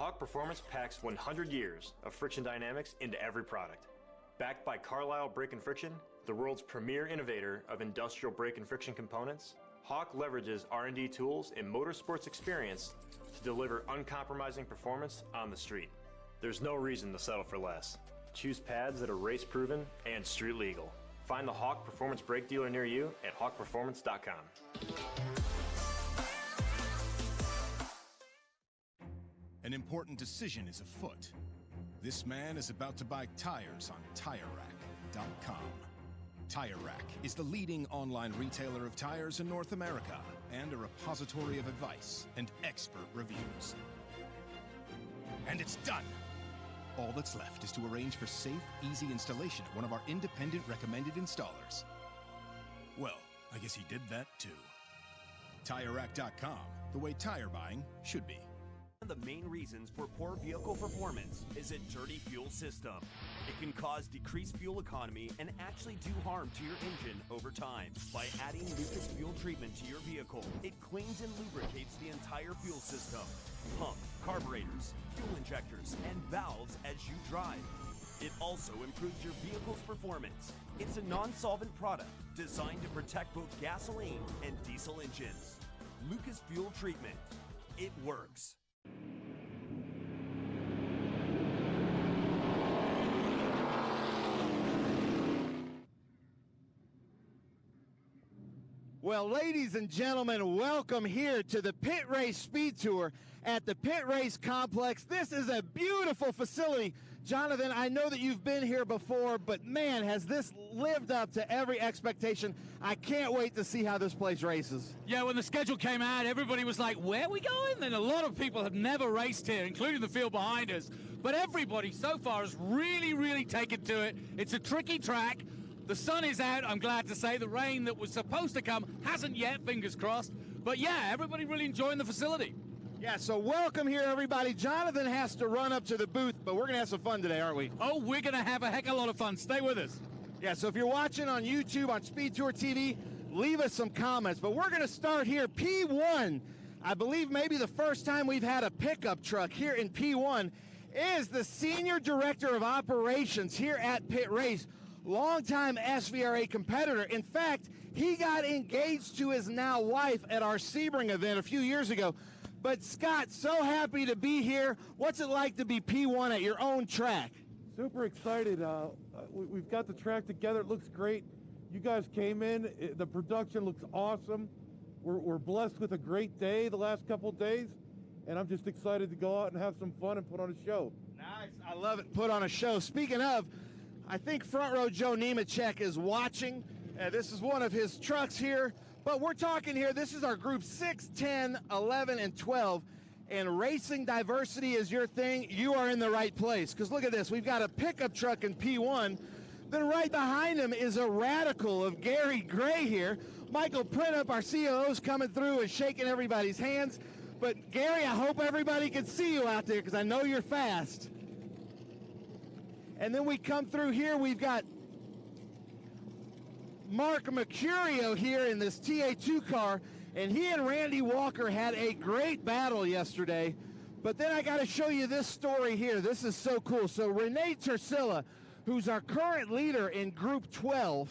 Hawk Performance packs 100 years of friction dynamics into every product. Backed by Carlisle Brake and Friction, the world's premier innovator of industrial brake and friction components, Hawk leverages R&D tools and motorsports experience to deliver uncompromising performance on the street. There's no reason to settle for less. Choose pads that are race-proven and street legal. Find the Hawk Performance brake dealer near you at hawkperformance.com. An important decision is afoot. This man is about to buy tires on TireRack.com. Tire Rack is the leading online retailer of tires in North America and a repository of advice and expert reviews. And it's done! All that's left is to arrange for safe, easy installation at one of our independent recommended installers. Well, I guess he did that too. TireRack.com, the way tire buying should be. One of the main reasons for poor vehicle performance is a dirty fuel system. It can cause decreased fuel economy and actually do harm to your engine over time. By adding Lucas Fuel Treatment to your vehicle, it cleans and lubricates the entire fuel system, pump, carburetors, fuel injectors, and valves as you drive. It also improves your vehicle's performance. It's a non-solvent product designed to protect both gasoline and diesel engines. Lucas Fuel Treatment. It works. Well, ladies and gentlemen, welcome here to the Pitt Race SpeedTour at the Pitt Race Complex. This is a beautiful facility. Jonathan, I know that you've been here before, but man, has this lived up to every expectation. I can't wait to see how this place races. Yeah, when the schedule came out, everybody was like, where are we going? And a lot of people have never raced here, including the field behind us. But everybody so far has really taken to it. It's a tricky track. The sun is out, I'm glad to say. The rain that was supposed to come hasn't yet, fingers crossed. But yeah, everybody really enjoying the facility. Yeah, so welcome here, everybody. Jonathan has to run up to the booth, but we're going to have some fun today, aren't we? Oh, we're going to have a heck of a lot of fun. Stay with us. Yeah, so if you're watching on YouTube, on SpeedTour TV, leave us some comments. But we're going to start here. P1, I believe maybe the first time we've had a pickup truck here in P1, is the Senior Director of Operations here at Pitt Race. Longtime SVRA competitor. In fact, he got engaged to his now wife at our Sebring event a few years ago. But Scott, so happy to be here. What's it like to be P1 at your own track? Super excited. We've got the track together. It looks great. You guys came in. The production looks awesome. We're blessed with a great day the last couple days, and I'm just excited to go out and have some fun and put on a show. Nice. I love it. Put on a show. Speaking of, I think front row Joe Nemechek is watching. This is one of his trucks here. But we're talking here, this is our group 6, 10, 11, and 12. And racing diversity is your thing. You are in the right place. Because look at this. We've got a pickup truck in P1. Then right behind him is a radical of Gary Gray here. Michael Printup, our COO, is coming through and shaking everybody's hands. But Gary, I hope everybody can see you out there because I know you're fast. And then we come through here, we've got Mark Mercurio here in this TA2 car, and he and Randy Walker had a great battle yesterday. But then I got to show you this story here. This is so cool. So Renee Tersilla, who's our current leader in Group 12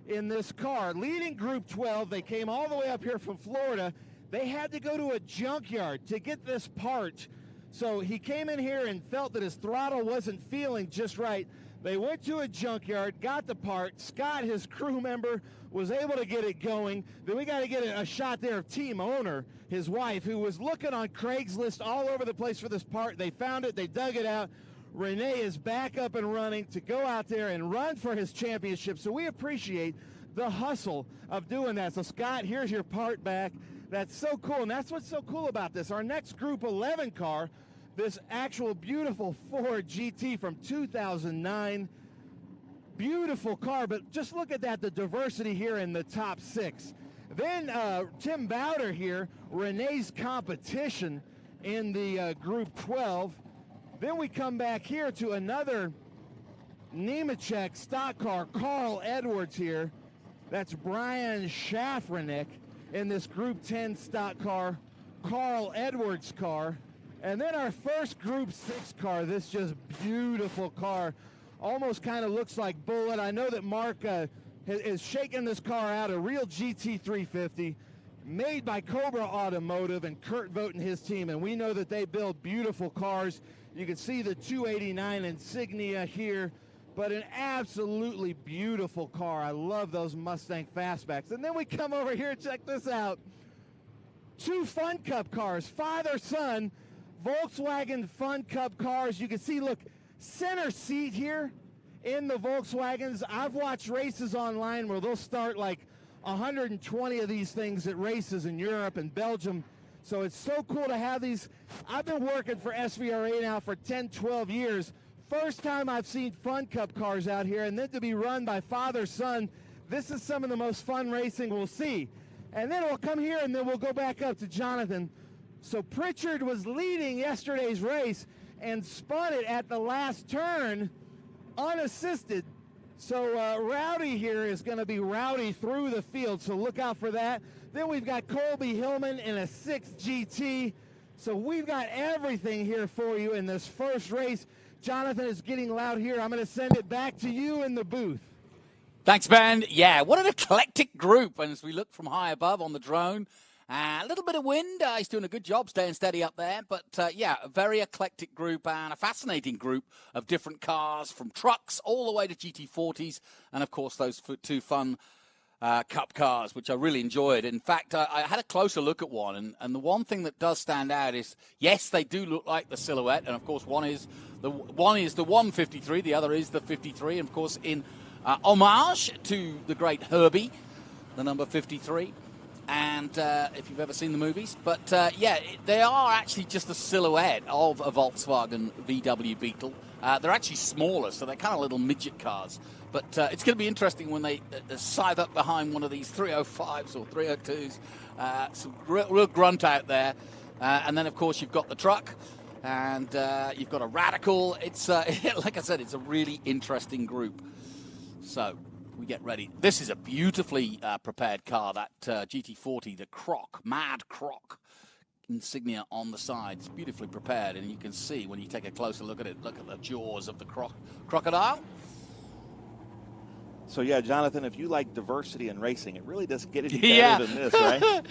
in this car, leading Group 12, they came all the way up here from Florida. They had to go to a junkyard to get this part. So he came in here and felt that his throttle wasn't feeling just right. They went to a junkyard, got the part. Scott, his crew member, was able to get it going. Then we got to get a shot there of team owner, his wife, who was looking on Craigslist all over the place for this part. They found it. They dug it out. Renee is back up and running to go out there and run for his championship. So we appreciate the hustle of doing that. So, Scott, here's your part back. That's so cool, and that's what's so cool about this. Our next Group 11 car, this actual beautiful Ford GT from 2009. Beautiful car, but just look at that, the diversity here in the top 6. Then Tim Bowder here, Renee's competition in the Group 12. Then we come back here to another Nemechek stock car, Carl Edwards here. That's Brian Schafranek in this Group 10 stock car, Carl Edwards car. And then our first Group 6 car, this just beautiful car. Almost kind of looks like Bullet. I know that Mark is shaking this car out, a real GT350, made by Cobra Automotive and Kurt Vogt and his team. And we know that they build beautiful cars. You can see the 289 insignia here, but an absolutely beautiful car. I love those Mustang Fastbacks. And then we come over here, check this out. 2 Fun Cup cars, father-son, Volkswagen Fun Cup cars. You can see, look, center seat here in the Volkswagens. I've watched races online where they'll start like 120 of these things at races in Europe and Belgium. So it's so cool to have these. I've been working for SVRA now for 10, 12 years. First time I've seen Fun Cup cars out here, and then to be run by father-son, this is some of the most fun racing we'll see. And then we'll come here, and then we'll go back up to Jonathan. So Pritchard was leading yesterday's race and spun it at the last turn unassisted. So Rowdy here is going to be rowdy through the field, so look out for that. Then we've got Colby Hillman in a 6 GT. So we've got everything here for you in this first race. Jonathan is getting loud here. I'm going to send it back to you in the booth. Thanks, Ben. Yeah, what an eclectic group. And as we look from high above on the drone, a little bit of wind. He's doing a good job staying steady up there. But, yeah, a very eclectic group and a fascinating group of different cars, from trucks all the way to GT40s. And, of course, those 2 Fun Cup cars, which I really enjoyed. In fact, I had a closer look at one. And the one thing that does stand out is, yes, they do look like the silhouette. And, of course, one is the 153. The other is the 53. And, of course, in homage to the great Herbie, the number 53. And if you've ever seen the movies. But, yeah, they are actually just a silhouette of a Volkswagen VW Beetle. They're actually smaller, so they're kind of little midget cars. But it's going to be interesting when they scythe up behind one of these 305s or 302s. Some real grunt out there. And then, of course, you've got the truck. And you've got a Radical. It's, like I said, it's a really interesting group. So we get ready. This is a beautifully prepared car, that GT40, the Croc, Mad Croc insignia on the side. It's beautifully prepared, and you can see when you take a closer look at it, look at the jaws of the crocodile. So, yeah, Jonathan, if you like diversity in racing, it really doesn't get any better than this, right?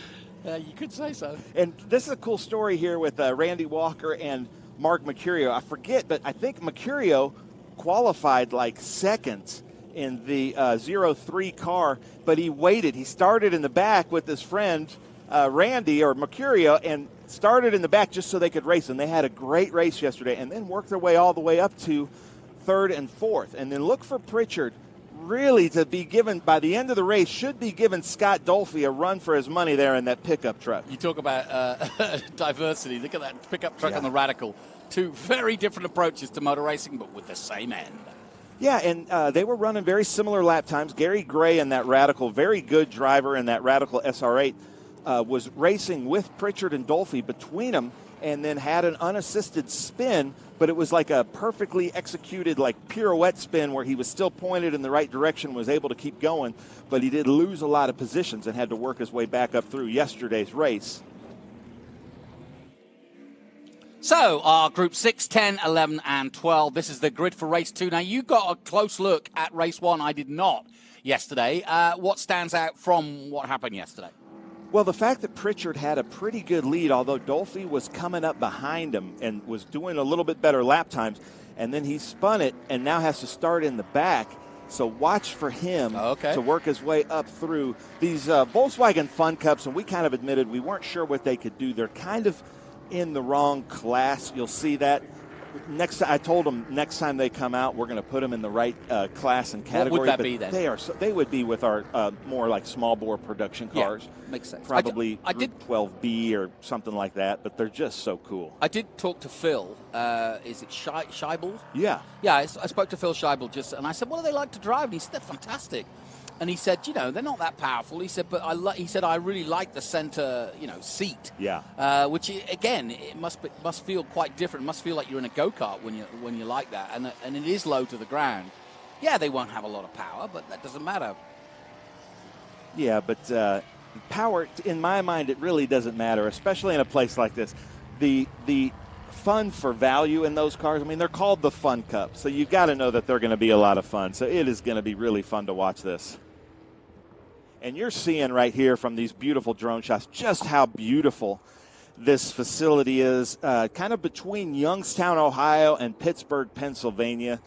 You could say so. And this is a cool story here with Randy Walker and Mark Mercurio. I forget, but I think Mercurio qualified like second in the 03 car, but he waited. He started in the back with his friend Randy, or Mercurio, and started in the back just so they could race. And they had a great race yesterday, and then worked their way all the way up to 3rd and 4th. And then look for Pritchard really to be given, by the end of the race, should be giving Scott Dolphy a run for his money there in that pickup truck. You talk about diversity. Look at that pickup truck and the Radical. 2 very different approaches to motor racing, but with the same end. Yeah, and they were running very similar lap times. Gary Gray in that Radical, very good driver in that Radical SR8, was racing with Pritchard and Dolphy between them, and then had an unassisted spin, but it was like a perfectly executed like pirouette spin where he was still pointed in the right direction, was able to keep going, but he did lose a lot of positions and had to work his way back up through yesterday's race. So, our Group 6, 10, 11, and 12. This is the grid for Race 2. Now, you got a close look at Race 1. I did not yesterday. What stands out from what happened yesterday? Well, the fact that Pritchard had a pretty good lead, although Dolphy was coming up behind him and was doing a little bit better lap times, and then he spun it and now has to start in the back. So watch for him to work his way up through these Volkswagen Fun Cups, and we kind of admitted we weren't sure what they could do. They're kind of in the wrong class. You'll see that. I told them next time they come out, we're going to put them in the right class and category. What would that be then? They would be with our more like small bore production cars. Yeah, makes sense. Probably Group 12B or something like that, but they're just so cool. I did talk to Phil. Is it Scheibel? Yeah. Yeah, I spoke to Phil Scheibel and I said, what do they like to drive? And he said, they're fantastic. And he said, they're not that powerful. He said, but I really like the center, seat. Yeah. Which again, it must feel quite different. It must feel like you're in a go-kart when you like that, and it is low to the ground. Yeah, they won't have a lot of power, but that doesn't matter. Yeah, but power, in my mind, it really doesn't matter, especially in a place like this. The fun for value in those cars. I mean, they're called the Fun Cup, so you've got to know that they're going to be a lot of fun. So it is going to be really fun to watch this. And you're seeing right here from these beautiful drone shots just how beautiful this facility is, kind of between Youngstown, Ohio, and Pittsburgh, Pennsylvania.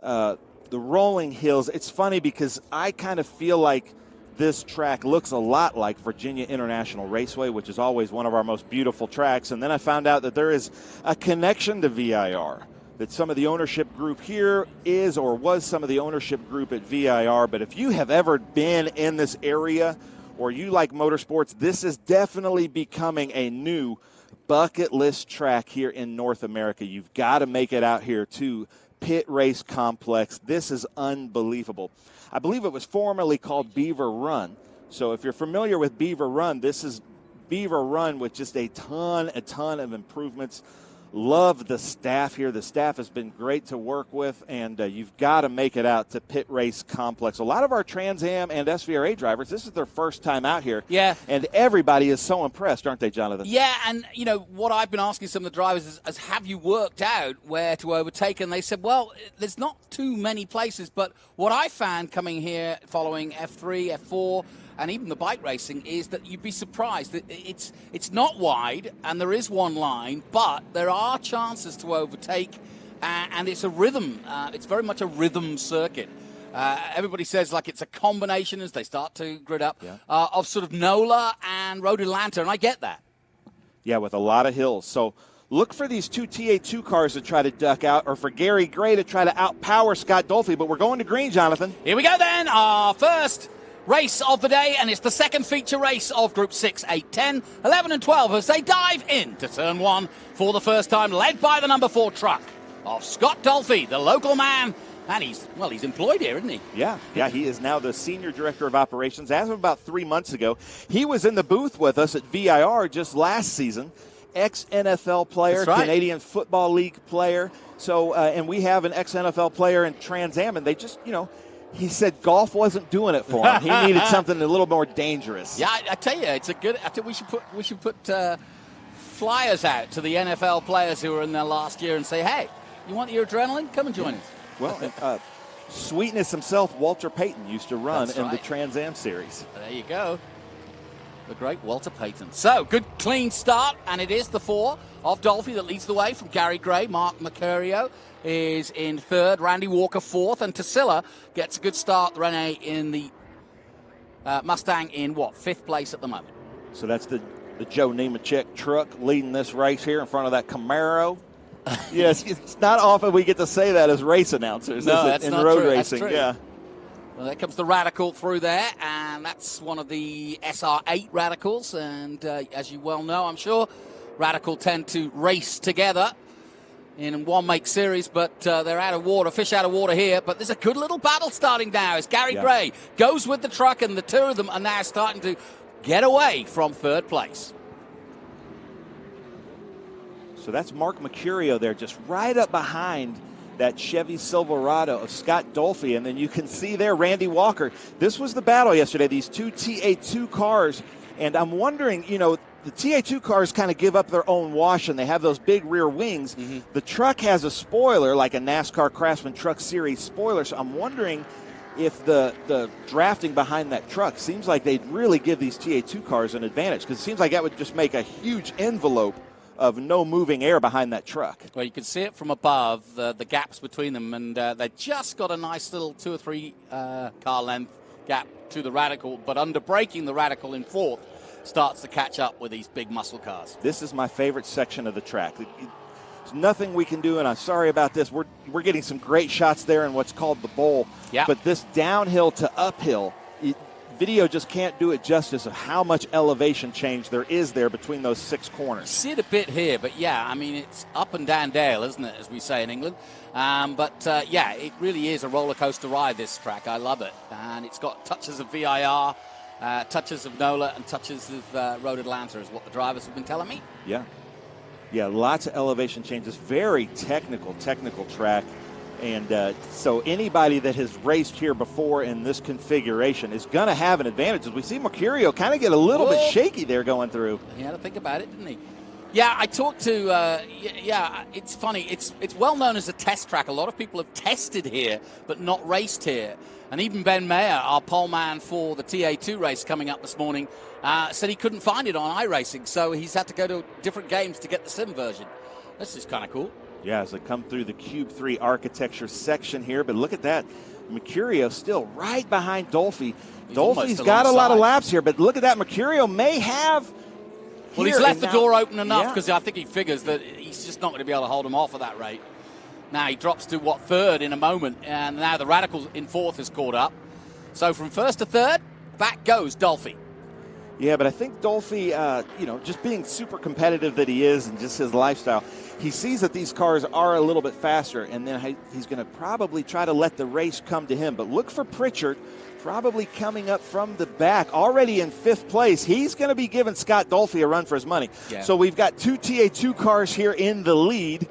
The rolling hills. It's funny because I kind of feel like this track looks a lot like Virginia International Raceway, which is always one of our most beautiful tracks. And then I found out that there is a connection to VIR, that some of the ownership group here is or was some of the ownership group at VIR. But if you have ever been in this area or you like motorsports, this is definitely becoming a new bucket list track here in North America. You've got to make it out here to Pitt Race Complex. This is unbelievable. I believe it was formerly called Beaver Run. So if you're familiar with Beaver Run, this is Beaver Run with just a ton of improvements. Love the staff here. The staff has been great to work with, and you've got to make it out to Pitt Race Complex. A lot of our Trans Am and SVRA drivers, this is their first time out here. Yeah. And everybody is so impressed, aren't they, Jonathan? Yeah, and, you know, what I've been asking some of the drivers is have you worked out where to overtake? And they said, well, there's not too many places. But what I found coming here following F3, F4, and even the bike racing is that you'd be surprised that it's not wide and there is one line, but there are chances to overtake, and it's a rhythm. It's very much a rhythm circuit. Everybody says like it's a combination as they start to grid up of sort of NOLA and Road Atlanta, and I get that. Yeah, with a lot of hills. So look for these two TA2 cars to try to duck out, or for Gary Gray to try to outpower Scott Dolphy. But we're going to green, Jonathan. Here we go then. Our first race of the day, and it's the second feature race of Group 6, 8, 10, 11 and 12 as they dive into Turn 1 for the first time, led by the number 4 truck of Scott Dolphy, the local man, and he's employed here, isn't he? Yeah, he is now the Senior Director of Operations. As of about 3 months ago, he was in the booth with us at VIR just last season, ex-NFL player, That's right. Canadian Football League player. So, and we have an ex-NFL player in Trans Am, and they just, he said golf wasn't doing it for him. He needed something a little more dangerous. Yeah, I tell you, it's a good. I think we should put flyers out to the NFL players who are in there last year and say, hey, you want your adrenaline? Come and join us. Well, Sweetness himself, Walter Payton, used to run in the Trans Am series. There you go. The great Walter Payton. So, good clean start, and it is the 4 of Dolphy that leads the way from Gary Gray. Mark Mercurio is in 3rd, Randy Walker 4th, and Tassila gets a good start. Rene in the Mustang in 5th place at the moment. So that's the Joe Nemechek truck leading this race here in front of that Camaro. Yes, it's not often we get to say that as race announcers. No, that's in not road true. racing. That's true. Yeah. Well, there comes the Radical through there, and that's one of the SR8 Radicals. And as you well know, I'm sure, Radical tend to race together in one make series, but they're out of water, fish out of water here. But there's a good little battle starting now as Gary Gray goes with the truck, and the two of them are now starting to get away from 3rd place. So that's Mark Mercurio there, just right up behind that Chevy Silverado of Scott Dolphy. And then you can see there Randy Walker. This was the battle yesterday, these two TA2 cars. And I'm wondering, the TA2 cars kind of give up their own wash, and they have those big rear wings. Mm-hmm. The truck has a spoiler, like a NASCAR Craftsman Truck Series spoiler. So I'm wondering if the drafting behind that truck seems like they'd really give these TA2 cars an advantage, because it seems like that would just make a huge envelope of no moving air behind that truck. Well, you can see it from above, the gaps between them, and they just got a nice little 2 or 3 car length gap to the Radical, but under braking, the Radical in 4th starts to catch up with these big muscle cars. This is my favorite section of the track. There's nothing we can do, and I'm sorry about this. We're getting some great shots there in what's called the bowl, but this downhill to uphill, video just can't do it justice of how much elevation change there is there between those 6 corners. You see it a bit here, but it's up and down dale, isn't it, as we say in England? It really is a roller coaster ride, this track. I love it. And it's got touches of VIR, touches of NOLA, and touches of Road Atlanta, is what the drivers have been telling me. Yeah, lots of elevation changes. Very technical track. And so anybody that has raced here before in this configuration is going to have an advantage. As we see Mercurio kind of get a little bit shaky there going through. He had to think about it, didn't he? Yeah, I talked to, it's funny. It's well known as a test track. A lot of people have tested here, but not raced here. And even Ben Mayer, our pole man for the TA2 race coming up this morning, said he couldn't find it on iRacing, so he's had to go to different games to get the sim version. This is kind of cool. Yeah, as they come through the Cube 3 architecture section here, but look at that. Mercurio still right behind Dolphy. Dolphy's got a lot of laps here, but look at that. Mercurio may have... Well, he's left the door open enough because I think he figures that he's just not going to be able to hold him off at that rate. Now he drops to, third in a moment, and now the Radical in fourth is caught up. So from first to third, back goes Dolphy. Yeah, but I think Dolphy, just being super competitive that he is and just his lifestyle, he sees that these cars are a little bit faster, and then he's going to probably try to let the race come to him. But look for Pritchard, probably coming up from the back, already in fifth place. He's going to be giving Scott Dolphy a run for his money. Yeah. So we've got two TA2 cars here in the lead,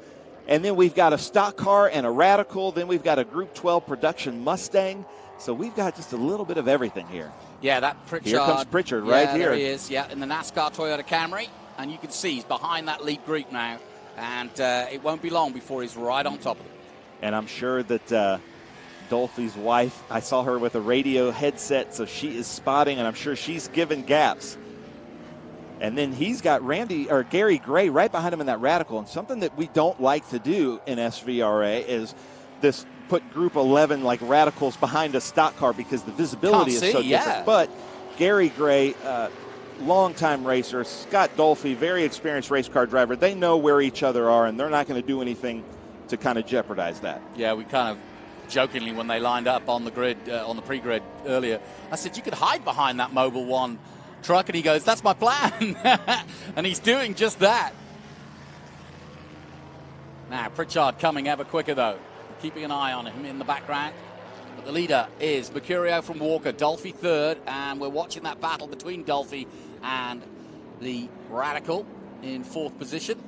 and then we've got a stock car and a Radical. Then we've got a Group 12 production Mustang. So we've got just a little bit of everything here. Yeah, that Pritchard. Here comes Pritchard right here. There he is, in the NASCAR Toyota Camry. And you can see he's behind that lead group now. And it won't be long before he's right on top of them. And I'm sure that Dolphy's wife, I saw her with a radio headset, so she is spotting, and I'm sure she's giving gaps. And then he's got Gary Gray right behind him in that Radical. And something that we don't like to do in SVRA is this put Group 11 like Radicals behind a stock car because the visibility is so different. But Gary Gray, longtime racer, Scott Dolphy, very experienced race car driver. They know where each other are, and they're not going to do anything to kind of jeopardize that. Yeah, we kind of jokingly, when they lined up on the grid, on the pre-grid earlier, I said, you could hide behind that Mobil 1 truck, and he goes, that's my plan. And he's doing just that. Now, Pritchard coming ever quicker, though. Keeping an eye on him in the background. But the leader is Mercurio from Walker, Dolphy third, and we're watching that battle between Dolphy and the Radical in fourth position.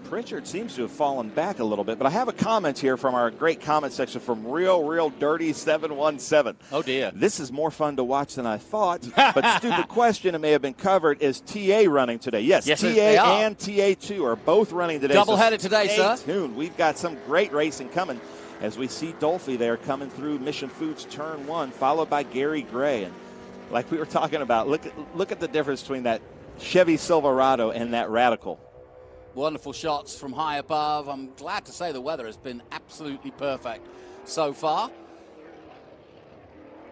Pritchard seems to have fallen back a little bit, but I have a comment here from our great comment section from Real Dirty 717. Oh, dear. This is more fun to watch than I thought, but stupid question, it may have been covered. Is TA running today? Yes, TA and TA2 are both running today. Double-headed today, sir. Stay tuned. We've got some great racing coming as we see Dolphy there coming through Mission Foods Turn 1, followed by Gary Gray. And like we were talking about, look at the difference between that Chevy Silverado and that Radical. Wonderful shots from high above. I'm glad to say the weather has been absolutely perfect so far.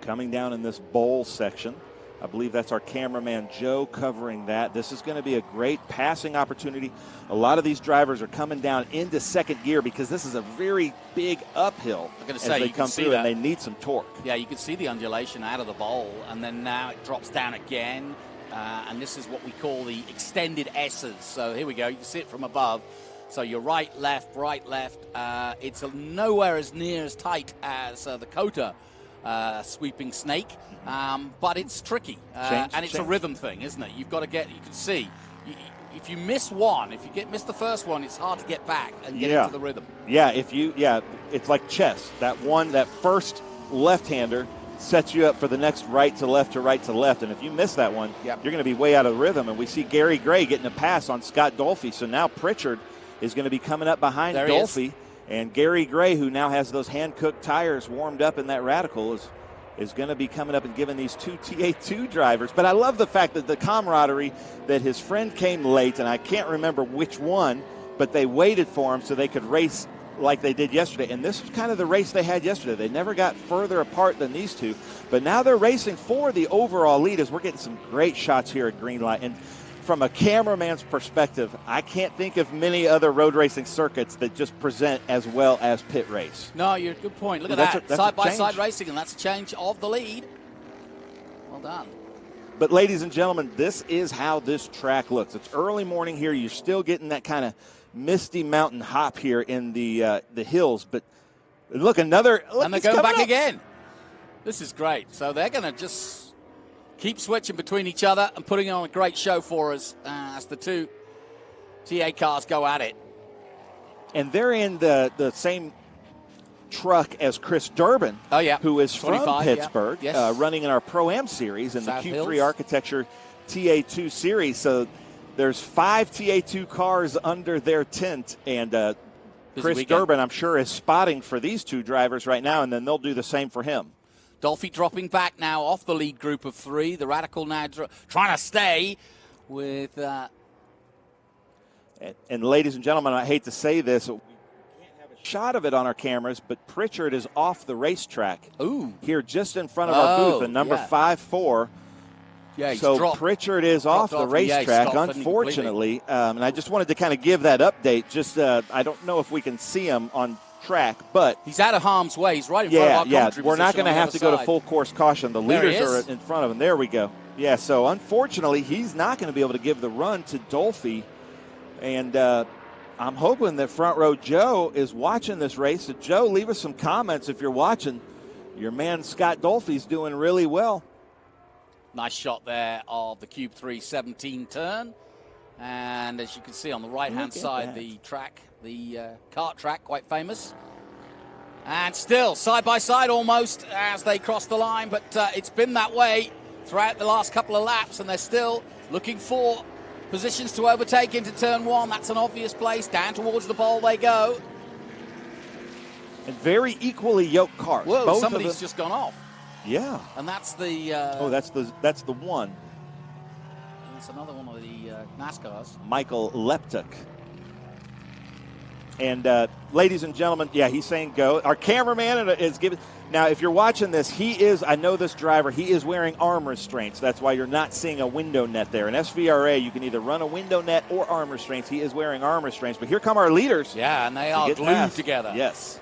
Coming down in this bowl section, I believe that's our cameraman Joe covering that. This is going to be a great passing opportunity. A lot of these drivers are coming down into second gear because this is a very big uphill as they come through, and they need some torque. Yeah, you can see the undulation out of the bowl, and then now it drops down again. And this is what we call the extended S's. So here we go. You can see it from above. So you're right, left. It's nowhere as near as tight as the Kota sweeping snake, but it's tricky. And it's a rhythm thing, isn't it? You've got to get, you can see, if you miss one, if you miss the first one, it's hard to get back and get into the rhythm. Yeah, it's like chess. That first left-hander sets you up for the next right to left, and if you miss that one, you're going to be way out of rhythm. And we see Gary Gray getting a pass on Scott Dolphy, so now Pritchard is going to be coming up behind Dolphy, and Gary Gray, who now has those hand-cooked tires warmed up in that Radical, is going to be coming up and giving these two TA2 drivers. But I love the fact that the camaraderie, that his friend came late, and I can't remember which one, but they waited for him so they could race like they did yesterday. And this was kind of the race they had yesterday. They never got further apart than these two, but now they're racing for the overall lead as we're getting some great shots here at Greenlight. And from a cameraman's perspective, I can't think of many other road racing circuits that just present as well as Pitt Race. No, you're a good point. Look at that. Side-by-side racing, and that's a change of the lead. Well done. But ladies and gentlemen, this is how this track looks. It's early morning here. You're still getting that kind of misty mountain hop here in the hills, but look, and they're going back again. This is great. So they're going to just keep switching between each other and putting on a great show for us as the two TA cars go at it. And they're in the same truck as Chris Durbin, who is from Pittsburgh, running in our Pro-Am series in the Q3 Architecture TA2 series. So There's 5 TA2 cars under their tent, and Chris Durbin, I'm sure, is spotting for these two drivers right now, and then they'll do the same for him. Dolphy dropping back now off the lead group of 3. The Radical now trying to stay with... And ladies and gentlemen, I hate to say this, we can't have a shot of it on our cameras, but Pritchard is off the racetrack. Ooh. Here just in front of our booth, and number 5-4. Yeah, so Pritchard is off the racetrack, unfortunately. And I just wanted to kind of give that update. Just I don't know if we can see him on track, but he's out of harm's way. He's right in front of our commentary we're not going to have to go to side. full course caution. The leaders are in front of him. There we go. Yeah, so unfortunately, he's not going to be able to give the run to Dolphy. And I'm hoping that Front Row Joe is watching this race. So Joe, leave us some comments if you're watching. Your man Scott Dolphy's doing really well. Nice shot there of the Cube 3 17 turn. And as you can see on the right-hand side, the track, the kart track, quite famous. And still side-by-side almost as they cross the line. But it's been that way throughout the last couple of laps. And they're still looking for positions to overtake into turn 1. That's an obvious place. Down towards the bowl they go. And very equally yoked cars. Whoa, both somebody's just gone off. Yeah. And that's the... that's the one. That's another one of the NASCARs. Michael Leptuk. And ladies and gentlemen, he's saying go. Our cameraman is giving... Now, if you're watching this, I know this driver, he is wearing arm restraints. That's why you're not seeing a window net there. In SVRA, you can either run a window net or arm restraints. He is wearing arm restraints. But here come our leaders. Yeah, and they are glued together. Yes.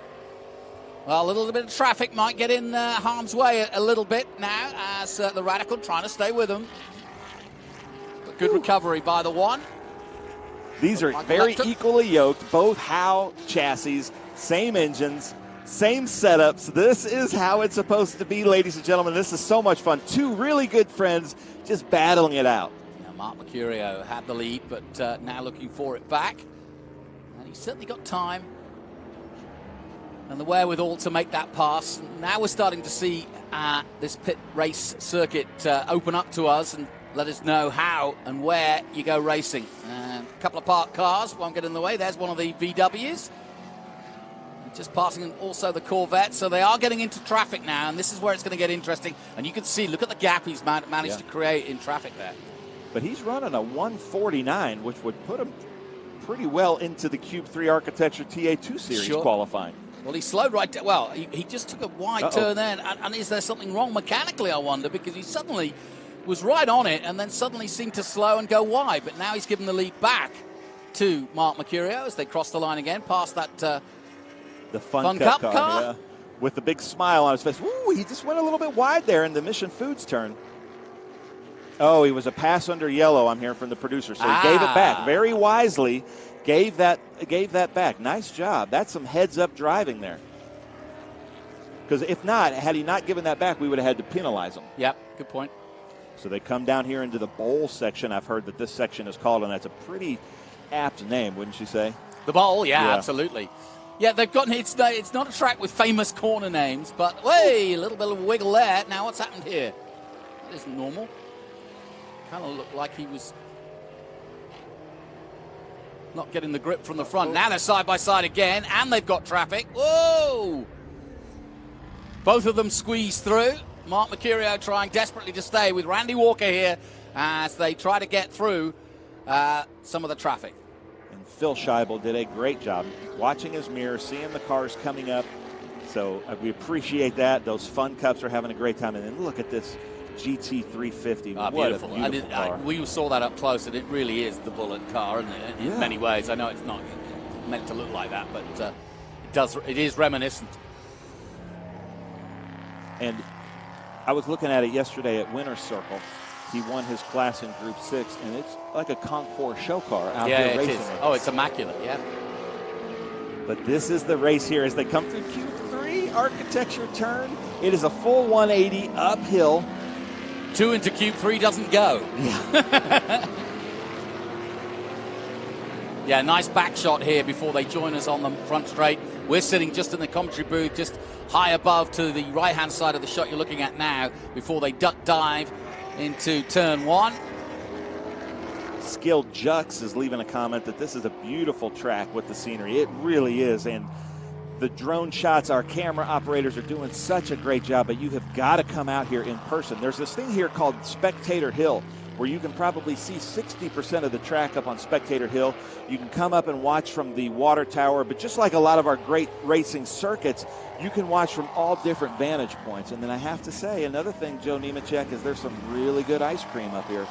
Well, a little bit of traffic might get in harm's way a little bit now as the Radical trying to stay with them. But good recovery by the one. These are very equally yoked, both Howe chassis, same engines, same setups. This is how it's supposed to be, ladies and gentlemen. This is so much fun. Two really good friends just battling it out. Yeah, Mark Mercurio had the lead, but now looking for it back. And he's certainly got time and the wherewithal to make that pass. Now we're starting to see this pit race circuit open up to us and let us know how and where you go racing. A couple of parked cars won't get in the way. There's one of the VWs. Just passing also the Corvette. So they are getting into traffic now, and this is where it's going to get interesting. And you can see, look at the gap he's managed to create in traffic there. But he's running a 149, which would put him pretty well into the Cube 3 Architecture TA2 Series qualifying. Well, he slowed right down. Well, he just took a wide turn then. And is there something wrong mechanically, I wonder? Because he suddenly was right on it and then suddenly seemed to slow and go wide. But now he's given the lead back to Mark Mercurio as they cross the line again past that the Fun Cup car. Yeah. With a big smile on his face. Ooh, he just went a little bit wide there in the Mission Foods turn. Oh, he was a pass under yellow, I'm hearing from the producer. So he gave it back very wisely. Gave that back. Nice job. That's some heads-up driving there. Because if not, had he not given that back, we would have had to penalize him. Yep, good point. So they come down here into the bowl section. I've heard that this section is called, and that's a pretty apt name, wouldn't you say? The bowl, yeah. Absolutely. Yeah, they've gotten it's not a track with famous corner names, but a little bit of wiggle there. Now what's happened here? That isn't normal. Kind of looked like he was not getting the grip from the front. Now they're side by side again, and they've got traffic. Whoa! Both of them squeezed through. Mark Mercurio trying desperately to stay with Randy Walker here as they try to get through some of the traffic. And Phil Scheibel did a great job watching his mirror, seeing the cars coming up. So we appreciate that. Those Fun Cups are having a great time. And then look at this GT350. What beautiful. A beautiful car. We saw that up close, and it really is the bullet car in many ways. I know it's not meant to look like that, but it is reminiscent. And I was looking at it yesterday at Winner's Circle. He won his class in Group 6, and it's like a Concours show car out there racing. It is. Oh, it's immaculate, yeah. But this is the race here as they come through Q3 Architecture turn. It is a full 180 uphill. 2 into Q3 doesn't go. Yeah. Yeah, nice back shot here before they join us on the front straight. We're sitting just in the commentary booth, just high above to the right-hand side of the shot you're looking at now before they duck dive into turn 1. Skilled Jux is leaving a comment that this is a beautiful track with the scenery. It really is. And the drone shots, our camera operators are doing such a great job, but you have got to come out here in person. There's this thing here called Spectator Hill, where you can probably see 60% of the track up on Spectator Hill. You can come up and watch from the water tower, but just like a lot of our great racing circuits, you can watch from all different vantage points. And then I have to say, another thing, Joe Nemechek, is there's some really good ice cream up here.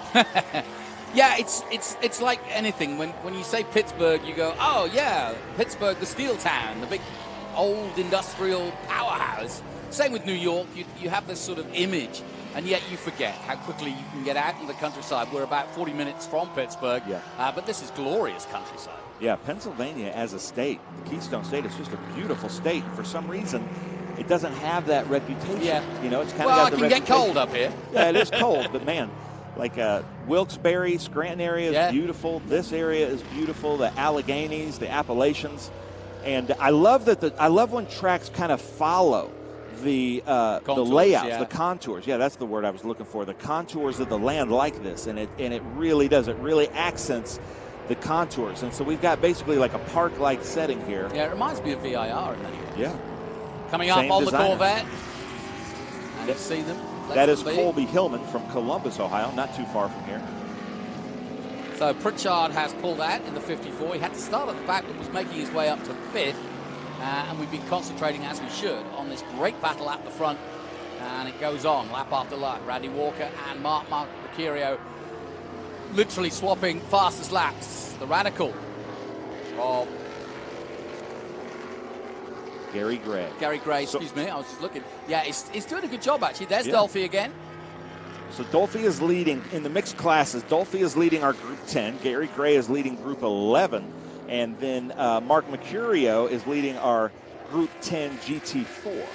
Yeah, it's like anything. When you say Pittsburgh, you go, oh yeah, Pittsburgh, the steel town, the big old industrial powerhouse. Same with New York. You have this sort of image, and yet you forget how quickly you can get out in the countryside. We're about 40 minutes from Pittsburgh, but this is glorious countryside. Yeah, Pennsylvania as a state, the Keystone State, is just a beautiful state. For some reason, it doesn't have that reputation. Yeah. You know, it's kind of got the reputation. Well, it can get cold up here. Yeah, it is cold, but man, like Wilkes-Barre, Scranton area is beautiful. This area is beautiful. The Alleghenies, the Appalachians. And I love when tracks kind of follow the layouts, the contours. Yeah, that's the word I was looking for. The contours of the land like this, and it really does. It really accents the contours. And so we've got basically like a park-like setting here. Yeah, it reminds me of VIR in many ways. Yeah. Coming up on the Corvette. And you see them. That is Colby Hillman from Columbus, Ohio, not too far from here. So Pritchard has pulled out in the 54. He had to start at the back, but was making his way up to 5th. And we've been concentrating, as we should, on this great battle at the front. And it goes on, lap after lap. Randy Walker and Mark Mercurio literally swapping fastest laps. The Radical of Gary Gray. Excuse me. I was just looking. Yeah, he's doing a good job, actually. There's Dolphy again. So Dolphy is leading in the mixed classes. Dolphy is leading our Group 10. Gary Gray is leading Group 11. And then Mark Mercurio is leading our Group 10 GT4.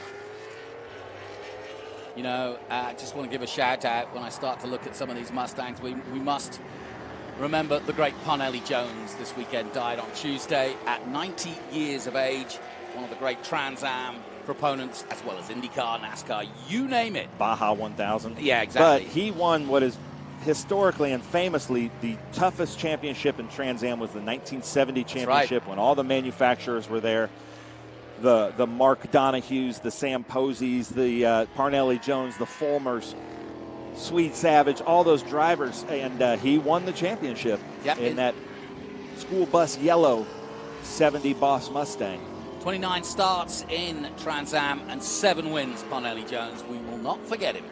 You know, I just want to give a shout out when I start to look at some of these Mustangs. We must remember the great Pirelli Jones this weekend died on Tuesday at 90 years of age. One of the great Trans Am proponents, as well as IndyCar, NASCAR, you name it. Baja 1000. Yeah, exactly. But he won what is historically and famously the toughest championship in Trans Am was the 1970 championship when all the manufacturers were there. The Mark Donahues, the Sam Posies, the Parnelli Jones, the Fulmers, Swede Savage, all those drivers, and he won the championship in that school bus yellow 70 Boss Mustang. 29 starts in Trans Am and 7 wins, Parnelli Jones. We will not forget him.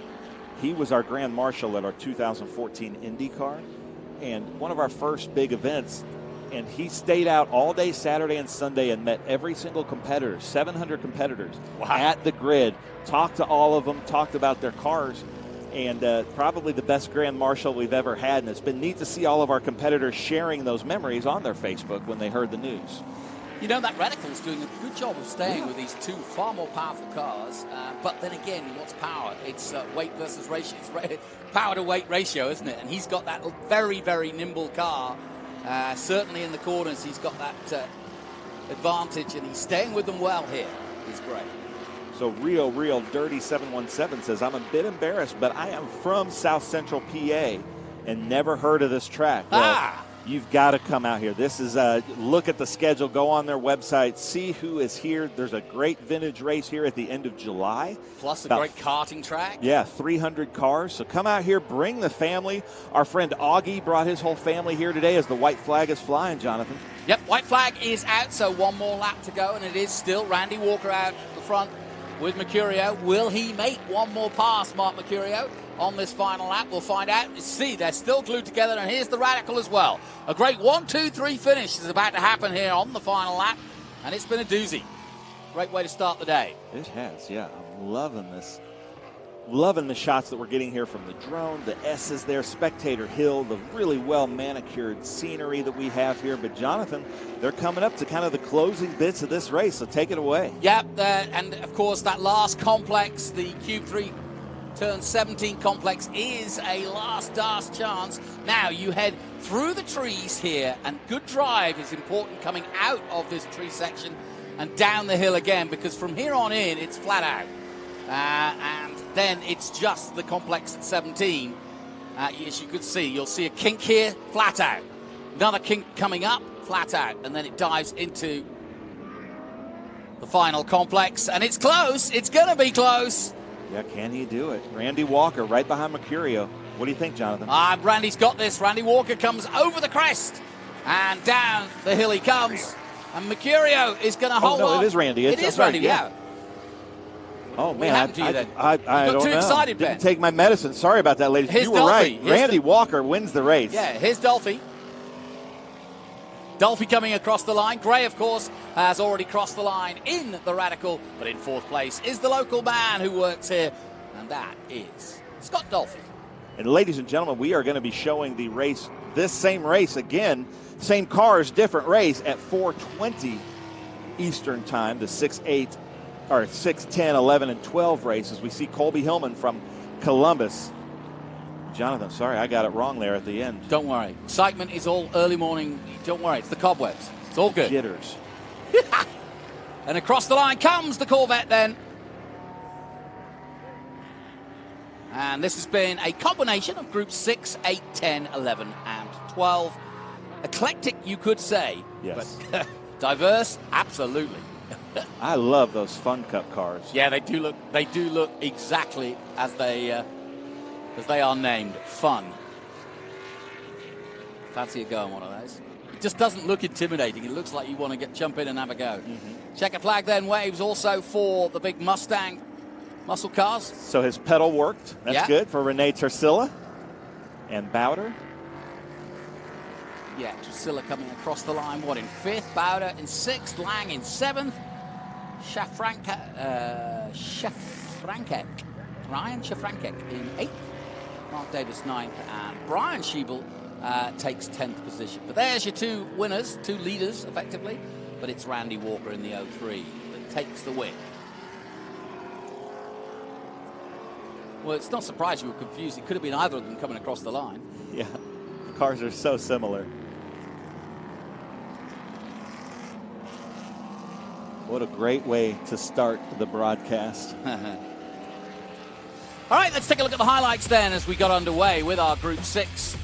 He was our Grand Marshal at our 2014 IndyCar and one of our first big events. And he stayed out all day Saturday and Sunday and met every single competitor, 700 competitors at the grid, talked to all of them, talked about their cars, and probably the best Grand Marshal we've ever had. And it's been neat to see all of our competitors sharing those memories on their Facebook when they heard the news. You know, that Radical's doing a good job of staying with these two far more powerful cars. But then again, what's power? It's weight versus ratio. It's power to weight ratio, isn't it? And he's got that very, very nimble car. Certainly in the corners, he's got that advantage, and he's staying with them well here. He's great. So Real Dirty 717 says, I'm a bit embarrassed, but I am from South Central PA and never heard of this track. Well, you've got to come out here. This is look at the schedule, go on their website, see who is here. There's a great vintage race here at the end of July. Plus a great karting track. Yeah, 300 cars. So come out here, bring the family. Our friend Augie brought his whole family here today as the white flag is flying, Jonathan. Yep, white flag is out, so one more lap to go, and it is still Randy Walker out the front with Mercurio. Will he make one more pass, Mark Mercurio, on this final lap? We'll find out. See, they're still glued together, and here's the Radical as well. A great 1-2-3 finish is about to happen here on the final lap, and it's been a doozy. Great way to start the day. It has, yeah. I'm loving this. Loving the shots that we're getting here from the drone, the S's there, Spectator Hill, the really well-manicured scenery that we have here. But, Jonathan, they're coming up to kind of the closing bits of this race, so take it away. Yep, and, of course, that last complex, the Cube 3 Turn 17 complex, is a last chance. Now you head through the trees here, and good drive is important coming out of this tree section and down the hill again, because from here on in, it's flat out. And then it's just the complex at 17. As you could see, you'll see a kink here, flat out. Another kink coming up, flat out. And then it dives into the final complex. And it's close. It's going to be close. Yeah, can he do it? Randy Walker right behind Mercurio. What do you think, Jonathan? Randy's got this. Randy Walker comes over the crest. And down the hill he comes. And Mercurio is going to hold on. It is Randy. It is Randy, yeah. Oh, man. I don't too know. excited, Ben. Didn't take my medicine. Sorry about that, ladies. Here's You were Dolphy. right. Randy Walker wins the race. Yeah, here's Dolphy. Dolphy coming across the line. Gray, of course, has already crossed the line in the Radical, but in fourth place is the local man who works here, and that is Scott Dolphy. And ladies and gentlemen, we are going to be showing the race, this same race again, same cars, different race at 4:20 Eastern time, the 6, 10, 11, and 12 races. We see Colby Hillman from Columbus. Jonathan, sorry, I got it wrong there at the end. Don't worry. Excitement is all early morning. Don't worry, it's the cobwebs. It's all good. Jitters. And across the line comes the Corvette then. And this has been a combination of groups 6, 8, 10, 11, and 12. Eclectic, you could say. Yes. But diverse, absolutely. I love those Fun Cup cars. Yeah, they do look exactly as they are named. Fun. Fancy a go on one of those. It just doesn't look intimidating. It looks like you want to jump in and have a go. Mm-hmm. Checker flag then waves also for the big Mustang muscle cars. So his pedal worked. That's good for Renee Tersilla and Bowder. Yeah, Drusilla coming across the line. What in fifth? Bowder in sixth. Lang in seventh. Ryan Shafrankek in eighth. Mark Davis ninth. And Brian Schiebel takes 10th position. But there's your two winners, two leaders, effectively. But it's Randy Walker in the 03 that takes the win. Well, it's not surprising you were confused. It could have been either of them coming across the line. Yeah, the cars are so similar. What a great way to start the broadcast. All right, let's take a look at the highlights then as we got underway with our Group 6,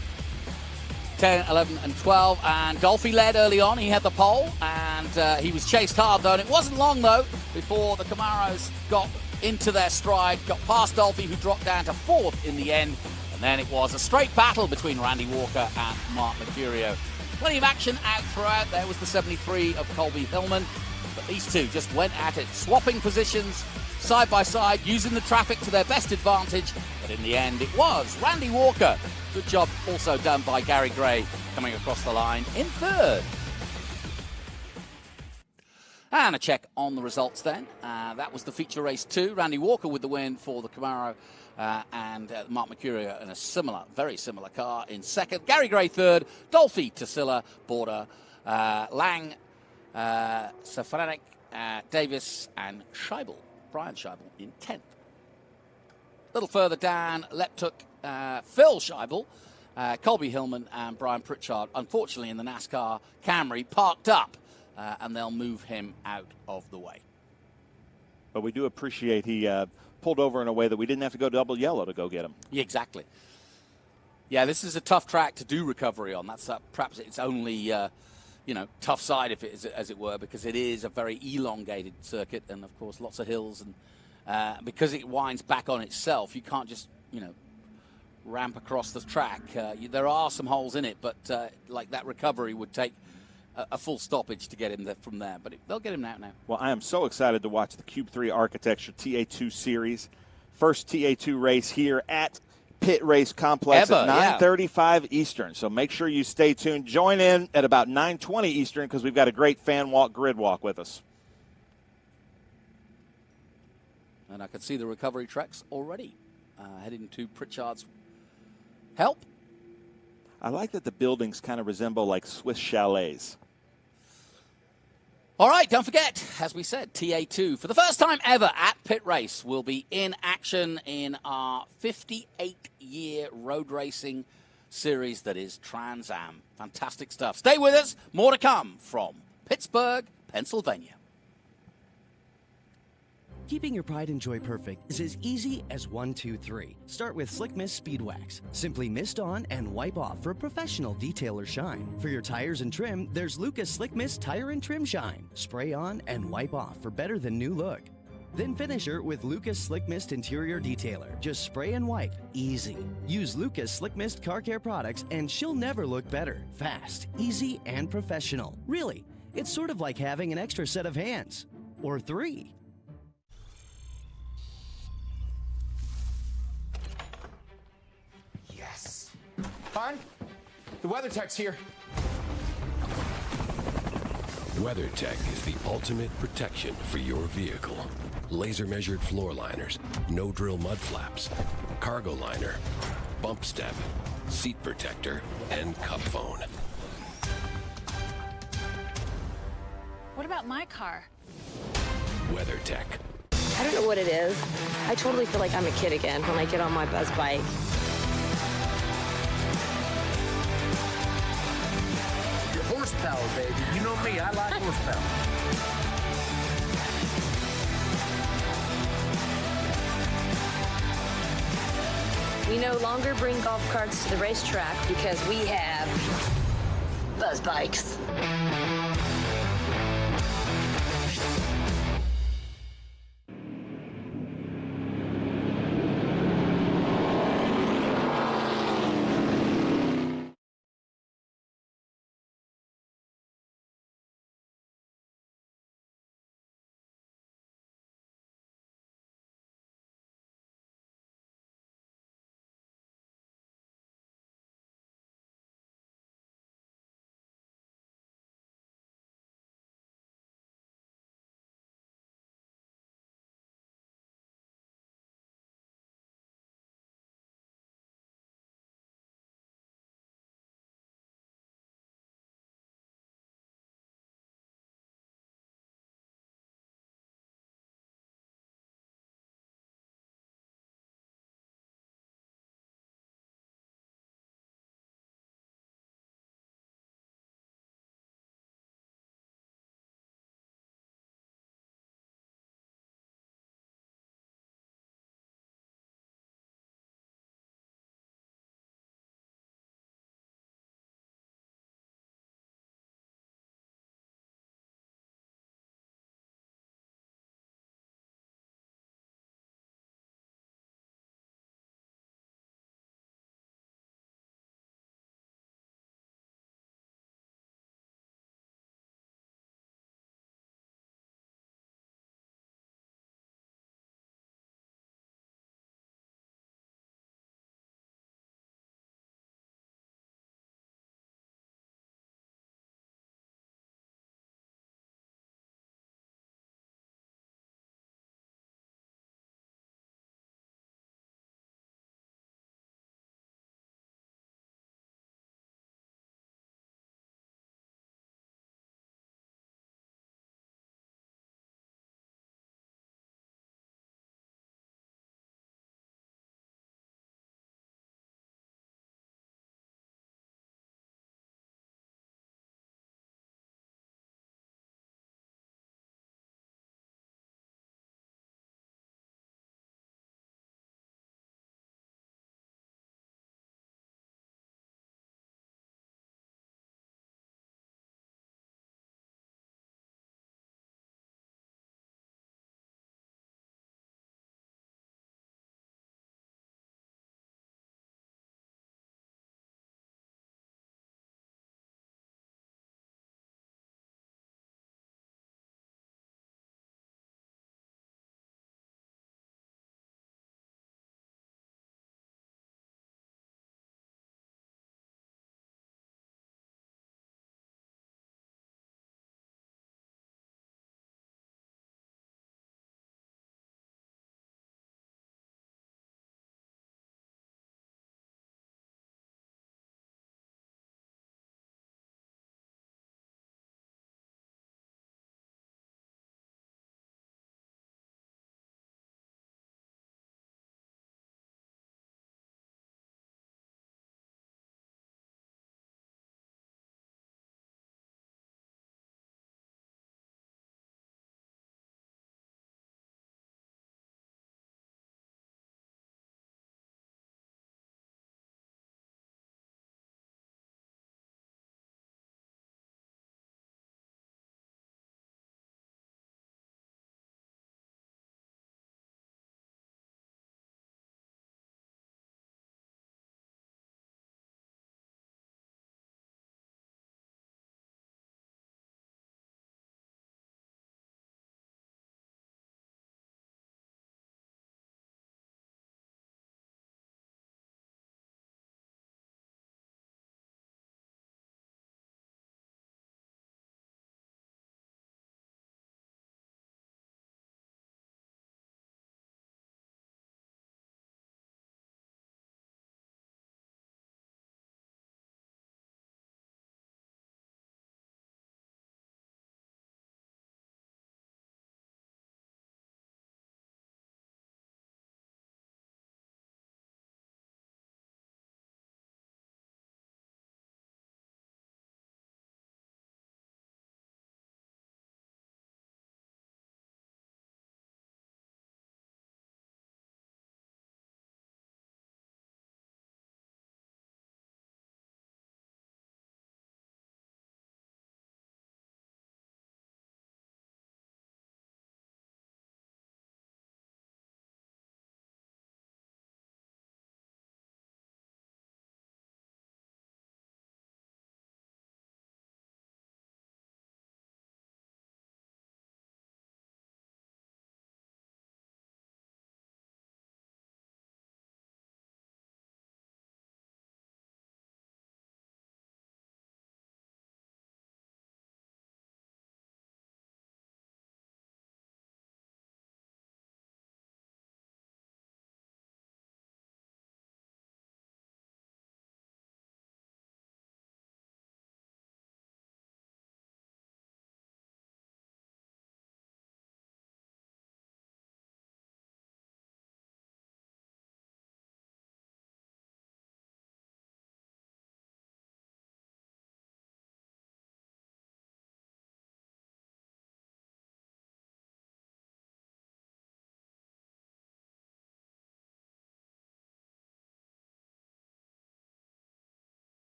10, 11, and 12. And Dolphy led early on. He had the pole, and he was chased hard, though. And it wasn't long, though, before the Camaros got into their stride, got past Dolphy, who dropped down to fourth in the end. And then it was a straight battle between Randy Walker and Mark Mercurio. Plenty of action out throughout. There was the 73 of Colby Hillman. But these two just went at it, swapping positions side by side, using the traffic to their best advantage. But in the end, it was Randy Walker. Good job also done by Gary Gray coming across the line in third. And a check on the results then. That was the feature race 2. Randy Walker with the win for the Camaro. And Mark Mercurio in a very similar car in second. Gary Gray third. Dolphy, Tassila, Border, Lang, Safranek, Davis, and Scheibel. Brian Scheibel in 10th. A little further down, Leptuk, Phil Scheibel, Colby Hillman, and Brian Pritchard. Unfortunately, in the NASCAR Camry, parked up, and they'll move him out of the way. But we do appreciate he pulled over in a way that we didn't have to go double yellow to go get him. Yeah, exactly. Yeah, this is a tough track to do recovery on. That's perhaps its only tough side, if it is, as it were, because it is a very elongated circuit, and of course lots of hills, and because it winds back on itself, you can't just ramp across the track. There are some holes in it, but like that recovery would take a full stoppage to get him there from there. But they'll get him out now. Well, I am so excited to watch the Cube 3 Architecture TA2 Series, first TA2 race here at Pitt Race Complex at 9:35 Eastern. So make sure you stay tuned. Join in at about 9:20 Eastern because we've got a great fan walk, grid walk with us. And I can see the recovery tracks already heading to Pritchard's help. I like that the buildings kind of resemble like Swiss chalets. All right, don't forget, as we said, TA2, for the first time ever at Pitt Race, will be in action in our 58-year road racing series that is Trans Am. Fantastic stuff. Stay with us. More to come from Pittsburgh, Pennsylvania. Keeping your pride and joy perfect is as easy as 1, 2, 3. Start with Slick Mist Speed Wax. Simply mist on and wipe off for a professional detailer shine. For your tires and trim, there's Lucas Slick Mist Tire and Trim Shine. Spray on and wipe off for better than new look. Then finish her with Lucas Slick Mist Interior Detailer. Just spray and wipe. Easy. Use Lucas Slick Mist Car Care products and she'll never look better. Fast, easy, and professional. Really, it's sort of like having an extra set of hands. Or 3. Yes. Hon, the WeatherTech's here. WeatherTech is the ultimate protection for your vehicle. Laser measured floor liners, no drill mud flaps, cargo liner, bump step, seat protector, and cup phone. What about my car? WeatherTech. I don't know what it is. I totally feel like I'm a kid again when I get on my buzz bike. Your horsepower, baby. You know me, I like horsepower. We no longer bring golf carts to the racetrack because we have buzz bikes.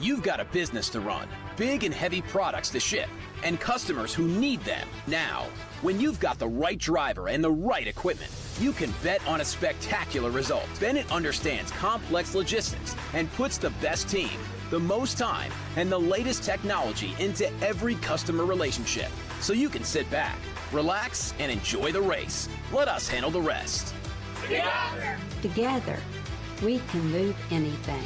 You've got a business to run, big and heavy products to ship, and customers who need them now. When you've got the right driver and the right equipment, you can bet on a spectacular result. Bennett understands complex logistics and puts the best team, the most time, and the latest technology into every customer relationship. So you can sit back, relax, and enjoy the race. Let us handle the rest. Together! Together, we can move anything.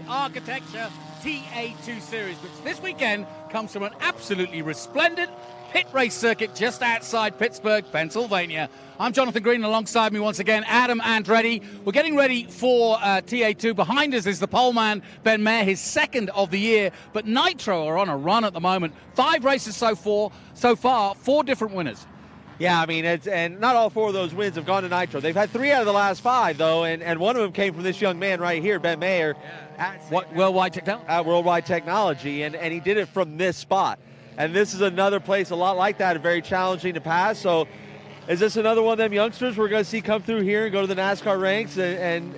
Architecture TA2 Series, which this weekend comes from an absolutely resplendent pit race circuit just outside Pittsburgh, Pennsylvania. I'm Jonathan Green, alongside me once again, Adam Andretti. We're getting ready for TA2. Behind us is the pole man, Ben Mayer, his second of the year. But Nitro are on a run at the moment. 5 races so far, 4 different winners. Yeah, I mean, and not all 4 of those wins have gone to Nitro. They've had 3 out of the last 5, though, and one of them came from this young man right here, Ben Mayer. What, Worldwide Technology? At Worldwide Technology, and he did it from this spot. And this is another place a lot like that, very challenging to pass. So is this another one of them youngsters we're going to see come through here and go to the NASCAR ranks and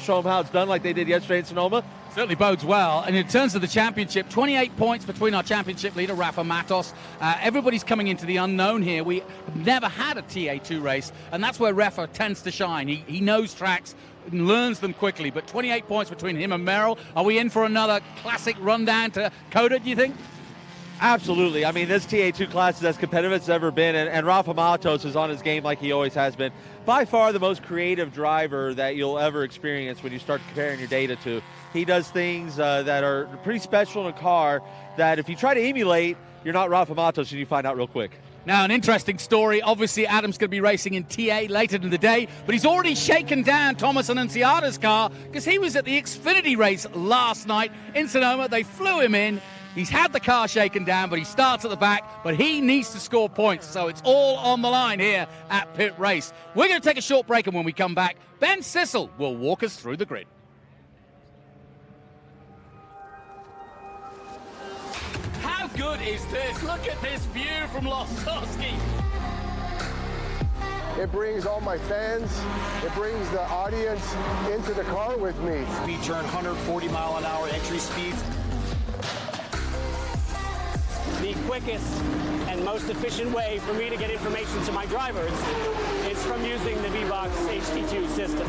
show them how it's done like they did yesterday in Sonoma? Certainly bodes well. And in terms of the championship, 28 points between our championship leader, Rafa Matos. Everybody's coming into the unknown here. We have never had a TA2 race, and that's where Rafa tends to shine. He knows tracks and learns them quickly. But 28 points between him and Merrill. Are we in for another classic rundown to Coda, do you think? Absolutely. I mean, this TA2 class is as competitive as it's ever been, and Rafa Matos is on his game like he always has been. By far the most creative driver that you'll ever experience when you start comparing your data to. He does things that are pretty special in a car that if you try to emulate, you're not Rafa Matos, and you find out real quick. Now, an interesting story. Obviously, Adam's going to be racing in TA later in the day, but he's already shaken down Thomas Annunziata's car because he was at the Xfinity race last night in Sonoma. They flew him in. He's had the car shaken down, but he starts at the back, but he needs to score points, so it's all on the line here at Pitt Race. We're going to take a short break, and when we come back, Ben Sissel will walk us through the grid. How good is this? Look at this view from Lostowski. It brings all my fans, it brings the audience into the car with me. Speed turn, 140 mile an hour entry speeds. The quickest and most efficient way for me to get information to my drivers is from using the V-Box HD2 system.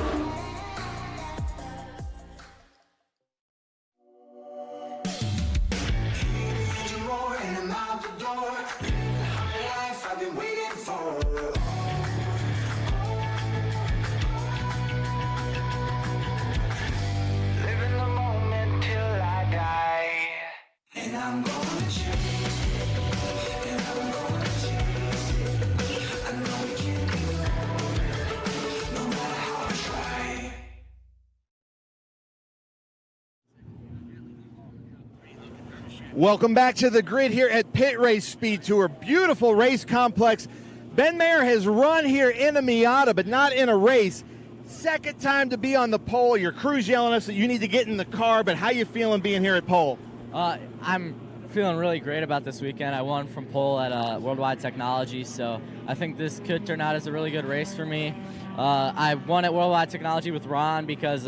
Welcome back to the grid here at Pitt Race SpeedTour. Beautiful race complex. Ben Mayer has run here in a Miata, but not in a race. Second time to be on the pole. Your crew's yelling at us that you need to get in the car, but how you feeling being here at pole? I'm feeling really great about this weekend. I won from pole at Worldwide Technology, so I think this could turn out as a really good race for me. I won at Worldwide Technology with Ron because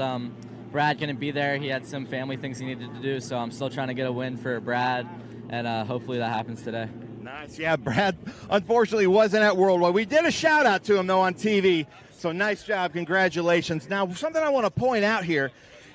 Brad couldn't be there. He had some family things he needed to do, so I'm still trying to get a win for Brad, and hopefully that happens today. Nice. Yeah, Brad unfortunately wasn't at Worldwide. We did a shout-out to him, though, on TV, so nice job. Congratulations. Now, something I want to point out here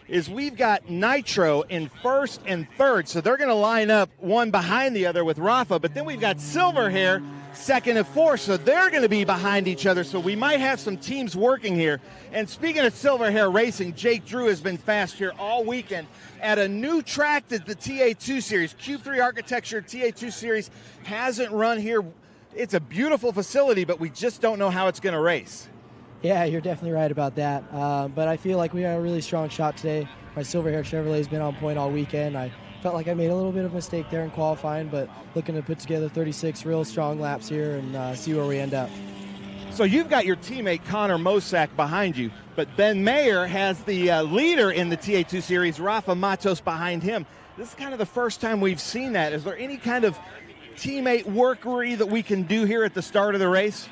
is we've got Nitro in first and third, so they're going to line up one behind the other with Rafa, but then we've got Silverhair second and fourth, so they're going to be behind each other, so we might have some teams working here. And speaking of Silverhair Racing, Jake Drew has been fast here all weekend at a new track that the TA2 Series, Cube 3 Architecture TA2 Series, hasn't run here. It's a beautiful facility, but we just don't know how it's going to race. Yeah, you're definitely right about that. But I feel like we got a really strong shot today. My Silverhair Chevrolet has been on point all weekend. I felt like I made a little bit of a mistake there in qualifying, but looking to put together 36 real strong laps here and see where we end up. So you've got your teammate Connor Mosak behind you, but Ben Mayer has the leader in the TA2 Series, Rafa Matos, behind him. This is kind of the first time we've seen that. Is there any kind of teammate workery that we can do here at the start of the race?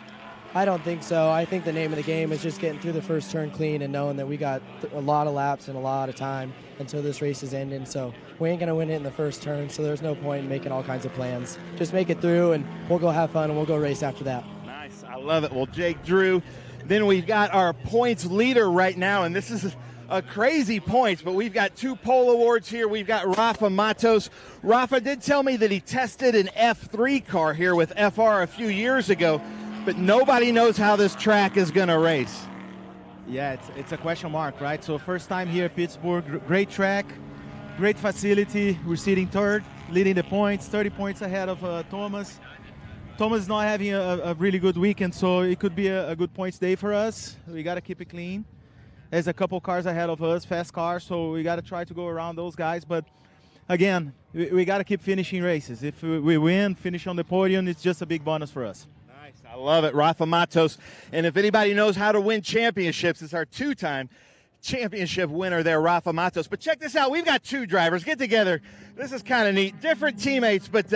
I don't think so. I think the name of the game is just getting through the first turn clean and knowing that we got a lot of laps and a lot of time until this race is ending. So we ain't going to win it in the first turn, so there's no point in making all kinds of plans. Just make it through, and we'll go have fun, and we'll go race after that. Nice. I love it. Well, Jake Drew, then we've got our points leader right now, and this is a crazy points, but we've got 2 pole awards here. We've got Rafa Matos. Rafa did tell me that he tested an F3 car here with FR a few years ago, but nobody knows how this track is going to race. Yeah, it's a question mark, right? So first time here at Pittsburgh, great track, great facility. We're sitting third, leading the points, 30 points ahead of Thomas. Thomas is not having a really good weekend, so it could be a good points day for us. We got to keep it clean. There's a couple cars ahead of us, fast cars, so we got to try to go around those guys. But again, we got to keep finishing races. If we win, finish on the podium, it's just a big bonus for us. I love it, Rafa Matos. And if anybody knows how to win championships, it's our 2-time championship winner there, Rafa Matos. But check this out. We've got 2 drivers. Get together. This is kind of neat. Different teammates, but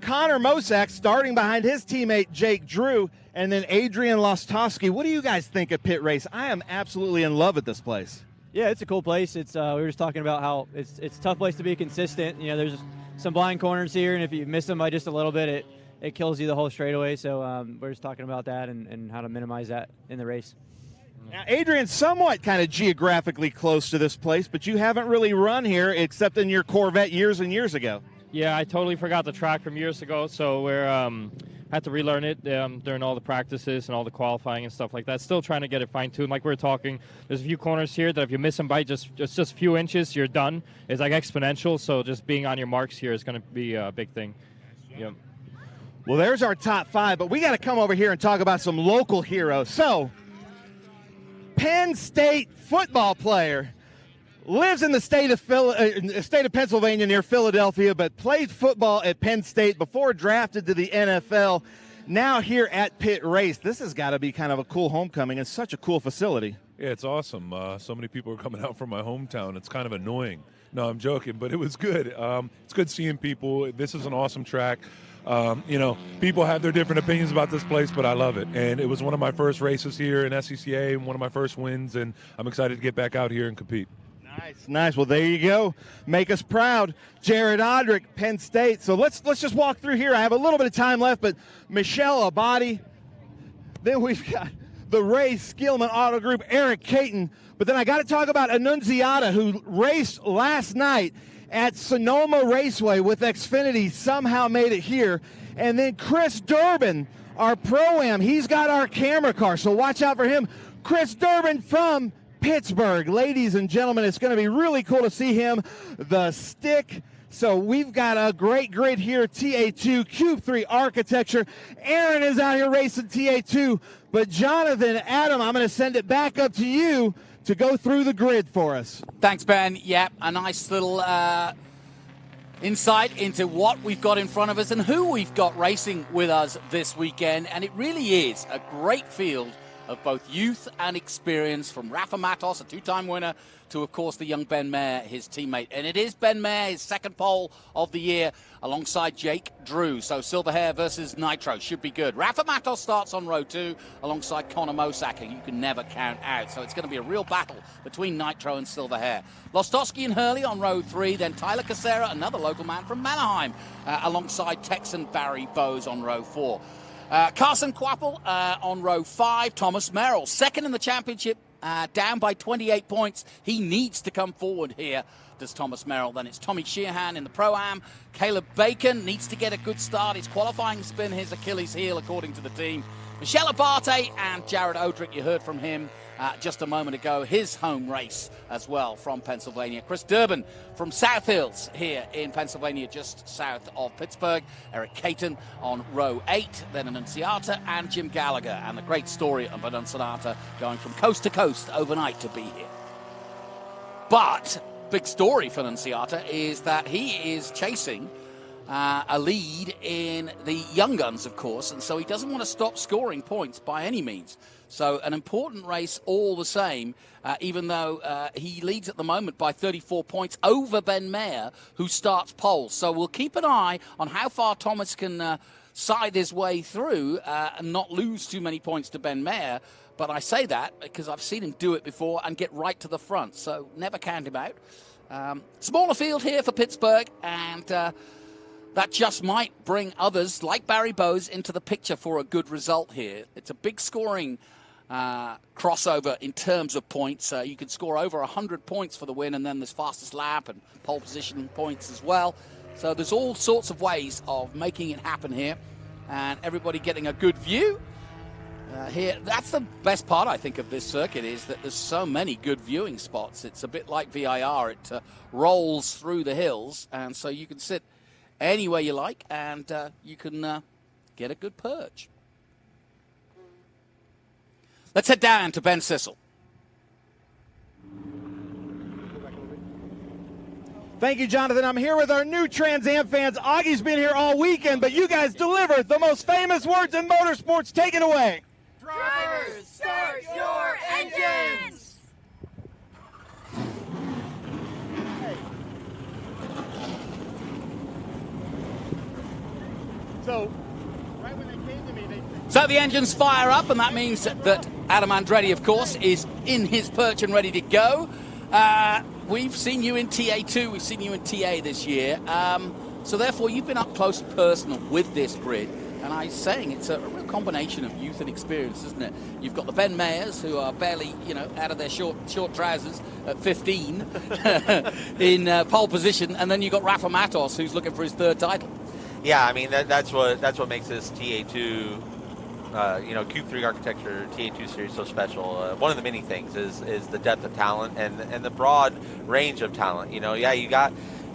Connor Mosak starting behind his teammate, Jake Drew, and then Adrian Lostowski. What do you guys think of Pitt Race? I am absolutely in love with this place. Yeah, it's a cool place. It's we were just talking about how it's a tough place to be consistent. You know, there's some blind corners here, and if you miss them by just a little bit, it kills you the whole straightaway. So we're just talking about that and how to minimize that in the race. Now, Adrian's somewhat kind of geographically close to this place, but you haven't really run here except in your Corvette years and years ago. Yeah, I totally forgot the track from years ago, so we're had to relearn it during all the practices and all the qualifying and stuff like that. Still trying to get it fine-tuned. Like we were talking, there's a few corners here that if you miss them by just a few inches, you're done. It's like exponential, so just being on your marks here is going to be a big thing. Yep. Well, there's our top 5, but we got to come over here and talk about some local heroes. So, Penn State football player, lives in the state of Pennsylvania near Philadelphia, but played football at Penn State before drafted to the NFL. Now here at Pitt Race. This has got to be kind of a cool homecoming. It's such a cool facility. Yeah, it's awesome. So many people are coming out from my hometown. It's kind of annoying. No, I'm joking, but it was good. It's good seeing people. This is an awesome track. You know, people have their different opinions about this place, but I love it. And it was one of my first races here in SCCA and one of my first wins, and I'm excited to get back out here and compete. Nice, nice. Well, there you go. Make us proud. Jared Odrick, Penn State. So let's just walk through here. I have a little bit of time left, but Michelle Abadi. Then we've got the Ray Skillman Auto Group, Eric Caton. But then I got to talk about Annunziata, who raced last night at Sonoma Raceway with Xfinity, somehow made it here. And then Chris Durbin, our Pro-Am, he's got our camera car, so watch out for him. Chris Durbin from Pittsburgh. Ladies and gentlemen, it's going to be really cool to see him. The stick. So we've got a great grid here, TA2, Cube 3 Architecture. Aaron is out here racing TA2. But Jonathan, Adam, I'm going to send it back up to you to go through the grid for us. Thanks, Ben. Yep, a nice little insight into what we've got in front of us and who we've got racing with us this weekend. And it really is a great field of both youth and experience, from Rafa Matos, a 2-time winner, to, of course, the young Ben Mayer, his teammate. And it is Ben Mayer, his second pole of the year, alongside Jake Drew. So Silverhair versus Nitro should be good. Rafa Matos starts on row 2 alongside Connor Mosak, who you can never count out. So it's going to be a real battle between Nitro and Silverhair. Lostowski and Hurley on row 3, then Tyler Casera, another local man from Mannerheim, alongside Texan Barry Bowes on row 4. Carson Quapple on row 5, Thomas Merrill, second in the championship down by 28 points. He needs to come forward here, does Thomas Merrill. Then it's Tommy Sheehan in the Pro-Am. Caleb Bacon needs to get a good start. His qualifying has been his Achilles heel, according to the team. Michel Abate and Jared Odrick, you heard from him just a moment ago, his home race as well from Pennsylvania. Chris Durbin from South Hills here in Pennsylvania, just south of Pittsburgh. Eric Caton on row 8, then Annunziata and Jim Gallagher. And the great story of Annunziata going from coast to coast overnight to be here. But big story for Annunziata is that he is chasing a lead in the Young Guns, of course, and so he doesn't want to stop scoring points by any means. So an important race all the same, even though he leads at the moment by 34 points over Ben Mayer, who starts pole. So we'll keep an eye on how far Thomas can side his way through and not lose too many points to Ben Mayer. But I say that because I've seen him do it before and get right to the front, so never count him out. Smaller field here for Pittsburgh, and that just might bring others like Barry Bowes into the picture for a good result here. It's a big scoring crossover in terms of points. You can score over 100 points for the win, and then there's fastest lap and pole position points as well. So there's all sorts of ways of making it happen here, and everybody getting a good view. Here, that's the best part, I think, of this circuit, is that there's so many good viewing spots. It's a bit like VIR. It rolls through the hills, and so you can sit anywhere you like, and you can get a good perch. Let's head down to Ben Sissel. Thank you, Jonathan. I'm here with our new Trans Am fans. Augie's been here all weekend, but you guys delivered the most famous words in motorsports. Take it away. Drivers, start your engines! So, right when they came to me, So the engines fire up, and that means that Adam Andretti, of course, is in his perch and ready to go. We've seen you in TA2, we've seen you in TA this year. So therefore, you've been up close and personal with this grid. And I'm saying it's a real combination of youth and experience, isn't it? You've got the Ben Mayers, who are barely, out of their short trousers at 15 in pole position, and then you've got Rafa Matos, who's looking for his third title. Yeah, I mean that's what makes this TA2, Cube 3 architecture TA2 series so special. One of the many things is the depth of talent and the broad range of talent. You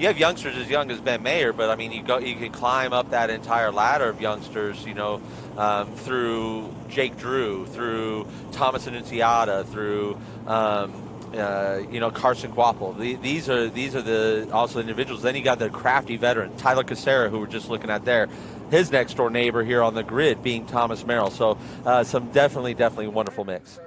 have youngsters as young as Ben Mayer, but I mean, you can climb up that entire ladder of youngsters, through Jake Drew, through Thomas Annunziata, through Carson Quapple. These are the also individuals. Then you got the crafty veteran Tyler Casera, who we're just looking at there. His next door neighbor here on the grid being Thomas Merrill. So some definitely wonderful mix.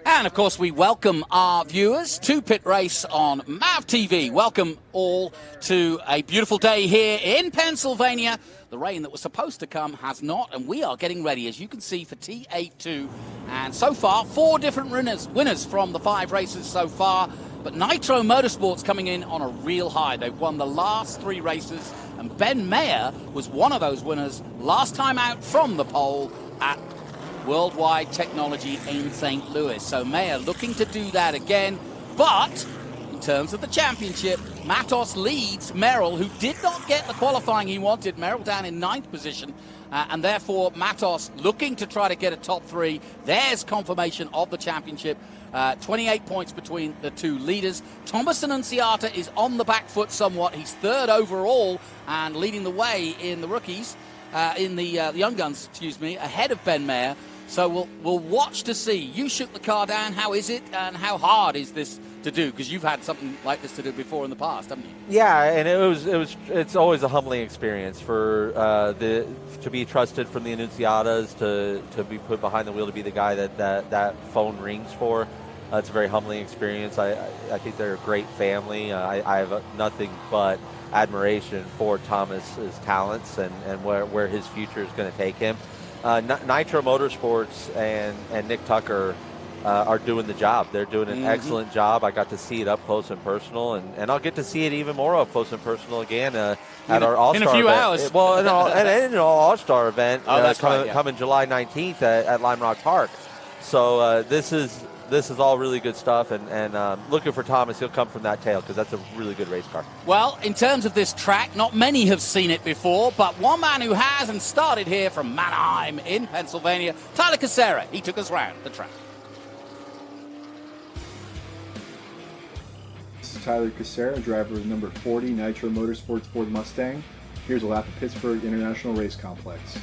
And, of course, we welcome our viewers to Pit Race on MAV TV. Welcome all to a beautiful day here in Pennsylvania. The rain that was supposed to come has not, and we are getting ready, as you can see, for T82. And so far, 4 different winners from the 5 races so far. But Nitro Motorsports coming in on a real high. They've won the last 3 races, and Ben Mayer was one of those winners last time out from the pole at Worldwide Technology in St. Louis. So Mayer looking to do that again, but in terms of the championship, Matos leads Merrill, who did not get the qualifying he wanted. Merrill down in 9th position, and therefore Matos looking to try to get a top 3. There's confirmation of the championship. 28 points between the 2 leaders. Thomas Annunziata is on the back foot somewhat. He's 3rd overall and leading the way in the rookies, in the Young Guns, ahead of Ben Mayer. So we'll watch to see. You shook the car down. How is it, and how hard is this to do? Because you've had something like this to do before in the past, haven't you? Yeah, and it's always a humbling experience for to be trusted from the Annunziatas to be put behind the wheel, to be the guy that phone rings for. It's a very humbling experience. I think they're a great family. I have nothing but admiration for Thomas's talents and where his future is going to take him. Nitro Motorsports and Nick Tucker are doing the job. They're doing an excellent job. I got to see it up close and personal, and I'll get to see it even more up close and personal again at our All-Star in a few event. hours. Well, an All-Star event coming July 19th at Lime Rock Park. So this is all really good stuff, and looking for Thomas. He'll come from that tail because that's a really good race car. Well, in terms of this track, not many have seen it before, but one man who has and started here from Manheim in Pennsylvania, Tyler Casera. He took us round the track. This is Tyler Casera, driver of number 40 Nitro Motorsports Ford Mustang. Here's a lap of Pittsburgh International Race Complex.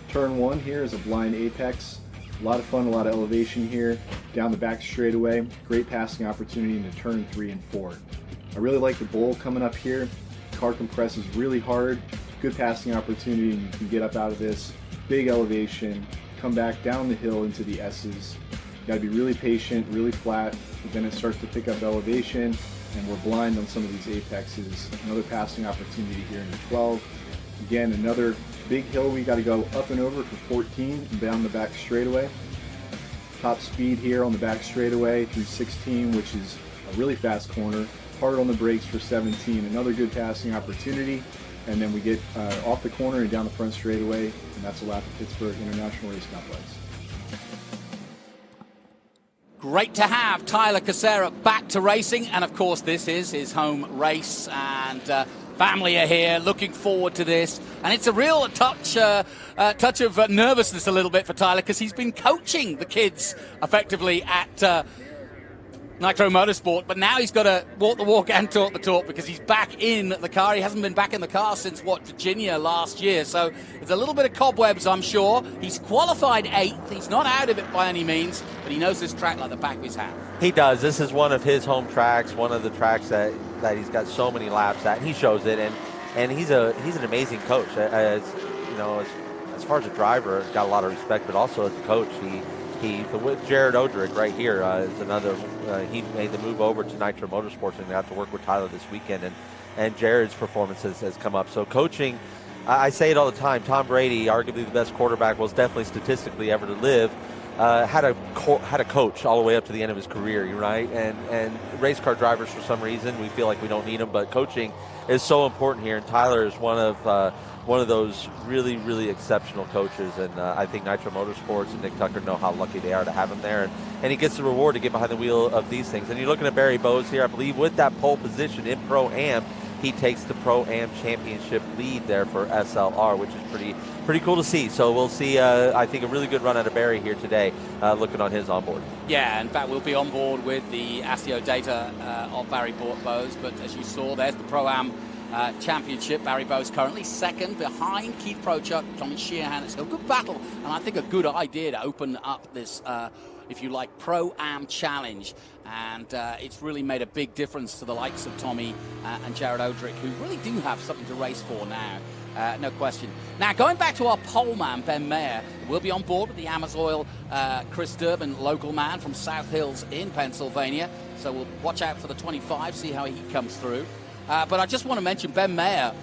Turn 1 here is a blind apex. A lot of fun, a lot of elevation here. Down the back straightaway, great passing opportunity into turn 3 and 4. I really like the bowl coming up here. The car compresses really hard. Good passing opportunity, and you can get up out of this. Big elevation, come back down the hill into the S's. You gotta be really patient, really flat, but then it starts to pick up elevation, and we're blind on some of these apexes. Another passing opportunity here into 12. Again, another big hill we got to go up and over for 14 and down the back straightaway. Top speed here on the back straightaway through 16, which is a really fast corner. Hard on the brakes for 17. Another good passing opportunity. And then we get off the corner and down the front straightaway, and that's a lap at Pittsburgh International Race Complex. Great to have Tyler Casera back to racing, and of course this is his home race, and family are here looking forward to this, and it's a real touch of nervousness a little bit for Tyler because he's been coaching the kids effectively at Nitro Motorsport, but now he's got to walk the walk and talk the talk because he's back in the car. He hasn't been back in the car since, Virginia last year, so there's a little bit of cobwebs, I'm sure. He's qualified 8th. He's not out of it by any means, but he knows this track like the back of his hand. He does. This is one of his home tracks, one of the tracks that he's got so many laps at, and he shows it, and he's an amazing coach. As far as a driver, he's got a lot of respect, but also as a coach, with Jared Odrick right here is another. He made the move over to Nitro Motorsports and got to work with Tyler this weekend, and Jared's performance has come up. So coaching, I say it all the time. Tom Brady, arguably the best quarterback, was definitely statistically ever to live. Had a coach all the way up to the end of his career, right? And race car drivers, for some reason, we feel like we don't need them, but coaching is so important here. And Tyler is one of those really, really exceptional coaches. And I think Nitro Motorsports and Nick Tucker know how lucky they are to have him there. And he gets the reward to get behind the wheel of these things. And you're looking at Barry Bowes here, I believe, with that pole position in Pro-Am. He takes the Pro-Am championship lead there for SLR, which is pretty cool to see. So we'll see, I think, a really good run out of Barry here today, looking on his onboard. Yeah, in fact, we'll be on board with the ASIO data of Barry Bowes. But as you saw, there's the Pro-Am championship. Barry Bowes currently second behind Keith Prochuk, Tommy Sheehan. It's a good battle, and I think a good idea to open up this, if you like, Pro-Am challenge. And it's really made a big difference to the likes of Tommy and Jared Odrick, who really do have something to race for now. No question. Now, going back to our pole man, Ben Mayer, we'll be on board with the Amazoil Chris Durbin, local man from South Hills in Pennsylvania. So we'll watch out for the 25, see how he comes through. But I just want to mention Ben Mayer,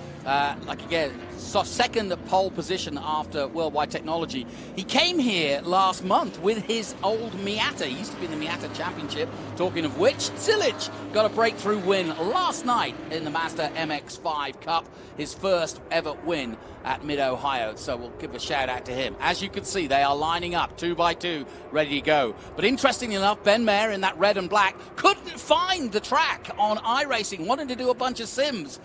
second pole position after Worldwide Technology. He came here last month with his old Miata. He used to be in the Miata Championship. Talking of which, Sillage got a breakthrough win last night in the Mazda MX-5 Cup, his first ever win at Mid-Ohio. So we'll give a shout out to him. As you can see, they are lining up 2 by 2, ready to go. But interestingly enough, Ben Mayer in that red and black couldn't find the track on iRacing, wanted to do a bunch of sims,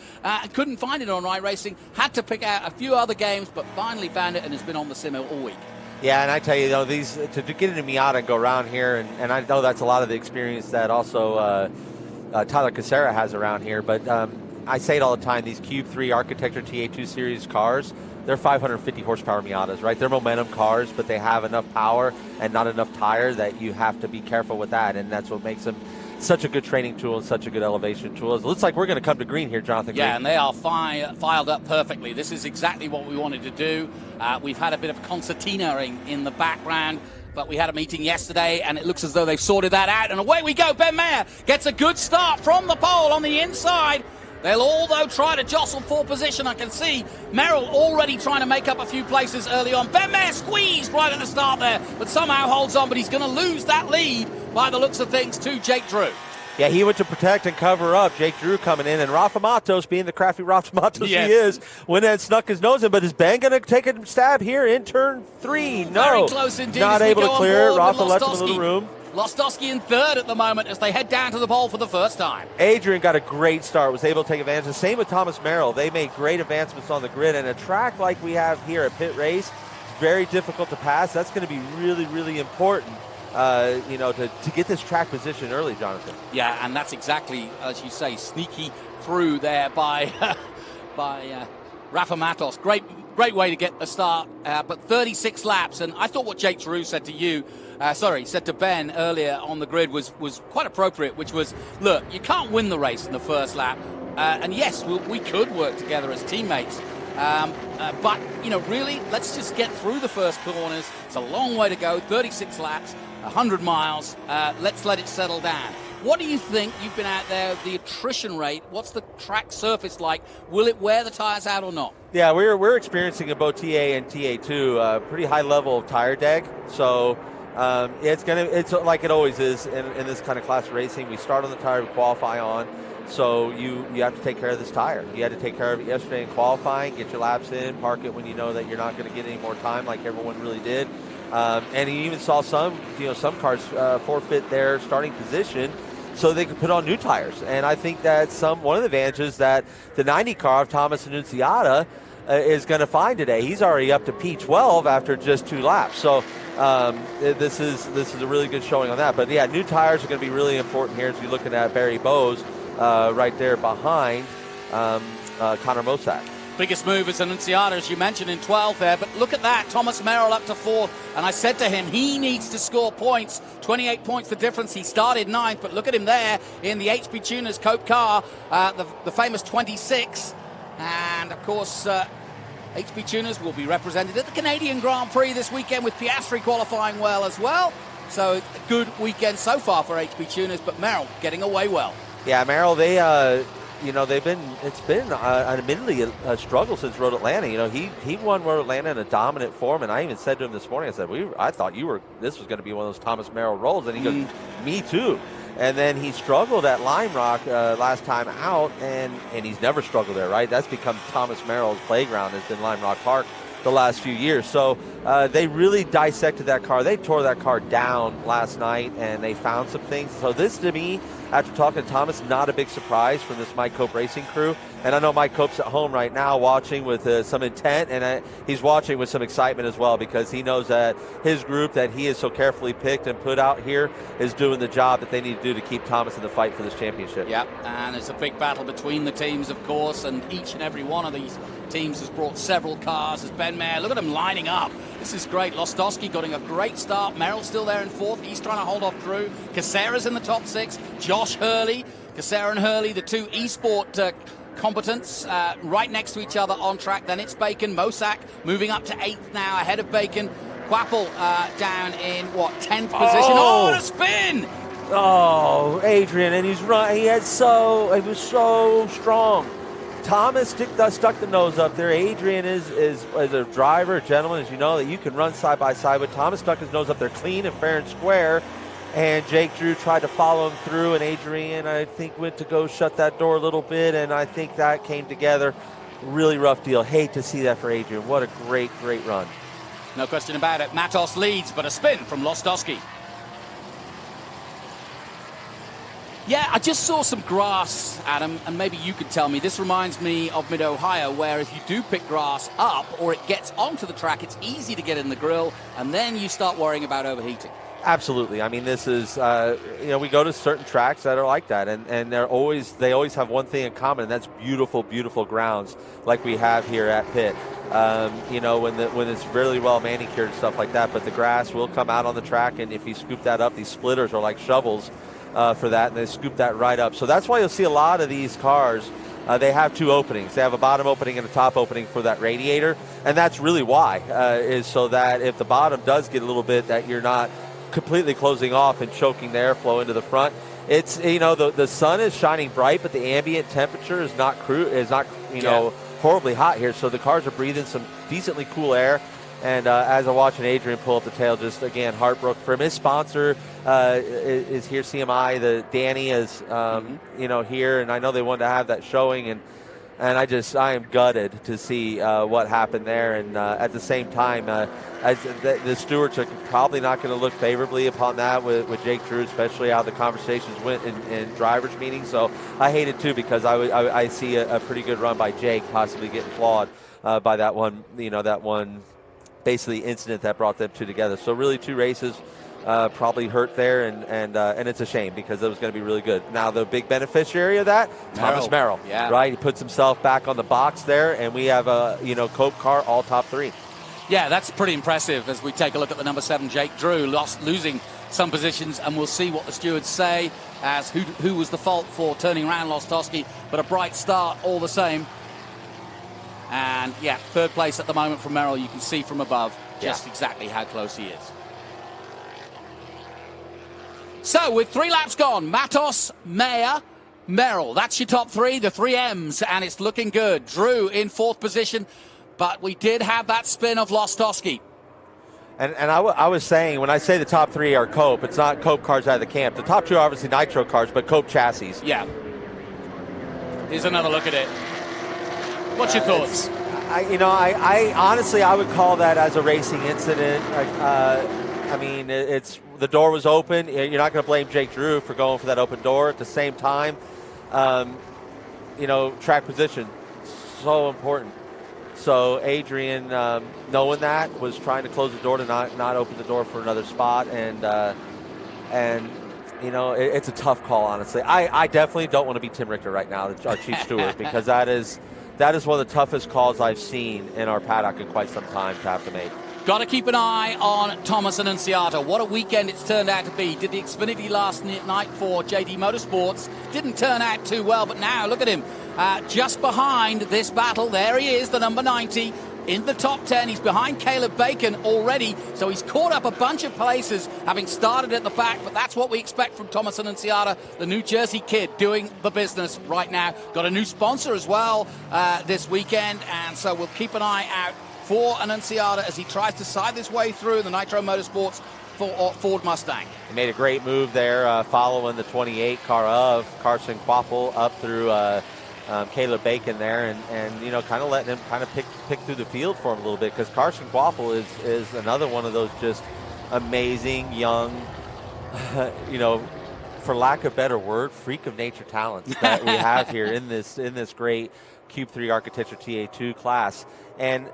couldn't find it on iRacing, had to pick out a few other games, but finally found it and has been on the sim all week. Yeah, and I tell you, these to get into Miata and go around here, and I know that's a lot of the experience that also Tyler Casera has around here, but I say it all the time, these Cube 3 Architecture TA2 Series cars, they're 550 horsepower Miatas, right? They're momentum cars, but they have enough power and not enough tire that you have to be careful with that, and that's what makes them such a good training tool and such a good elevation tool. It looks like we're going to come to green here, Jonathan. Yeah, Green. and they are filed up perfectly. This is exactly what we wanted to do. We've had a bit of concertinaing in the background, but we had a meeting yesterday, and it looks as though they've sorted that out. And away we go. Ben Mayer gets a good start from the pole on the inside. They'll all, though, try to jostle for position. I can see Merrill already trying to make up a few places early on. Ben Mayer squeezed right at the start there, but somehow holds on, but he's going to lose that lead by the looks of things to Jake Drew. Yeah, he went to protect and cover up. Jake Drew coming in, and Rafa Matos, being the crafty Rafa Matos he is, went and snuck his nose in. But is Ben going to take a stab here in turn 3? No. Very close indeed. Not able to clear it. Rafa left him a little room. Lostowski in third at the moment as they head down to the pole for the first time. Adrian got a great start, was able to take advantage. The same with Thomas Merrill. They made great advancements on the grid, and a track like we have here at Pitt Race, very difficult to pass. That's going to be really, really important. To get this track position early, Jonathan. Yeah, and that's exactly, as you say, sneaky through there by Rafa Matos. Great way to get the start, but 36 laps. And I thought what Jake Drew said said to Ben earlier on the grid was quite appropriate, which was, look, you can't win the race in the first lap. And yes, we could work together as teammates. But, really, let's just get through the first corners. It's a long way to go, 36 laps. 100 miles. Let's let it settle down. What do you think? You've been out there, the attrition rate. What's the track surface like? Will it wear the tires out or not? Yeah, we're experiencing in both TA and TA2 a pretty high level of tire deg. So it's like it always is in this kind of class of racing. We start on the tire we qualify on. So you have to take care of this tire. You had to take care of it yesterday in qualifying, get your laps in, park it when you know that you're not going to get any more time like everyone really did. And you even saw some cars forfeit their starting position so they could put on new tires. And I think that's one of the advantages that the 90 car of Thomas Annunziata is going to find today. He's already up to P12 after just 2 laps. So this is a really good showing on that. But yeah, new tires are going to be really important here as you're looking at Barry Bowes right there behind Connor Mosack. Biggest move is Annunziata, as you mentioned, in 12 there. But look at that, Thomas Merrill up to 4th. And I said to him, he needs to score points. 28 points the difference. He started 9th, but look at him there in the HP Tuners Cope car, the famous 26. And, of course, HP Tuners will be represented at the Canadian Grand Prix this weekend with Piastri qualifying well as well. So a good weekend so far for HP Tuners, but Merrill getting away well. Yeah, Merrill, it's been admittedly a struggle since Road Atlanta. He won Road Atlanta in a dominant form, and I even said to him this morning, I thought this was going to be one of those Thomas Merrill rolls, and he goes, me too. And then he struggled at Lime Rock last time out, and he's never struggled there, right? That's become Thomas Merrill's playground, has been Lime Rock Park the last few years. So they really dissected that car. They tore that car down last night, and they found some things. So this, to me, after talking to Thomas, not a big surprise from this Mike Cope Racing crew. And I know Mike Cope's at home right now watching with some intent, and he's watching with some excitement as well, because he knows that his group that he has so carefully picked and put out here is doing the job that they need to do to keep Thomas in the fight for this championship. Yep, and it's a big battle between the teams, of course, and each and every one of these teams has brought several cars. As Ben Mayer, look at them lining up. This is great. Lostowski getting a great start. Merrill's still there in 4th. He's trying to hold off Drew. Casera's in the top 6. Josh Hurley. Casera and Hurley, the two eSport combatants, right next to each other on track. Then it's Bacon. Mosack moving up to 8th now, ahead of Bacon. Quapple down in, 10th position. Oh, what a spin! Oh, Adrian, and he was so strong. Thomas stuck the nose up there. Adrian is a driver, a gentleman, as you know, that you can run side by side with. Thomas stuck his nose up there clean and fair and square, and Jake Drew tried to follow him through, and Adrian, I think, went to go shut that door a little bit, and I think that came together. Really rough deal. Hate to see that for Adrian. What a great run. No question about it. Matos leads, but a spin from Lostowski. Yeah, I just saw some grass, Adam, and maybe you could tell me. This reminds me of Mid-Ohio, where if you do pick grass up or it gets onto the track, it's easy to get in the grill, and then you start worrying about overheating. Absolutely. I mean, this is, we go to certain tracks that are like that, and they always have one thing in common, and that's beautiful, beautiful grounds like we have here at Pitt. When it's really well manicured and stuff like that, but the grass will come out on the track, and if you scoop that up, these splitters are like shovels for that, and they scoop that right up. So that's why you'll see a lot of these cars, they have 2 openings. They have a bottom opening and a top opening for that radiator, and that's really why, is so that if the bottom does get a little bit, that you're not completely closing off and choking the airflow into the front. it's, you know, the sun is shining bright, but the ambient temperature is not horribly hot here. So the cars are breathing some decently cool air. And as I'm watching Adrian pull up the tail, just again heartbroken for him. His sponsor is here, CMI. Danny is here, and I know they wanted to have that showing, and I am gutted to see what happened there. And at the same time, the stewards are probably not going to look favorably upon that with Jake Drew, especially how the conversations went in drivers' meetings. So I hate it too, because I see a pretty good run by Jake possibly getting flawed by that one. That one basically incident that brought them two together. So really 2 races probably hurt there, and it's a shame, because it was going to be really good. Now the big beneficiary of that, Thomas Merrill, right? He puts himself back on the box there, and we have a Cope car all top 3. Yeah, that's pretty impressive as we take a look at the number 7, Jake Drew, losing some positions, and we'll see what the stewards say as who was the fault for turning around Lostowski, but a bright start all the same. And, yeah, 3rd place at the moment from Merrill. You can see from above just exactly how close he is. So, with 3 laps gone, Matos, Mayer, Merrill. That's your top 3, the 3 M's, and it's looking good. Drew in 4th position, but we did have that spin of Lostowski. And I was saying, when I say the top 3 are Cope, it's not Cope cars out of the camp. The top 2 are obviously Nitro cars, but Cope chassis. Yeah. Here's another look at it. What's your thoughts? I honestly, I would call that as a racing incident. I mean, it's the door was open. You're not going to blame Jake Drew for going for that open door. At the same time, track position, so important. So Adrian, knowing that, was trying to close the door to not open the door for another spot, and it's a tough call, honestly. I definitely don't want to be Tim Richter right now, our chief steward, because that is one of the toughest calls I've seen in our paddock in quite some time to have to make. Got to keep an eye on Thomas Annunziata. What a weekend it's turned out to be. Did the Xfinity last night for JD Motorsports. Didn't turn out too well, but now look at him. Just behind this battle, there he is, the number 90. In the top 10, he's behind Caleb Bacon already, so he's caught up a bunch of places, having started at the back, but that's what we expect from Thomas Annunziata, the New Jersey kid doing the business right now. Got a new sponsor as well this weekend, and so we'll keep an eye out for Annunziata as he tries to side his way through the Nitro Motorsports Ford Mustang. He made a great move there, following the 28 car of Carson Quapple up through Caleb Bacon there, and kind of letting him kind of pick through the field for him a little bit, because Carson Quapple is another one of those just amazing young, for lack of a better word, freak of nature talents that we have here in this great Cube 3 Architecture TA2 class. And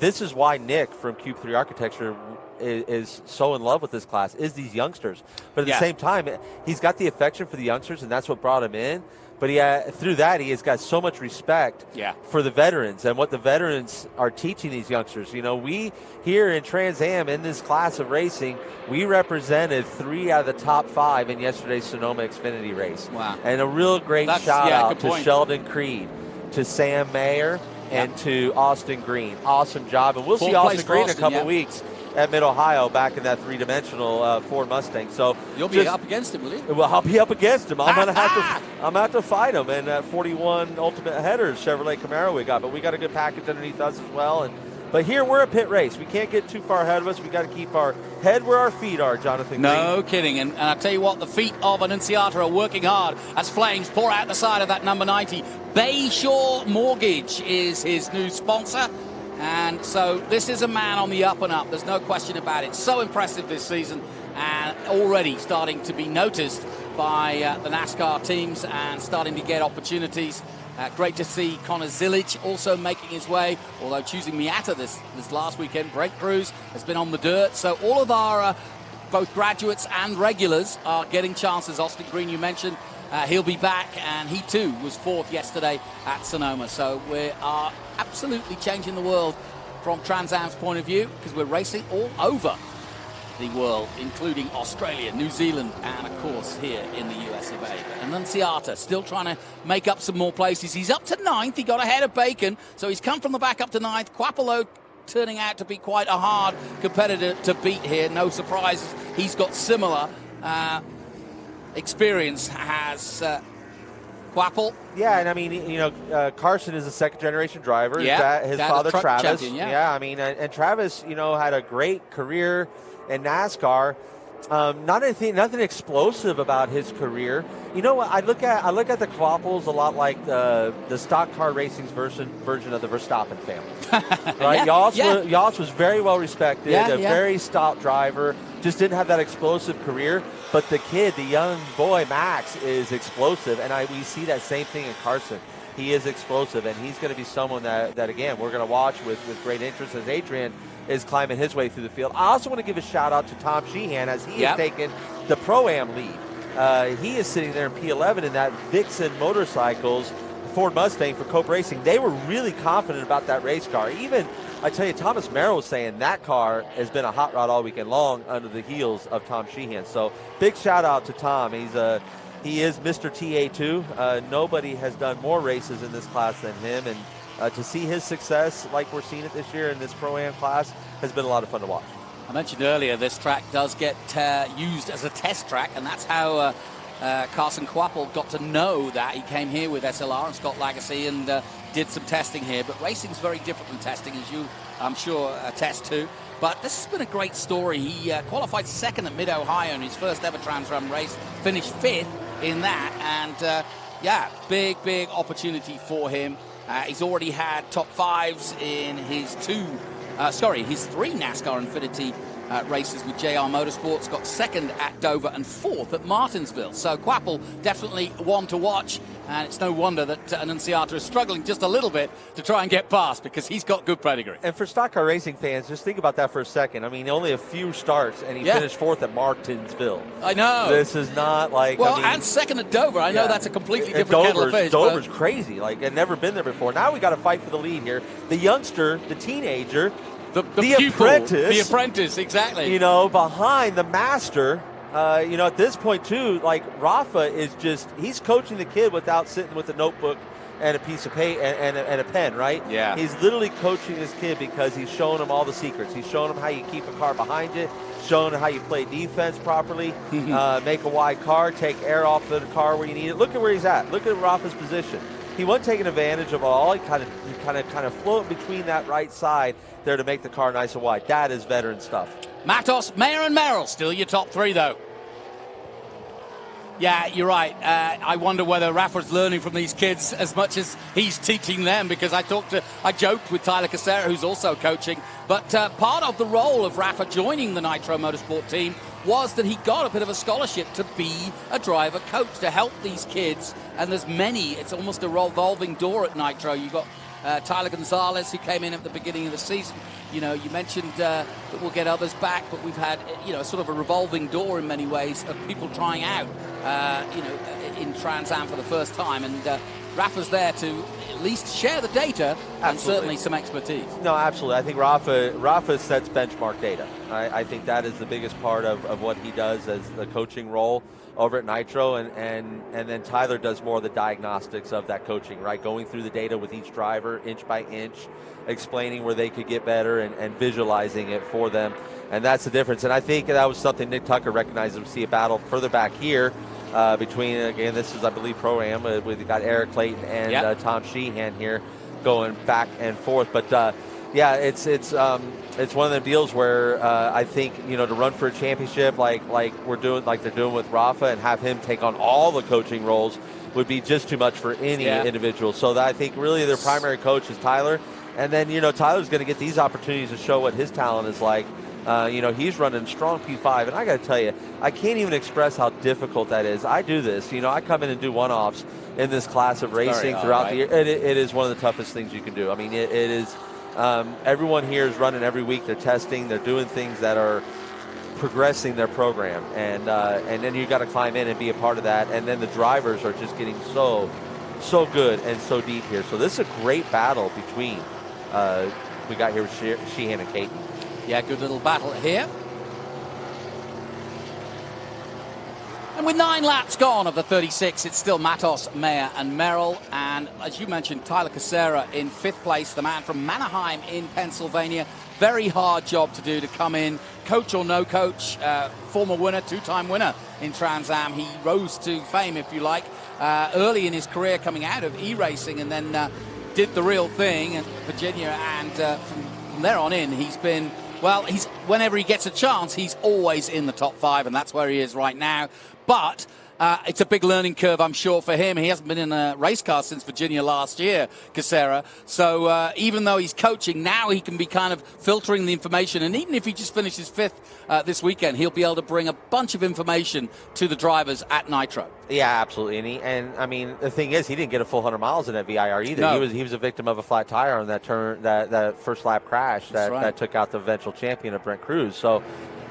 this is why Nick from Cube 3 Architecture is so in love with this class, is these youngsters. But at the same time, he's got the affection for the youngsters, and that's what brought him in. But through that, he has got so much respect for the veterans and what the veterans are teaching these youngsters. We here in Trans Am, in this class of racing, we represented 3 out of the top 5 in yesterday's Sonoma Xfinity race. Wow. And a real great shout out to Sheldon Creed, to Sam Mayer, and to Austin Green. Awesome job. And we'll see Austin Green in a couple weeks at Mid-Ohio back in that 3-dimensional Ford Mustang. So you'll be up against him, will you? Well, I'll be up against him. I'm gonna have to fight him. And 41 Ultimate Headers Chevrolet Camaro we got, but we got a good package underneath us as well. But here we're a pit race. We can't get too far ahead of us. We got to keep our head where our feet are, Jonathan. No kidding. And I tell you what, the feet of Annunziata are working hard as flames pour out the side of that number 90. Bayshore Mortgage is his new sponsor. And so this is a man on the up and up. There's no question about it. So impressive this season, and already starting to be noticed by the NASCAR teams and starting to get opportunities. Great to see Connor Zillage also making his way, although choosing Miata this last weekend. Brake Cruz has been on the dirt. So all of our both graduates and regulars are getting chances. Austin Green, you mentioned. He'll be back, and he too was 4th yesterday at Sonoma. So we are absolutely changing the world from Trans Am's point of view, because we're racing all over the world, including Australia, New Zealand, and of course here in the US of A. And Annunziata still trying to make up some more places. He's up to 9th. He got ahead of Bacon, so he's come from the back up to 9th. Quapolo turning out to be quite a hard competitor to beat here. No surprises. He's got similar. experience has Quapple. Yeah, and I mean, you know, Carson is a second-generation driver. Yeah, his father, Travis. Champion, yeah. I mean, and Travis, you know, had a great career in NASCAR. Nothing explosive about his career. You know what? I look at the Quapples a lot like the stock car racing's version of the Verstappen family. Right? Yoss was very well respected, very stout driver. Just didn't have that explosive career. But the kid, the young boy Max, is explosive, and we see that same thing in Carson. He is explosive, and he's going to be someone that again, we're going to watch with great interest as Adrian is climbing his way through the field. I also want to give a shout-out to Tom Sheehan as he has taken the Pro-Am lead. He is sitting there in P11 in that Vixen Motorcycles Ford Mustang for Cope Racing. They were really confident about that race car. Even, I tell you, Thomas Merrill was saying that car has been a hot rod all weekend long under the heels of Tom Sheehan. So big shout-out to Tom. He is Mr. TA2. Nobody has done more races in this class than him, and to see his success like we're seeing it this year in this Pro-Am class has been a lot of fun to watch. I mentioned earlier this track does get used as a test track, and that's how Carson Quapple got to know that. He came here with SLR and Scott Lagacy and did some testing here, but racing's very different than testing, as you, I'm sure, attest to. But this has been a great story. He qualified second at Mid-Ohio in his first ever Trans Am race, finished fifth in that, and big opportunity for him. He's already had top fives in his three NASCAR Infinity races with JR Motorsports, got second at Dover and fourth at Martinsville. So Quapple definitely one to watch, and it's no wonder that Annunziata is struggling just a little bit to try and get past, because he's got good pedigree. And for stock car racing fans, just think about that for a second. I mean, only a few starts, and he finished fourth at Martinsville. I know. This is not like... Well, and second at Dover. I know that's a completely different kettle of fish. Dover's crazy. Like, I'd never been there before. Now we got to fight for the lead here. The youngster, the teenager... The apprentice, exactly. You know, behind the master, you know, at this point, too, like, Rafa is just, he's coaching the kid without sitting with a notebook and a piece of paper and a pen, right? Yeah. He's literally coaching this kid because he's showing him all the secrets. He's showing him how you keep a car behind you, showing him how you play defense properly, make a wide car, take air off the car where you need it. Look at where he's at. Look at Rafa's position. He wasn't taking advantage of all. He kind of floated between that right side there to make the car nice and wide. That is veteran stuff. Matos, Mayer, and Merrill still your top three, though. Yeah, you're right. I wonder whether Rafa's learning from these kids as much as he's teaching them, because I joked with Tyler Casera, who's also coaching, but part of the role of Rafa joining the Nitro Motorsport team was that he got a bit of a scholarship to be a driver coach to help these kids, and there's many. It's almost a revolving door at Nitro. You got Tyler Gonzalez, who came in at the beginning of the season. You know, you mentioned that we'll get others back, but we've had, you know, sort of a revolving door in many ways of people trying out, in Trans Am for the first time, and Rafa's there to at least share the data and certainly some expertise. No, absolutely. I think Rafa sets benchmark data. I think that is the biggest part of what he does as the coaching role over at Nitro, and then Tyler does more of the diagnostics of that coaching, right? Going through the data with each driver, inch by inch, explaining where they could get better and visualizing it for them. And that's the difference. And I think that was something Nick Tucker recognized. We see a battle further back here between, again, this is, I believe, Pro-Am. We've got Eric Clayton and Tom Sheehan here going back and forth. But, yeah, it's one of the deals where I think, you know, to run for a championship like they're doing with Rafa and have him take on all the coaching roles would be just too much for any individual. So I think really their primary coach is Tyler. And then, you know, Tyler's going to get these opportunities to show what his talent is like. You know, he's running strong P5, and I got to tell you, I can't even express how difficult that is. I do this. You know, I come in and do one-offs in this class of racing throughout the year. It is one of the toughest things you can do. I mean, it is. Everyone here is running every week. They're testing. They're doing things that are progressing their program, and then you got to climb in and be a part of that. And then the drivers are just getting so good and so deep here. So this is a great battle between we got here with Sheehan and Caton. Yeah, good little battle here. And with 9 laps gone of the 36, it's still Matos, Mayer, and Merrill. And as you mentioned, Tyler Casera in 5th place, the man from Manheim in Pennsylvania. Very hard job to do, to come in, coach or no coach, former winner, two-time winner in Trans Am. He rose to fame, if you like, early in his career coming out of e-racing, and then did the real thing in Virginia. And from there on in, he's been, well, whenever he gets a chance, he's always in the top 5, and that's where he is right now. But it's a big learning curve, I'm sure, for him. He hasn't been in a race car since Virginia last year, Casera. So even though he's coaching, now he can be kind of filtering the information. And even if he just finishes 5th this weekend, he'll be able to bring a bunch of information to the drivers at Nitro. Yeah, absolutely. And I mean, the thing is, he didn't get a full 100 miles in that VIR either. No. He was a victim of a flat tire on that turn, that first lap crash that took out the eventual champion of Brent Cruz. So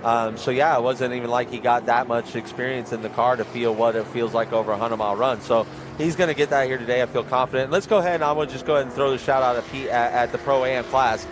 yeah, it wasn't even like he got that much experience in the car to feel what it feels like over a 100-mile run. So he's going to get that here today. I feel confident. Let's go ahead, and I'm going to just go ahead and throw the shout out at the Pro-Am class.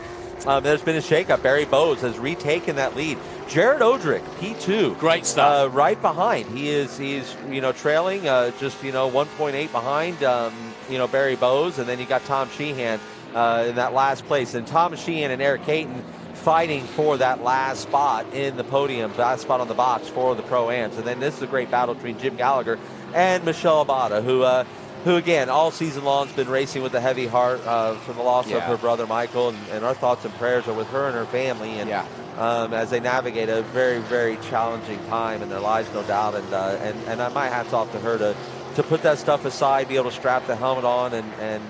There's been a shakeup. Barry Bowes has retaken that lead. Jared Odrick, P2. Great stuff. Right behind. He's trailing just 1.8 behind Barry Bowes, and then you got Tom Sheehan in that last place. And Tom Sheehan and Eric Caton fighting for that last spot in the podium, last spot on the box for the Pro-Ams. And then this is a great battle between Jim Gallagher and Michelle Abada, who again, all season long has been racing with a heavy heart from the loss of her brother Michael, and our thoughts and prayers are with her and her family, and as they navigate a very, very challenging time in their lives, no doubt. And my hat's off to her to put that stuff aside, be able to strap the helmet on, and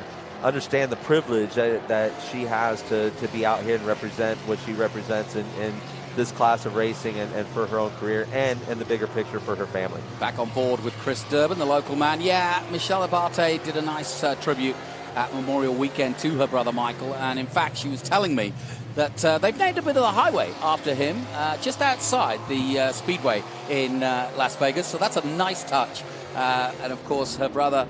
understand the privilege that she has to be out here and represent what she represents in this class of racing and for her own career and the bigger picture for her family. Back on board with Chris Durbin, the local man. Yeah, Michelle Abate did a nice tribute at Memorial Weekend to her brother Michael, and in fact she was telling me that they've named a bit of the highway after him just outside the Speedway in Las Vegas, so that's a nice touch. And of course her brother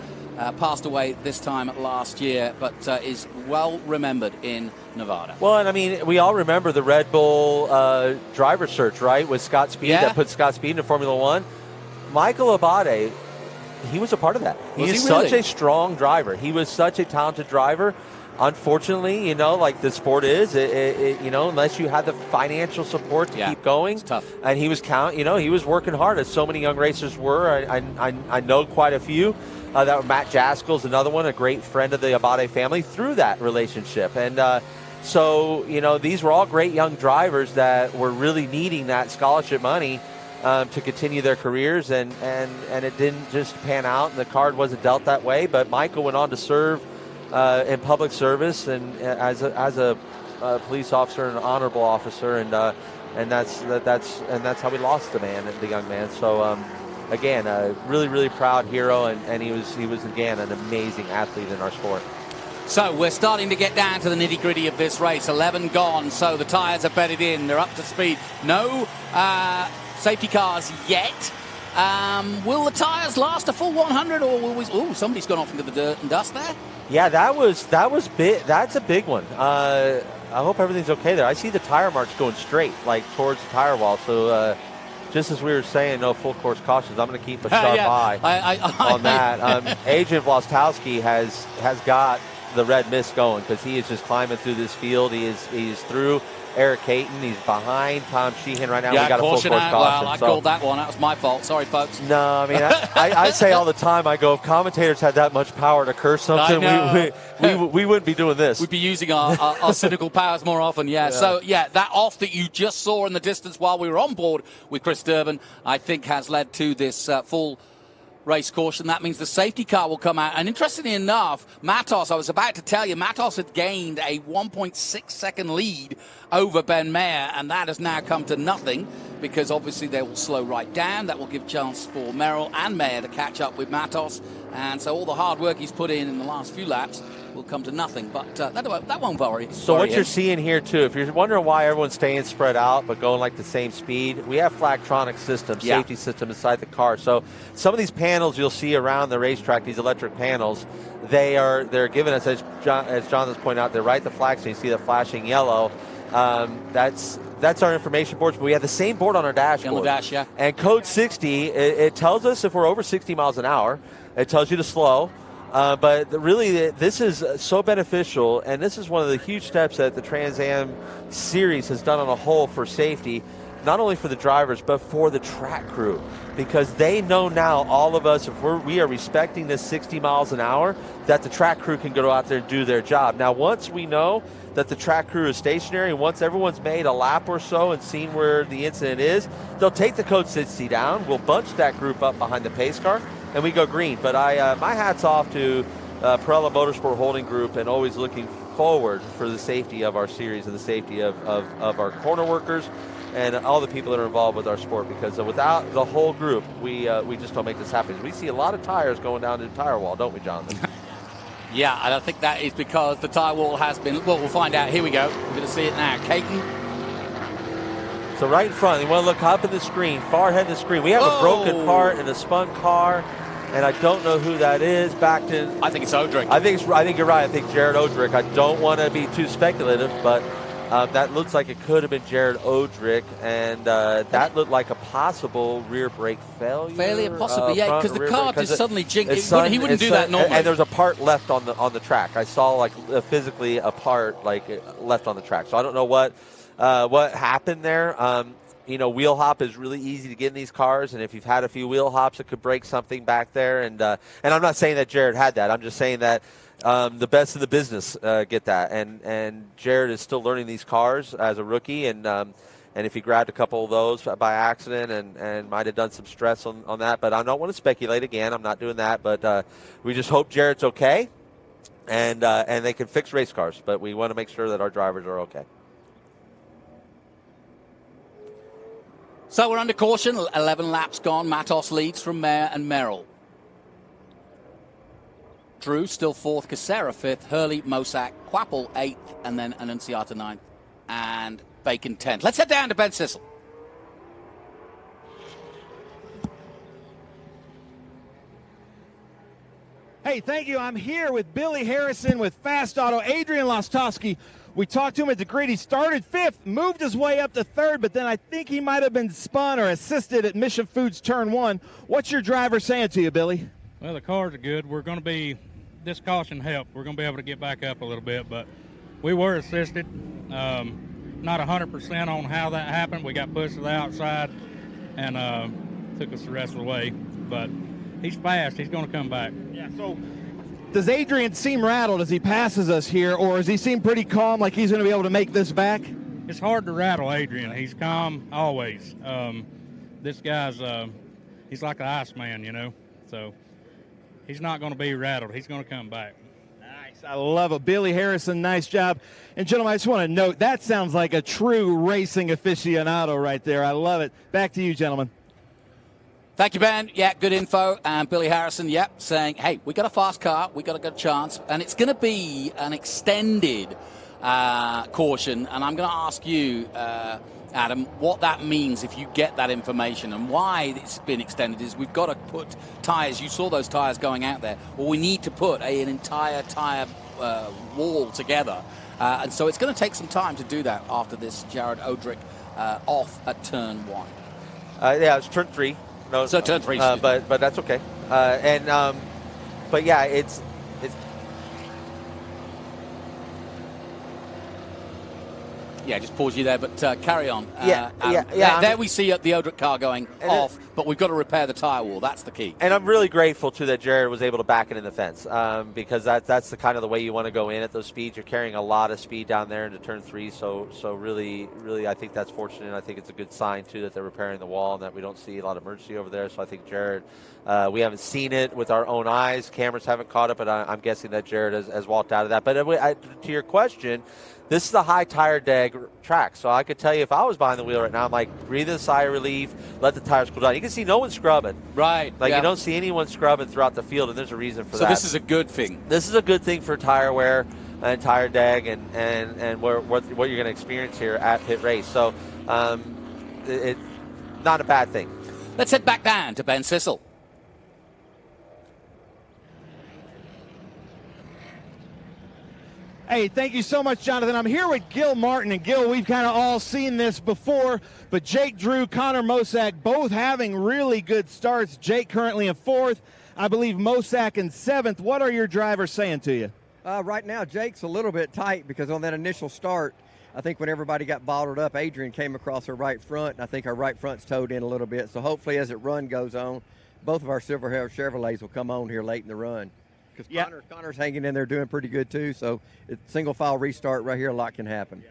passed away this time last year, but is well remembered in Nevada. Well, and I mean, we all remember the Red Bull driver search, right, with Scott Speed that put Scott Speed into Formula One. Michael Abate, he was a part of that. He's such a strong driver. He was such a talented driver. Unfortunately, like the sport is, unless you had the financial support to keep going, it's tough. And he was he was working hard, as so many young racers were. I know quite a few. That Matt Jaskell's another one, a great friend of the Abate family through that relationship. And so, these were all great young drivers that were really needing that scholarship money to continue their careers. And it didn't just pan out, and the card wasn't dealt that way. But Michael went on to serve in public service and as a police officer and an honorable officer. And that's how we lost the young man. So, again, a really, really proud hero, and he was again an amazing athlete in our sport. So we're starting to get down to the nitty-gritty of this race. 11 gone, so the tyres are bedded in. They're up to speed. No safety cars yet. Will the tyres last a full 100, or will we? Oh, somebody's gone off into the dirt and dust there. Yeah, that was big. That's a big one. I hope everything's okay there. I see the tire marks going straight, like towards the tire wall. So. Just as we were saying, no full course cautions, I'm going to keep a sharp eye on that. Agent Vlastowski has got the red mist going because he is just climbing through this field. He's through Eric Caton. He's behind Tom Sheehan right now. We got a full course caution. Well, I called that one. That was my fault. Sorry, folks. No, I mean, I say all the time, I go, if commentators had that much power to curse something, we wouldn't be doing this. We'd be using our cynical powers more often, So, that off that you just saw in the distance while we were on board with Chris Durbin, I think has led to this full race caution. That means the safety car will come out. And interestingly enough, Matos, I was about to tell you, Matos had gained a 1.6 second lead over Ben Mayer, and that has now come to nothing because obviously they will slow right down. That will give chance for Merrill and Mayer to catch up with Matos. And so all the hard work he's put in the last few laps will come to nothing. But that won't worry. So what you're seeing here, too, if you're wondering why everyone's staying spread out but going like the same speed, we have Flagtronic systems, safety system inside the car. So some of these panels you'll see around the racetrack, these electric panels, they're giving us, as Jonathan's pointed out, they're right at the flag, so you see the flashing yellow. That's our information boards, but we have the same board on our dashboard. On the dash, And code 60, it tells us if we're over 60 miles an hour. It tells you to slow. But really, this is so beneficial, and this is one of the huge steps that the Trans Am Series has done on a whole for safety. not only for the drivers, but for the track crew, because they know now, all of us, if we are respecting this 60 miles an hour, that the track crew can go out there and do their job. Now, once we know that the track crew is stationary, and once everyone's made a lap or so and seen where the incident is, they'll take the Code 60 down, we'll bunch that group up behind the pace car, and we go green. But my hat's off to Pirelli Motorsport Holding Group, and always looking forward for the safety of our series and the safety of our corner workers and all the people that are involved with our sport, because without the whole group, we just don't make this happen. We see a lot of tires going down to the tire wall, don't we, Jonathan? Yeah, and I think that is because the tire wall has been, well, we'll find out. Here we go. We're going to see it now. Caton. So right in front, you want to look up in the screen, far ahead in the screen. We have a broken part in a spun car, and I don't know who that is. Backed in. I think it's Odrick. I think you're right. I think Jared Odrick. I don't want to be too speculative, but that looks like it could have been Jared Odrick, and that looked like a possible rear brake failure. Possibly, yeah, because the car just suddenly jinked. He wouldn't do that normally. And there's a part left on the track. I saw like physically a part like left on the track. So I don't know what happened there. Wheel hop is really easy to get in these cars, and if you've had a few wheel hops, it could break something back there. And I'm not saying that Jared had that. I'm just saying that the best of the business get that. And Jared is still learning these cars as a rookie, and if he grabbed a couple of those by accident and might have done some stress on that. But I don't want to speculate again. I'm not doing that. But we just hope Jared's okay, and they can fix race cars. But we want to make sure that our drivers are okay. So we're under caution, 11 laps gone. Matos leads from Mayer and Merrill. Drew still fourth, Casera fifth, Hurley, Mosak, Quapple eighth, and then Annunziata ninth, and Bacon 10th. Let's head down to Ben Sissel. Hey, thank you. I'm here with Billy Harrison with Fast Auto, Adrian Lostowski. We talked to him at the grid. He started fifth, moved his way up to third, but then I think he might have been spun or assisted at Mission Foods Turn 1. What's your driver saying to you, Billy? Well, the cars are good. We're going to be, this caution helped. We're going to be able to get back up a little bit, but we were assisted. Not 100% on how that happened. We got pushed to the outside and took us the rest of the way, but he's fast. He's going to come back. Yeah, so does Adrian seem rattled as he passes us here, or does he seem pretty calm, like he's going to be able to make this back? It's hard to rattle Adrian. He's calm always. This guy's, he's like an Iceman, so he's not going to be rattled. He's going to come back. Nice. I love it. Billy Harrison, nice job. And, gentlemen, I just want to note, that sounds like a true racing aficionado right there. I love it. Back to you, gentlemen. Thank you, Ben. Yeah, good info. And Billy Harrison, saying, hey, we got a fast car, we got a good chance, and it's going to be an extended caution. And I'm going to ask you, Adam, what that means if you get that information, and why it's been extended is we've got to put tyres. You saw those tyres going out there. Well, we need to put an entire tyre wall together. And so it's going to take some time to do that after this Jared Odrick off at turn 1. Yeah, it's turn 3. No, so turn 3. But that's okay. But yeah, it's. Yeah, just pause you there, but carry on. Yeah. There we see the Odrick car going off, but we've got to repair the tyre wall. That's the key. And I'm really grateful, too, that Jared was able to back it in the fence because that's the kind of the way you want to go in at those speeds. You're carrying a lot of speed down there into turn 3, so really, I think that's fortunate. I think it's a good sign, too, that they're repairing the wall and that we don't see a lot of emergency over there. So I think Jared, we haven't seen it with our own eyes. Cameras haven't caught it, but I'm guessing that Jared has walked out of that. But to your question, this is a high tire drag track, so I could tell you if I was behind the wheel right now, I'm like, breathe a sigh of relief, let the tires cool down. You can see no one scrubbing. Right. Like, you don't see anyone scrubbing throughout the field, and there's a reason for that. So this is a good thing. This is a good thing for tire wear and tire drag and what you're going to experience here at Pitt Race. So it's not a bad thing. Let's head back down to Ben Sissel. Hey, thank you so much, Jonathan. I'm here with Gil Martin. And Gil, we've kind of all seen this before, but Jake Drew, Connor Mosak, both having really good starts. Jake currently in 4th. I believe Mosak in 7th. What are your drivers saying to you? Right now, Jake's a little bit tight because on that initial start, I think when everybody got bottled up, Adrian came across her right front, and I think her right front's towed in a little bit. So hopefully as the run goes on, both of our silver hair Chevrolets will come on here late in the run. Because Connor's hanging in there doing pretty good too. So it's single file restart right here, a lot can happen.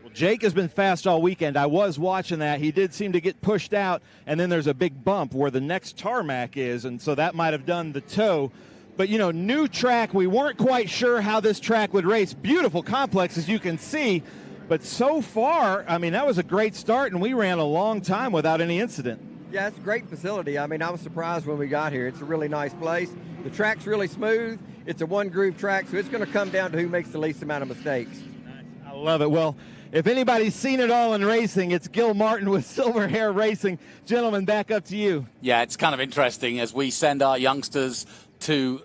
Well, Jake has been fast all weekend. I was watching that. He did seem to get pushed out, and then there's a big bump where the next tarmac is, and so that might have done the tow. But, you know, new track, we weren't quite sure how this track would race. Beautiful complex, as you can see. But so far, I mean, that was a great start, and we ran a long time without any incident. Yeah, it's a great facility. I mean, I was surprised when we got here. It's a really nice place. The track's really smooth. It's a one-groove track, so it's going to come down to who makes the least amount of mistakes. I love it. Well, if anybody's seen it all in racing, it's Gil Martin with Silver Hair Racing. Gentlemen, back up to you. Yeah, it's kind of interesting as we send our youngsters to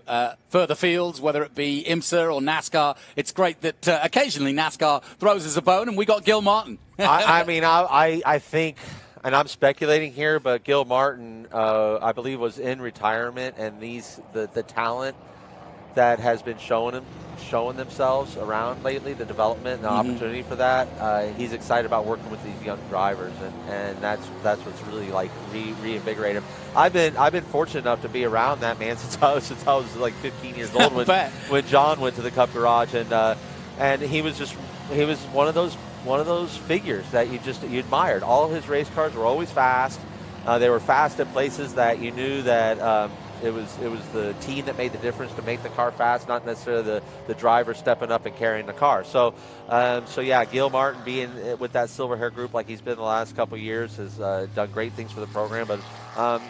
further fields, whether it be IMSA or NASCAR. It's great that occasionally NASCAR throws us a bone, and we got Gil Martin. I think, and I'm speculating here, but Gil Martin, I believe, was in retirement, and the talent that has been showing themselves around lately, the development and the opportunity for that, he's excited about working with these young drivers, and that's what's really like reinvigorated him. I've been fortunate enough to be around that man since I was like 15 years old when John went to the Cup Garage, and he was one of those figures that you admired. All of his race cars were always fast. They were fast at places that you knew that it was the team that made the difference to make the car fast, not necessarily the driver stepping up and carrying the car. So yeah, Gil Martin being with that silver hair group like he's been the last couple of years has done great things for the program. But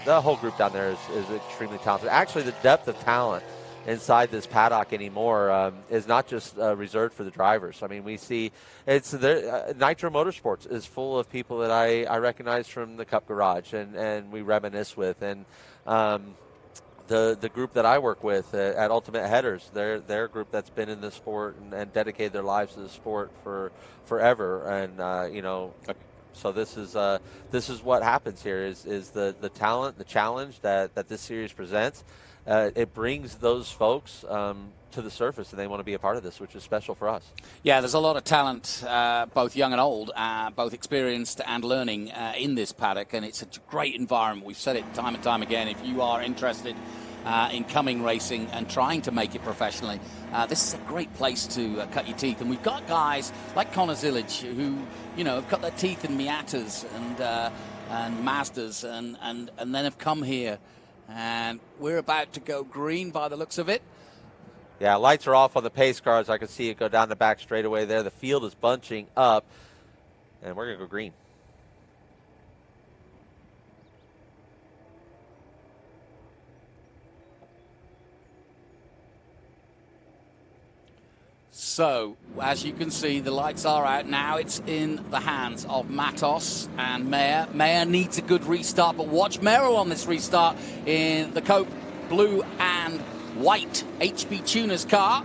the whole group down there is extremely talented. Actually, the depth of talent inside this paddock anymore is not just reserved for the drivers. I mean, we see Nitro Motorsports is full of people that I recognize from the Cup Garage and we reminisce with. And the group that I work with at Ultimate Headers, they're a group that's been in the sport and dedicated their lives to the sport for forever. And so this is what happens here is the talent, the challenge that this series presents. It brings those folks to the surface, and they want to be a part of this, which is special for us. Yeah, there's a lot of talent, both young and old, both experienced and learning in this paddock, and it's a great environment. We've said it time and time again. If you are interested in coming racing and trying to make it professionally, this is a great place to cut your teeth. And we've got guys like Connor Zillage who, have cut their teeth in Miatas and Mazdas and then have come here. And we're about to go green by the looks of it. Yeah, lights are off on the pace cars. I can see it go down the back straightaway there. The field is bunching up, and we're going to go green. So, as you can see, the lights are out now. It's in the hands of Matos and Mayer. Mayer needs a good restart, but watch Merrill on this restart in the Cope blue and white HB Tuner's car,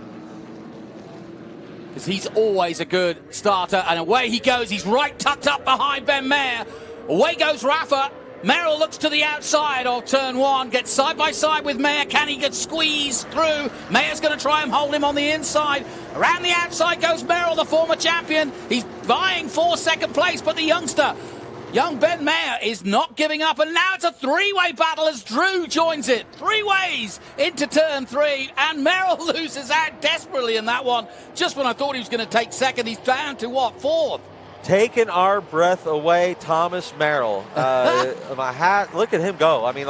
because he's always a good starter. And away he goes. He's right tucked up behind Ben Mayer. Away goes Rafa. Merrill looks to the outside of turn one, gets side by side with Mayer. Can he get squeezed through? Mayer's going to try and hold him on the inside. Around the outside goes Merrill, the former champion. He's vying for second place, but the young Ben Mayer is not giving up. And now it's a three-way battle as Drew joins it. 3 ways into turn 3, and Merrill loses out desperately in that one. Just when I thought he was going to take second, he's down to what, 4th? Taking our breath away, Thomas Merrill. My hat, look at him go. I mean,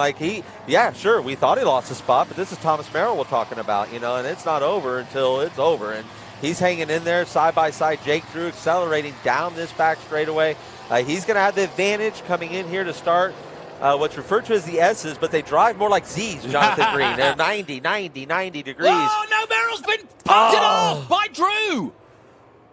sure, we thought he lost a spot, but this is Thomas Merrill we're talking about, and it's not over until it's over. And he's hanging in there side by side. Jake Drew accelerating down this back straightaway. He's going to have the advantage coming in here to start what's referred to as the S's, but they drive more like Z's, Jonathan Green. They're 90 degrees. Oh, no, Merrill's been punted off by Drew.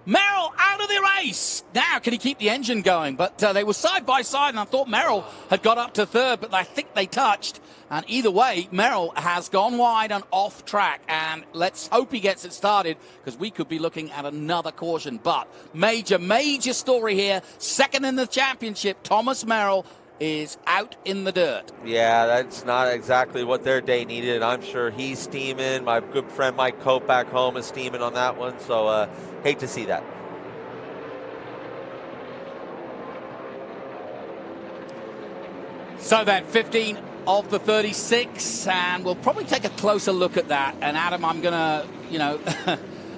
Merrill out of the race. Now, can he keep the engine going? But they were side by side, and I thought Merrill had got up to 3rd, but I think they touched. And either way, Merrill has gone wide and off track. And let's hope he gets it started, because we could be looking at another caution. But major story here. Second in the championship, Thomas Merrill is out in the dirt. Yeah, that's not exactly what their day needed. I'm sure he's steaming. My good friend Mike Cope back home is steaming on that one. So hate to see that. So then 15 of the 36, and we'll probably take a closer look at that. And Adam, I'm going to,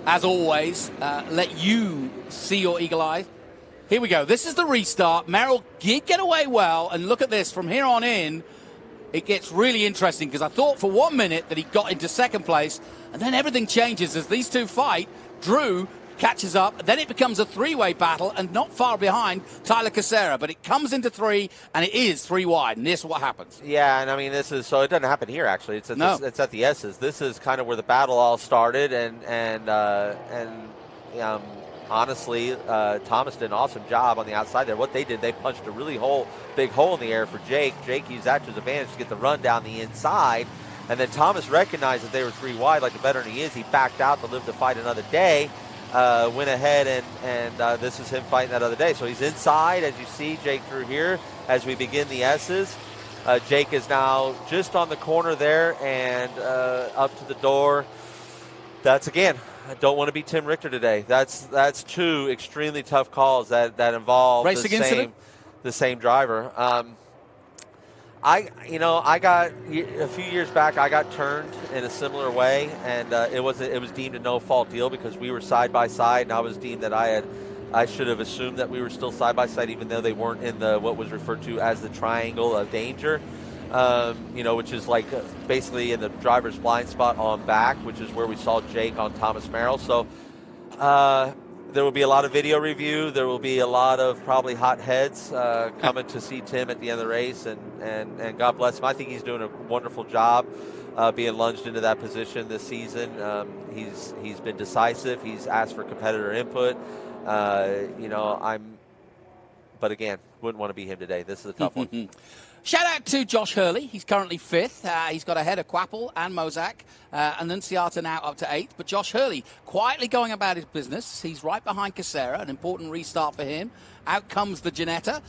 as always, let you see your eagle eye. Here we go. This is the restart. Merrill did get away well, and look at this. From here on in, it gets really interesting, because I thought for 1 minute that he got into second place, and then everything changes as these two fight. Drew catches up, then it becomes a three-way battle, and not far behind Tyler Casera, but it comes into three, and it is three wide, and this is what happens. Yeah, and I mean, this is, so it doesn't happen here, actually. It's at, it's at the S's. This is kind of where the battle all started, and honestly, Thomas did an awesome job on the outside there. What they did, they punched a really big hole in the air for Jake. Jake used that to his advantage to get the run down the inside, and then Thomas recognized that they were three wide, like the veteran he is. He backed out to live to fight another day. Went ahead, and this is him fighting that other day. So he's inside, as you see, Jake Drew here, as we begin the S's. Jake is now just on the corner there and up to the door. That's, again, I don't want to be Tim Richter today. That's two extremely tough calls that involve the same driver. I got a few years back. I got turned in a similar way, and it was deemed a no fault deal because we were side by side, and I was deemed that I should have assumed that we were still side by side, even though they weren't in the what was referred to as the triangle of danger, which is like basically in the driver's blind spot on back, which is where we saw Jake on Thomas Merrill. So there will be a lot of video review. There will be a lot of probably hot heads coming to see Tim at the end of the race, and God bless him. I think he's doing a wonderful job being lunged into that position this season. He's been decisive. He's asked for competitor input. But again, wouldn't want to be him today. This is a tough one. Shout out to Josh Hurley. He's currently 5th. He's got ahead of Quapple and Mozak, and then Ciata now up to 8th. But Josh Hurley quietly going about his business. He's right behind Casera, an important restart for him. Out comes the Ginetta.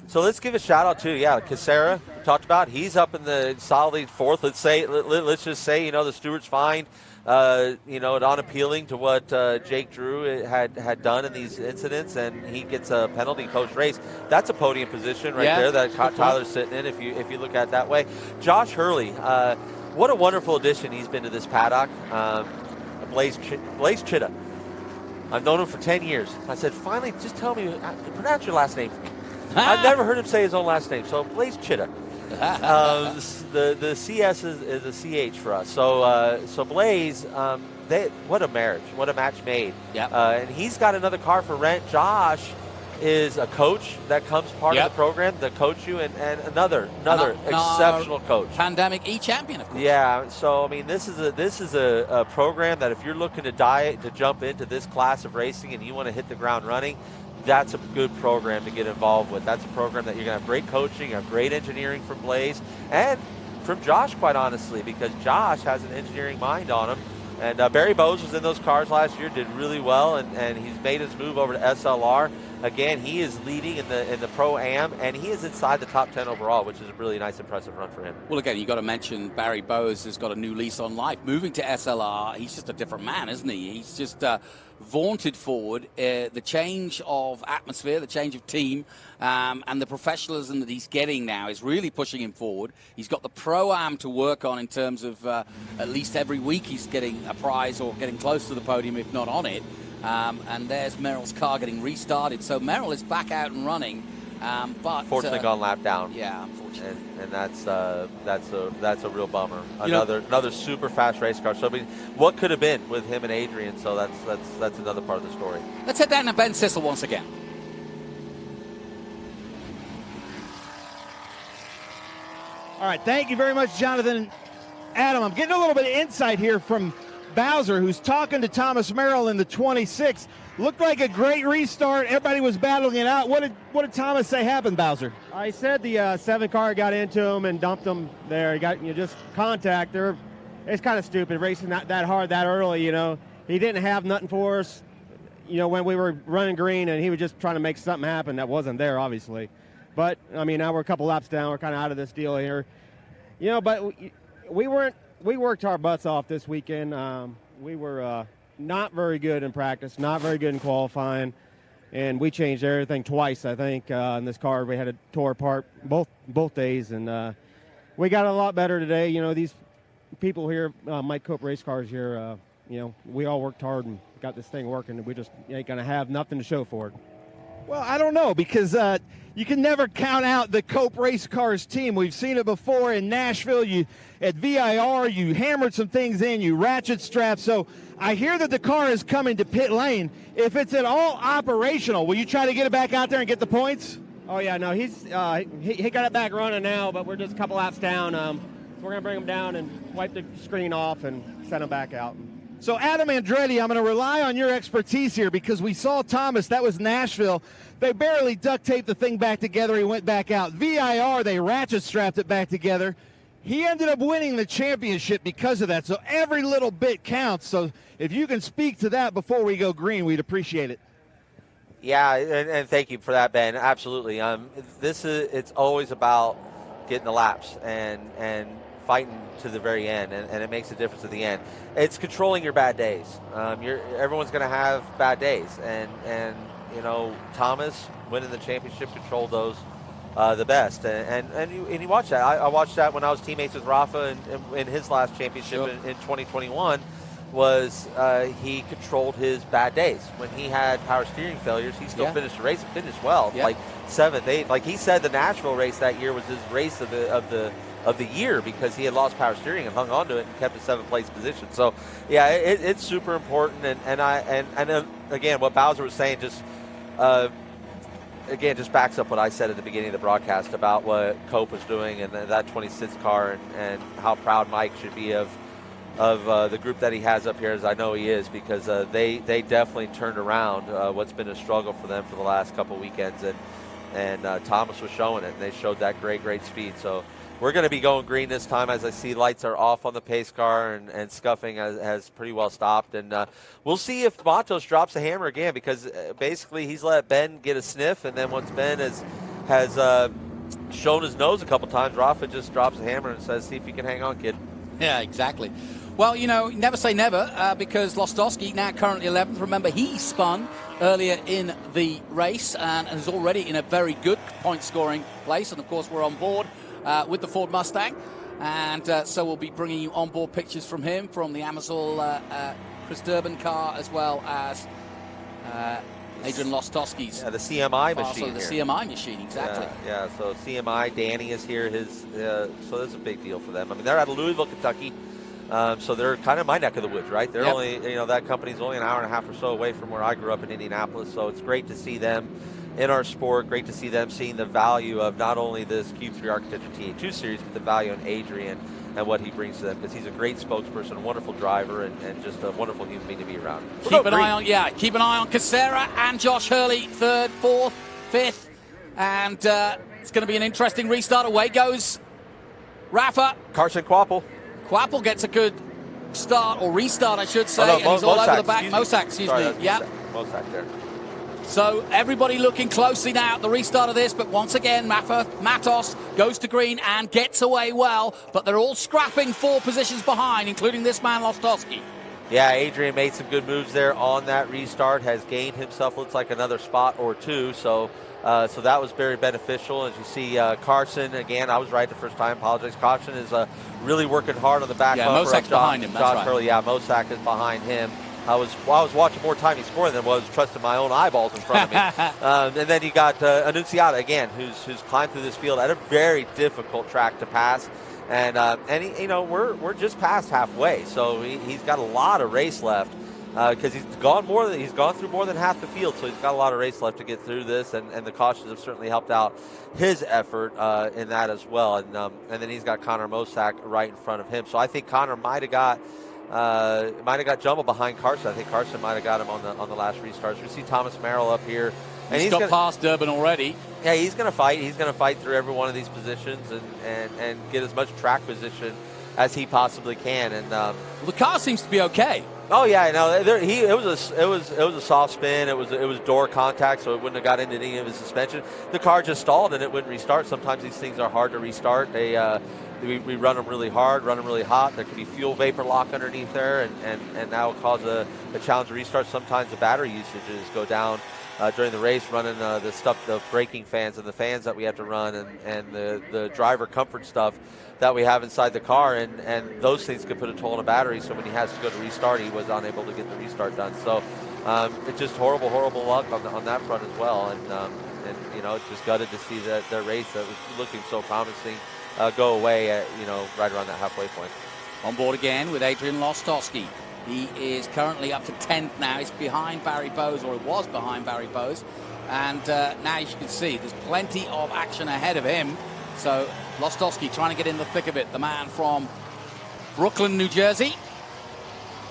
So let's give a shout out to, Casera, we talked about. He's up in the solidly 4th. Let's just say, the Stewart's fine. Unappealing to what Jake Drew had done in these incidents, and he gets a penalty post-race. That's a podium position there that Tyler's sitting in, if you look at it that way. Josh Hurley, what a wonderful addition he's been to this paddock. Blaze Chitta. I've known him for 10 years. I said, finally, just tell me, pronounce your last name for me. I've never heard him say his own last name, so Blaze Chitta. The CS is a CH for us. So Blaze, what a marriage, what a match made. And he's got another car for rent. Josh is a coach that comes part of the program to coach you, and another exceptional coach. Pandemic E-champion, of course. Yeah. So I mean, this is a program that if you're looking to jump into this class of racing and you want to hit the ground running, that's a good program to get involved with. That's a program that you're going to have great coaching, have great engineering from Blaze, and from Josh, quite honestly, because Josh has an engineering mind on him. And Barry Bowes was in those cars last year, did really well, and he's made his move over to SLR. Again, he is leading in the Pro-Am, and he is inside the top 10 overall, which is a really nice, impressive run for him. Well, again, you got to mention Barry Bowes has got a new lease on life. Moving to SLR, he's just a different man, isn't he? He's just vaunted forward the change of atmosphere, the change of team, and the professionalism that he's getting now is really pushing him forward. He's got the Pro-Am to work on in terms of at least every week he's getting a prize or getting close to the podium, if not on it. And there's Merrill's car getting restarted. So Merrill is back out and running. But fortunately gone lap down. Yeah, unfortunately. And that's a real bummer. Another super fast race car. So I mean, what could have been with him and Adrian? So that's another part of the story. Let's head down to Ben Sissel once again. All right, thank you very much, Jonathan. Adam, I'm getting a little bit of insight here from Bowser, who's talking to Thomas Merrill in the 26. Looked like a great restart. Everybody was battling it out. What did Thomas say happened, Bowser? I said the 7 car got into him and dumped him there. He got just contact. It's kind of stupid racing that hard that early. He didn't have nothing for us. When we were running green, and he was just trying to make something happen that wasn't there, obviously. But I mean, now we're a couple laps down. We're kind of out of this deal here. But we worked our butts off this weekend. We were not very good in practice, not very good in qualifying. and we changed everything twice, I think, in this car. We had it tore apart both days, and we got a lot better today. You know, these people here, Mike Cope Race Cars here, you know, we all worked hard and got this thing working, and we just ain't going to have nothing to show for it. Well, I don't know, because you can never count out the Cope Race Cars team. We've seen it before in Nashville. At VIR, you hammered some things in, you ratchet strapped. So I hear that the car is coming to pit lane. If it's at all operational, will you try to get it back out there and get the points? Oh, yeah, no, he got it back running now, but we're just a couple laps down. So we're going to bring him down and wipe the screen off and send him back out. So, Adam Andretti, I'm going to rely on your expertise here, because we saw Thomas. That was Nashville. They barely duct taped the thing back together. He went back out. VIR, they ratchet strapped it back together. He ended up winning the championship because of that. So every little bit counts. So if you can speak to that before we go green, we'd appreciate it. Yeah, and thank you for that, Ben. Absolutely. It's always about getting the laps and fighting to the very end, and it makes a difference at the end. It's controlling your bad days. Everyone's going to have bad days, and you know, Thomas winning the championship controlled those the best, and you watch that. I watched that when I was teammates with Rafa in his last championship in 2021. Was he controlled his bad days. When he had power steering failures, he still finished the race and finished well, like 7th, 8th. Like he said, the Nashville race that year was his race of the year, because he had lost power steering and hung on to it and kept a 7th place position. So yeah, it's super important. And again, what Bowser was saying just backs up what I said at the beginning of the broadcast about what Cope was doing and that 26 car, and how proud Mike should be of the group that he has up here, as I know he is, because they definitely turned around what's been a struggle for them for the last couple weekends, and Thomas was showing it, and they showed that great speed. So we're going to be going green this time, as I see lights are off on the pace car, and scuffing has pretty well stopped, and we'll see if Matos drops a hammer again, because basically he's let Ben get a sniff, and then once Ben has shown his nose a couple times, Rafa just drops a hammer and says, "See if you can hang on, kid." Yeah, exactly. Well, you know, never say never, because Lostowski, now currently 11th. Remember, he spun earlier in the race and is already in a very good point-scoring place. And, of course, we're on board with the Ford Mustang. And so we'll be bringing you on-board pictures from him, from the Amazon Chris Durbin car, as well as Adrian Lostowski's. Yeah, the CMI machine. The CMI machine, exactly. Yeah, so CMI, Danny is here. So that's a big deal for them. I mean, they're out of Louisville, Kentucky. So they're kind of my neck of the woods, right? They're only, you know, that company's only an hour and a half or so away from where I grew up in Indianapolis. So it's great to see them in our sport. Great to see them seeing the value of not only this Q3 Architecture TA2 series, but the value in Adrian and what he brings to them, because he's a great spokesperson, a wonderful driver, and just a wonderful human being to be around. Keep an eye on Casera and Josh Hurley, 3rd, 4th, 5th, and it's going to be an interesting restart. Away goes Rafa. Carson Quapple. Quapple gets a good start, or restart, I should say, and he's all over the back. Mosak, excuse me. Yeah. Mosak there. So everybody looking closely now at the restart of this, but once again, Matos goes to green and gets away well, but they're all scrapping 4 positions behind, including this man, Lostowski. Yeah, Adrian made some good moves there on that restart, has gained himself, looks like, another spot or 2, so that was very beneficial. As you see, Carson, again, I was right the first time, apologize. Carson is really working hard on the back bumper. Mosak's behind him, that's right. Hurley, yeah, Mosak is behind him. I was watching more time he scored than I was trusting my own eyeballs in front of me. And then you got Annunziata, again, who's climbed through this field at a very difficult track to pass. And he, you know, we're just past halfway, so he's got a lot of race left, because he's gone through more than half the field, so he's got a lot of race left to get through this, and the cautions have certainly helped out his effort in that as well. And then he's got Connor Mosak right in front of him, so I think Connor might have got jumbled behind Carson. I think Carson might have got him on the last restart. So we see Thomas Merrill up here. And he's got past Durbin already. Yeah, he's going to fight. He's going to fight through every one of these positions and get as much track position as he possibly can. And the car seems to be okay. Oh yeah, no, it was a soft spin. It was door contact, so it wouldn't have got into any of his suspension. The car just stalled and it wouldn't restart. Sometimes these things are hard to restart. We run them really hard, run them really hot. There can be fuel vapor lock underneath there, and that will cause a challenge to restart. Sometimes the battery usages go down during the race, running the stuff, the braking fans and the fans that we have to run, and the driver comfort stuff that we have inside the car, and those things could put a toll on a battery. So when he has to go to restart, he was unable to get the restart done. So it's just horrible luck on that front as well. And you know, it's just gutted to see that their race that was looking so promising go away at, you know, right around that halfway point. On board again with Adrian Lostowski. He is currently up to 10th now. He's behind Barry Bowes, or it was behind Barry Bowes. And now, as you can see, there's plenty of action ahead of him. So Lostowski trying to get in the thick of it, the man from Brooklyn, New Jersey.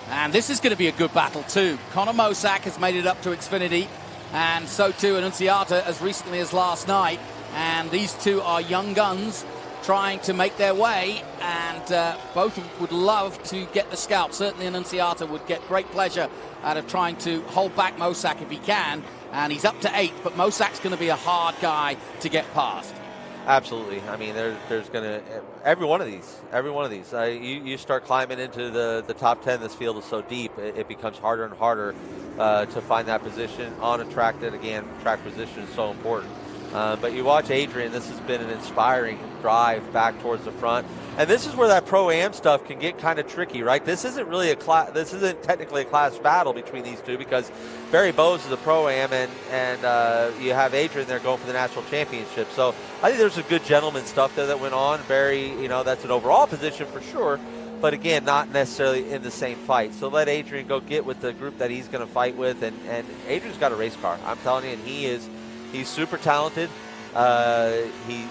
And this is going to be a good battle too. Connor Mosack has made it up to Xfinity, and so too Annunziata as recently as last night. And these two are young guns trying to make their way, and both would love to get the scalp. Certainly Annunziata would get great pleasure out of trying to hold back Mosack if he can, and he's up to 8th, but Mosack's going to be a hard guy to get past. Absolutely. I mean, there's going to every one of these. You start climbing into the top 10. This field is so deep, it becomes harder and harder to find that position on a track that, again, track position is so important. But you watch Adrian, this has been an inspiring drive back towards the front. And this is where that Pro-Am stuff can get kind of tricky, right? This isn't really this isn't technically a class battle between these two, because Barry Bowes is a Pro-Am, and you have Adrian there going for the national championship. So I think there's a good gentleman stuff there that went on. Barry, you know, that's an overall position for sure, but again, not necessarily in the same fight. So let Adrian go get with the group that he's going to fight with, and Adrian's got a race car. I'm telling you, and he's super talented.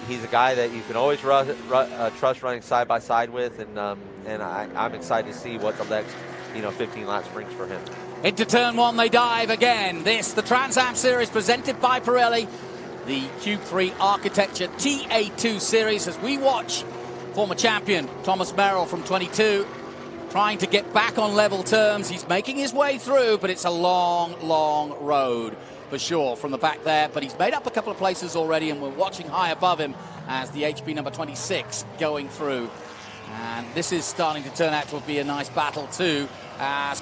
He's a guy that you can always trust running side by side with, and I'm excited to see what the next 15 laps brings for him. Into turn 1 they dive again. The Trans Am Series presented by Pirelli, the Cube 3 Architecture TA2 Series, as we watch former champion Thomas Merrill from 22 trying to get back on level terms. He's making his way through, but it's a long road for sure from the back there, but he's made up a couple of places already, and we're watching high above him as the HB number 26 going through. And this is starting to turn out to be a nice battle too, as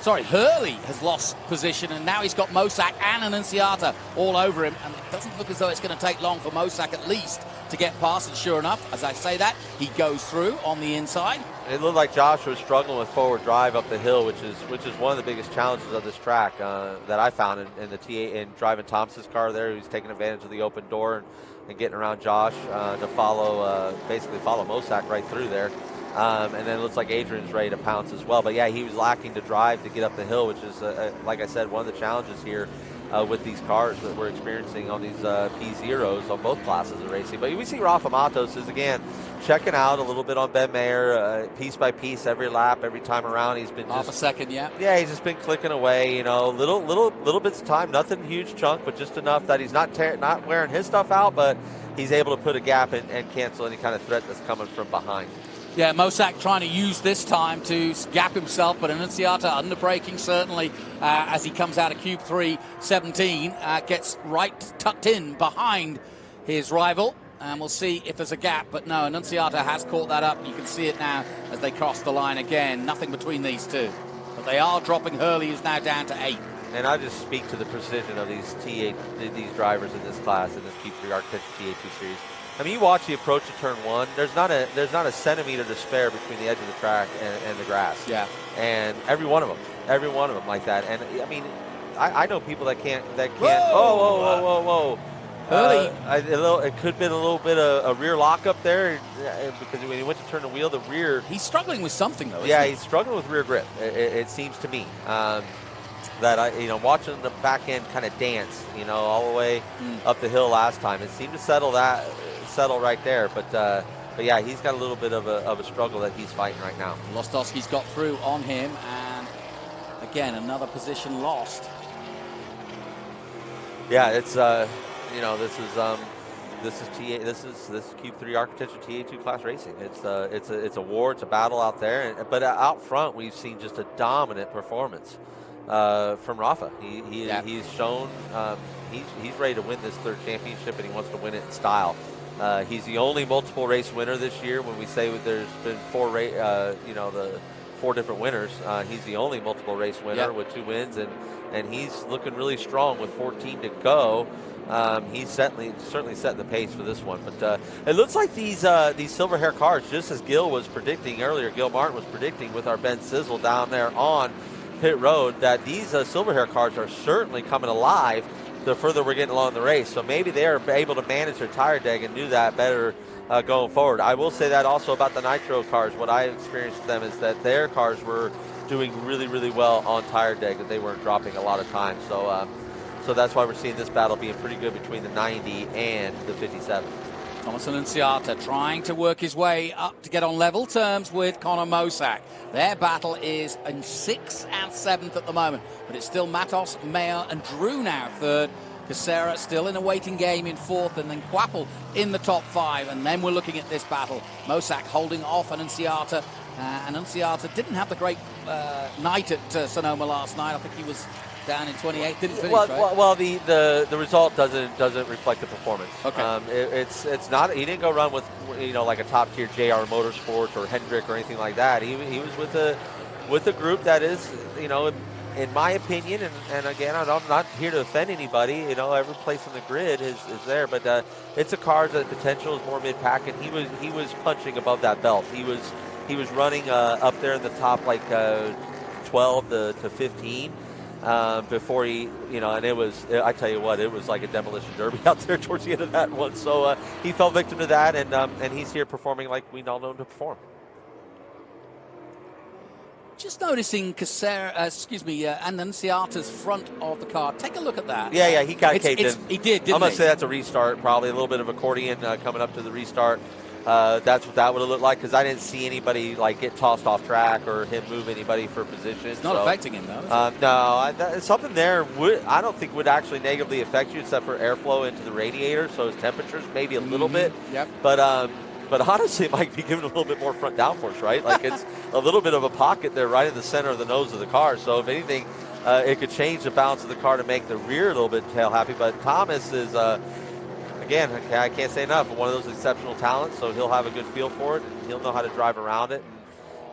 Hurley has lost position, and now he's got Mosack and Annunziata all over him, and it doesn't look as though it's going to take long for Mosack at least to get past. And sure enough, as I say that, he goes through on the inside. It looked like Josh was struggling with forward drive up the hill, which is one of the biggest challenges of this track that I found in the TA, in driving Thomas's car there. He's taking advantage of the open door and getting around Josh to basically follow Mosack right through there. And then it looks like Adrian's ready to pounce as well. But yeah, he was lacking to drive to get up the hill, which is, like I said, one of the challenges here with these cars that we're experiencing on these P0s on both classes of racing. But we see Rafa Matos is, again, checking out a little bit on Ben Mayer, piece by piece, every lap, every time around. He's been half a second, yeah. Yeah, he's just been clicking away, little bits of time, nothing huge chunk, but just enough that he's not wearing his stuff out, but he's able to put a gap and cancel any kind of threat that's coming from behind. Yeah, Mosack trying to use this time to gap himself, but Annunziata under braking certainly as he comes out of Cube 3, 17, gets right tucked in behind his rival, and we'll see if there's a gap, but no, Annunziata has caught that up. You can see it now as they cross the line again. Nothing between these two, but they are dropping. Hurley is now down to 8. And I just speak to the precision of these drivers in this class, in this Cube 3 Architecture TA2 Series. I mean, you watch the approach to turn 1. There's not a centimeter to spare between the edge of the track and the grass. Yeah. And every one of them like that. And I mean, I know people that can't. Whoa! Hurley. It could have been a little bit of a rear lock up there, because when he went to turn the wheel, the rear. He's struggling with something though. Yeah, he's struggling with rear grip. It seems to me. That watching the back end kind of dance, all the way up the hill last time, it seemed to settle right there. But yeah, he's got a little bit of a struggle that he's fighting right now. Lostowski's got through on him, and again another position lost. Yeah, it's this is Cube 3 Architecture TA2 class racing. It's a war, it's a battle out there, but out front we've seen just a dominant performance from Rafa. He's shown he's ready to win this third championship, and he wants to win it in style. He's the only multiple race winner this year. When we say there's been 4 4 different winners. He's the only multiple race winner with 2 wins, and he's looking really strong with 14 to go. He's certainly setting the pace for this one. But it looks like these silver hair cars, just as Gil was predicting earlier, Gil Martin was predicting with our Ben Sizzle down there on pit road, that these silver hair cars are certainly coming alive the further we're getting along the race. So maybe they are able to manage their tire deg and do that better going forward. I will say that also about the Nitro cars. What I experienced with them is that their cars were doing really, really well on tire deg, that they weren't dropping a lot of time. So that's why we're seeing this battle being pretty good between the 90 and the 57. Thomas Annunziata trying to work his way up to get on level terms with Connor Mosack. Their battle is in 6th and 7th at the moment, but it's still Matos, Mayer, and Drew now 3rd. Casera still in a waiting game in 4th, and then Quapple in the top 5. And then we're looking at this battle. Mosack holding off Annunziata. Annunziata didn't have the great night at Sonoma last night. I think he was down in 28th, didn't finish, right? Well, the result doesn't reflect the performance. Okay. It's not. He didn't go run with like a top tier JR Motorsports or Hendrick or anything like that. He was with a group that is in my opinion, and again, I'm not here to offend anybody. Every place on the grid is there, but it's a car that potential is more mid-pack, and he was punching above that belt. He was running up there in the top 12 to 15 before he, and it was, I tell you what, it was like a demolition derby out there towards the end of that one. So he fell victim to that, and he's here performing like we all know him to perform. Just noticing Annunziata's front of the car. Take a look at that. Yeah, he got caved in. He did, didn't he? I'm going to say that's a restart, probably a little bit of accordion coming up to the restart. That's what that would have looked like, because I didn't see anybody get tossed off track or him move anybody for position. It's not affecting him, though, is it? No, something there I don't think would actually negatively affect you, except for airflow into the radiator, so his temperatures maybe a little bit. Yep. But honestly, it might be giving a little bit more front downforce, right? It's a little bit of a pocket there right in the center of the nose of the car. So if anything, it could change the balance of the car to make the rear a little bit tail happy. But Thomas is, again, I can't say enough, one of those exceptional talents. So he'll have a good feel for it. He'll know how to drive around it.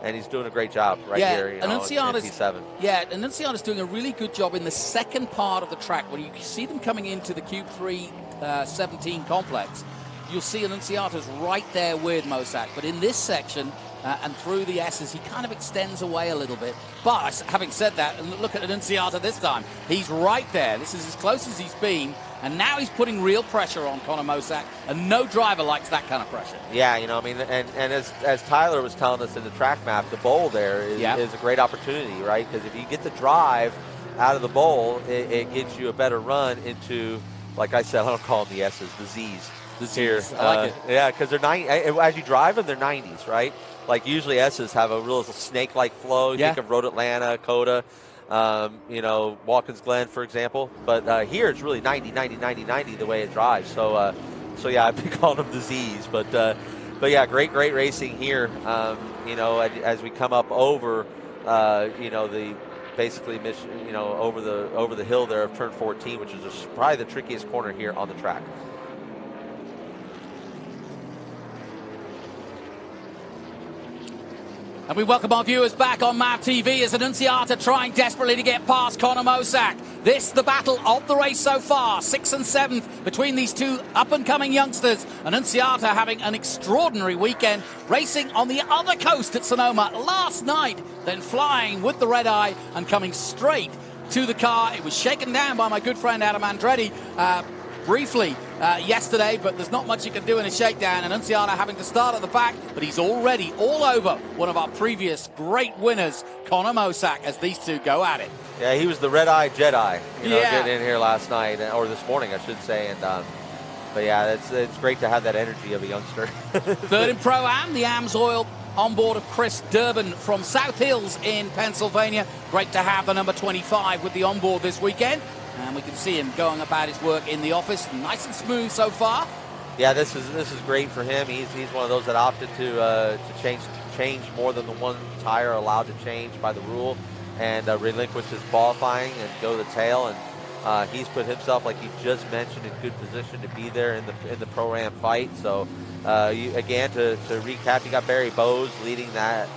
And he's doing a great job here in P7. Yeah, and Annunziata's doing a really good job in the second part of the track. When you see them coming into the Cube 3 17 complex, you'll see Annunziata's right there with Mosack. But in this section and through the S's, he kind of extends away a little bit. But having said that, and look at Annunziata this time. He's right there. This is as close as he's been. And now he's putting real pressure on Connor Mosack. And no driver likes that kind of pressure. Yeah, and as Tyler was telling us in the track map, the bowl there is a great opportunity, right? Because if you get the drive out of the bowl, it gives you a better run into, like I said, I don't call them the S's, the Z's. Here. I like it. Yeah, because they're as you drive them, they're 90s, right? Like usually S's have a real snake-like flow. You think of Road Atlanta, Coda, Watkins Glen, for example. But here it's really 90, 90, 90, 90 the way it drives. So yeah, I've been calling them the Z's. But yeah, great racing here. As we come up over, the basically over the hill there of turn 14, which is probably the trickiest corner here on the track. And we welcome our viewers back on MAV TV as Annunziata trying desperately to get past Connor Mosack. This, the battle of the race so far, 6th and 7th between these two up-and-coming youngsters. Annunziata having an extraordinary weekend, racing on the other coast at Sonoma last night, then flying with the red eye and coming straight to the car. It was shaken down by my good friend Adam Andretti briefly yesterday, but there's not much you can do in a shakedown. And Annunziata having to start at the back, but he's already all over one of our previous great winners, Connor Mosack, as these two go at it. Yeah, he was the red-eye Jedi, getting in here last night, or this morning, I should say. And but yeah, it's great to have that energy of a youngster. Third in Pro-Am, the AMSOIL on board of Chris Durbin from South Hills in Pennsylvania. Great to have the number 25 with the onboard this weekend. And we can see him going about his work in the office. Nice and smooth so far. Yeah, this is great for him. He's one of those that opted to change more than the one tire allowed to change by the rule, and relinquish his qualifying and go to the tail. And He's put himself, like you just mentioned, in good position to be there in the Pro-Am fight. So again, to recap, you got Barry Bowes leading that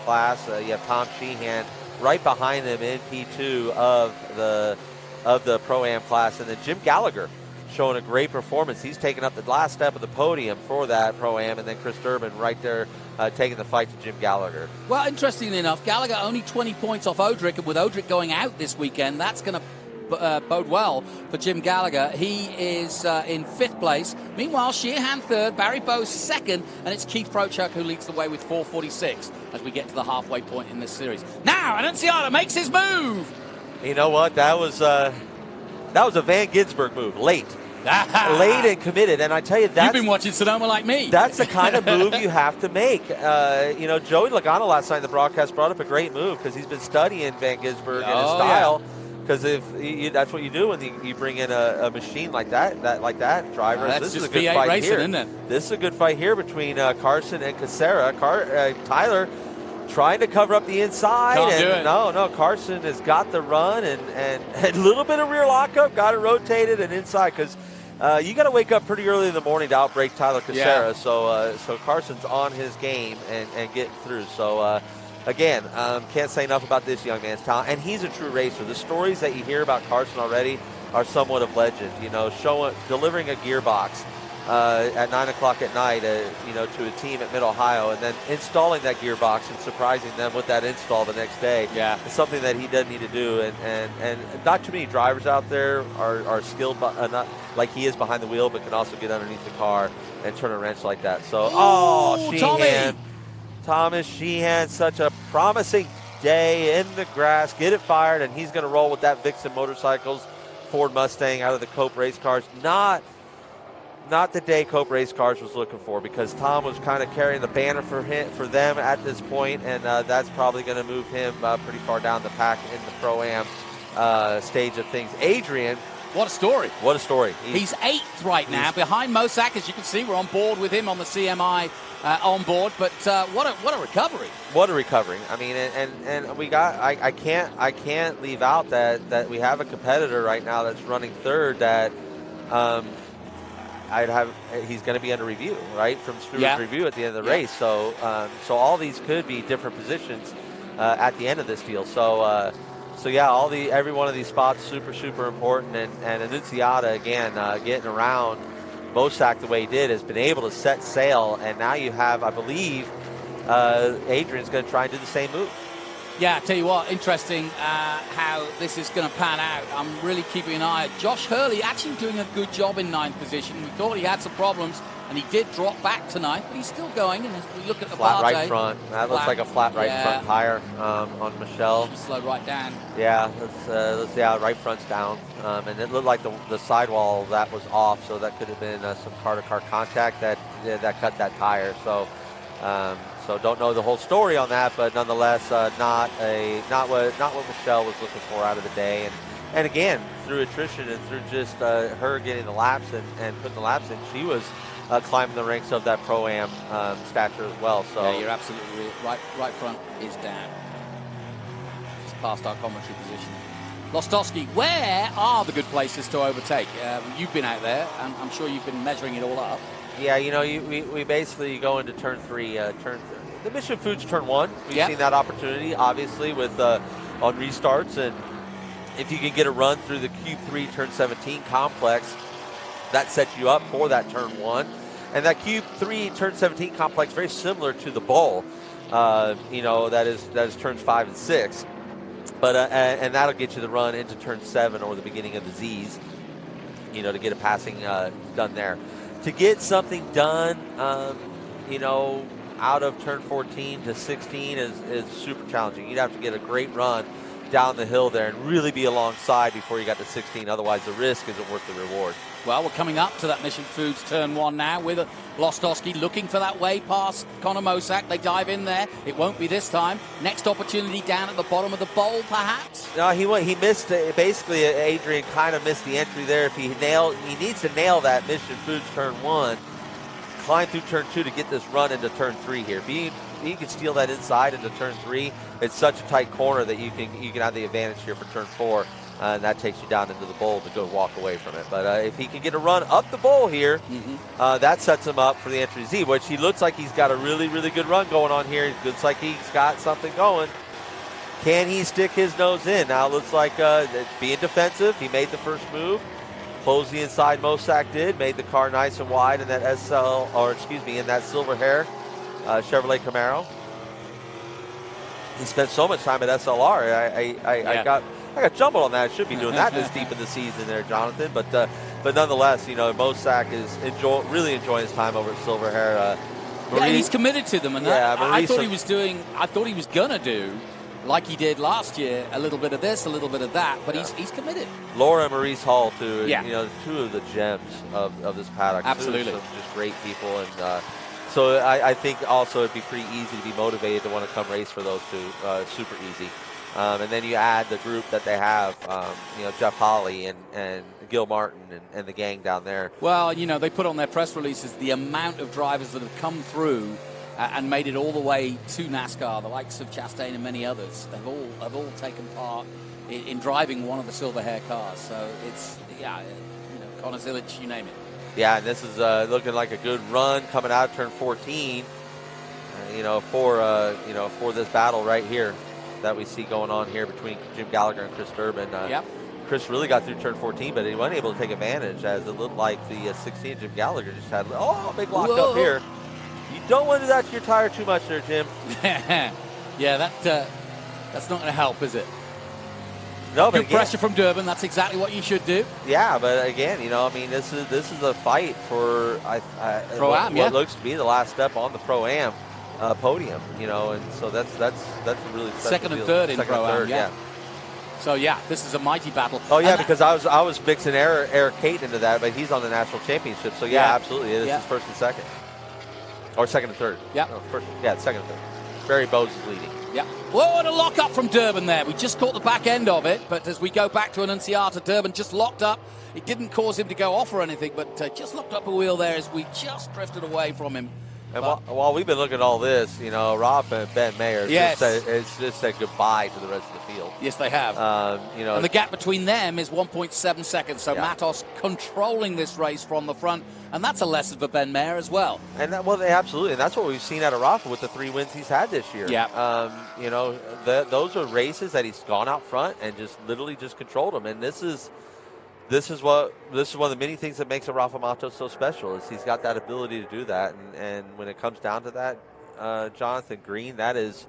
class. You have Tom Sheehan right behind him in P2 of the Pro-Am class, and then Jim Gallagher showing a great performance. He's taking up the last step of the podium for that Pro-Am, and then Chris Durbin right there taking the fight to Jim Gallagher. Well, interestingly enough, Gallagher only 20 points off Odrick, and with Odrick going out this weekend, that's going to bode well for Jim Gallagher. He is in 5th place. Meanwhile, Sheehan 3rd, Barry Bowes 2nd, and it's Keith Prochuk who leads the way with 4:46 as we get to the halfway point in this series. Now, Annunziata makes his move. You know what? That was a Van Ginsberg move, late and committed. And I tell you, you've been watching Sonoma like me. That's the kind of move you have to make. Joey Logano last night in the broadcast brought up a great move because he's been studying Van Ginsberg and his style. Because that's what you do when you bring in a machine like that driver. That's this just is a good V8 fight racing, here. isn't it? This is a good fight here between Carson and Casera. Tyler trying to cover up the inside. Can't do it. No, Carson has got the run and a little bit of rear lockup, got it rotated and inside because you got to wake up pretty early in the morning to outbrake Tyler Casera. Yeah. So Carson's on his game and getting through. So. Again, can't say enough about this young man's talent, and he's a true racer. The stories that you hear about Carson already are somewhat of legend. Delivering a gearbox at 9 o'clock at night, to a team at Mid-Ohio, and then installing that gearbox and surprising them with that install the next day. Yeah, it's something that he doesn't need to do, and not too many drivers out there are skilled, not like he is behind the wheel, but can also get underneath the car and turn a wrench like that. So, Sheehan. Thomas Sheehan, such a promising day in the grass. Get it fired, and he's going to roll with that Vixen Motorcycles Ford Mustang out of the Cope Race Cars. Not the day Cope Race Cars was looking for, because Tom was kind of carrying the banner for them at this point, and that's probably going to move him pretty far down the pack in the Pro-Am stage of things. Adrian. What a story. What a story. He's 8th right now, behind Mosak. As you can see, we're on board with him on the CMI on board. But what a recovery. What a recovery. I mean, and we got, I can't leave out that we have a competitor right now that's running 3rd that he's going to be under review, right, from Stewart's review at the end of the race. So all these could be different positions at the end of this deal. So every one of these spots super important, and Annunziata again getting around Mosak the way he did has been able to set sail, and now you have, I believe, Adrian's going to try and do the same move. Yeah, I tell you what, interesting how this is going to pan out. I'm really keeping an eye. Josh Hurley actually doing a good job in 9th position. We thought he had some problems, and he did drop back tonight, but he's still going. And as we look at the flat right front, that looks like a flat right front tire on Michelle. She slowed right down. Yeah, let's see how right front's down, and it looked like the sidewall that was off, so that could have been some car-to-car contact that cut that tire. So don't know the whole story on that, but nonetheless, not what Michelle was looking for out of the day. And again, through attrition and through just her getting the laps and putting the laps in, she was climbing the ranks of that Pro-Am stature as well. So yeah, you're absolutely right. Right front is down. Just past our commentary position. Lostowski, where are the good places to overtake? You've been out there, and I'm sure you've been measuring it all up. Yeah, we basically go into turn 3. The Mission Foods turn 1. We've seen that opportunity, obviously, with on restarts, and if you can get a run through the Q3 turn 17 complex, that sets you up for that turn 1. And that Q3 turn 17 complex, very similar to the Bowl. That is turns 5 and 6. But and that'll get you the run into turn 7 or the beginning of the Z's, to get a passing done there. To get something done, out of turn 14 to 16 is super challenging. You'd have to get a great run down the hill there and really be alongside before you got to 16. Otherwise, the risk isn't worth the reward. Well, we're coming up to that Mission Foods turn 1 now with Lostowski looking for that way past Connor Mosak. They dive in there. It won't be this time. Next opportunity down at the bottom of the bowl, perhaps? No, he missed. Basically, Adrian kind of missed the entry there. If he needs to nail that Mission Foods turn 1, climb through turn 2 to get this run into turn 3 here. If he can steal that inside into turn 3, it's such a tight corner that you can have the advantage here for turn 4. and that takes you down into the bowl to go walk away from it. But if he can get a run up the bowl here, that sets him up for the entry Z, which he looks like he's got a really, really good run going on here. It looks like he's got something going. Can he stick his nose in? Now it looks like being defensive. He made the first move. Closed the inside, Mosak did. Made the car nice and wide in that in that silver hair Chevrolet Camaro. He spent so much time at SLR. I got jumbled on that. I should be doing that this deep in the season there, Jonathan. But nonetheless, Mosak is really enjoying his time over at Silver Hair. Yeah, he's committed to them, and I thought he was gonna do, like he did last year, a little bit of this, a little bit of that, but he's committed. Laura and Maurice Hall, too, two of the gems of this paddock. Absolutely. Some just great people, and so I think also it'd be pretty easy to be motivated to want to come race for those two. Super easy. And then you add the group that they have, Jeff Holley and Gil Martin and the gang down there. Well, they put on their press releases the amount of drivers that have come through and made it all the way to NASCAR, the likes of Chastain and many others. Have all taken part in driving one of the silver hair cars. So it's, Connor Zilic, you name it. Yeah, and this is looking like a good run coming out of turn 14, for this battle right here that we see going on here between Jim Gallagher and Chris Durbin. Chris really got through turn 14, but he wasn't able to take advantage, as it looked like the 16 Jim Gallagher just had a big lock up here. You don't want to do that to your tire too much there, Jim. Yeah, that's not going to help, is it? No, but good pressure from Durbin. That's exactly what you should do. Yeah, but again, this is a fight for what looks to be the last step on the Pro-Am podium. And so that's a really special second and deal. third in Second and Pro-Am. third, yeah. So this is a mighty battle. Oh yeah, because I was mixing Eric Kate into that, but he's on the national championship. So absolutely, this is first and second, or second and third. Yeah, second and third. Barry Bowes is leading. Yeah. Whoa, and a lock up from Durbin there. We just caught the back end of it, but as we go back to Annunziata, Durbin just locked up. It didn't cause him to go off or anything, but just locked up a wheel there as we just drifted away from him. And while we've been looking at all this, Rafa and Ben Mayer just said goodbye to the rest of the field. Yes, they have. And the gap between them is 1.7 seconds. So Matos controlling this race from the front, and that's a lesson for Ben Mayer as well. And absolutely, and that's what we've seen out of Rafa with the 3 wins he's had this year. Yeah. Those are races that he's gone out front and just literally just controlled them. And this is one of the many things that makes a Rafa Matos so special, is he's got that ability to do that. And when it comes down to that, Jonathan Green, that is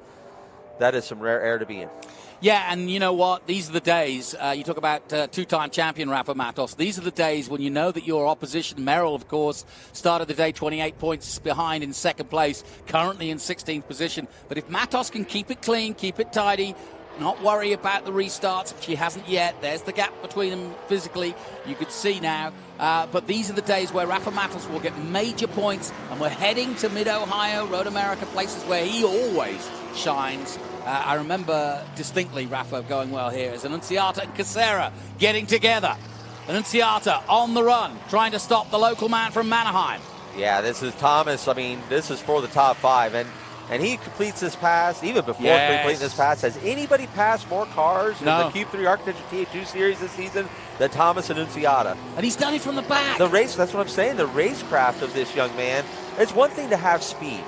some rare air to be in. Yeah, and you know what? These are the days. You talk about two-time champion Rafa Matos. These are the days when you know that your opposition, Merrill, of course, started the day 28 points behind in second place, currently in 16th position. But if Matos can keep it clean, keep it tidy, not worry about the restarts, which he hasn't yet. There's the gap between them physically. You could see now. But these are the days where Rafa Matos will get major points, and we're heading to Mid-Ohio, Road America, places where he always shines. I remember distinctly Rafa going well here as Annunziata and Casera getting together. Annunziata on the run, trying to stop the local man from Manheim. Yeah, this is Thomas. I mean, this is for the top 5. And he completes this pass, even before completing this pass. Has anybody passed more cars in the Cube 3 Architecture TA2 Series this season than Thomas Annunziata? And he's done it from the back. That's what I'm saying. The racecraft of this young man. It's one thing to have speed.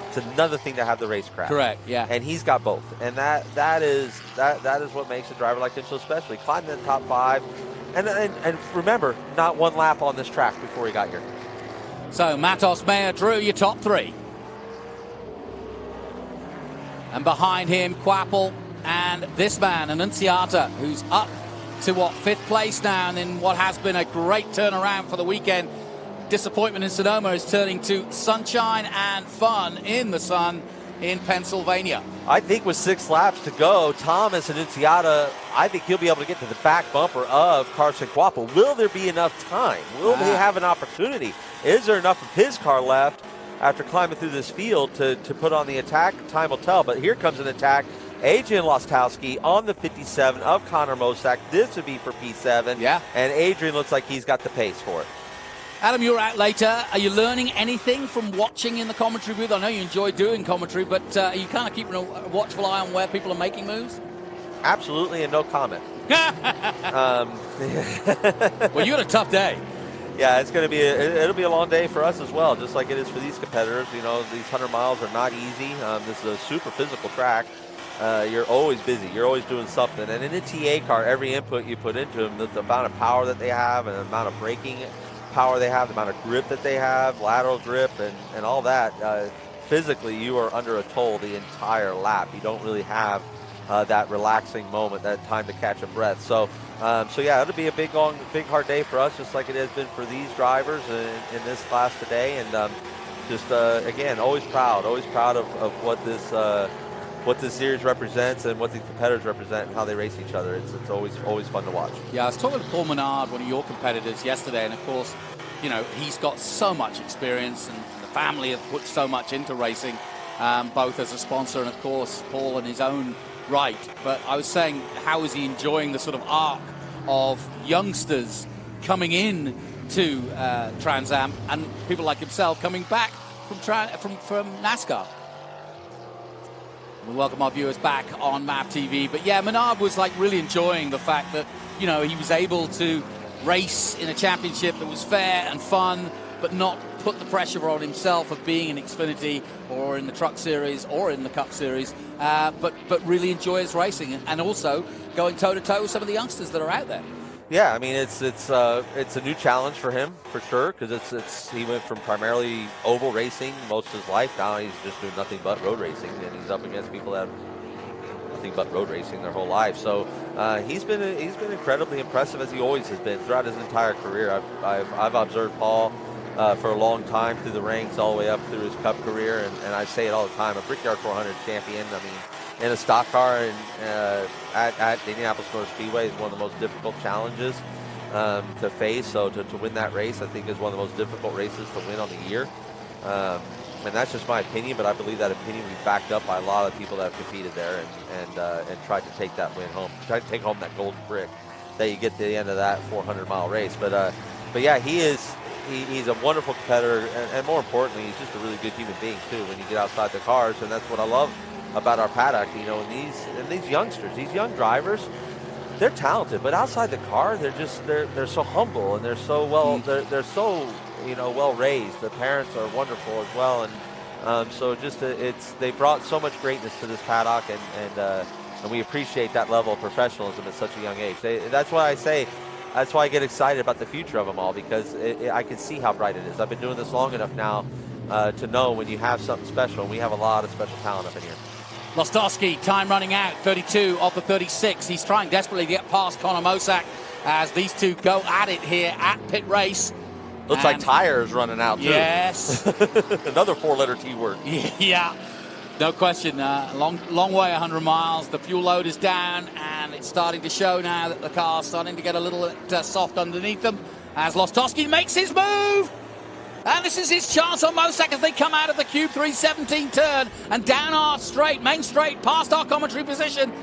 It's another thing to have the racecraft. Correct, yeah. And he's got both. And that is what makes a driver like him so special. He climbed in the top 5. And remember, not one lap on this track before he got here. So Matos, Mayer, Drew, your top 3. And behind him, Quapple and this man, Annunziata, who's up to, 5th place now, and in what has been a great turnaround for the weekend. Disappointment in Sonoma is turning to sunshine and fun in the sun in Pennsylvania. I think with 6 laps to go, Thomas Annunziata, I think he'll be able to get to the back bumper of Carson Quapple. Will there be enough time? Will he have an opportunity? Is there enough of his car left after climbing through this field to put on the attack? Time will tell, but here comes an attack. Adrian Lostowski on the 57 of Connor Mosak. This would be for P7. Yeah. And Adrian looks like he's got the pace for it. Adam, you're out later. Are you learning anything from watching in the commentary booth? I know you enjoy doing commentary, but are you kind of keeping a watchful eye on where people are making moves? Absolutely, and no comment. Well, you had a tough day. Yeah, it's going to be it'll be a long day for us as well, just like it is for these competitors. You know, these 100 miles are not easy. This is a super physical track. You're always busy. You're always doing something. And in a TA car, every input you put into them, the amount of power that they have and the amount of braking power they have, the amount of grip that they have, lateral grip, and all that, physically you are under a toll the entire lap. You don't really have that relaxing moment, that time to catch a breath. So yeah, it'll be a big, hard day for us, just like it has been for these drivers in this class today. And again, always proud of what this series represents and what the competitors represent and how they race each other. It's always fun to watch. Yeah, I was talking to Paul Menard, one of your competitors, yesterday, and of course, you know, he's got so much experience, and the family have put so much into racing, both as a sponsor and, of course, Paul in his own right. But I was saying, how is he enjoying the sort of arc of youngsters coming in to Trans Am and people like himself coming back from NASCAR? We welcome our viewers back on MAV TV. But yeah, Menard was like really enjoying the fact that, you know, he was able to race in a championship that was fair and fun, but not put the pressure on himself of being in Xfinity or in the Truck Series or in the Cup Series, but really enjoys racing and also going toe-to-toe with some of the youngsters that are out there. Yeah, I mean, it's a new challenge for him, for sure, because he went from primarily oval racing most of his life. Now he's just doing nothing but road racing, and he's up against people that have nothing but road racing their whole life. So he's been incredibly impressive, as he always has been throughout his entire career. I've observed Paul for a long time through the ranks, all the way up through his Cup career, and I say it all the time, a Brickyard 400 champion. I mean, in a stock car at Indianapolis Motor Speedway is one of the most difficult challenges to face. So to win that race, I think, is one of the most difficult races to win on the year. And that's just my opinion, but I believe that opinion will be backed up by a lot of people that have competed there and tried to take that win home, tried to take home that golden brick that you get to the end of that 400-mile race. But yeah, he's a wonderful competitor, and more importantly, he's just a really good human being too when you get outside the cars, and that's what I love about our paddock. You know, and these youngsters, these young drivers, they're talented, but outside the car, they're so humble, and they're so they're so, you know, well raised. The parents are wonderful as well, and so they brought so much greatness to this paddock, and we appreciate that level of professionalism at such a young age. That's why I say. That's why I get excited about the future of them all, because I can see how bright it is. I've been doing this long enough now to know when you have something special, and we have a lot of special talent up in here. Lostowski, time running out, 32 off the 36. He's trying desperately to get past Connor Mosack as these two go at it here at Pitt Race. Looks like tires running out, too. Yes. Another four-letter T word. Yeah, no question. Long way, 100 miles. The fuel load is down, and it's starting to show now that the car's starting to get a little bit soft underneath them as Lostowski makes his move. And this is his chance on Mosack as they come out of the Cube 317 turn and down our straight, main straight, past our commentary position.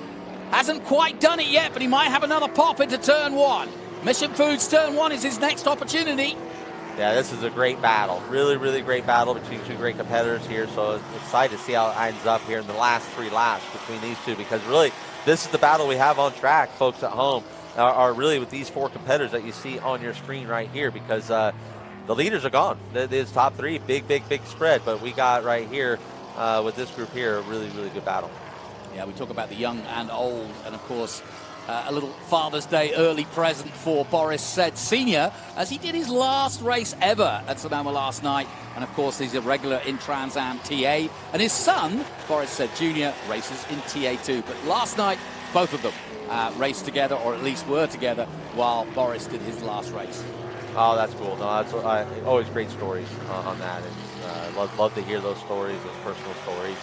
Hasn't quite done it yet, but he might have another pop into turn one. Mission Foods turn one is his next opportunity. Yeah, this is a great battle. Really, really great battle between two great competitors here. So excited to see how it ends up here in the last 3 laps between these two, because really this is the battle we have on track, folks at home, are really with these 4 competitors that you see on your screen right here, because the leaders are gone. There's top 3, big spread. But we got right here with this group here a really, really good battle. Yeah, we talk about the young and old, and of course a little Father's Day early present for Boris Said Sr. as he did his last race ever at Sonoma last night. And of course he's a regular in Trans Am TA, and his son Boris Said Jr. races in TA2. But last night both of them raced together, or at least were together, while Boris did his last race. Oh, that's cool. No, that's always great stories on that, and love to hear those stories, those personal stories,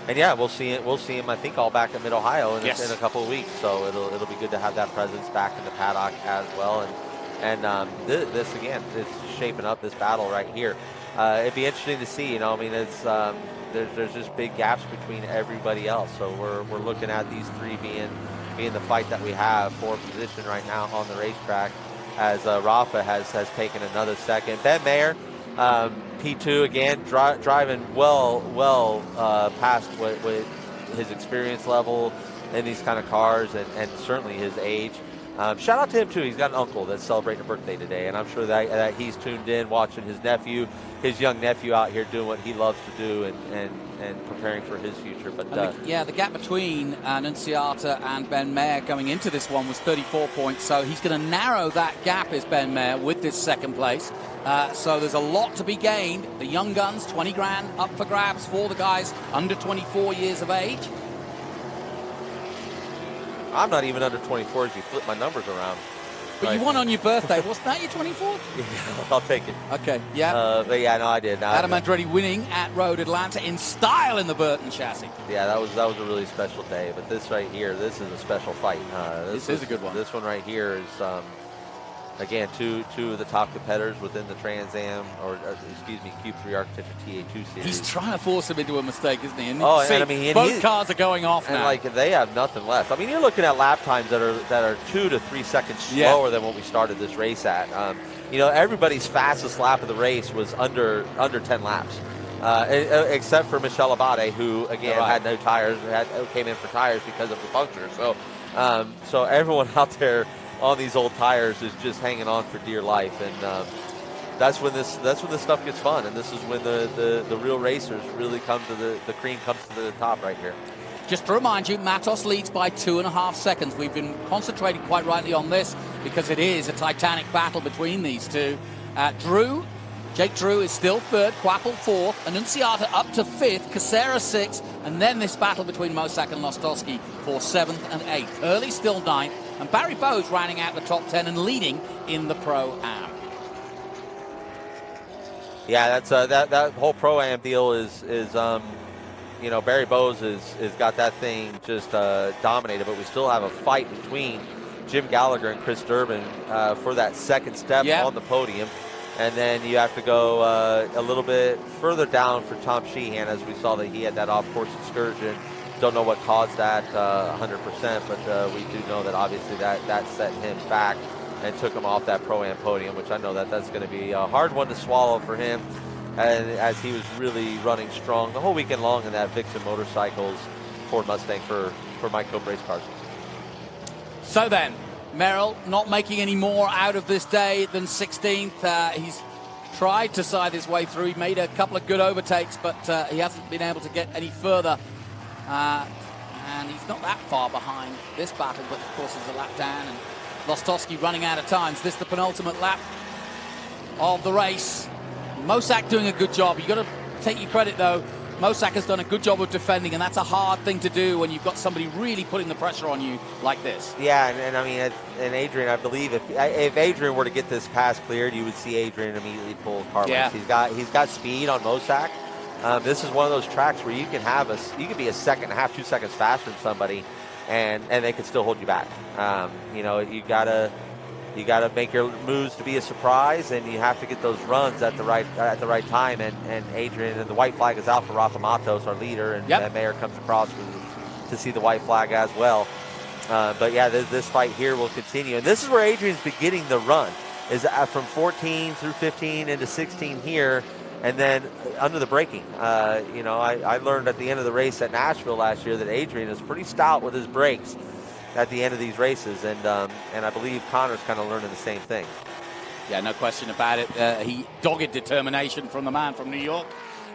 and yeah, we'll see him. I think all back in Mid Ohio in a couple of weeks. So it'll be good to have that presence back in the paddock as well. And this again, it's shaping up this battle right here. It'd be interesting to see. You know, I mean, it's there's just big gaps between everybody else. So we're looking at these 3 being the fight that we have for position right now on the racetrack, as Rafa has taken another second. Ben Mayer, P2 again, driving well past what his experience level in these kind of cars, and certainly his age. Shout out to him, too. He's got an uncle that's celebrating a birthday today, and I'm sure that he's tuned in watching his young nephew out here doing what he loves to do and preparing for his future. But the gap between Annunziata and Ben Mayer going into this one was 34 points, so he's going to narrow that gap, is Ben Mayer, with this second place. So there's a lot to be gained. The young guns, 20 grand up for grabs for the guys under 24 years of age. I'm not even under 24 as you flip my numbers around. But you won on your birthday. Wasn't that your 24th? Yeah, I'll take it. Okay, yeah. But yeah, no, I did. Adam Andretti winning at Road Atlanta in style in the Burton chassis. Yeah, that was a really special day. But this right here, this is a special fight. This is a good one. This one right here is, again, two of the top competitors within the Trans Am, Cube 3 Architecture TA2 series. He's trying to force him into a mistake, isn't he? And both cars are going off now. And they have nothing left. I mean, you're looking at lap times that are 2 to 3 seconds slower than what we started this race at. Everybody's fastest lap of the race was under 10 laps. Except for Michel Abate, who again had no tires, came in for tires because of the puncture. So everyone out there on these old tires is just hanging on for dear life, and that's when this stuff gets fun, and this is when the real racers really come to the cream comes to the top right here. Just to remind you, Matos leads by 2.5 seconds. We've been concentrating quite rightly on this because it is a titanic battle between these two. Jake Drew is still third, Quapple fourth, Annunziata up to fifth, Casera sixth, and then this battle between Mosak and Lostowski for seventh and eighth. Early still ninth, and Barry Bowes rounding out the top 10 and leading in the Pro-Am. Yeah, that's that whole Pro-Am deal is Barry Bowes is got that thing just dominated, but we still have a fight between Jim Gallagher and Chris Durbin for that second step on the podium. And then you have to go a little bit further down for Tom Sheehan, as we saw that he had that off-course excursion. Don't know what caused that 100%, but we do know that obviously that set him back and took him off that Pro-Am podium, which I know that's going to be a hard one to swallow for him, and as he was really running strong the whole weekend long in that Vixen Motorcycles Ford Mustang for Mike Cope Race Cars. So then, Merrill not making any more out of this day than 16th. He's tried to side his way through. He made a couple of good overtakes, but he hasn't been able to get any further. And he's not that far behind this battle, but of course there's a lap down. And Lostowski running out of times. This is the penultimate lap of the race. Mosak doing a good job. You've got to take your credit, though. Mosak has done a good job of defending, and that's a hard thing to do when you've got somebody really putting the pressure on you like this. Yeah, and I mean, and Adrian, I believe if Adrian were to get this pass cleared, you would see Adrian immediately pull car lengths. He's got speed on Mosak. This is one of those tracks where you can be a second and a half, 2 seconds faster than somebody, and they can still hold you back. You gotta make your moves to be a surprise, and you have to get those runs at the right time. And Adrian, and the white flag is out for Rafa Matos, our leader, and Mayer comes across to see the white flag as well. But yeah, this fight here will continue, and this is where Adrian's beginning the run, is from 14 through 15 into 16 here, and then under the braking. I learned at the end of the race at Nashville last year that Adrian is pretty stout with his brakes at the end of these races, and I believe Connor's kind of learning the same thing. Yeah, no question about it. He dogged determination from the man from New York.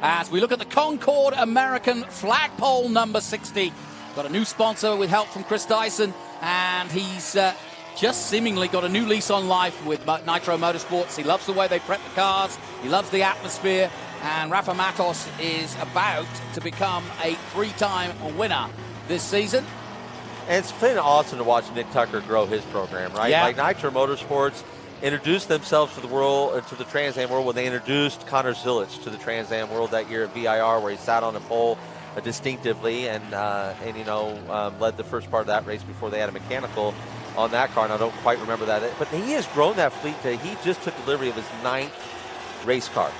As we look at the Concord American flagpole number 60, got a new sponsor with help from Chris Dyson, and he's just seemingly got a new lease on life with Nitro Motorsports. He loves the way they prep the cars. He loves the atmosphere, and Rafa Matos is about to become a 3-time winner this season. And it's been awesome to watch Nick Tucker grow his program, right? Yeah. Like Nitro Motorsports introduced themselves to the world, to the Trans Am world, when they introduced Connor Zilich to the Trans Am world that year at VIR, where he sat on a pole distinctively and led the first part of that race before they had a mechanical on that car. And I don't quite remember that, but he has grown that fleet to, he just took delivery of his 9th race car.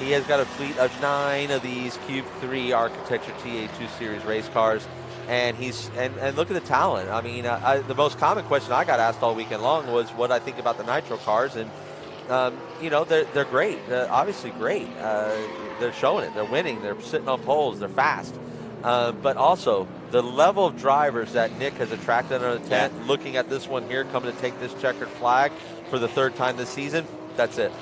He has got a fleet of 9 of these Cube 3 Architecture TA2 Series race cars. And and look at the talent. I mean, the most common question I got asked all weekend long was what I think about the Nitro cars, and they're great. They're obviously great. They're showing it. They're winning. They're sitting on poles. They're fast. but also the level of drivers that Nick has attracted under the tent, looking at this one here, coming to take this checkered flag for the 3rd time this season, that's it.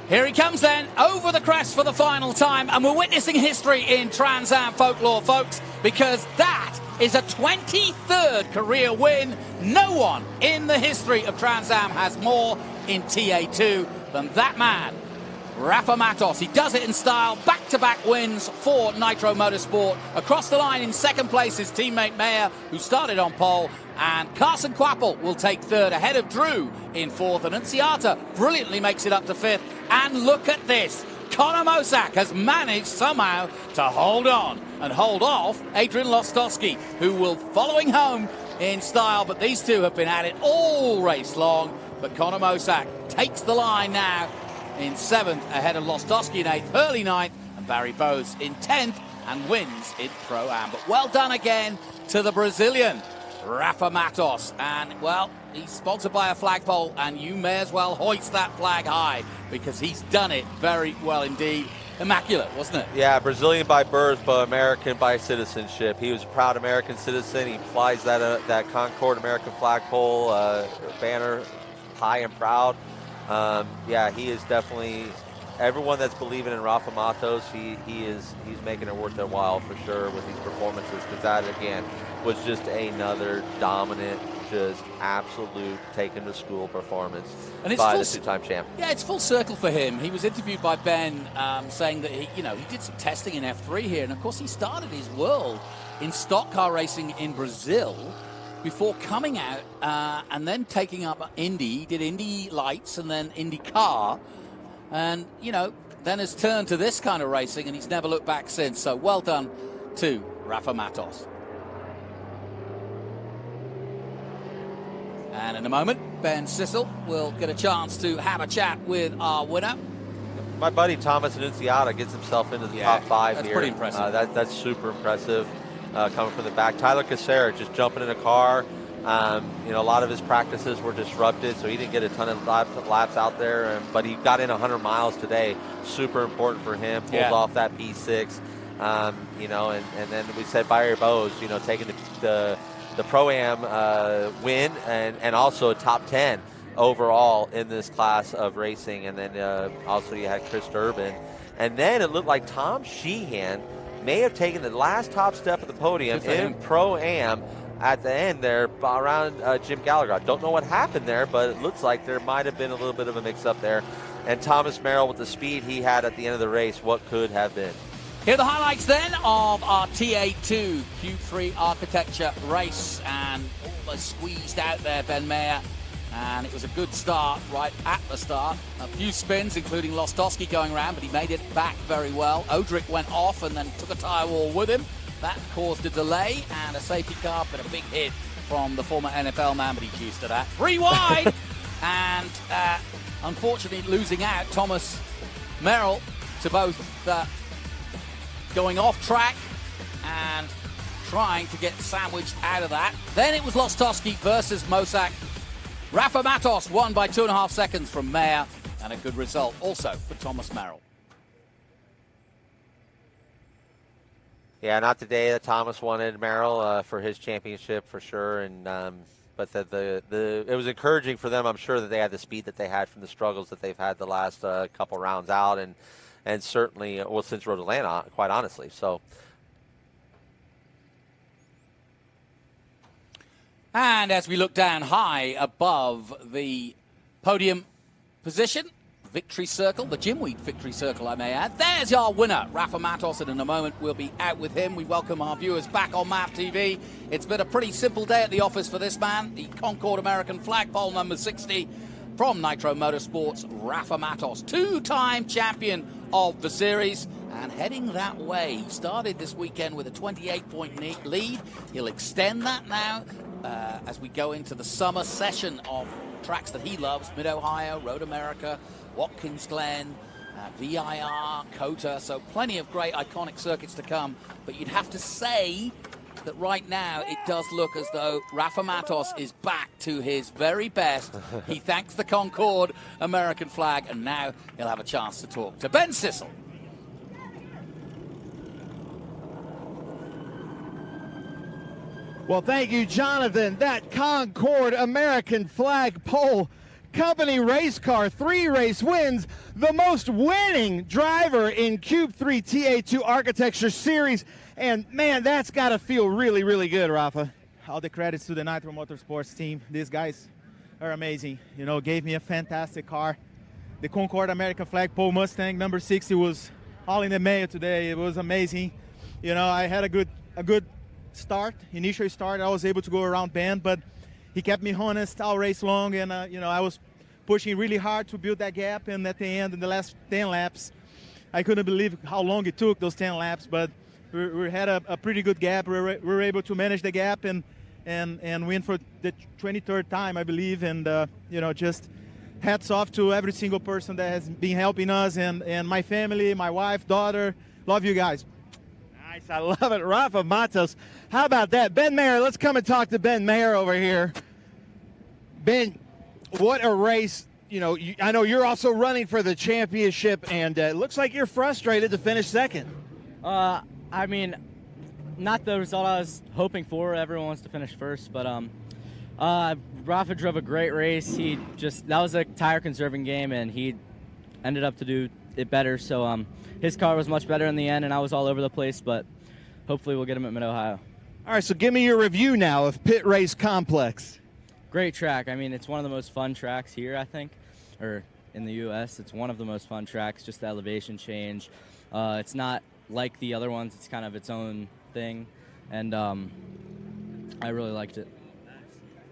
Here he comes then, over the crest for the final time, and we're witnessing history in Trans Am folklore, folks, because that is a 23rd career win. No one in the history of Trans Am has more in TA2 than that man, Rafa Matos. He does it in style, back-to-back wins for Nitro Motorsport. Across the line in 2nd place his teammate Mayer, who started on pole, and Carson Quapple will take 3rd ahead of Drew in 4th, and Unciata brilliantly makes it up to 5th. And look at this, Connor Mosak has managed somehow to hold on and hold off Adrian Lostowski, who will following home in style, but these two have been at it all race long. But Connor Mosak takes the line now in 7th ahead of Lostowski in 8th, Hurley 9th, and Barry Bowes in 10th, and wins in Pro-Am. But well done again to the Brazilian, Rafa Matos. And, well, he's sponsored by a flagpole, and you may as well hoist that flag high, because he's done it very well indeed. Immaculate, wasn't it? Yeah, Brazilian by birth, but American by citizenship. He was a proud American citizen. He flies that Concord American flagpole banner high and proud. Yeah, he is definitely, everyone that's believing in Rafa Matos, he's making it worth their while for sure with these performances, because that again was just another dominant, just absolute taken to school performance by the 2-time champ. Yeah, it's full circle for him. He was interviewed by Ben saying that he did some testing in F3 here, and of course he started his world in stock car racing in Brazil before coming out and then taking up Indy. He did Indy Lights and then Indy Car, and then has turned to this kind of racing, and he's never looked back since. So well done to Rafa Matos. And in a moment, Ben Sissel will get a chance to have a chat with our winner. My buddy Thomas Annunziata gets himself into the top 5 that's here. Pretty impressive. That's super impressive coming from the back. Tyler Casera just jumping in a car. A lot of his practices were disrupted, so he didn't get a ton of laps out there. But he got in 100 miles today. Super important for him. Pulls off that P6. And then we said Barry Bowes, taking the Pro-Am win and also a top 10 overall in this class of racing. And then also you had Chris Durbin. And then it looked like Tom Sheehan may have taken the last top step of the podium in Pro-Am at the end there around Jim Gallagher. I don't know what happened there, but it looks like there might have been a little bit of a mix-up there. And Thomas Merrill, with the speed he had at the end of the race, what could have been? Here are the highlights then of our TA2 Q3 architecture race, and almost squeezed out there, Ben Mayer, and it was a good start right at the start. A few spins, including Lostowski going around, but he made it back very well. Odrick went off and then took a tyre wall with him. That caused a delay and a safety car, but a big hit from the former NFL man, but he's used to that. 3 wide, and unfortunately losing out Thomas Merrill to both going off track and trying to get sandwiched out of that. Then it was Lostowski versus Mosak. Rafa Matos won by 2.5 seconds from Mayer, and a good result also for Thomas Merrill. Yeah, not the day that Thomas wanted Merrill for his championship for sure, and but it was encouraging for them. I'm sure that they had the speed that they had from the struggles that they've had the last couple rounds out, and certainly since Road Atlanta, quite honestly. So. And as we look down high above the podium position, victory circle, the Jimweed victory circle, I may add, there's our winner, Rafa Matos, and in a moment we'll be out with him. We welcome our viewers back on MAP TV. It's been a pretty simple day at the office for this man, the Concord American flagpole number 60 from Nitro Motorsports, Rafa Matos, 2-time champion of the series, and heading that way. He started this weekend with a 28-point lead. He'll extend that now as we go into the summer session of tracks that he loves, Mid-Ohio, Road America, Watkins Glen, VIR, COTA, so plenty of great iconic circuits to come. But you'd have to say that right now it does look as though Rafa Matos is back to his very best. He thanks the Concord American flag, and now he'll have a chance to talk to Ben Sissel. Well, thank you, Jonathan. That Concord American flag pole company race car, 3 race wins, the most winning driver in Cube 3 TA2 Architecture Series. And, man, that's got to feel really, really good, Rafa. All the credits to the Nitro Motorsports team. These guys are amazing. You know, gave me a fantastic car. The Concord American flagpole Mustang number 60 was all in the mail today. It was amazing. You know, I had a good start, initial start. I was able to go around Bend, but he kept me honest all race long, and you know, I was pushing really hard to build that gap. And at the end, in the last 10 laps, I couldn't believe how long it took, those 10 laps. But we had a pretty good gap. We were able to manage the gap and win for the 23rd time, I believe. And you know, just hats off to every single person that has been helping us, and my family, my wife, daughter. Love you guys. Nice, I love it. Rafa Matos, how about that? Ben Mayer, let's come and talk to Ben Mayer over here. Ben, what a race. You know, I know you're also running for the championship, and it looks like you're frustrated to finish second. I mean, not the result I was hoping for. Everyone wants to finish first, but Rafa drove a great race. That was a tire conserving game, and he ended up to do it better. So his car was much better in the end, and I was all over the place, but hopefully we'll get him at Mid-Ohio. All right, so give me your review now of Pitt Race Complex. Great track. I mean, it's one of the most fun tracks here, I think, or in the U.S. It's one of the most fun tracks, just the elevation change. It's not like the other ones. It's kind of its own thing, and I really liked it.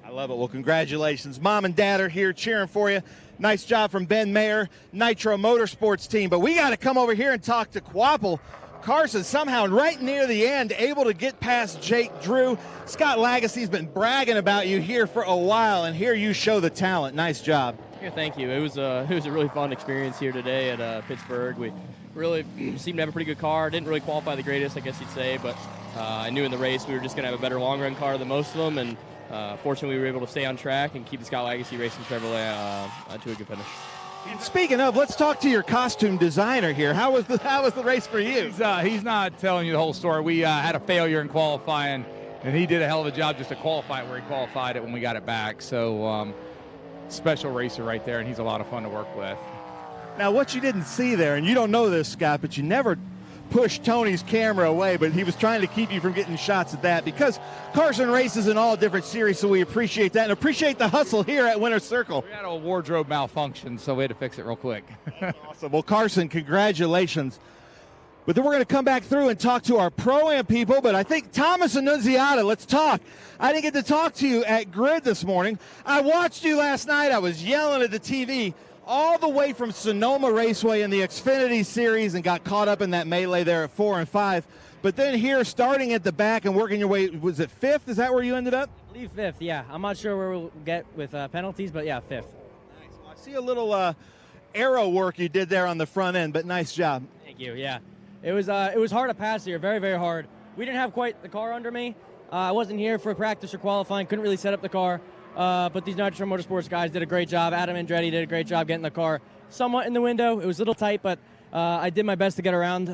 I love it. Well, congratulations. Mom and Dad are here cheering for you. Nice job from Ben Mayer, Nitro Motorsports team. But we got to come over here and talk to Quapple. Carson somehow right near the end able to get past Jake Drew. Scott Lagacy's been bragging about you here for a while, and here you show the talent. Nice job. Yeah, thank you. It was a really fun experience here today at Pittsburgh. We really seemed to have a pretty good car. Didn't really qualify the greatest, I guess you'd say, but I knew in the race we were just going to have a better long-run car than most of them, and fortunately we were able to stay on track and keep the Scott Lagacy Racing Chevrolet to a good finish. And speaking of, let's talk to your costume designer here. How was the race for you? He's not telling you the whole story. We had a failure in qualifying, and he did a hell of a job just to qualify it where he qualified it when we got it back. So special racer right there, and he's a lot of fun to work with. Now, what you didn't see there, and you don't know this, Scott, but you never pushed Tony's camera away, but he was trying to keep you from getting shots at that because Carson races in all different series, so we appreciate that and appreciate the hustle here at Winner's Circle. We had a wardrobe malfunction, so we had to fix it real quick. Awesome. Well, Carson, congratulations. But then we're going to come back through and talk to our Pro-Am people, but I think Thomas Annunziata, let's talk. I didn't get to talk to you at Grid this morning. I watched you last night. I was yelling at the TV all the way from Sonoma Raceway in the Xfinity Series and got caught up in that melee there at 4 and 5. But then here, starting at the back and working your way, was it 5th? Is that where you ended up? I believe 5th, yeah. I'm not sure where we'll get with penalties, but yeah, 5th. Nice. Well, I see a little arrow work you did there on the front end, but nice job. Thank you, yeah. It was hard to pass here, very, very hard. We didn't have quite the car under me. I wasn't here for practice or qualifying, couldn't really set up the car. But these Nitro Motorsports guys did a great job. Adam Andretti did a great job getting the car somewhat in the window. It was a little tight, but I did my best to get around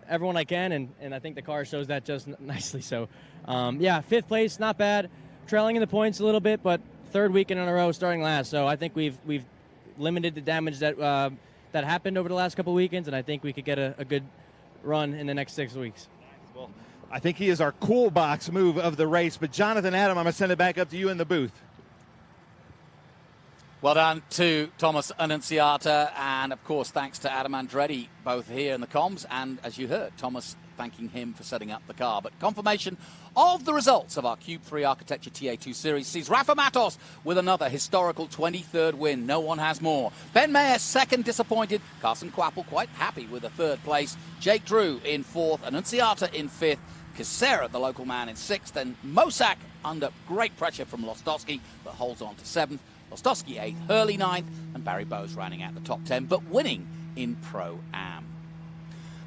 everyone I can, and I think the car shows that just nicely. So, yeah, 5th place, not bad. Trailing in the points a little bit, but 3rd weekend in a row starting last. So I think we've limited the damage that that happened over the last couple weekends, and I think we could get a good run in the next 6 weeks. Well, I think he is our cool box move of the race. But Jonathan, Adam, I'm going to send it back up to you in the booth. Well done to Thomas Annunziata, and of course thanks to Adam Andretti, both here in the comms, and as you heard, Thomas thanking him for setting up the car. But confirmation of the results of our Cube 3 Architecture TA2 Series sees Rafa Matos with another historical 23rd win. No one has more. Ben Mayer, 2nd, disappointed. Carson Quapple quite happy with a 3rd place. Jake Drew in 4th. Annunziata in 5th. Kissera, the local man, in 6th. And Mosak under great pressure from Lostowski, but holds on to 7th. Lostowski 8th, Hurley 9th, and Barry Bowes rounding out the top 10, but winning in Pro-Am.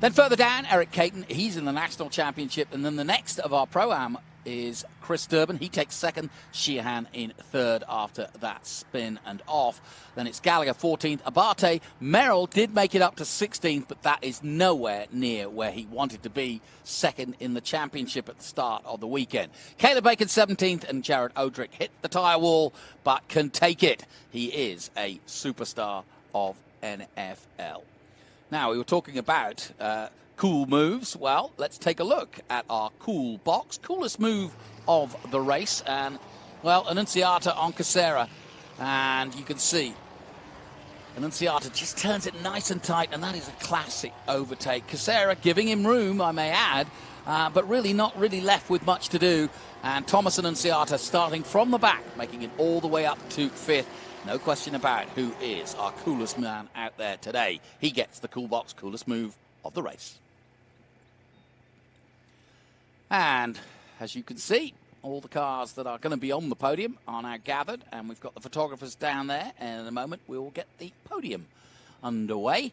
Then further down, Eric Caton, he's in the National Championship, and then the next of our Pro-Am is Chris Durbin. He takes second. Sheehan in third after that spin and off. Then it's Gallagher 14th. Abate Merrill did make it up to 16th, but that is nowhere near where he wanted to be, second in the championship at the start of the weekend. Caleb Bacon 17th, and Jared Odrick hit the tyre wall, but can take it. He is a superstar of NFL. Now, we were talking about cool moves. Well, let's take a look at our cool box. Coolest move of the race. And, well, Annunziata on Casera. And you can see Annunziata just turns it nice and tight, and that is a classic overtake. Casera giving him room, I may add, but really not really left with much to do. And Thomas Annunziata starting from the back, making it all the way up to 5th. No question about who is our coolest man out there today. He gets the cool box coolest move of the race. And as you can see, all the cars that are going to be on the podium are now gathered, and we've got the photographers down there, and in a moment we will get the podium underway.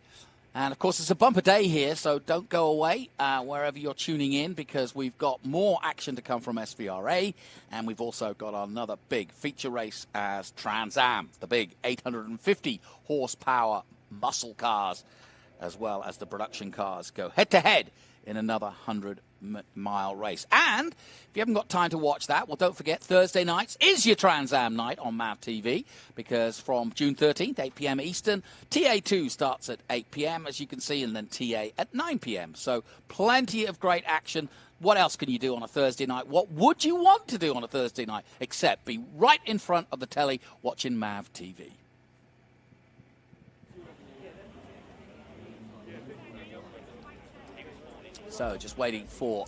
And of course it's a bumper day here, so don't go away wherever you're tuning in, because we've got more action to come from SVRA, and we've also got another big feature race as Trans Am, the big 850 horsepower muscle cars, as well as the production cars, go head-to-head in another 100-mile race. And if you haven't got time to watch that, well, don't forget, Thursday nights is your Trans Am night on MAV TV, because from June 13th, 8 p.m. Eastern, TA2 starts at 8 p.m., as you can see, and then TA at 9 p.m. So plenty of great action. What else can you do on a Thursday night? What would you want to do on a Thursday night except be right in front of the telly watching MAV TV? So just waiting for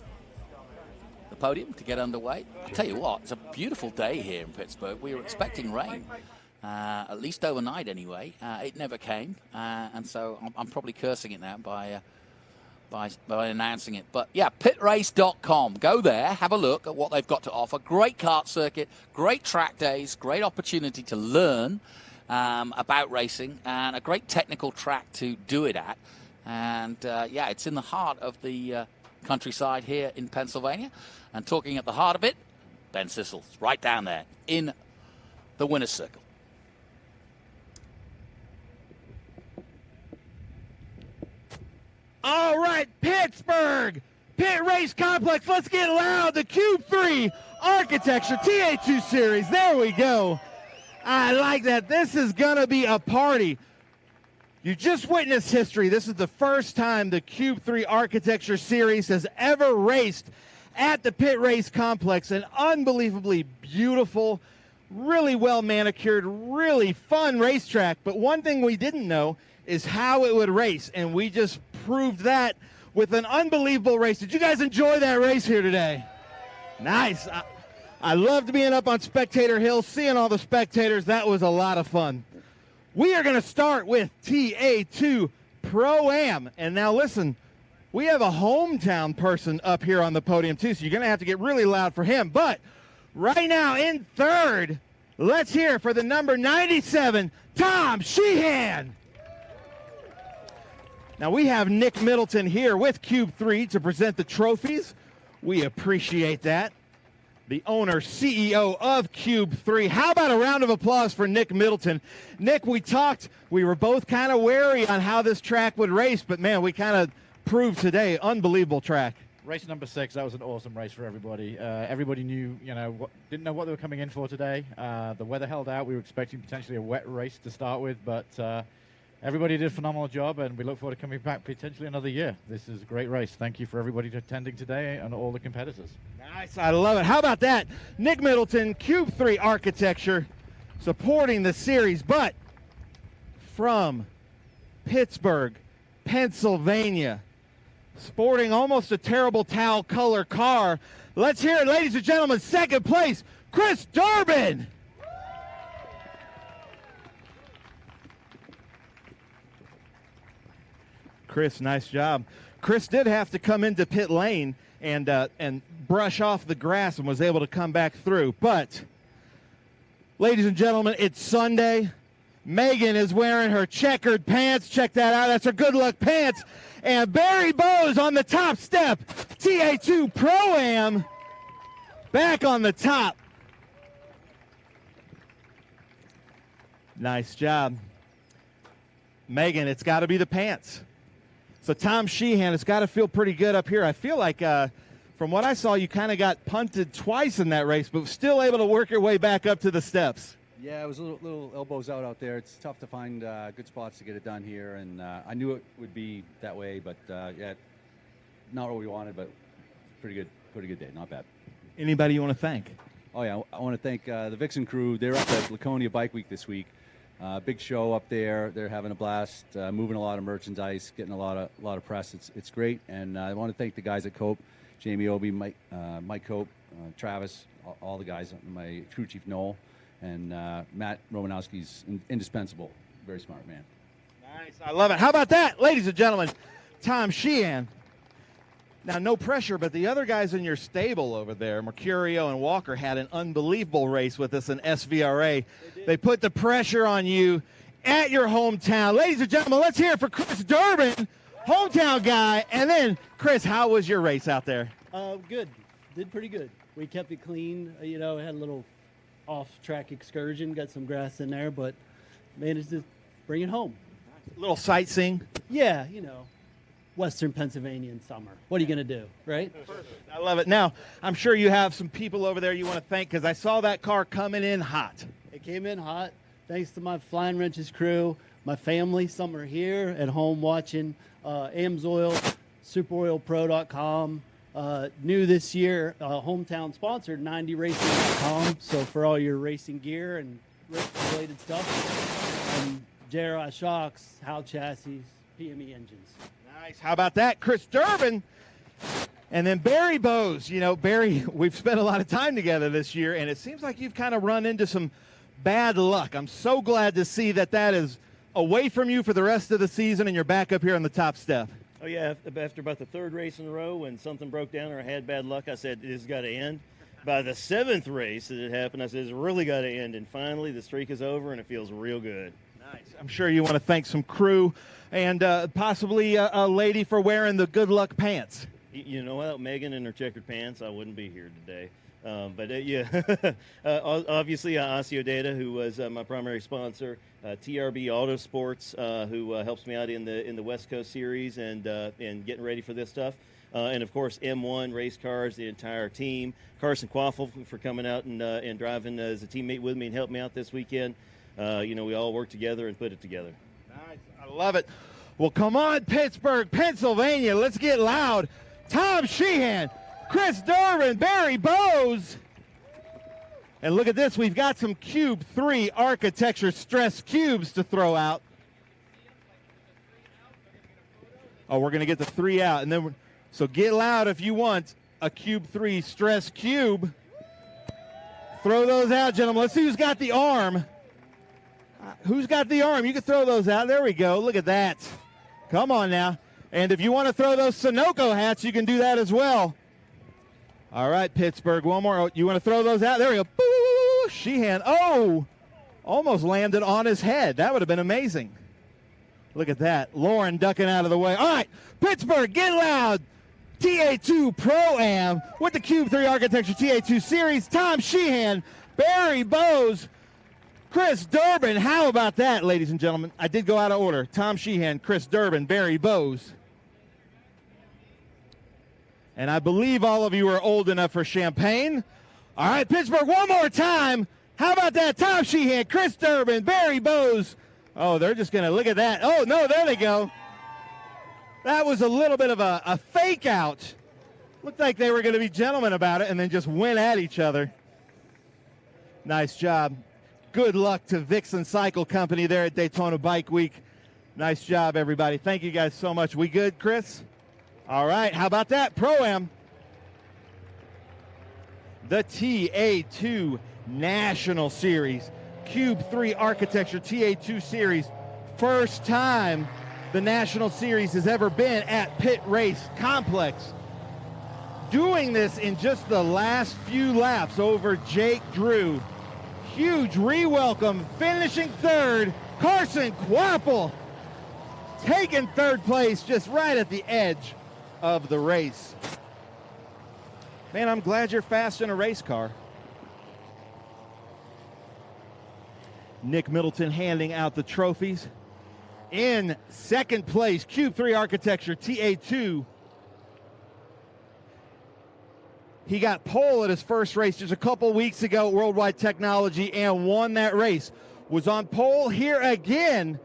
the podium to get underway. I'll tell you what, it's a beautiful day here in Pittsburgh. We were expecting rain, at least overnight anyway. It never came, and so I'm probably cursing it now by announcing it. But yeah, pitrace.com. Go there, have a look at what they've got to offer. Great kart circuit, great track days, great opportunity to learn about racing, and a great technical track to do it at. And, yeah, it's in the heart of the countryside here in Pennsylvania. And talking at the heart of it, Ben Sissels, right down there in the winner's circle. All right, Pittsburgh Pitt Race Complex. Let's get loud. The Cube 3 Architecture TA2 Series. There we go. I like that. This is going to be a party. You just witnessed history. This is the first time the Cube 3 Architecture Series has ever raced at the Pitt Race Complex. An unbelievably beautiful, really well manicured, really fun racetrack. But one thing we didn't know is how it would race, and we just proved that with an unbelievable race. Did you guys enjoy that race here today? Nice. I loved being up on Spectator Hill, seeing all the spectators. That was a lot of fun. We are going to start with TA2 Pro-Am. And now listen, we have a hometown person up here on the podium too, so you're going to have to get really loud for him. But right now in third, let's hear for the number 97, Tom Sheehan. Now we have Nick Middleton here with Cube 3 to present the trophies. We appreciate that. The owner, CEO of Cube 3. How about a round of applause for Nick Middleton? Nick, we talked, we were both kind of wary on how this track would race, but man, we kind of proved today, unbelievable track. Race number 6, that was an awesome race for everybody. Everybody knew, didn't know what they were coming in for today. The weather held out. We were expecting potentially a wet race to start with, but everybody did a phenomenal job, and we look forward to coming back potentially another year. This is a great race. Thank you for everybody attending today and all the competitors. Nice, I love it. How about that? Nick Middleton, Cube 3 Architecture, supporting the series, but from Pittsburgh, Pennsylvania, sporting almost a terrible towel color car. Let's hear it, ladies and gentlemen, second place, Chris Durbin. Chris, nice job. Chris did have to come into pit lane and brush off the grass and was able to come back through. But, ladies and gentlemen, it's Sunday. Megan is wearing her checkered pants. Check that out. That's her good luck pants. And Barry Bowes on the top step. TA2 Pro-Am. back on the top. Nice job. Megan, it's got to be the pants. So Tom Sheehan, it's got to feel pretty good up here. I feel like from what I saw, you kind of got punted twice in that race, but still able to work your way back up to the steps. Yeah, it was a little elbows out there. It's tough to find good spots to get it done here, and I knew it would be that way, but yeah, not what we wanted, but pretty good day, not bad. Anybody you want to thank? Oh yeah, I want to thank the Vixen crew. They're up at Laconia Bike Week this week. Big show up there. They're having a blast, moving a lot of merchandise, getting a lot of press. It's great, and I want to thank the guys at Cope, Jamie Obie, Mike Cope, Travis, all the guys, my crew chief Noel, and Matt Romanowski's indispensable. Very smart man. Nice, I love it. How about that, ladies and gentlemen? Tom Sheehan. Now, no pressure, but the other guys in your stable over there, Mercurio and Walker, had an unbelievable race with us in SVRA. They put the pressure on you at your hometown. Ladies and gentlemen, let's hear it for Chris Durbin, hometown guy. And then, Chris, how was your race out there? Good. Did pretty good. We kept it clean. You know, had a little off-track excursion, got some grass in there, but managed to bring it home. A little sightseeing? Yeah, you know. Western Pennsylvania in summer. What are you going to do, right? I love it. Now, I'm sure you have some people over there you want to thank because I saw that car coming in hot. It came in hot. Thanks to my Flying Wrenches crew, my family. Some are here at home watching. AMSOIL, SuperoilPro.com. New this year, hometown sponsored, 90racing.com. So for all your racing gear and race-related stuff. And JRI Shocks, Howe Chassis, PME Engines. Nice. How about that? Chris Durbin. And then Barry Bowes. You know, Barry, we've spent a lot of time together this year, and it seems like you've kind of run into some bad luck. I'm so glad to see that is away from you for the rest of the season, and you're back up here on the top step. Oh, yeah. After about the third race in a row, when something broke down or I had bad luck, I said, this has got to end. By the seventh race that it happened, I said, it's really got to end. And finally, the streak is over, and it feels real good. Nice. I'm sure you want to thank some crew and possibly a lady for wearing the good luck pants. You know, without Megan and her checkered pants, I wouldn't be here today. Yeah, obviously Osseo Data, who was my primary sponsor, TRB Autosports, who helps me out in the West Coast Series and getting ready for this stuff. And, of course, M1 Race Cars, the entire team. Carson Quaffle for coming out and driving as a teammate with me and helping me out this weekend. You know, we all work together and put it together. Nice. I love it. Well, come on, Pittsburgh, Pennsylvania. Let's get loud. Tom Sheehan, Chris Durbin, Barry Bowes. And look at this. We've got some Cube 3 architecture stress cubes to throw out. Oh, we're going to get the 3 out. And then so get loud if you want a Cube 3 stress cube. Throw those out, gentlemen. Let's see who's got the arm. Who's got the arm? You can throw those out. There we go. Look at that. Come on now. And if you want to throw those Sunoco hats, you can do that as well. All right, Pittsburgh. One more. Oh, you want to throw those out? There we go. Boo! Sheehan. Oh! Almost landed on his head. That would have been amazing. Look at that. Lauren ducking out of the way. All right, Pittsburgh, get loud. TA2 Pro-Am with the Cube 3 Architecture TA2 Series. Tom Sheehan, Barry Bowes, Chris Durbin. How about that, ladies and gentlemen? I did go out of order. Tom Sheehan, Chris Durbin, Barry Bowes. And I believe all of you are old enough for champagne. All right, Pittsburgh, one more time. How about that? Tom Sheehan, Chris Durbin, Barry Bowes. Oh, they're just going to look at that. Oh, no, there they go. That was a little bit of a fake out. Looked like they were going to be gentlemen about it and then just went at each other. Nice job. Good luck to Vixen Cycle Company there at Daytona Bike Week. Nice job, everybody. Thank you guys so much. We good, Chris? All right, how about that? Pro-Am. The TA2 National Series. Cube 3 Architecture TA2 Series. First time the National Series has ever been at Pitt Race Complex. Doing this in just the last few laps over Jake Drew. Huge re-welcome, finishing third, Carson Quaffle. Taking third place just right at the edge of the race. Man, I'm glad you're fast in a race car. Nick Middleton handing out the trophies. In second place, Cube 3 Architecture TA2. He got pole at his first race just a couple weeks ago at Worldwide Technology and won that race. Was on pole here again.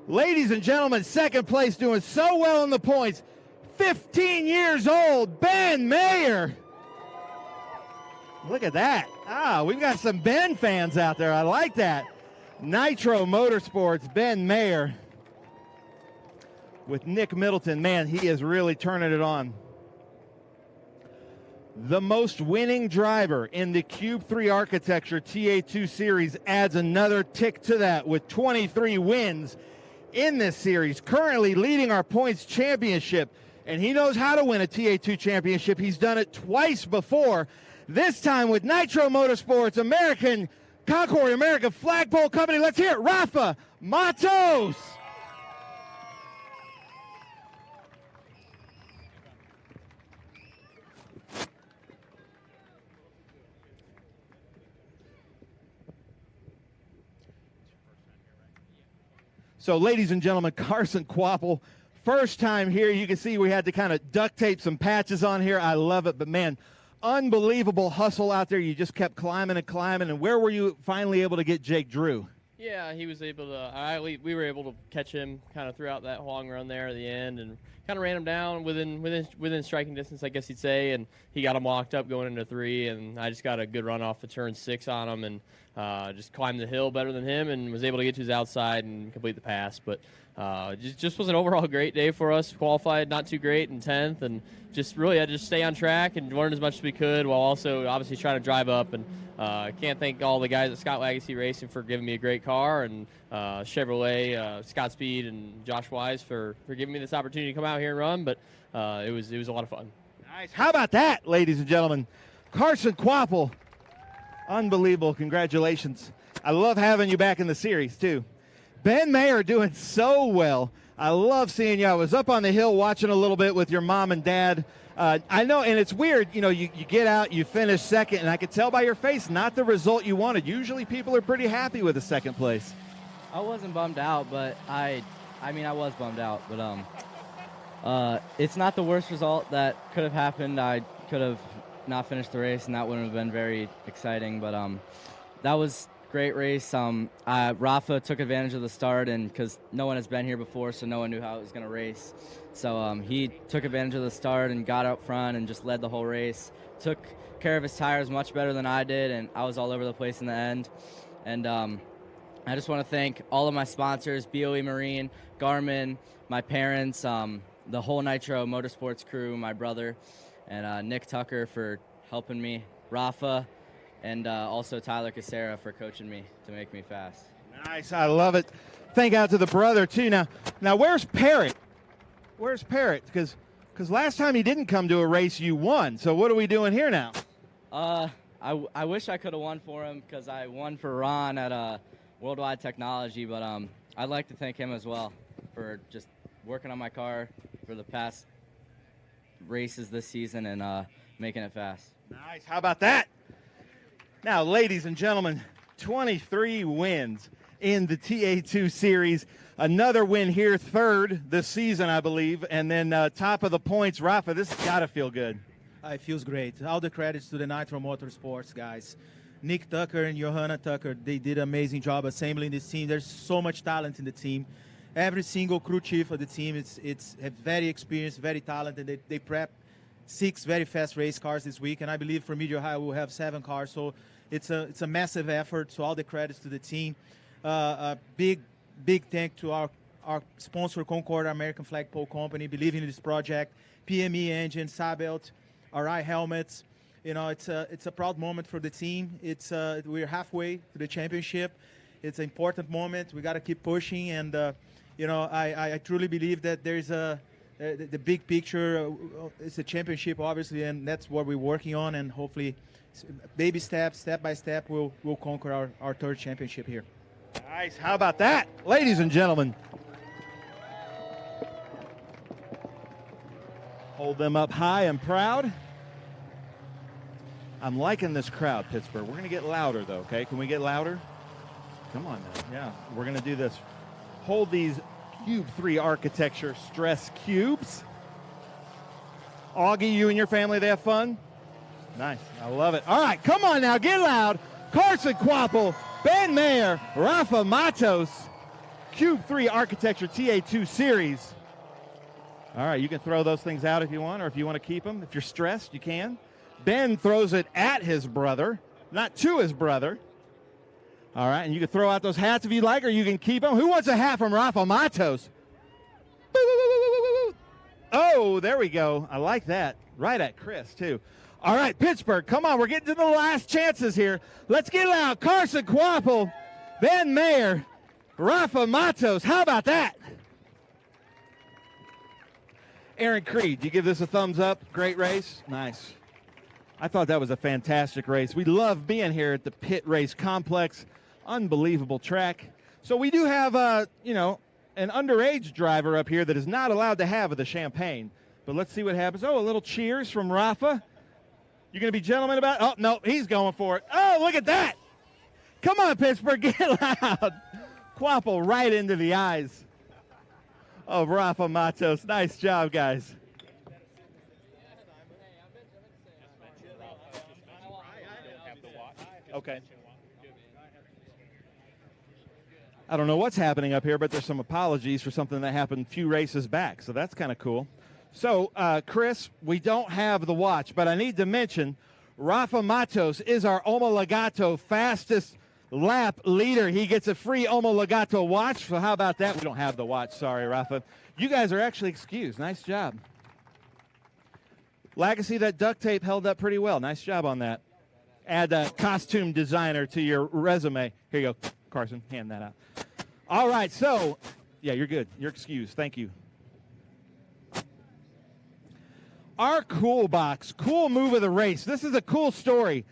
Ladies and gentlemen, second place, doing so well in the points. 15 years old, Ben Mayer. Look at that. We've got some Ben fans out there. I like that. Nitro Motorsports, Ben Mayer. With Nick Middleton, man, he is really turning it on. The most winning driver in the Cube 3 Architecture TA2 series adds another tick to that with 23 wins in this series, currently leading our points championship. And he knows how to win a TA2 championship. He's done it twice before, this time with Nitro Motorsports, American Concord, American Flagpole Company. Let's hear it, Rafa Matos. So, ladies and gentlemen, Carson Quapple, first time here. You can see we had to kind of duct tape some patches on here. I love it, but man, unbelievable hustle out there. You just kept climbing and climbing. And where were you finally able to get Jake Drew? Yeah, he was able to. We were able to catch him kind of throughout that long run there at the end, and kind of ran him down within striking distance, I guess you'd say. And he got him locked up going into 3, and I just got a good run off the turn 6 on him, and just climbed the hill better than him, and was able to get to his outside and complete the pass. But just was an overall great day for us. Qualified not too great in 10th, and just really had to just stay on track and learn as much as we could, while also obviously trying to drive up. And can't thank all the guys at Scott Legacy Racing for giving me a great car, and Chevrolet, Scott Speed, and Josh Wise for giving me this opportunity to come out here and run. But it was a lot of fun. Nice. How about that, ladies and gentlemen? Carson Quapple, unbelievable. Congratulations. I love having you back in the series, too. Ben Mayer doing so well. I love seeing you. I was up on the hill watching a little bit with your mom and dad. I know, and it's weird, you get out, you finish second, and I could tell by your face, not the result you wanted. Usually people are pretty happy with a second place. I wasn't bummed out, but I was bummed out, but it's not the worst result that could have happened. I could have not finished the race, and that wouldn't have been very exciting, but that was a great race. Rafa took advantage of the start, and because no one has been here before, so no one knew how it was going to race. So he took advantage of the start and got up front and just led the whole race. Took care of his tires much better than I did, and I was all over the place in the end. And I just want to thank all of my sponsors, BOE Marine, Garmin, my parents, the whole Nitro Motorsports crew, my brother, and Nick Tucker for helping me, Rafa, and also Tyler Casera for coaching me to make me fast. Nice, I love it. Thank out to the brother, too. Now where's Parrott? Where's Parrott? Because last time he didn't come to a race, you won. So what are we doing here now? I wish I could have won for him, because I won for Ron at Worldwide Technology, but I'd like to thank him as well for just working on my car for the past races this season and making it fast. Nice. How about that? Now, ladies and gentlemen, 23 wins in the TA2 series. Another win here, third this season, I believe. And then top of the points, Rafa, this has got to feel good. It feels great. All the credits to the Nitro Motorsports guys. Nick Tucker and Johanna Tucker, they did an amazing job assembling this team. There's so much talent in the team. Every single crew chief of the team it's very experienced, very talented. They prep 6 very fast race cars this week, and I believe for Mid Ohio we'll have 7 cars. So it's a massive effort. So all the credits to the team. A big thank to our sponsor, Concord American Flagpole Company, believing in this project. PME engine, Sabelt, RI helmets. It's a proud moment for the team. We're halfway to the championship. It's an important moment. We got to keep pushing, and I truly believe that there's the big picture. It's a championship, obviously, and that's what we're working on. And hopefully, baby steps, step by step, we'll conquer our third championship here. Nice. How about that, ladies and gentlemen? Hold them up high and proud. I'm liking this crowd, Pittsburgh. We're going to get louder, though, okay? Can we get louder? Come on now. Yeah, we're going to do this. Hold these Cube 3 architecture stress cubes. Augie, you and your family, they have fun? Nice. I love it. All right, come on now. Get loud. Carson Quapple, Ben Mayer, Rafa Matos, Cube 3 Architecture TA2 Series. All right, you can throw those things out if you want, or if you want to keep them. If you're stressed, you can. Ben throws it at his brother, not to his brother. All right, and you can throw out those hats if you like, or you can keep them. Who wants a hat from Rafa Matos? Oh, there we go. I like that. Right at Chris, too. All right, Pittsburgh, come on. We're getting to the last chances here. Let's get loud. Carson Quapple, Ben Mayer, Rafa Matos. How about that? Aaron Creed, you give this a thumbs up? Great race? Nice. I thought that was a fantastic race. We love being here at the Pitt Race Complex. Unbelievable track. So we do have, an underage driver up here that is not allowed to have the champagne. But let's see what happens. Oh, a little cheers from Rafa. You're going to be gentlemen about it? Oh, no, he's going for it. Oh, look at that. Come on, Pittsburgh, get loud. Quapple right into the eyes of Rafa Matos. Nice job, guys. Okay. I don't know what's happening up here, but there's some apologies for something that happened a few races back, so that's kind of cool. So, Chris, we don't have the watch, but I need to mention Rafa Matos is our Omologato fastest lap leader. He gets a free Omologato watch, so how about that? We don't have the watch. Sorry, Rafa. You guys are actually excused. Nice job. Legacy, that duct tape held up pretty well. Nice job on that. Add a costume designer to your resume. Here you go, Carson. Hand that out. All right, so, yeah, you're good. You're excused. Thank you. Our cool box, cool move of the race. This is a cool story.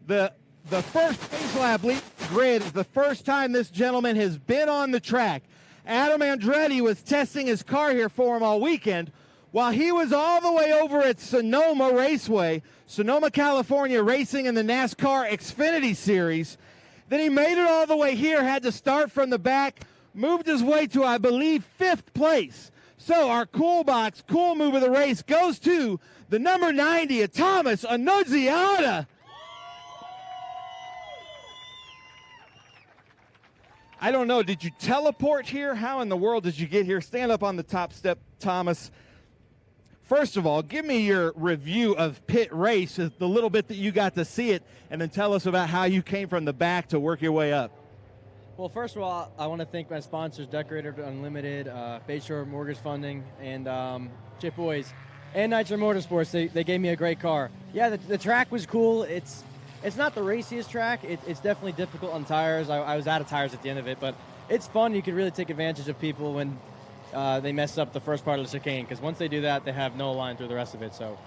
The first race lap lead grid is the first time this gentleman has been on the track. Adam Andretti was testing his car here for him all weekend while he was all the way over at Sonoma Raceway, Sonoma, California, racing in the NASCAR Xfinity Series. Then he made it all the way here, had to start from the back, moved his way to, I believe, 5th place. So our cool box, cool move of the race goes to the number 90, Thomas Annunziata. I don't know, did you teleport here? How in the world did you get here? Stand up on the top step, Thomas. First of all, give me your review of Pitt Race, the little bit that you got to see it, and then tell us about how you came from the back to work your way up. Well, first of all, I want to thank my sponsors, Decorator Unlimited, Bayshore Mortgage Funding, and Chip Boys, and Nitro Motorsports. They gave me a great car. Yeah, the track was cool. It's not the raciest track. It's definitely difficult on tires. I was out of tires at the end of it, but it's fun. You can really take advantage of people when they mess up the first part of the chicane, because once they do that, they have no line through the rest of it. So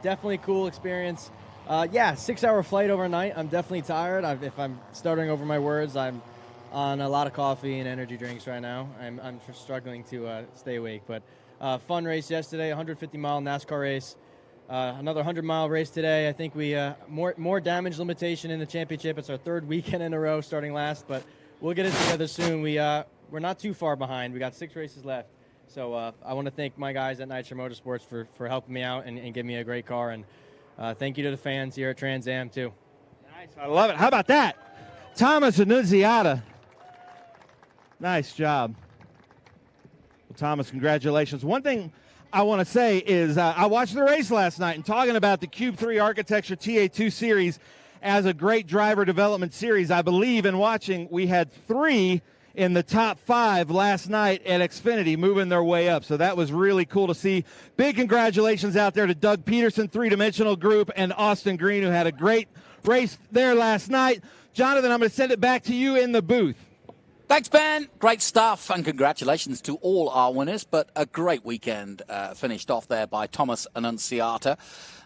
definitely cool experience. Yeah, 6-hour flight overnight. I'm definitely tired. If I'm stuttering over my words, I'm on a lot of coffee and energy drinks right now. I'm struggling to stay awake. But fun race yesterday, 150-mile NASCAR race. Another 100-mile race today. I think we more damage limitation in the championship. It's our 3rd weekend in a row, starting last, but we'll get it together soon. We're not too far behind. We got 6 races left. So I want to thank my guys at Nitro Motorsports for helping me out and giving me a great car. And thank you to the fans here at Trans Am, too. Nice. I love it. How about that? Thomas Annunziata. Nice job. Well, Thomas, congratulations. One thing I want to say is I watched the race last night, and talking about the Cube 3 Architecture TA2 Series as a great driver development series, I believe in watching we had 3 in the top 5 last night at Xfinity moving their way up. So that was really cool to see. Big congratulations out there to Doug Peterson, 3-Dimensional Group, and Austin Green, who had a great race there last night. Jonathan, I'm going to send it back to you in the booth. Thanks, Ben. Great stuff, and congratulations to all our winners. But a great weekend finished off there by Thomas Annunziata.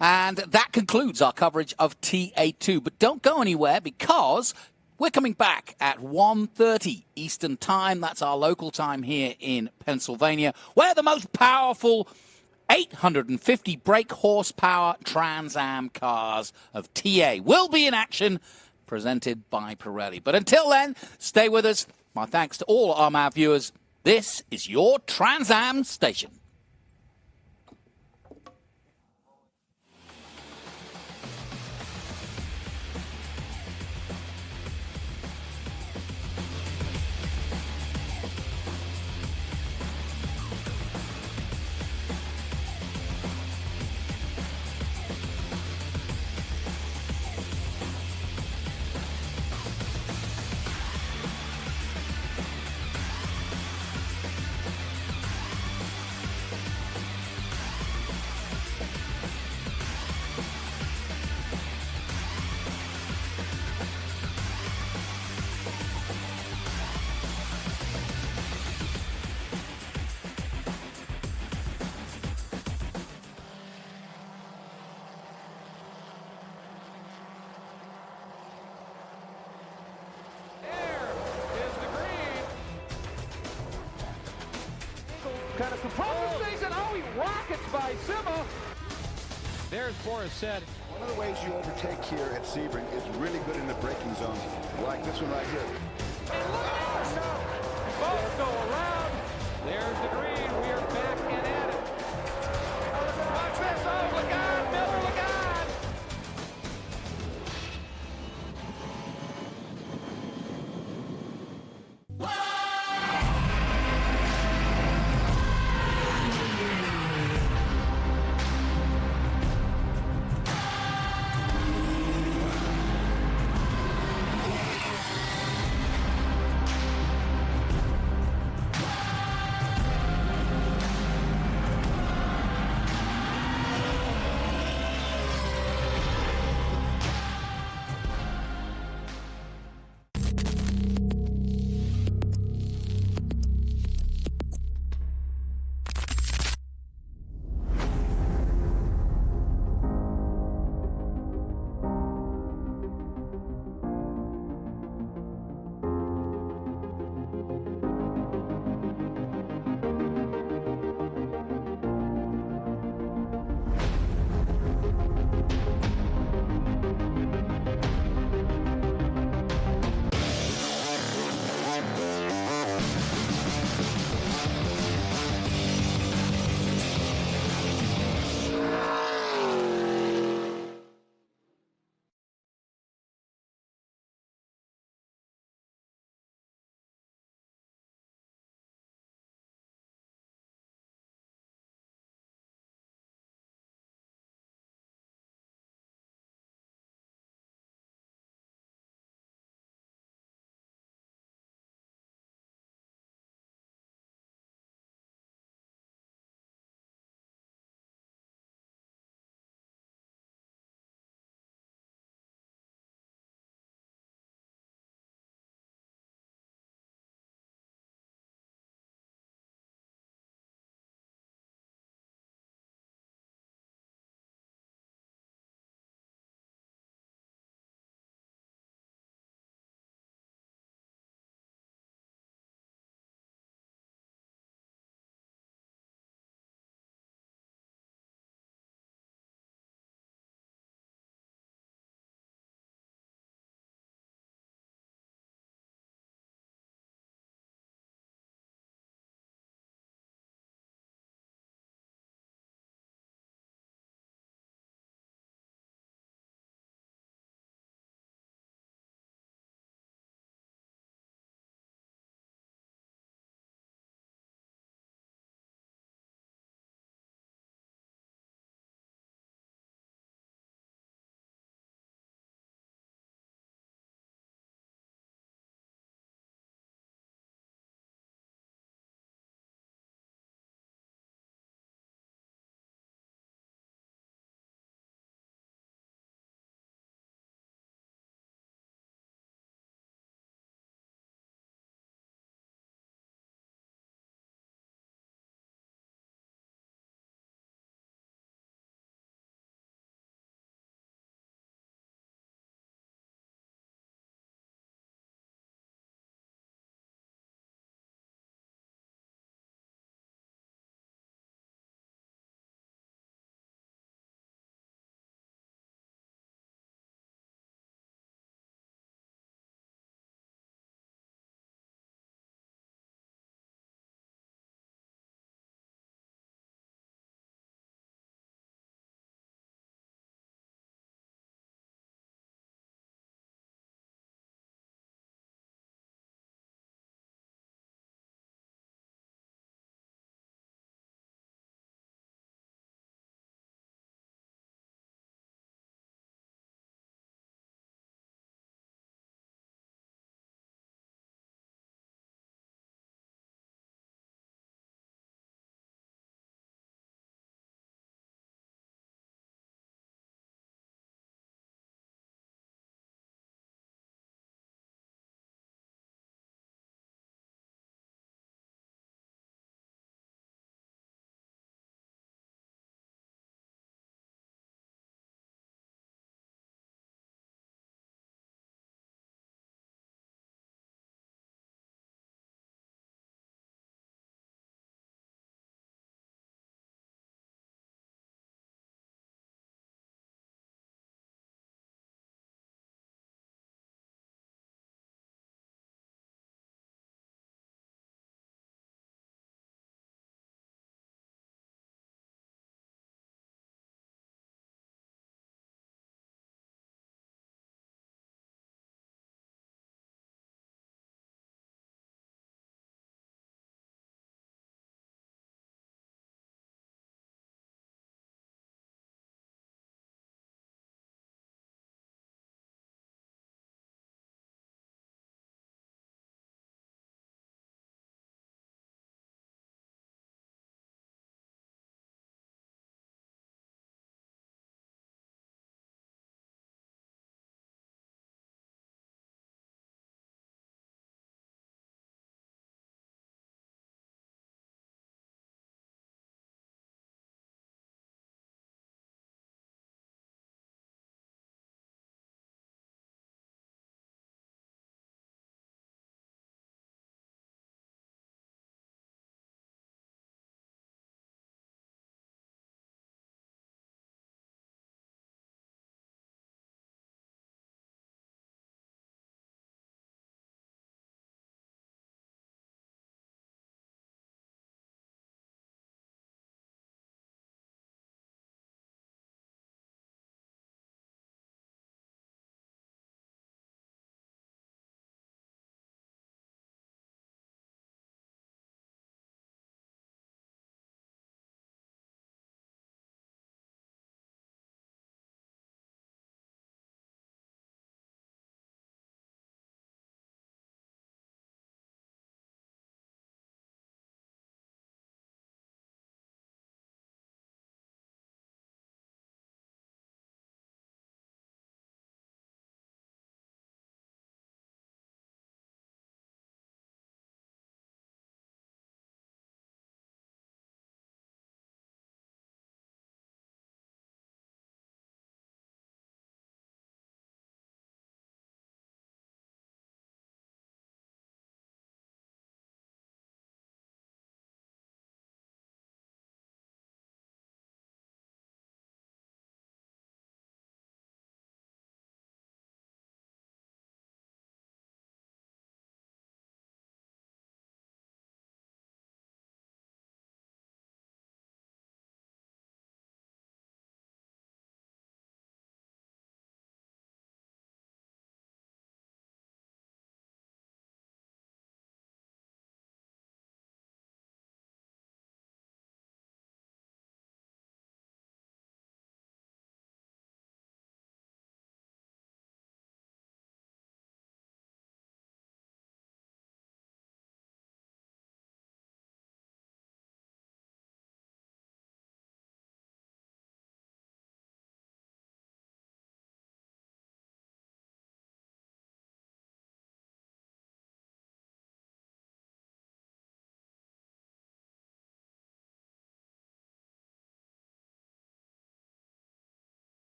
And that concludes our coverage of TA2. But don't go anywhere, because we're coming back at 1:30 Eastern Time. That's our local time here in Pennsylvania, where the most powerful 850 brake horsepower Trans Am cars of TA will be in action, presented by Pirelli. But until then, stay with us. My thanks to all RMAV viewers. This is your Trans Am station. Kind of compresses things, and he rockets by Sima. There's Boris said. One of the ways you overtake here at Sebring is really good in the braking zone, like this one right here. Both go around. There's the green. We are back and at it. Watch this. Oh, Lagarde, Miller, Lagarde.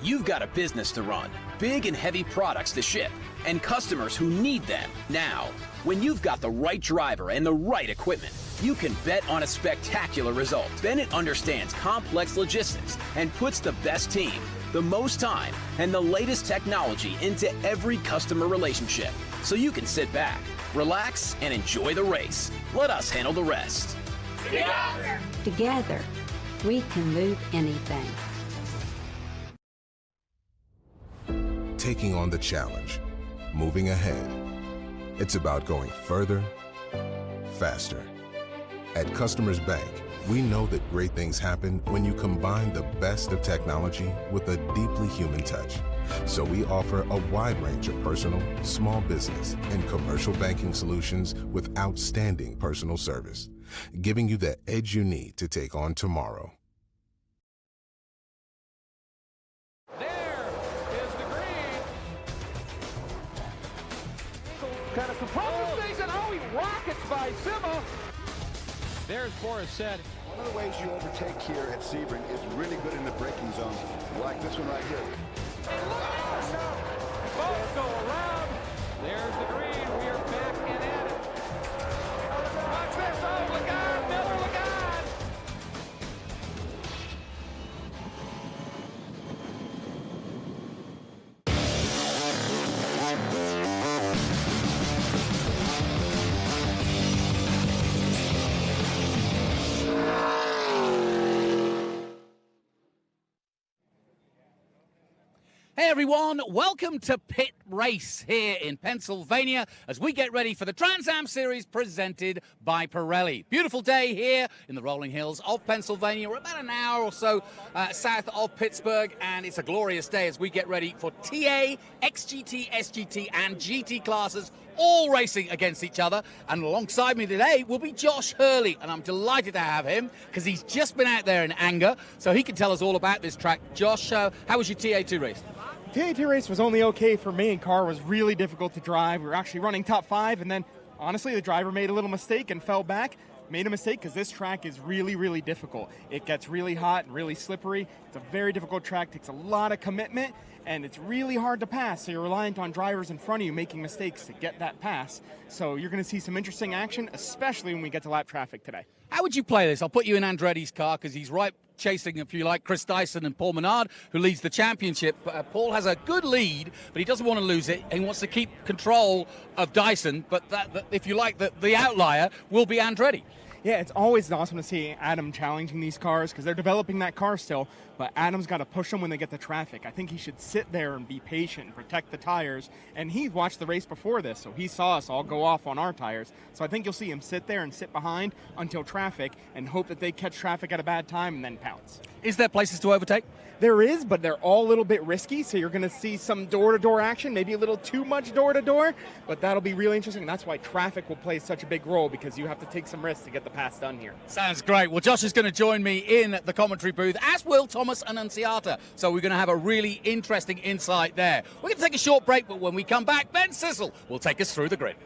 You've got a business to run, big and heavy products to ship, and customers who need them now. When you've got the right driver and the right equipment, you can bet on a spectacular result. Bennett understands complex logistics and puts the best team, the most time, and the latest technology into every customer relationship. So you can sit back, relax, and enjoy the race. Let us handle the rest. Together, we can move anything. Taking on the challenge, moving ahead. It's about going further, faster. At Customers Bank, we know that great things happen when you combine the best of technology with a deeply human touch. So we offer a wide range of personal, small business, and commercial banking solutions with outstanding personal service, giving you the edge you need to take on tomorrow. Kind of proposes things, and he rockets by Sima. There's Boris said. One of the ways you overtake here at Sebring is really good in the braking zone, like this one right here. Both go around. There's the green. We are back and at it. Watch this. Oh, look out, Miller, look out. Hey everyone, welcome to Pitt Race here in Pennsylvania as we get ready for the Trans Am Series presented by Pirelli. Beautiful day here in the rolling hills of Pennsylvania. We're about an hour or so south of Pittsburgh, and it's a glorious day as we get ready for TA, XGT, SGT, and GT classes all racing against each other. And alongside me today will be Josh Hurley, and I'm delighted to have him because he's just been out there in anger, so he can tell us all about this track. Josh, how was your TA2 race? TA2 race was only okay for me, and car was really difficult to drive. We were actually running top 5, and then honestly the driver made a little mistake and fell back. Made a mistake because this track is really, really difficult. It gets really hot and really slippery. It's a very difficult track, takes a lot of commitment, and it's really hard to pass, so you're reliant on drivers in front of you making mistakes to get that pass. So you're going to see some interesting action, especially when we get to lap traffic today. How would you play this? I'll put you in Andretti's car because he's right chasing, if you like, Chris Dyson and Paul Menard, who leads the championship. Paul has a good lead, but he doesn't want to lose it. He wants to keep control of Dyson, but that if you like, the outlier will be Andretti. Yeah, it's always awesome to see Adam challenging these cars because they're developing that car still, but Adam's got to push them when they get the traffic. I think he should sit there and be patient and protect the tires, and he watched the race before this, so he saw us all go off on our tires. So I think you'll see him sit there and sit behind until traffic and hope that they catch traffic at a bad time and then pounce. Is there places to overtake? There is, but they're all a little bit risky, so you're going to see some door-to-door action, maybe a little too much door-to-door, but that'll be really interesting, and that's why traffic will play such a big role, because you have to take some risks to get the pass done here. Sounds great. Well, Josh is going to join me in the commentary booth, as will Thomas Annunziata, so we're going to have a really interesting insight there. We're going to take a short break, but when we come back, Ben Sissel will take us through the grid.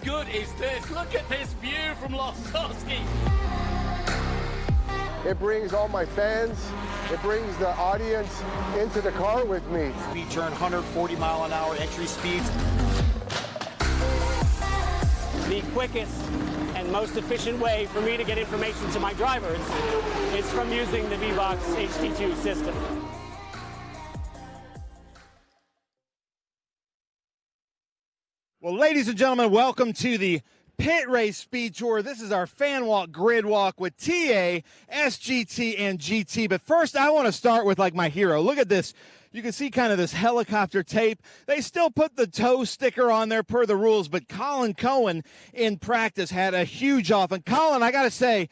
Good is this? Look at this view from Losowski. It brings all my fans, it brings the audience into the car with me. We turn 140 mile an hour entry speeds. The quickest and most efficient way for me to get information to my drivers is from using the V-Box HD2 system. Well, ladies and gentlemen, welcome to the Pitt Race Speed Tour. This is our fan walk, grid walk with TA, SGT, and GT. But first, I want to start with like my hero. Look at this. You can see kind of this helicopter tape. They still put the toe sticker on there per the rules, but Colin Cohen in practice had a huge off. And Colin, I got to say,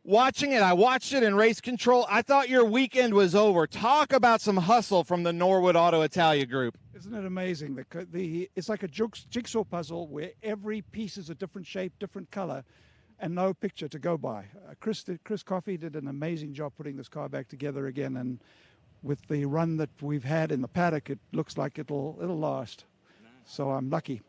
watching it. I watched it in race control. I thought your weekend was over. Talk about some hustle from the Norwood Auto Italia group. Isn't it amazing? It's like a jigsaw puzzle where every piece is a different shape, different color, and no picture to go by. Chris Coffey did an amazing job putting this car back together again, and with the run that we've had in the paddock, it looks like it'll last. So I'm lucky.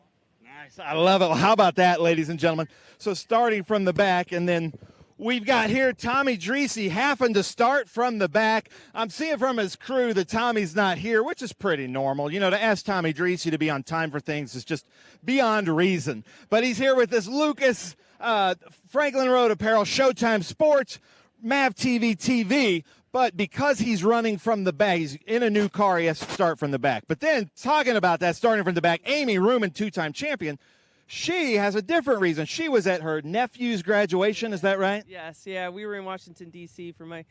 Nice. I love it. Well, how about that, ladies and gentlemen? So starting from the back, and then we've got here Tommy Dreese having to start from the back. I'm seeing from his crew that Tommy's not here, which is pretty normal. You know, to ask Tommy Dreese to be on time for things is just beyond reason. But he's here with this Lucas Franklin Road Apparel, Showtime Sports, Mav TV. But because he's running from the back, he's in a new car, he has to start from the back. But then, talking about that, starting from the back, Amy Ruman, two-time champion, she has a different reason. She was at her nephew's graduation, is that right? Yes, yeah. We were in Washington, D.C. for my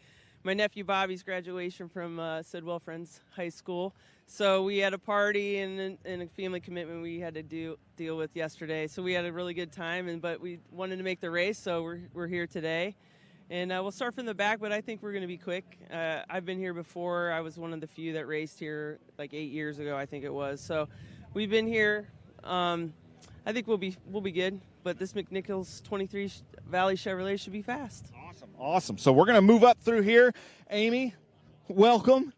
nephew Bobby's graduation from Sidwell Friends High School. So we had a party and a family commitment we had to deal with yesterday. So we had a really good time, but we wanted to make the race, so we're here today. And we'll start from the back, but I think we're going to be quick. I've been here before. I was one of the few that raced here like 8 years ago, I think it was. So we've been here. I think we'll be good. But this McNichols 23 Valley Chevrolet should be fast. Awesome. So we're going to move up through here. Amy, welcome.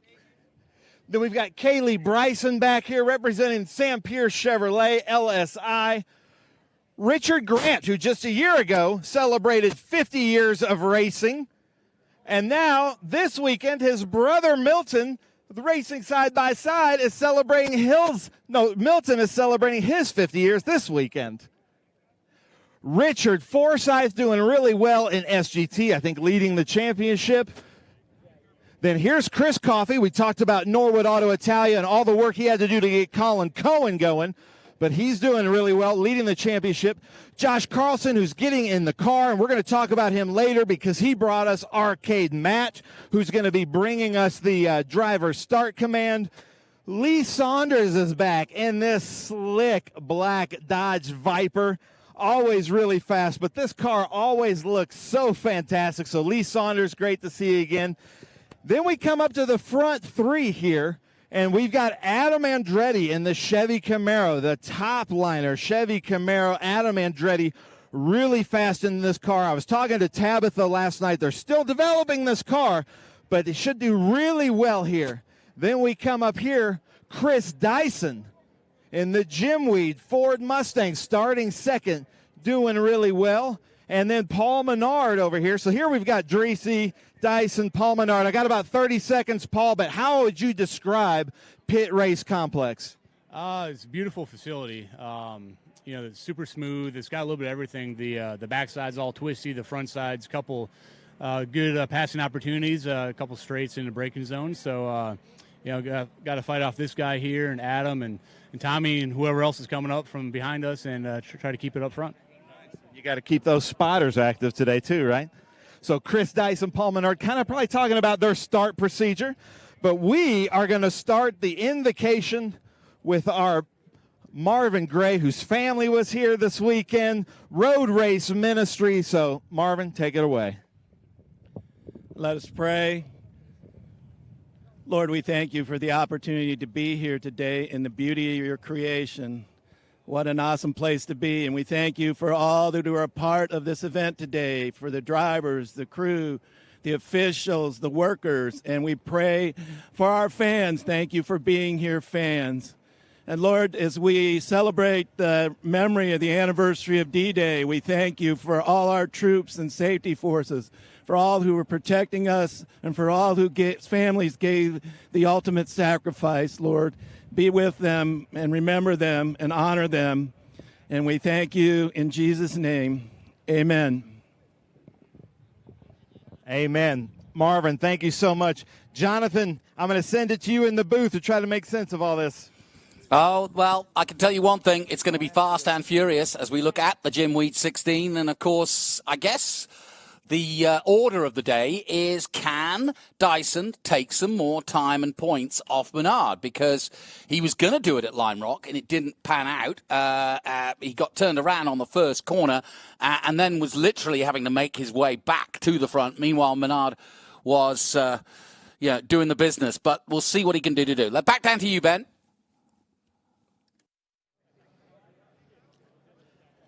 Then we've got Kaylee Bryson back here representing Sam Pierce Chevrolet LSI. Richard Grant, who just a year ago celebrated 50 years of racing. And now, this weekend, his brother Milton, racing side by side, is celebrating Milton is celebrating his 50 years this weekend. Richard Forsyth doing really well in SGT, I think leading the championship. Then here's Chris Coffey. We talked about Norwood Auto Italia and all the work he had to do to get Colin Cohen going. But he's doing really well, leading the championship. Josh Carlson, who's getting in the car, and we're going to talk about him later because he brought us Arcade Matt, who's going to be bringing us the driver start command. Lee Saunders is back in this slick black Dodge Viper. Always really fast, but this car always looks so fantastic. So Lee Saunders, great to see you again. Then we come up to the front three here. And we've got Adam Andretti in the Chevy Camaro, the top liner Chevy Camaro. Adam Andretti really fast in this car. I was talking to Tabitha last night. They're still developing this car, but they should do really well here. Then we come up here, Chris Dyson in the Jimweed Ford Mustang, starting second, doing really well. And then Paul Menard over here. So here we've got Dreese, Dyson, Paul Menard. I got about 30 seconds, Paul, but how would you describe Pitt Race Complex? It's a beautiful facility. It's super smooth. It's got a little bit of everything. The backside's all twisty. The front side's a couple good passing opportunities, a couple straights in the braking zone. So, got to fight off this guy here and Adam and Tommy and whoever else is coming up from behind us and try to keep it up front. You got to keep those spotters active today too, right? So Chris Dyson, Paul Menard, kind of probably talking about their start procedure. But we are going to start the invocation with our Marvin Gray, whose family was here this weekend, Road Race Ministry. So, Marvin, take it away. Let us pray. Lord, we thank you for the opportunity to be here today in the beauty of your creation. What an awesome place to be. And we thank you for all that are a part of this event today, for the drivers, the crew, the officials, the workers. And we pray for our fans. Thank you for being here, fans. And Lord, as we celebrate the memory of the anniversary of D-Day, we thank you for all our troops and safety forces, for all who were protecting us, and for all who families gave the ultimate sacrifice, Lord. Be with them and remember them and honor them. And we thank you in Jesus' name. Amen. Amen. Marvin, thank you so much. Jonathan, I'm going to send it to you in the booth to try to make sense of all this. Oh, well, I can tell you one thing. It's going to be fast and furious as we look at the Jim Wheat 16. And, of course, I guess The order of the day is, can Dyson take some more time and points off Menard? Because he was going to do it at Lime Rock and it didn't pan out. He got turned around on the first corner and then was literally having to make his way back to the front. Meanwhile, Menard was doing the business. But we'll see what he can do to do. Back down to you, Ben.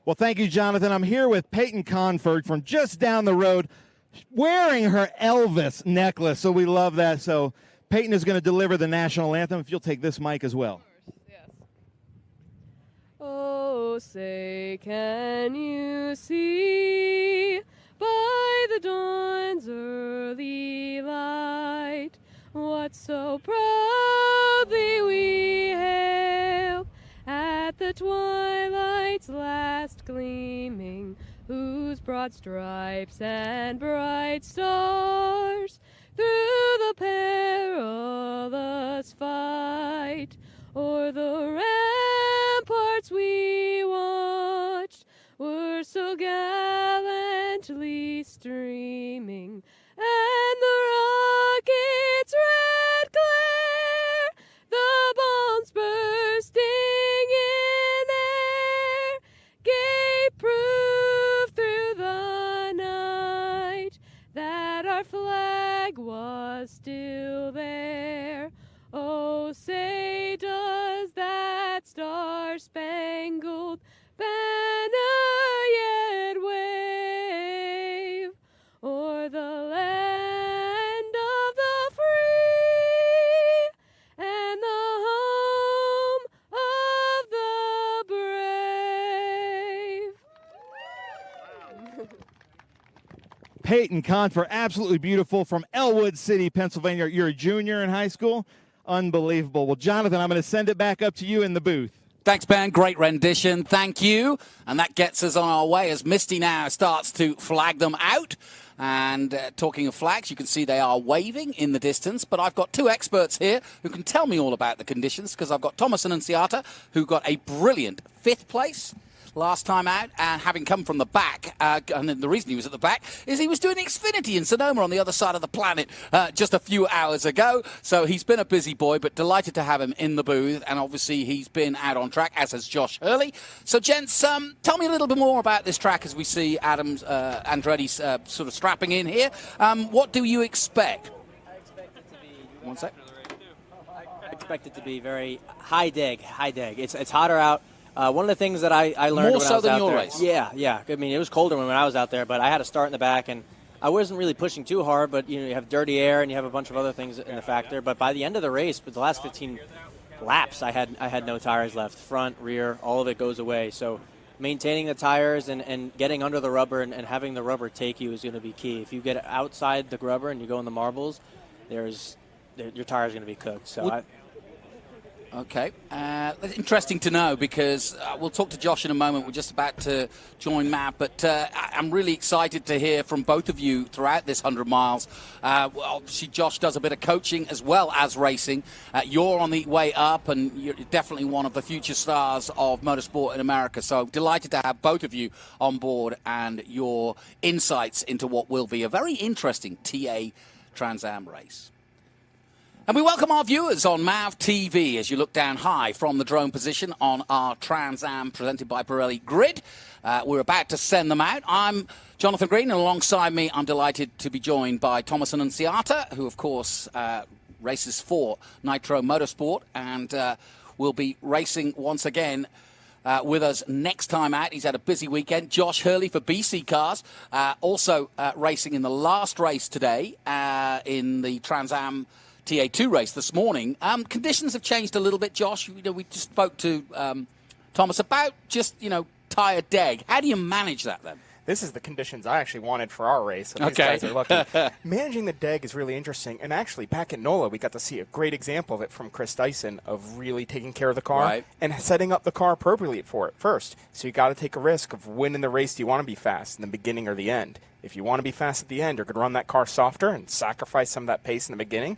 Well, thank you, Jonathan. I'm here with Peyton Conford from just down the road wearing her Elvis necklace, so we love that. So Peyton is going to deliver the national anthem. If you'll take this mic as well. Oh, say, can you see by the dawn's early light what so proudly we hailed at the twilight's last gleaming, whose broad stripes and bright stars through the perilous fight o'er the ramparts we watched were so gallantly streaming, and the rocket's red glare, the bombs bursting in air, gave proof through the night that our flag was still there. Oh, say, does that star-spangled banner yet wave o'er the land of the free and the home of the brave? Peyton Conford, absolutely beautiful, from Elwood City, Pennsylvania. You're a junior in high school? Unbelievable. Well, Jonathan, I'm going to send it back up to you in the booth. Thanks, Ben. Great rendition. Thank you. And that gets us on our way as Misty now starts to flag them out. And talking of flags, you can see they are waving in the distance. But I've got two experts here who can tell me all about the conditions, because I've got Thomas Annunziata, who got a brilliant 5th place last time out, and having come from the back, and the reason he was at the back is he was doing Xfinity in Sonoma on the other side of the planet just a few hours ago. So he's been a busy boy, but delighted to have him in the booth, and obviously he's been out on track, as has Josh Hurley. So, gents, tell me a little bit more about this track as we see Andretti sort of strapping in here. What do you expect? I expect it to be... One sec. I expect it to be very high dig. It's hotter out. One of the things that I learned more when so I was than out your there, race. Yeah. I mean, it was colder when I was out there, but I had to start in the back, and I wasn't really pushing too hard. But you have dirty air, and you have a bunch of other things in the factor. But by the end of the race, with the last 15 laps, I had no tires left, front, rear, all of it goes away. So maintaining the tires and getting under the rubber and having the rubber take you is going to be key. If you get outside the rubber and you go in the marbles, your tire's going to be cooked. So. Okay. Interesting to know, because we'll talk to Josh in a moment. We're just about to join Matt, but I'm really excited to hear from both of you throughout this 100 miles. Obviously, Josh does a bit of coaching as well as racing. You're on the way up, and you're definitely one of the future stars of motorsport in America. So delighted to have both of you on board and your insights into what will be a very interesting TA Trans Am race. And we welcome our viewers on MAV TV as you look down high from the drone position on our Trans Am presented by Pirelli grid. We're about to send them out. I'm Jonathan Green, and alongside me, I'm delighted to be joined by Thomas Annunziata, who, of course, races for Nitro Motorsport and will be racing once again with us next time out. He's had a busy weekend. Josh Hurley for BC Cars, also racing in the last race today in the Trans Am TA2 race this morning. Conditions have changed a little bit, Josh. We just spoke to Thomas about just, tire deg. How do you manage that then? This is the conditions I actually wanted for our race. So these Okay. guys are lucky. Managing the deg is really interesting. And actually, back at NOLA, we got to see a great example of it from Chris Dyson, of really taking care of the car Right. and setting up the car appropriately for it first. So you got to take a risk of when in the race do you want to be fast, in the beginning or the end. If you want to be fast at the end, you're going to run that car softer and sacrifice some of that pace in the beginning.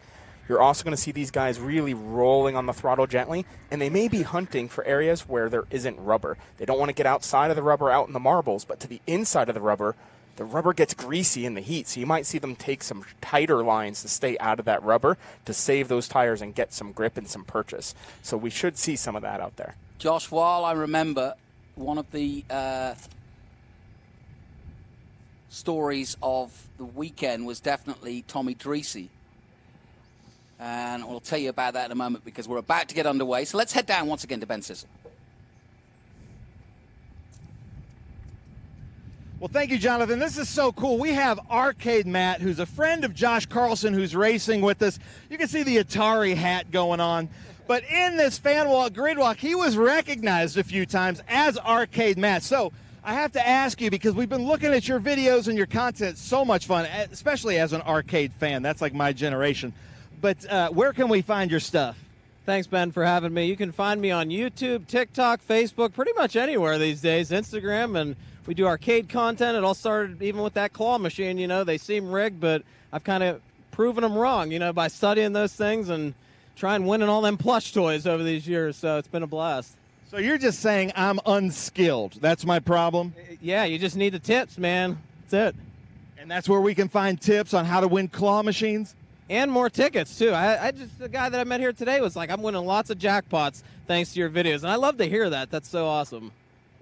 You're also going to see these guys really rolling on the throttle gently, and they may be hunting for areas where there isn't rubber. They don't want to get outside of the rubber out in the marbles, but to the inside of the rubber the rubber gets greasy in the heat, so you might see them take some tighter lines to stay out of that rubber to save those tires and get some grip and some purchase. So we should see some of that out there. Josh, while I remember one of the stories of the weekend was definitely Tommy Dreese. And we'll tell you about that in a moment because we're about to get underway. So let's head down once again to Ben Sissel. Well, thank you, Jonathan. This is so cool. We have Arcade Matt, who's a friend of Josh Carlson, who's racing with us. You can see the Atari hat going on. But in this fan walk, grid walk, he was recognized a few times as Arcade Matt. So I have to ask you, because we've been looking at your videos and your content, so much fun, especially as an arcade fan. That's like my generation. But where can we find your stuff? Thanks, Ben, for having me. You can find me on YouTube, TikTok, Facebook, pretty much anywhere these days, Instagram, and we do arcade content. It all started even with that claw machine. You know, they seem rigged, but I've kind of proven them wrong, you know, by studying those things and trying winning all them plush toys over these years. So it's been a blast. So you're just saying I'm unskilled. That's my problem? Yeah, you just need the tips, man. That's it. And that's where we can find tips on how to win claw machines? And more tickets, too. The guy that I met here today was like, I'm winning lots of jackpots thanks to your videos. And I love to hear that. That's so awesome.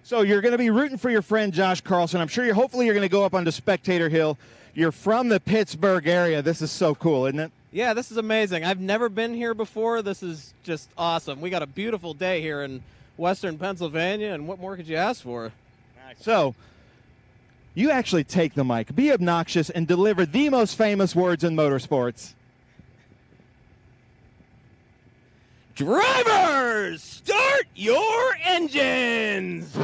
So you're going to be rooting for your friend Josh Carlson. I'm sure hopefully you're going to go up onto Spectator Hill. You're from the Pittsburgh area. This is so cool, isn't it? Yeah, this is amazing. I've never been here before. This is just awesome. We got a beautiful day here in Western Pennsylvania, and what more could you ask for? So you actually take the mic, be obnoxious, and deliver the most famous words in motorsports. Drivers, start your engines!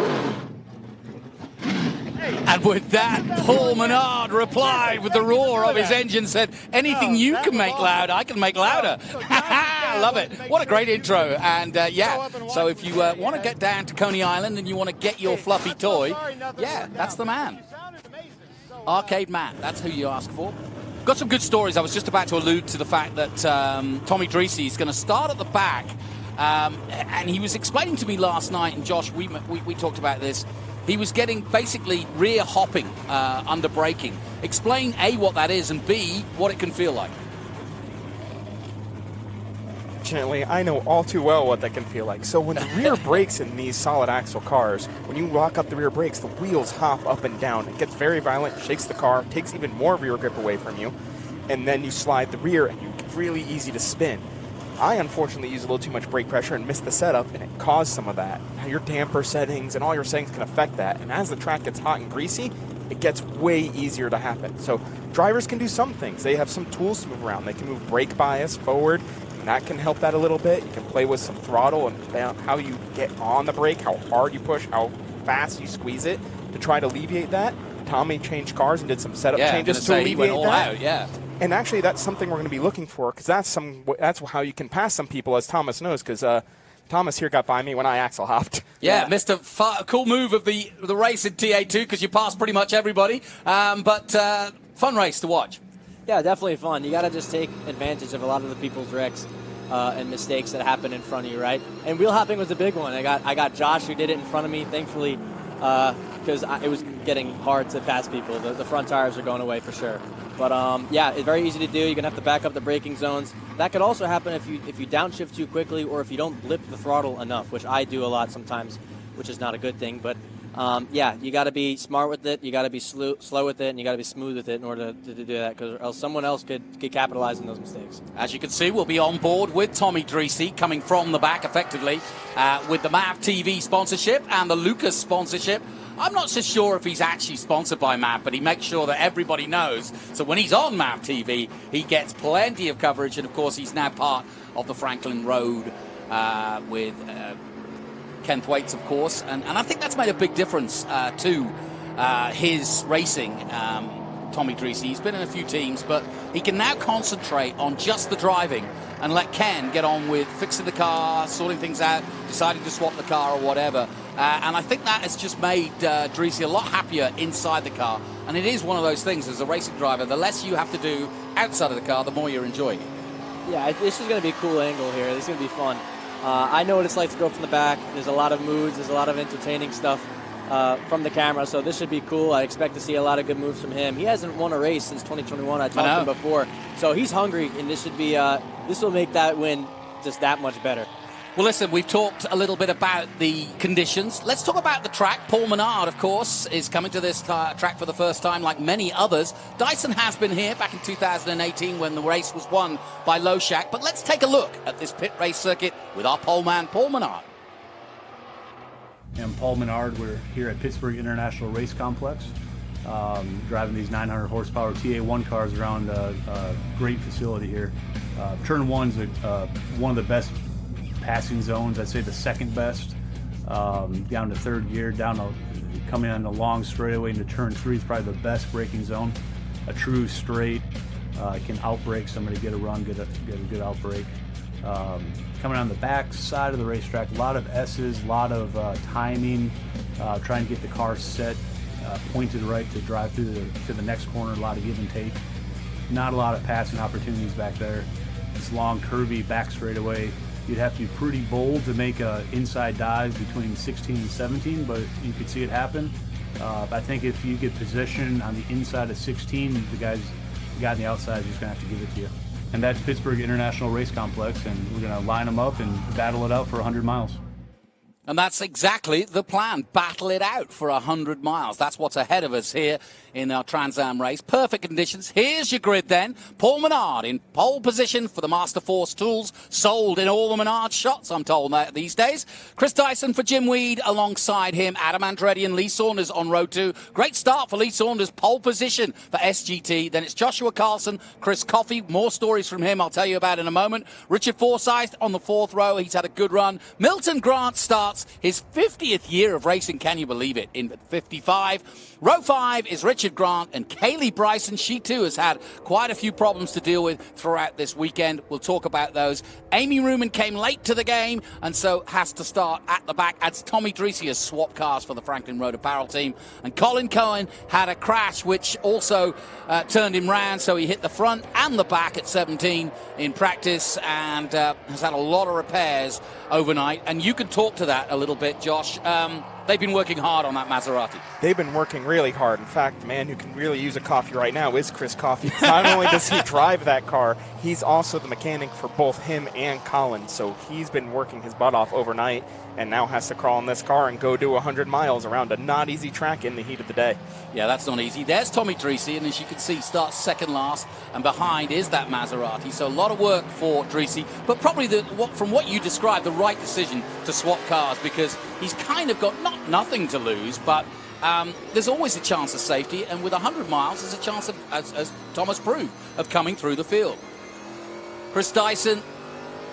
And with that, Paul Menard replied with the roar of his engine, said, anything you can make loud, I can make louder. I love it. What a great intro. And yeah, so if you want to get down to Coney Island and you want to get your fluffy toy, yeah, that's the man. Arcade Matt, that's who you ask for. Got some good stories. I was just about to allude to the fact that Tommy Dreese is going to start at the back. And he was explaining to me last night, and Josh, we talked about this. He was getting basically rear hopping under braking. Explain, A, what that is, and B, what it can feel like. Fortunately, I know all too well what that can feel like. So when the rear brakes in these solid axle cars, when you lock up the rear brakes, the wheels hop up and down. It gets very violent, shakes the car, takes even more rear grip away from you, and then you slide the rear, and it's really easy to spin. I unfortunately used a little too much brake pressure and missed the setup, and it caused some of that. Now your damper settings and all your settings can affect that, and as the track gets hot and greasy, it gets way easier to happen. So drivers can do some things. They have some tools to move around. They can move brake bias forward, and that can help that a little bit. You can play with some throttle and how you get on the brake, how hard you push, how fast you squeeze it to try to alleviate that. Tommy changed cars and did some setup changes to alleviate that. Yeah. And actually, that's something we're going to be looking for, because that's how you can pass some people, as Thomas knows, because Thomas here got by me when I axle hopped. Yeah, Mr. Cool move of the race in TA2, because you passed pretty much everybody. But fun race to watch. Yeah, definitely fun. You got to just take advantage of a lot of the people's wrecks and mistakes that happen in front of you, right? And wheel hopping was a big one. I got Josh, who did it in front of me, thankfully, because it was getting hard to pass people. The front tires are going away for sure. But yeah, it's very easy to do. You're going to have to back up the braking zones. That could also happen if you downshift too quickly, or if you don't blip the throttle enough, which I do a lot sometimes, which is not a good thing. But yeah, you got to be smart with it. You got to be slow with it, and you got to be smooth with it in order to do that, because else someone else could capitalize on those mistakes. As you can see, we'll be on board with Tommy Dreese, coming from the back effectively, with the MAV TV sponsorship and the Lucas sponsorship. I'm not so sure if he's actually sponsored by MAV, but he makes sure that everybody knows. So when he's on MAV TV, he gets plenty of coverage. And, of course, he's now part of the Franklin Road with Ken Thwaites, of course. And I think that's made a big difference to his racing, Tommy Dreese. He's been in a few teams, but he can now concentrate on just the driving and let Ken get on with fixing the car, sorting things out, deciding to swap the car or whatever. And I think that has just made Dreese a lot happier inside the car. And it is one of those things, as a racing driver, the less you have to do outside of the car, the more you're enjoying it. Yeah, this is going to be a cool angle here. This is going to be fun. I know what it's like to go from the back. There's a lot of moods. There's a lot of entertaining stuff. from the camera, so this should be cool. I expect to see a lot of good moves from him. He hasn't won a race since 2021. I talked to him before, so he's hungry, and this should be this will make that win just that much better. Well, listen, we've talked a little bit about the conditions. Let's talk about the track. Paul Menard, of course, is coming to this track for the first time, like many others. Dyson has been here back in 2018 when the race was won by Loshak. But let's take a look at this pit race circuit with our pole man, Paul Menard. I'm Paul Menard. We're here at Pittsburgh International Race Complex, driving these 900 horsepower TA1 cars around a great facility here. Turn 1's one of the best passing zones. I'd say the second best, down to third gear, coming on the long straightaway into turn 3 is probably the best braking zone. A true straight, can outbrake somebody, get a run, get a good outbrake. Coming on the back side of the racetrack, a lot of S's, a lot of timing, trying to get the car set, pointed right to drive through to the next corner, a lot of give and take. Not a lot of passing opportunities back there. This long curvy back straightaway, you'd have to be pretty bold to make an inside dive between 16 and 17, but you could see it happen. I think if you get position on the inside of 16, the guy on the outside is just going to have to give it to you. And that's Pittsburgh International Race Complex, and we're going to line them up and battle it out for 100 miles. And that's exactly the plan. Battle it out for 100 miles. That's what's ahead of us here in our Trans Am race. Perfect conditions. Here's your grid then. Paul Menard in pole position for the Master Force tools. Sold in all the Menard shots, I'm told, these days. Chris Dyson for Jim Weed alongside him. Adam Andretti and Lee Saunders on row 2. Great start for Lee Saunders. Pole position for SGT. Then it's Joshua Carlson, Chris Coffey. More stories from him I'll tell you about in a moment. Richard Forsyth on the 4th row. He's had a good run. Milton Grant starts his 50th year of racing, can you believe it, in 55. Row 5 is Richard Grant and Kaylee Bryson. She too has had quite a few problems to deal with throughout this weekend. We'll talk about those. Amy Ruman came late to the game and so has to start at the back as Tommy Dreesy has swapped cars for the Franklin Road Apparel team. And Colin Cohen had a crash which also turned him round, so he hit the front and the back at 17 in practice and has had a lot of repairs overnight. And you can talk to that a little bit, Josh. They've been working hard on that Maserati. They've been working really hard. In fact, the man who can really use a coffee right now is Chris Coffey. Not only does he drive that car, he's also the mechanic for both him and Colin. So he's been working his butt off overnight and now has to crawl in this car and go do 100 miles around a not easy track in the heat of the day. Yeah, that's not easy. There's Tommy Dreesy, and as you can see, starts second last, and behind is that Maserati. So a lot of work for Dreesy, but probably from what you described, the right decision to swap cars, because he's kind of got nothing to lose, but there's always a chance of safety, and with 100 miles, there's a chance of, as Thomas proved, of coming through the field. Chris Dyson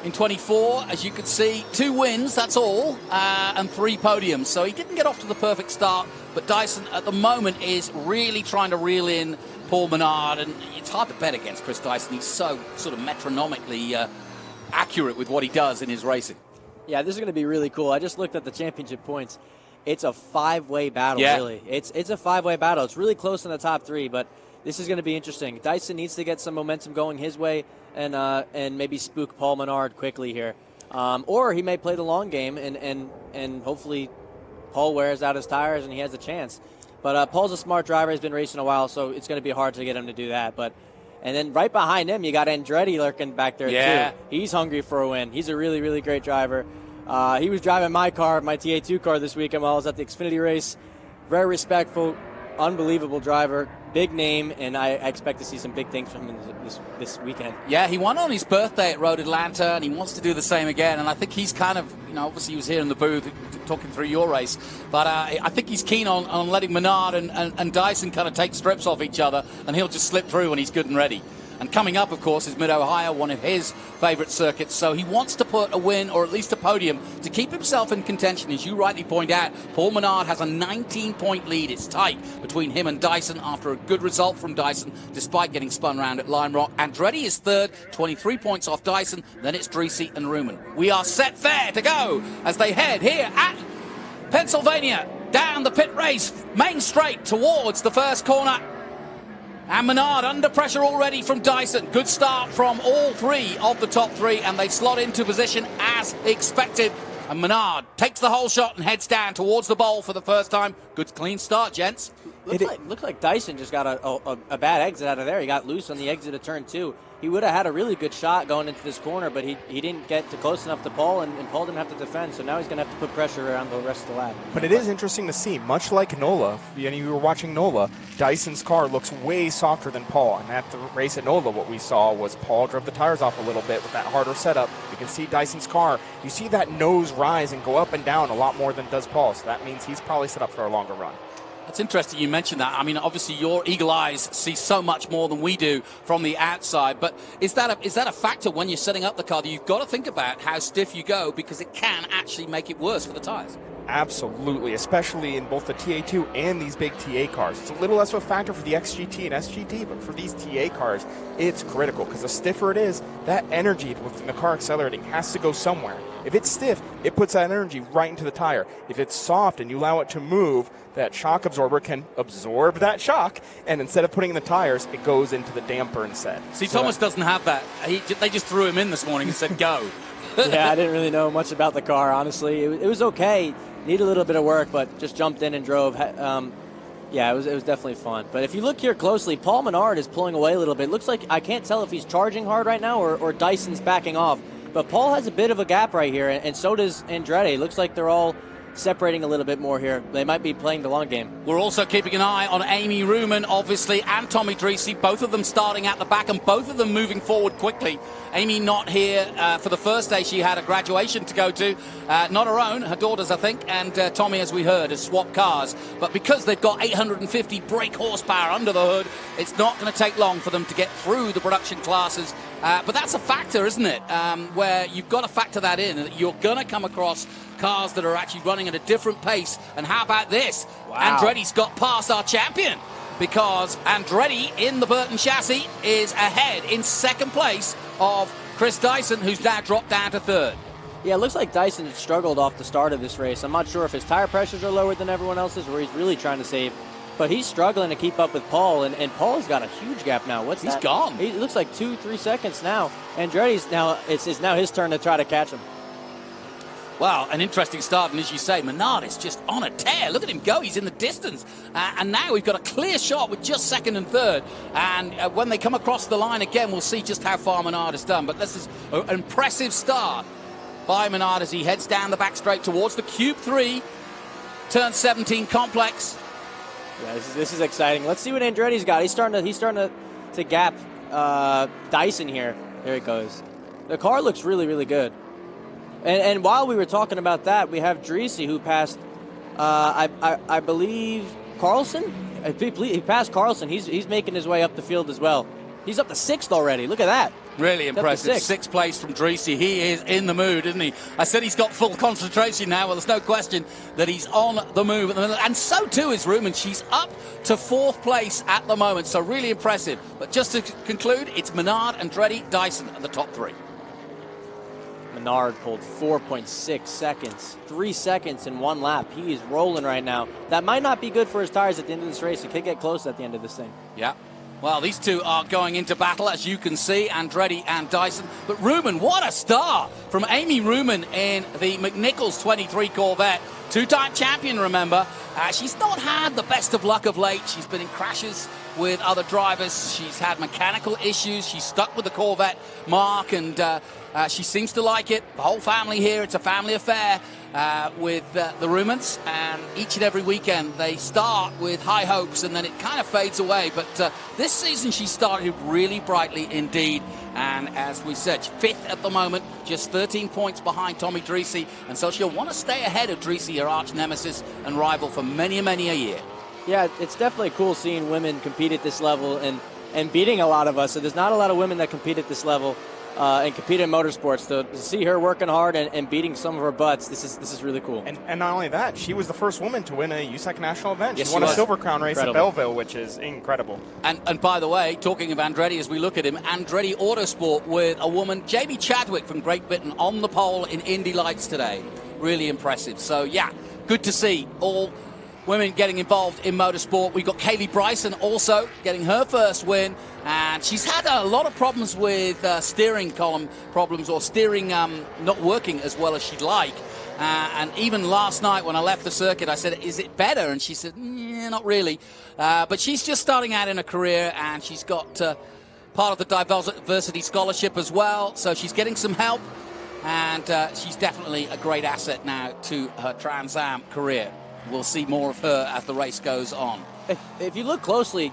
in 24, as you can see, 2 wins, that's all, and 3 podiums. So he didn't get off to the perfect start, but Dyson at the moment is really trying to reel in Paul Menard, and it's hard to bet against Chris Dyson. He's so sort of metronomically accurate with what he does in his racing. Yeah, this is going to be really cool. I just looked at the championship points. It's a 5-way battle, really. It's a 5-way battle. It's really close in the top 3, but this is going to be interesting. Dyson needs to get some momentum going his way and maybe spook Paul Menard quickly here. Or he may play the long game and hopefully Paul wears out his tires and he has a chance. But Paul's a smart driver. He's been racing a while, so it's going to be hard to get him to do that. And then right behind him, you got Andretti lurking back there, too. He's hungry for a win. He's a really, really great driver. He was driving my car, my TA2 car this weekend while I was at the Xfinity race. Very respectful, unbelievable driver, big name, and I expect to see some big things from him this weekend. Yeah, he won on his birthday at Road Atlanta, and he wants to do the same again. And I think he's kind of, obviously he was here in the booth talking through your race, but I think he's keen on letting Menard and Dyson kind of take strips off each other, and he'll just slip through when he's good and ready. And coming up, of course, is Mid-Ohio, one of his favorite circuits. So he wants to put a win or at least a podium to keep himself in contention. As you rightly point out, Paul Menard has a 19-point lead. It's tight between him and Dyson after a good result from Dyson, despite getting spun around at Lime Rock. Andretti is third, 23 points off Dyson. Then it's Dreesy and Ruman. We are set fair to go as they head here at Pennsylvania down the pit race, main straight towards the first corner. And Menard under pressure already from Dyson. Good start from all 3 of the top 3, and they slot into position as expected. And Menard takes the whole shot and heads down towards the bowl for the first time. Good clean start, gents. Looks like Dyson just got a bad exit out of there. He got loose on the exit of turn 2. He would have had a really good shot going into this corner, but he didn't get to close enough to Paul, and Paul didn't have to defend, so now he's going to have to put pressure around the rest of the lap. But it is interesting to see, much like Nola, if you were watching Nola, Dyson's car looks way softer than Paul. And at the race at Nola, what we saw was Paul drove the tires off a little bit with that harder setup. You can see Dyson's car. You see that nose rise and go up and down a lot more than does Paul, so that means he's probably set up for a longer run. That's interesting you mentioned that. I mean, obviously your eagle eyes see so much more than we do from the outside, but is that a factor when you're setting up the car that you've got to think about how stiff you go, because it can actually make it worse for the tires? Absolutely, especially in both the TA2 and these big TA cars. It's a little less of a factor for the XGT and SGT, but for these TA cars, it's critical, because the stiffer it is, that energy within the car accelerating has to go somewhere. If it's stiff, it puts that energy right into the tire. If it's soft and you allow it to move, that shock absorber can absorb that shock, and instead of putting in the tires, it goes into the damper instead. See, Thomas doesn't have that. They just threw him in this morning and said, go. Yeah, I didn't really know much about the car, honestly. It was okay. Needed a little bit of work, but just jumped in and drove. Yeah, it was definitely fun. But if you look here closely, Paul Menard is pulling away a little bit. Looks like, I can't tell if he's charging hard right now or Dyson's backing off. But Paul has a bit of a gap right here, and so does Andretti. Looks like they're all separating a little bit more here. They might be playing the long game. We're also keeping an eye on Amy Ruman, obviously, and Tommy Dreesy, both of them starting at the back and both of them moving forward quickly. Amy not here for the first day. She had a graduation to go to, not her own, her daughter's, I think, and Tommy, as we heard, has swapped cars. But because they've got 850 brake horsepower under the hood, it's not going to take long for them to get through the production classes. But that's a factor, isn't it? Where you've got to factor that in, that you're going to come across cars that are actually running at a different pace. And how about this? Wow. Andretti's got past our champion, because Andretti in the Burton chassis is ahead in second place of Chris Dyson, who's now dropped down to third. Yeah, it looks like Dyson had struggled off the start of this race. I'm not sure if his tire pressures are lower than everyone else's or he's really trying to save. But he's struggling to keep up with Paul, and Paul's got a huge gap now. He's gone. It looks like 2-3 seconds now. Andretti's now, it's now his turn to try to catch him. Well, an interesting start, and as you say, Menard is just on a tear. Look at him go. He's in the distance. And now we've got a clear shot with just second and third. And when they come across the line again, we'll see just how far Menard has done. But this is an impressive start by Menard as he heads down the back straight towards the Cube 3, turn 17 complex. Yeah, this is exciting. Let's see what Andretti's got. He's starting to gap Dyson here. There it goes. The car looks really, really good. And while we were talking about that, we have Dreesy, who passed, I believe, Carlson. He passed Carlson. He's making his way up the field as well. He's up to 6th already. Look at that. Really impressive. Sixth place from Dreesy. He is in the mood, isn't he? I said he's got full concentration now. Well, there's no question that he's on the move. And so too is Ruman. She's up to 4th place at the moment. So really impressive. But just to conclude, it's Menard, Andretti, Dyson at the top 3. Menard pulled 4.6 seconds, 3 seconds in one lap. He is rolling right now. That might not be good for his tires at the end of this race. It could get close at the end of this thing. Yeah. Well, these two are going into battle, as you can see, Andretti and Dyson. But Ruman, what a start from Amy Ruman in the McNichols 23 Corvette. Two-time champion, remember. She's not had the best of luck of late. She's been in crashes with other drivers. She's had mechanical issues. She's stuck with the Corvette mark, and she seems to like it. The whole family here, it's a family affair with the Rumans, and each and every weekend they start with high hopes and then it kind of fades away. But this season she started really brightly indeed, and as we said, 5th at the moment, just 13 points behind Tommy Dreesy, and so she'll want to stay ahead of Dreesy, her arch nemesis and rival, for many, many a year. Yeah, it's definitely cool seeing women compete at this level and beating a lot of us. So there's not a lot of women that compete at this level and compete in motorsports. To see her working hard and beating some of her butts, this is really cool. And not only that, she was the first woman to win a USAC national event. Yes, she won a Silver Crown race at Belleville, which is incredible. And by the way, talking of Andretti, as we look at him, Andretti Autosport with a woman, Jamie Chadwick from Great Britain, on the pole in Indy Lights today. Really impressive. So, yeah, good to see all women getting involved in motorsport. We've got Kaylee Bryson also getting her first win, and she's had a lot of problems with steering column problems, or steering not working as well as she'd like. And even last night when I left the circuit, I said, is it better? And she said, yeah, not really. But she's just starting out in her career, and she's got part of the diversity scholarship as well. So she's getting some help, and she's definitely a great asset now to her Trans Am career. We'll see more of her as the race goes on. If you look closely,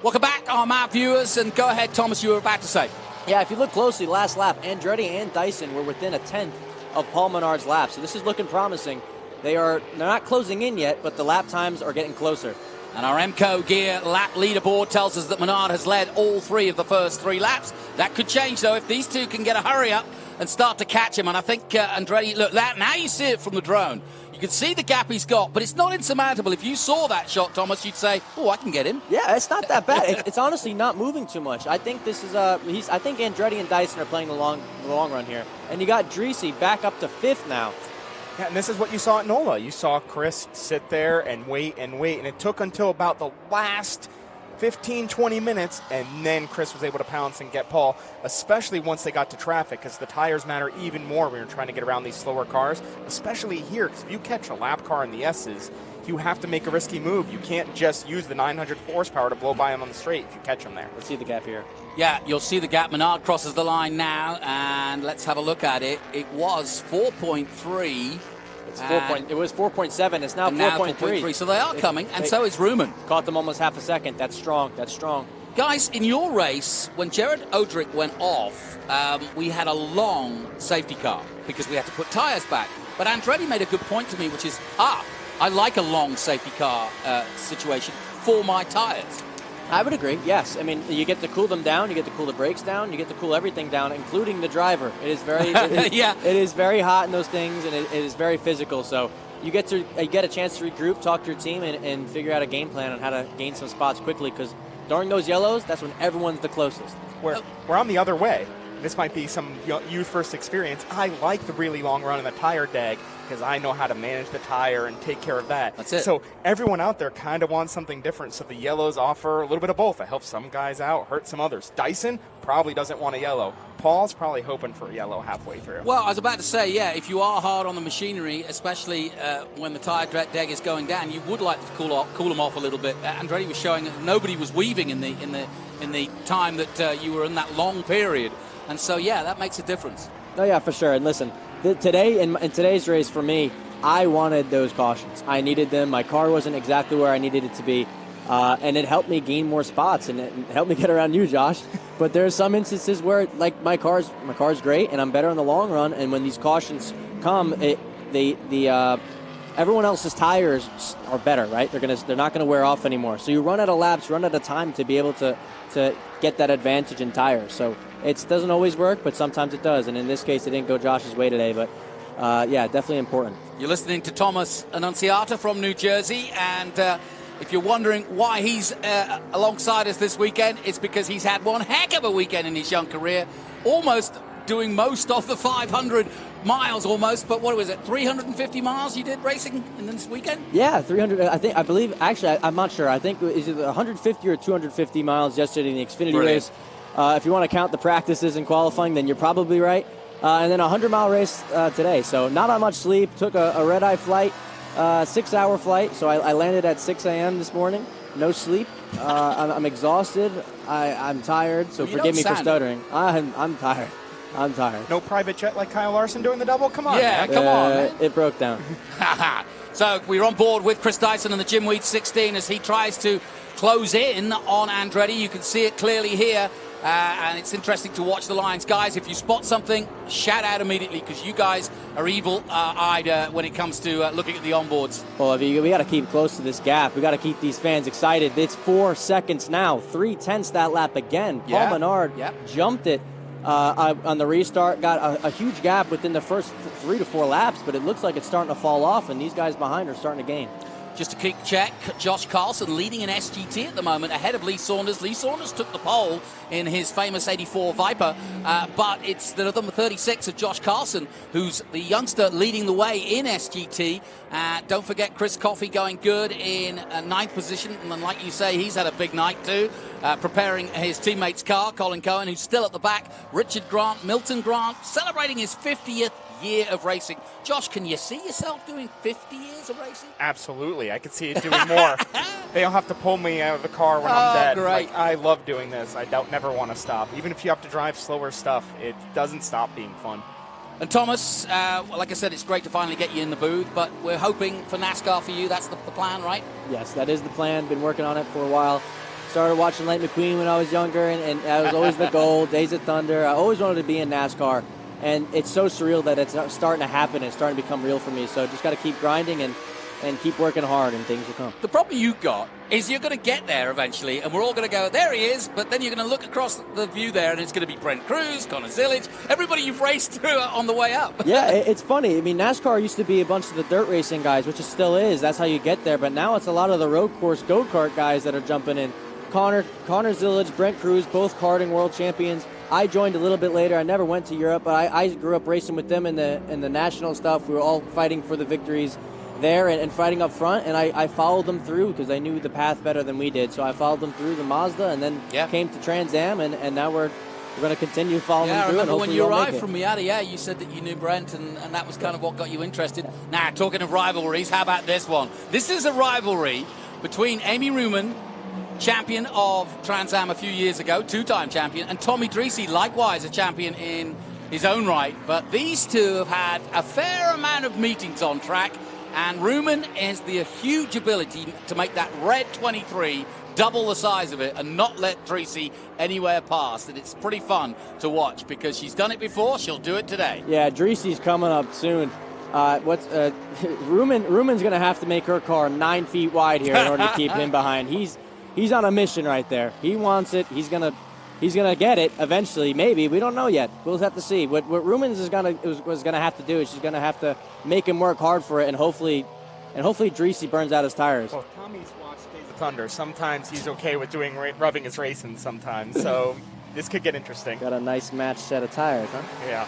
Welcome back, our viewers, and go ahead, Thomas, you were about to say. Yeah, if you look closely, last lap, Andretti and Dyson were within a tenth of Paul Menard's lap, so this is looking promising. They're not closing in yet, but the lap times are getting closer. And our MCO Gear lap leaderboard tells us that Menard has led all 3 of the first 3 laps. That could change, though, if these two can get a hurry up and start to catch him. And I think Andretti, look, now you see it from the drone. You can see the gap he's got, but it's not insurmountable. If you saw that shot, Thomas, you'd say, oh, I can get him. Yeah, it's not that bad. It's honestly not moving too much. I think this is I think Andretti and Dyson are playing the long run here. And you got Dreesy back up to 5th now. Yeah, and this is what you saw at NOLA. You saw Chris sit there and wait, and it took until about the last 15, 20 minutes, and then Chris was able to pounce and get Paul, especially once they got to traffic, because the tires matter even more when you're trying to get around these slower cars, especially here, because if you catch a lap car in the S's, you have to make a risky move. You can't just use the 900 horsepower to blow by them on the straight if you catch them there. Let's see the gap here. Yeah, you'll see the gap. Menard crosses the line now, and let's have a look at it. It was 4.3. It was 4.7. It's now 4.3. So they are coming, and so is Ruman. Caught them almost half a second. That's strong. That's strong. Guys, in your race, when Jared Odrick went off, we had a long safety car because we had to put tires back. But Andretti made a good point to me, which is, I like a long safety car situation for my tires. I would agree, yes. I mean, you get to cool them down, you get to cool the brakes down, you get to cool everything down, including the driver. It is very, it is very hot in those things, and it is very physical. So you get a chance to regroup, talk to your team, and figure out a game plan on how to gain some spots quickly. Because during those yellows, that's when everyone's the closest. Where I'm the other way. This might be some you first experience. I like the really long run in the tire dag because I know how to manage the tire and take care of that. That's it. So everyone out there kind of wants something different. So the yellows offer a little bit of both. It helps some guys out, hurts some others. Dyson probably doesn't want a yellow. Paul's probably hoping for a yellow halfway through. Well, I was about to say, yeah, if you are hard on the machinery, especially when the tire dag is going down, you would like to cool them off a little bit. Andretti was showing that nobody was weaving in the time that you were in that long period. And so, yeah, that makes a difference. Oh, yeah, for sure. And listen, today in today's race for me, I wanted those cautions. I needed them. My car wasn't exactly where I needed it to be. And it helped me gain more spots, and it helped me get around you, Josh. But there are some instances where, like, my car's great, and I'm better in the long run. And when these cautions come, everyone else's tires are better, right? They're not gonna wear off anymore. So you run out of laps, run out of time to be able to get that advantage in tires. So it doesn't always work, but sometimes it does. And in this case, it didn't go Josh's way today, but yeah, definitely important. You're listening to Thomas Annunziata from New Jersey, and if you're wondering why he's alongside us this weekend, it's because he's had one heck of a weekend in his young career, almost doing most of the 500 miles almost, but what was it, 350 miles you did racing in this weekend? Yeah, 300, I believe, actually, I'm not sure. I think it was either 150 or 250 miles yesterday in the Xfinity race. If you want to count the practices and qualifying, then you're probably right. And then a 100-mile race today. So not on much sleep. Took a red-eye flight, 6-hour flight. So I landed at 6 a.m. this morning. No sleep. I'm exhausted. I'm tired. So forgive me for stuttering. I'm tired. I'm tired. No private jet like Kyle Larson doing the double? Come on, yeah, man. Come on, man. It broke down. So we're on board with Chris Dyson and the Jim Weed 16 as he tries to close in on Andretti. You can see it clearly here. And it's interesting to watch the lines. Guys, if you spot something, shout out immediately because you guys are evil-eyed when it comes to looking at the onboards. Well, we got to keep close to this gap. We got to keep these fans excited. It's 4 seconds now. 3/10 that lap again. Yeah. Paul Menard jumped it on the restart. Got a huge gap within the first 3 to 4 laps, but it looks like it's starting to fall off, and these guys behind are starting to gain. Just a quick check, Josh Carlson leading in SGT at the moment, ahead of Lee Saunders. Lee Saunders took the pole in his famous 84 Viper, but it's the number 36 of Josh Carlson, who's the youngster leading the way in SGT. Don't forget Chris Coffey going good in 9th position, and like you say, he's had a big night too, preparing his teammate's car. Colin Cohen, who's still at the back. Richard Grant, Milton Grant, celebrating his 50th year of racing. Josh, can you see yourself doing 50 years of racing? Absolutely. I could see it doing more. They'll have to pull me out of the car when I'm dead. Great. Like, I love doing this. I don't never want to stop. Even if you have to drive slower stuff, it doesn't stop being fun. And Thomas, like I said, it's great to finally get you in the booth, but we're hoping for NASCAR for you. That's the plan, right? Yes, that is the plan. Been working on it for a while. Started watching Lightning McQueen when I was younger, and that was always the goal. Days of Thunder. I always wanted to be in NASCAR. And it's so surreal that it's starting to happen and starting to become real for me. So just got to keep grinding and keep working hard, and things will come. The problem you got is you're going to get there eventually, and we're all going to go, there he is, but then you're going to look across the view there, and it's going to be Brent Cruz, Connor Zillage, everybody you've raced through on the way up. Yeah, it's funny. I mean, NASCAR used to be a bunch of the dirt racing guys, which it still is. That's how you get there. But now it's a lot of the road course go-kart guys that are jumping in. Connor Zillage, Brent Cruz, both karting world champions. I joined a little bit later. I never went to Europe, but I grew up racing with them in the national stuff. We were all fighting for the victories there and fighting up front, and I followed them through because I knew the path better than we did. So I followed them through the Mazda, and then came to Trans Am, and now we're going to continue following them through. I remember when you arrived from Miata, you said that you knew Brent, and that was kind of what got you interested. Now, talking of rivalries, how about this one? This is a rivalry between Amy Ruman, champion of Trans Am a few years ago, two-time champion, and Tommy Dreese, likewise a champion in his own right. But these two have had a fair amount of meetings on track, and Ruman has the huge ability to make that red 23 double the size of it and not let Dreese anywhere past. And it's pretty fun to watch because she's done it before, she'll do it today. Yeah, Dreese's coming up soon. Ruman's going to have to make her car 9 feet wide here in order to keep him behind. He's on a mission right there. He wants it. He's gonna get it eventually. Maybe, we don't know yet. We'll have to see. What Rumans was gonna have to do is she's gonna have to make him work hard for it, and hopefully Dreese burns out his tires. Well, Tommy's watched Days of Thunder. Sometimes he's okay with rubbing his racing. Sometimes, so this could get interesting. Got a nice match set of tires, huh? Yeah.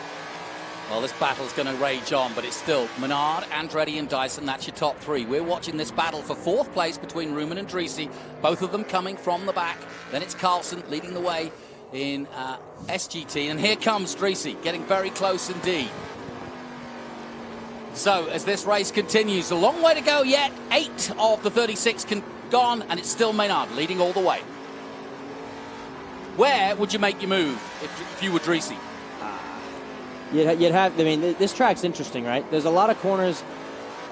Well, this battle's going to rage on, but it's still Menard, Andretti, and Dyson. That's your top three. We're watching this battle for 4th place between Ruman and Dreese, both of them coming from the back. Then it's Carlson leading the way in SGT. And here comes Dreese, getting very close indeed. So as this race continues, a long way to go yet. 8 of the 36 gone, and it's still Menard leading all the way. Where would you make your move if you were Dreese? You'd have. I mean, this track's interesting, right? There's a lot of corners.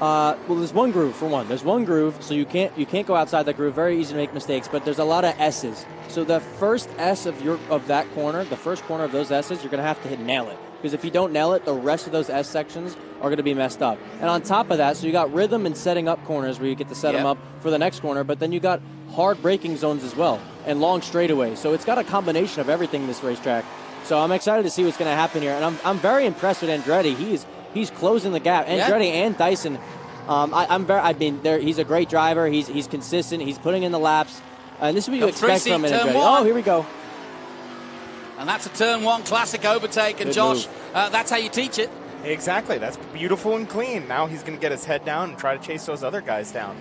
Well, there's one groove for one. There's one groove, so you can't go outside that groove. Very easy to make mistakes. But there's a lot of S's. So the first S of that corner, the first corner of those S's, you're gonna have to nail it. Because if you don't nail it, the rest of those S sections are gonna be messed up. And on top of that, so you got rhythm and setting up corners where you get to set them up for the next corner. But then you got hard braking zones as well and long straightaways. So it's got a combination of everything in this racetrack. So I'm excited to see what's going to happen here, and I'm very impressed with Andretti. He's closing the gap. Andretti and Dyson. He's a great driver. He's consistent. He's putting in the laps, and this is what you expect from Andretti. Oh, here we go. And that's a turn 1 classic overtake. And Good Josh, that's how you teach it. Exactly. That's beautiful and clean. Now he's going to get his head down and try to chase those other guys down.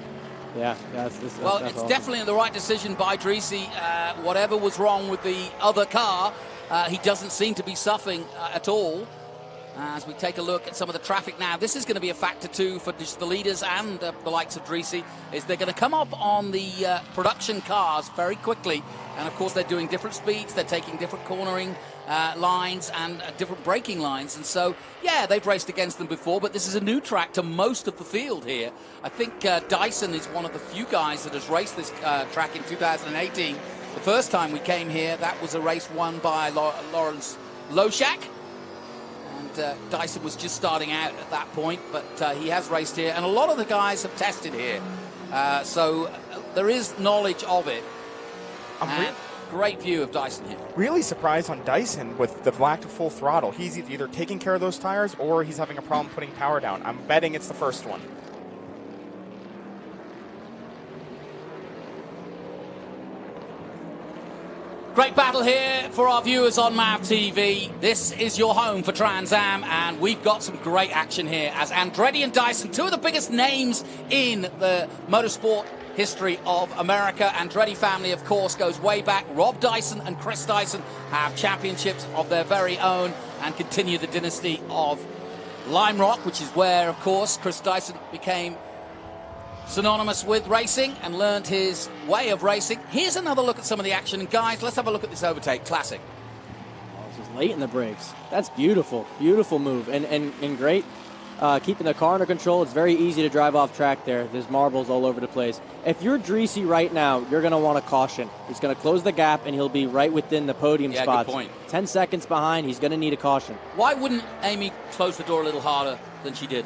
Yeah. It's definitely the right decision by Dreese. Whatever was wrong with the other car, he doesn't seem to be suffering at all. As we take a look at some of the traffic now, this is going to be a factor too for just the leaders and the likes of Dreese, is they're going to come up on the production cars very quickly. And of course, they're doing different speeds. They're taking different cornering lines and different braking lines. And so, yeah, they've raced against them before, but this is a new track to most of the field here. I think Dyson is one of the few guys that has raced this track in 2018. The first time we came here, that was a race won by Lawrence Loshak. Dyson was just starting out at that point, but he has raced here, and a lot of the guys have tested here. So there is knowledge of it. Great view of Dyson here. Really surprised on Dyson with the black to full throttle. He's either taking care of those tires or he's having a problem putting power down. I'm betting it's the first one. Great battle here for our viewers on MAV TV. This is your home for Trans Am, and we've got some great action here as Andretti and Dyson, two of the biggest names in the motorsport history of America. Andretti family, of course, goes way back. Rob Dyson and Chris Dyson have championships of their very own and continue the dynasty of Lime Rock, which is where, of course, Chris Dyson became synonymous with racing and learned his way of racing. Here's another look at some of the action. And guys, let's have a look at this overtake. Classic. Oh, this was late in the brakes. That's beautiful. Beautiful move. And great keeping the car under control. It's very easy to drive off track there. There's marbles all over the place. If you're Dreesy right now, you're going to want a caution. He's going to close the gap, and he'll be right within the podium spots. Good point. 10 seconds behind. He's going to need a caution. Why wouldn't Amy close the door a little harder than she did?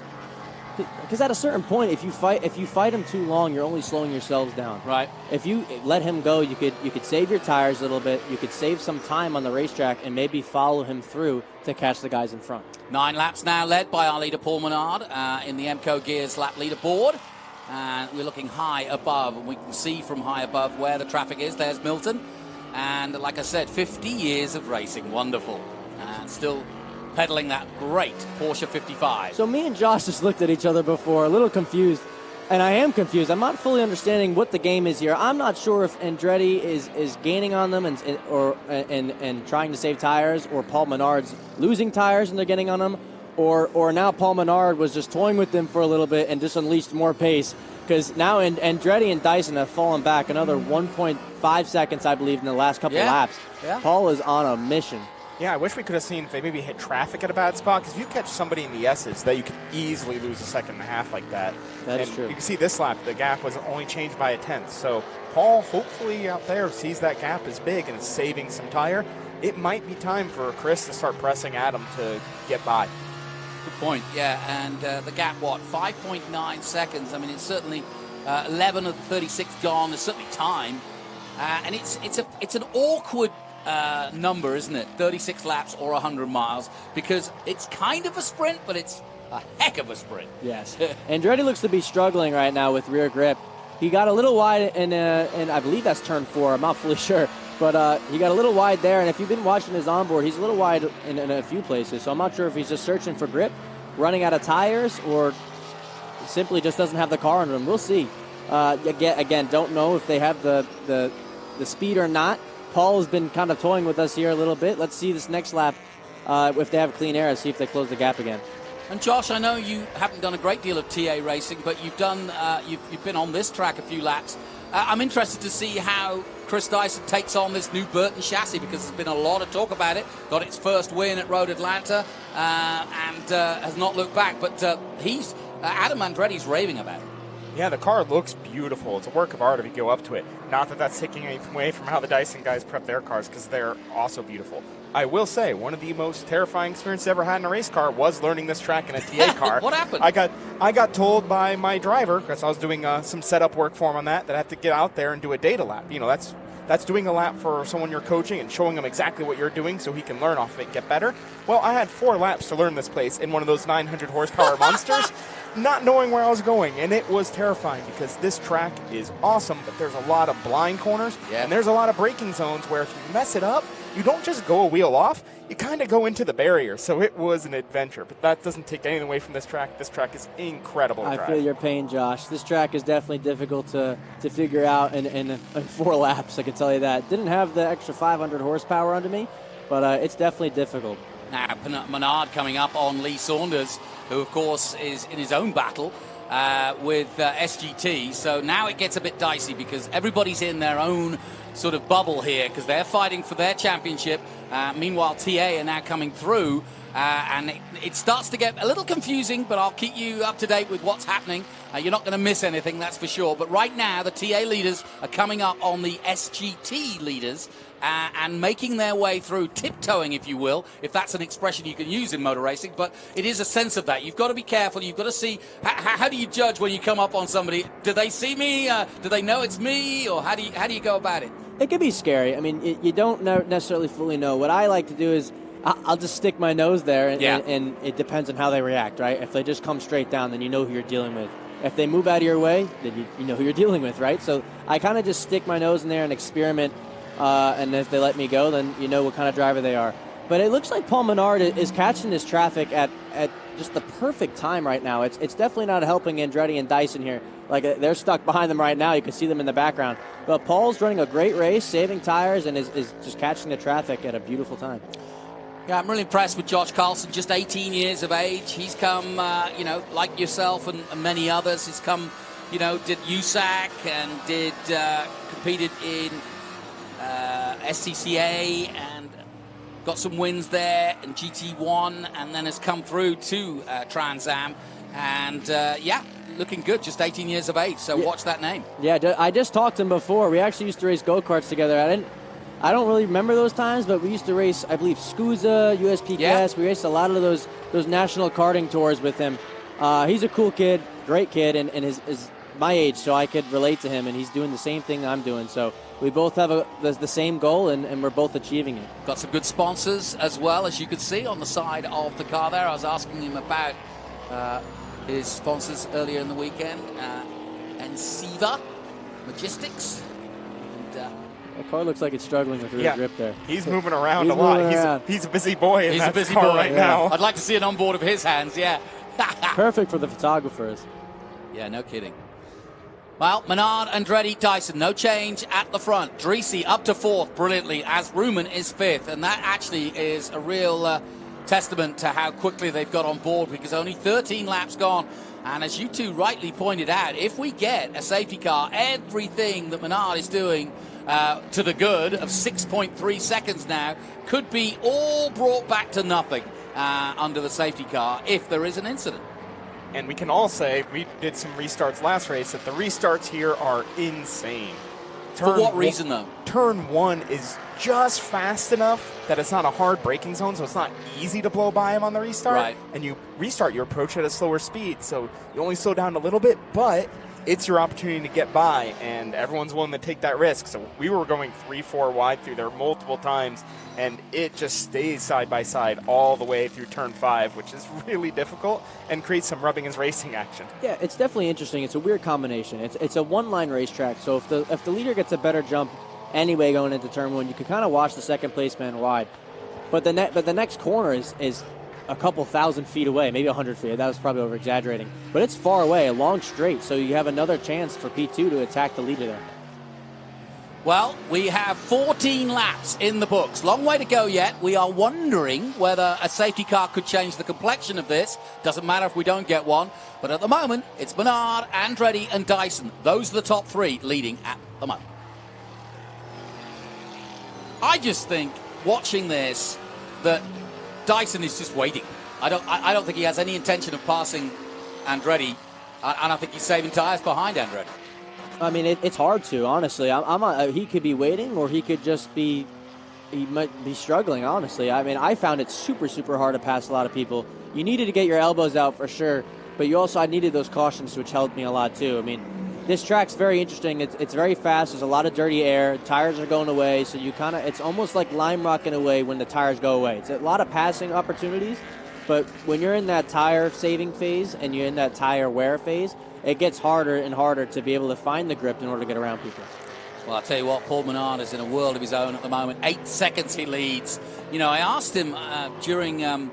Because at a certain point, if you fight him too long, you're only slowing yourselves down. Right. If you let him go, you could save your tires a little bit. You could save some time on the racetrack and maybe follow him through to catch the guys in front. 9 laps now led by our leader Paul Menard in the MCO Gears lap leaderboard. And we're looking high above, and we can see from high above where the traffic is. There's Milton. And like I said, 50 years of racing. Wonderful. And still pedaling that great Porsche 55. So me and Josh just looked at each other before, a little confused. And I am confused. I'm not fully understanding what the game is here. I'm not sure if Andretti is gaining on them and trying to save tires, or Paul Menard's losing tires and they're getting on them, or now Paul Menard was just toying with them for a little bit and just unleashed more pace. Because now Andretti and Dyson have fallen back another 1.5 seconds, I believe, in the last couple laps. Yeah. Paul is on a mission. Yeah, I wish we could have seen if they maybe hit traffic at a bad spot, because if you catch somebody in the S's, that you could easily lose a second and a half like that. That is and true. You can see this lap, the gap was only changed by a tenth. So Paul, hopefully out there, sees that gap is big and is saving some tire. It might be time for Chris to start pressing Adam to get by. Good point, yeah. And the gap, 5.9 seconds. I mean, it's certainly 11 of the 36 gone. There's certainly time. And it's an awkward number, isn't it? 36 laps or 100 miles, because it's kind of a sprint, but it's a heck of a sprint. Yes. Andretti looks to be struggling right now with rear grip. He got a little wide, and I believe that's turn 4. I'm not fully sure. But he got a little wide there, and if you've been watching his onboard, he's a little wide in a few places. So I'm not sure if he's just searching for grip, running out of tires, or simply just doesn't have the car under him. We'll see. Again, don't know if they have the speed or not. Paul has been kind of toying with us here a little bit. Let's see this next lap if they have clean air and see if they close the gap again. And Josh, I know you haven't done a great deal of TA racing, but you've been on this track a few laps. I'm interested to see how Chris Dyson takes on this new Burton chassis, because there's been a lot of talk about it. Got its first win at Road Atlanta and has not looked back. But Adam Andretti's raving about it. Yeah, the car looks beautiful. It's a work of art if you go up to it. Not that that's taking anything away from how the Dyson guys prep their cars, because they're also beautiful. I will say, one of the most terrifying experiences I ever had in a race car was learning this track in a TA car. What happened? I got told by my driver, because I was doing some setup work for him on that I have to get out there and do a data lap. You know, that's doing a lap for someone you're coaching and showing him exactly what you're doing so he can learn off of it, get better. Well, I had 4 laps to learn this place in one of those 900 horsepower monsters, not knowing where I was going, and it was terrifying, because this track is awesome, but there's a lot of blind corners, and there's a lot of braking zones where if you mess it up, you don't just go a wheel off, you kind of go into the barrier. So it was an adventure, but that doesn't take anything away from this track. This track is incredible to drive. I feel your pain, Josh. This track is definitely difficult to figure out in 4 laps, I can tell you that. Didn't have the extra 500 horsepower under me, but it's definitely difficult. Now, Menard coming up on Lee Saunders, who, of course, is in his own battle with SGT. So now it gets a bit dicey, because everybody's in their own sort of bubble here, because they're fighting for their championship. Meanwhile, TA are now coming through, and it starts to get a little confusing, but I'll keep you up to date with what's happening. You're not going to miss anything, that's for sure. But right now, the TA leaders are coming up on the SGT leaders, and making their way through, tiptoeing, if you will, if that's an expression you can use in motor racing. But it is a sense of that. You've got to be careful. You've got to see, how do you judge when you come up on somebody? Do they see me? Do they know it's me? Or how do you go about it? It can be scary. I mean, you don't necessarily fully know. What I like to do is I'll just stick my nose there, and it depends on how they react, right? If they just come straight down, then you know who you're dealing with. If they move out of your way, then you know who you're dealing with, right? So I kind of just stick my nose in there and experiment and if they let me go, then you know what kind of driver they are. But it looks like Paul Menard is catching this traffic at just the perfect time right now. It's definitely not helping Andretti and Dyson here. Like, they're stuck behind them right now. You can see them in the background. But Paul's running a great race, saving tires, and is just catching the traffic at a beautiful time. Yeah, I'm really impressed with Josh Carlson, just 18 years of age. He's come, like yourself and many others, he's come, did USAC and competed in SCCA and got some wins there and GT1, and then has come through to Trans Am. And, looking good, just 18 years of age, so watch that name. Yeah, I just talked to him before. We actually used to race go-karts together. I don't really remember those times, but we used to race, I believe, SCUSA, USPKS. Yeah. We raced a lot of those national karting tours with him. He's a cool kid, great kid, and is my age, so I could relate to him, and he's doing the same thing I'm doing. So we both have the same goal, and we're both achieving it. Got some good sponsors as well, as you could see on the side of the car there. I was asking him about his sponsors earlier in the weekend, and Siva Logistics. The car looks like it's struggling with rear grip there. He's moving around a lot. He's a busy boy in that car right now. I'd like to see an onboard of his hands, yeah. Perfect for the photographers. Yeah, no kidding. Well, Menard, Andretti, Dyson, no change at the front. Dreese up to 4th brilliantly, as Ruman is 5th. And that actually is a real testament to how quickly they've got on board, because only 13 laps gone. And as you two rightly pointed out, if we get a safety car, everything that Menard is doing to the good of 6.3 seconds now could be all brought back to nothing under the safety car if there is an incident. And we can all say, we did some restarts last race, that the restarts here are insane. For what reason, though? Turn 1 is just fast enough that it's not a hard braking zone, so it's not easy to blow by him on the restart. Right. And you restart, you approach at a slower speed, so you only slow down a little bit, but it's your opportunity to get by, and everyone's willing to take that risk. So we were going 3-4 wide through there multiple times, and it just stays side by side all the way through turn 5, which is really difficult and creates some rubbing and racing action. Yeah, it's definitely interesting. It's a weird combination. It's a one-line racetrack, so if the leader gets a better jump anyway going into turn 1, you can kind of watch the second place man wide. But the next corner is a couple thousand feet away, maybe 100 feet. That was probably over-exaggerating. But it's far away, a long straight, so you have another chance for P2 to attack the leader there. Well, we have 14 laps in the books. Long way to go yet. We are wondering whether a safety car could change the complexion of this. Doesn't matter if we don't get one. But at the moment, it's Menard, Andretti, and Dyson. Those are the top 3 leading at the moment. I just think, watching this, that Dyson is just waiting. I don't think he has any intention of passing Andretti, and I think he's saving tires behind Andretti. I mean, it's hard to, honestly. He could be waiting, or he could just be, he might be struggling, honestly. I mean, I found it super, super hard to pass a lot of people. You needed to get your elbows out for sure, but I needed those cautions, which helped me a lot too. I mean, this track's very interesting. It's very fast. There's a lot of dirty air. Tires are going away, so it's almost like lime rocking away when the tires go away. It's a lot of passing opportunities, but when you're in that tire saving phase and you're in that tire wear phase, it gets harder and harder to be able to find the grip in order to get around people. Well, I'll tell you what, Paul Menard is in a world of his own at the moment. 8 seconds he leads. I asked him during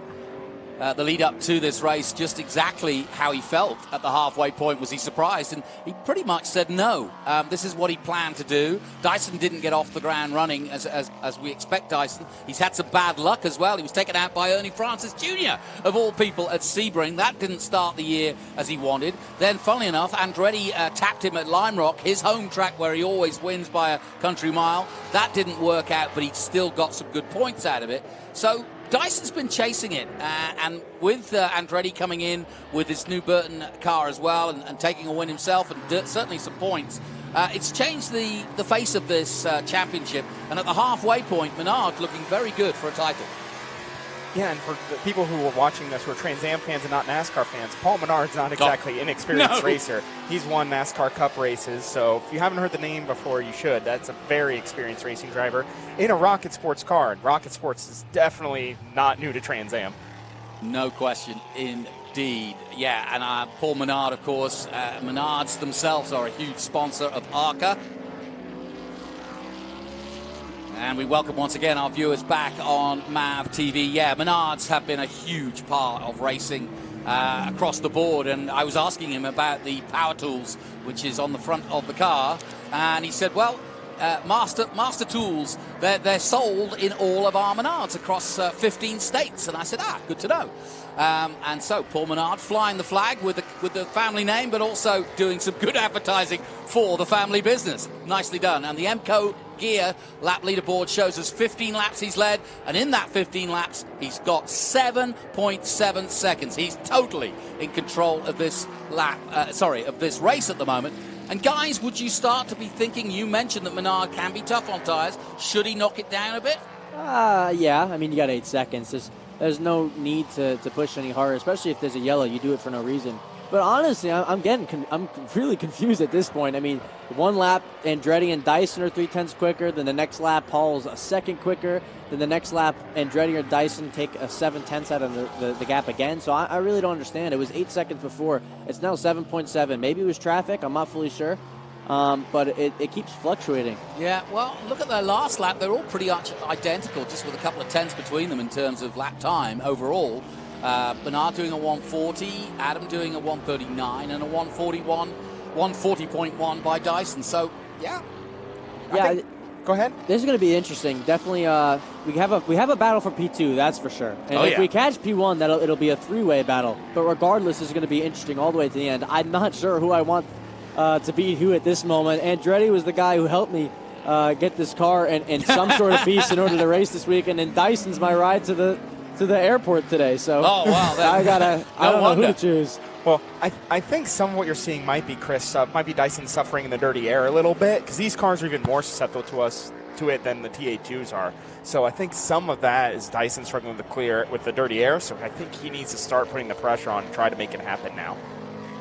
the lead up to this race just exactly how he felt at the halfway point. Was he surprised? And he pretty much said no. This is what he planned to do. Dyson didn't get off the ground running as we expect Dyson. He's had some bad luck as well. He was taken out by Ernie Francis Jr., of all people, at Sebring. That didn't start the year as he wanted. Then, funnily enough, Andretti tapped him at Lime Rock, his home track where he always wins by a country mile. That didn't work out, but he still got some good points out of it. So Dyson's been chasing it, and with Andretti coming in with his new Burton car as well and taking a win himself and certainly some points, it's changed the face of this championship. And at the halfway point, Menard looking very good for a title. Yeah, and for the people who were watching this who are Trans Am fans and not NASCAR fans, Paul Menard's not exactly an experienced racer. He's won NASCAR Cup races, so if you haven't heard the name before, you should. That's a very experienced racing driver in a Rocket Sports car. And Rocket Sports is definitely not new to Trans Am. No question, indeed. Yeah, and Paul Menard, of course. Menards themselves are a huge sponsor of ARCA. And we welcome once again our viewers back on MAV TV. Yeah, Menards have been a huge part of racing across the board. And I was asking him about the power tools, which is on the front of the car. And he said, well, Master Tools, they're sold in all of our Menards across 15 states. And I said, good to know. And so Paul Menard flying the flag with the family name, but also doing some good advertising for the family business. Nicely done. And the MCO Gear lap leaderboard shows us 15 laps he's led, and in that 15 laps he's got 7.7 seconds. He's totally in control of this of this race at the moment. And guys, would you start to be thinking, you mentioned that Menard can be tough on tires, should he knock it down a bit? Yeah, I mean, you got 8 seconds. There's no need to push any harder, especially if there's a yellow. You do it for no reason. But honestly, I'm really confused at this point. I mean, one lap, Andretti and Dyson are 0.3 quicker. Then the next lap, Paul's a second quicker. Then the next lap, Andretti or Dyson take a 0.7 out of the gap again. So I really don't understand. It was 8 seconds before. It's now 7.7. Maybe it was traffic. I'm not fully sure. But it keeps fluctuating. Yeah, well, look at their last lap. They're all pretty much identical, just with a couple of tenths between them in terms of lap time overall. Bernard doing a 140, Adam doing a 139, and a 140.1 by Dyson. So, yeah. Go ahead. This is going to be interesting. Definitely, we have a battle for P2, that's for sure. And if we catch P1, it'll be a three-way battle. But regardless, it's going to be interesting all the way to the end. I'm not sure who I want to beat who at this moment. Andretti was the guy who helped me get this car in some sort of piece in order to race this weekend, and Dyson's my ride to the airport today. So I don't know who to choose. Well, I think some of what you're seeing might be Dyson suffering in the dirty air a little bit, because these cars are even more susceptible to it than the TA2s are. So I think some of that is Dyson struggling with the dirty air. So I think he needs to start putting the pressure on and try to make it happen now.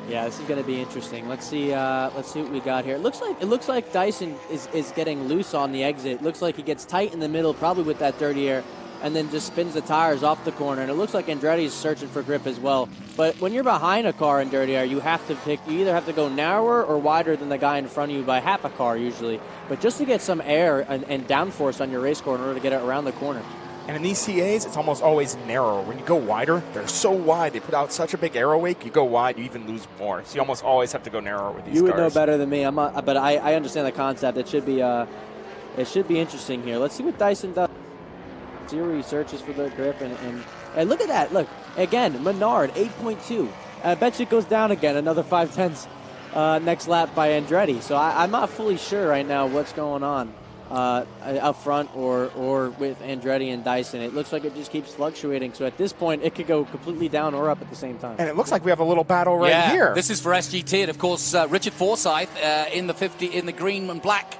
Yeah, this is going to be interesting. Let's see what we got here. It looks like Dyson is getting loose on the exit. It looks like he gets tight in the middle, probably with that dirty air, and then just spins the tires off the corner. And it looks like Andretti's searching for grip as well. But when you're behind a car in dirty air, you either have to go narrower or wider than the guy in front of you by half a car usually. But just to get some air and downforce on your race car in order to get it around the corner. And in these CAs, it's almost always narrower. When you go wider, they're so wide. They put out such a big aero wake. You go wide, you even lose more. So you almost always have to go narrower with these cars. You would know better than me. But I understand the concept. It should be interesting here. Let's see what Dyson does. See where he searches for the grip, and look at that. Look, again, Menard, 8.2. I bet you it goes down again, another 0.5 next lap by Andretti. So I'm not fully sure right now what's going on up front or with Andretti and Dyson. It looks like it just keeps fluctuating. So at this point, it could go completely down or up at the same time. And it looks like we have a little battle right here. This is for SGT, and of course, Richard Forsyth in the green and black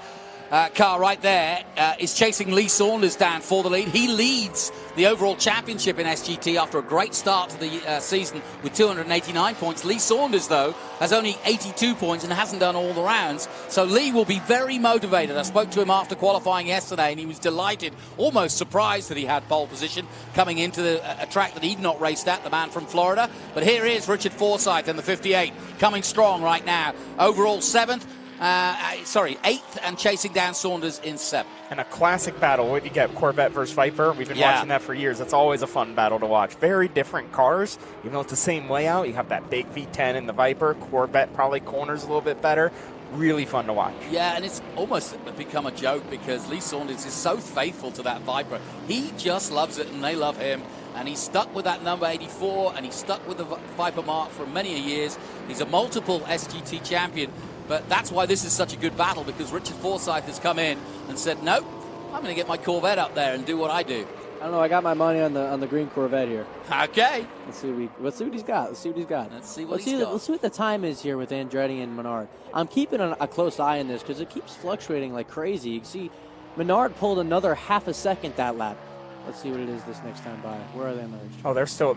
car right there is chasing Lee Saunders down for the lead. He leads the overall championship in SGT after a great start to the season with 289 points. Lee Saunders, though, has only 82 points and hasn't done all the rounds. So Lee will be very motivated. I spoke to him after qualifying yesterday, and he was delighted, almost surprised that he had pole position coming into a track that he'd not raced at, the man from Florida. But here is Richard Forsyth in the 58, coming strong right now. Overall 7th. 8th, and chasing down Saunders in 7th. And a classic battle. What do you get? Corvette versus Viper. We've been watching that for years. It's always a fun battle to watch. Very different cars. Even though it's the same layout, you have that big V10 in the Viper. Corvette probably corners a little bit better. Really fun to watch. Yeah, and it's almost become a joke because Lee Saunders is so faithful to that Viper. He just loves it, and they love him. And he's stuck with that number 84, and he's stuck with the Viper mark for many years. He's a multiple SGT champion. But that's why this is such a good battle, because Richard Forsyth has come in and said, nope, I'm going to get my Corvette up there and do what I do. I don't know. I got my money on the green Corvette here. Okay. Let's see what he's got. Let's see what the time is here with Andretti and Menard. I'm keeping a close eye on this because it keeps fluctuating like crazy. You can see Menard pulled another half a second that lap. Let's see what it is this next time by. Where are they on the race? Oh, they're still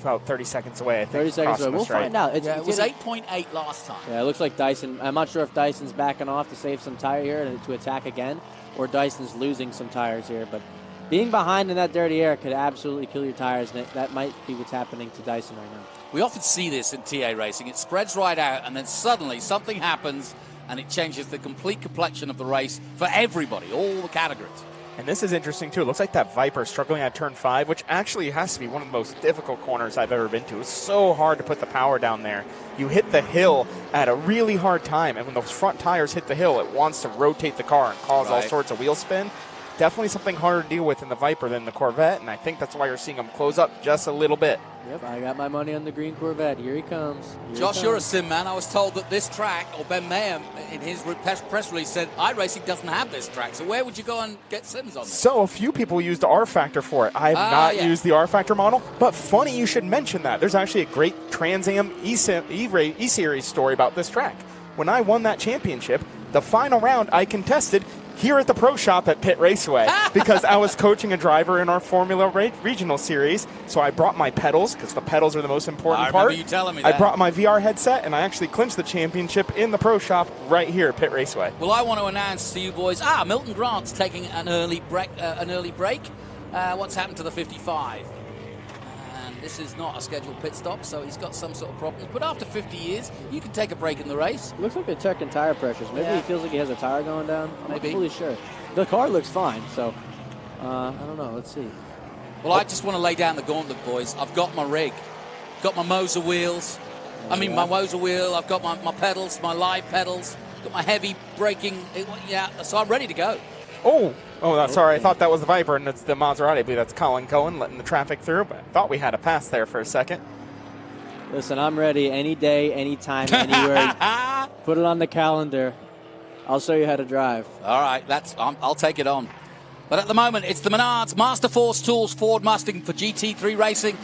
about 30 seconds away, I think. 30 seconds away. We'll find out. It was 8.8 last time. Yeah, it looks like Dyson. I'm not sure if Dyson's backing off to save some tire here and to attack again, or Dyson's losing some tires here. But being behind in that dirty air could absolutely kill your tires, and that might be what's happening to Dyson right now. We often see this in TA racing. It spreads right out, and then suddenly something happens, and it changes the complete complexion of the race for everybody, all the categories. And this is interesting, too. It looks like that Viper struggling at turn 5, which actually has to be one of the most difficult corners I've ever been to. It's so hard to put the power down there. You hit the hill at a really hard time, and when those front tires hit the hill, it wants to rotate the car and cause all sorts of wheel spin. Definitely something harder to deal with in the Viper than the Corvette, and I think that's why you're seeing them close up just a little bit. Yep, I got my money on the green Corvette. Here he comes. Josh, you're a sim man. I was told that this track, or Ben Mayhem in his press release said, iRacing doesn't have this track. So where would you go and get sims on this? So a few people used the R-Factor for it. I have not used the R-Factor model, but funny you should mention that. There's actually a great Trans Am E-Series story about this track. When I won that championship, the final round I contested here at the Pro Shop at Pitt Raceway because I was coaching a driver in our Formula Regional Series. So I brought my pedals because the pedals are the most important part. I remember you telling me that. I brought my VR headset, and I actually clinched the championship in the Pro Shop right here at Pitt Raceway. Well, I want to announce to you boys, Milton Grant's taking an early break. What's happened to the 55? And this is not a scheduled pit stop, so he's got some sort of problems. But after 50 years, you can take a break in the race. Looks like they're checking tire pressures. Maybe he feels like he has a tire going down. I'm not fully sure. The car looks fine, so I don't know. Let's see. Well, I just want to lay down the gauntlet, boys. I've got my rig. Got my Moser wheels. My Moser wheel. I've got my pedals, my live pedals. Got my heavy braking. So I'm ready to go. Sorry. I thought that was the Viper, and it's the Maserati. I believe that's Colin Cohen letting the traffic through, but I thought we had a pass there for a second. Listen, I'm ready any day, anytime, anywhere. Put it on the calendar. I'll show you how to drive. All right, I'll take it on. But at the moment, it's the Menards Master Force Tools Ford Mustang for GT3 Racing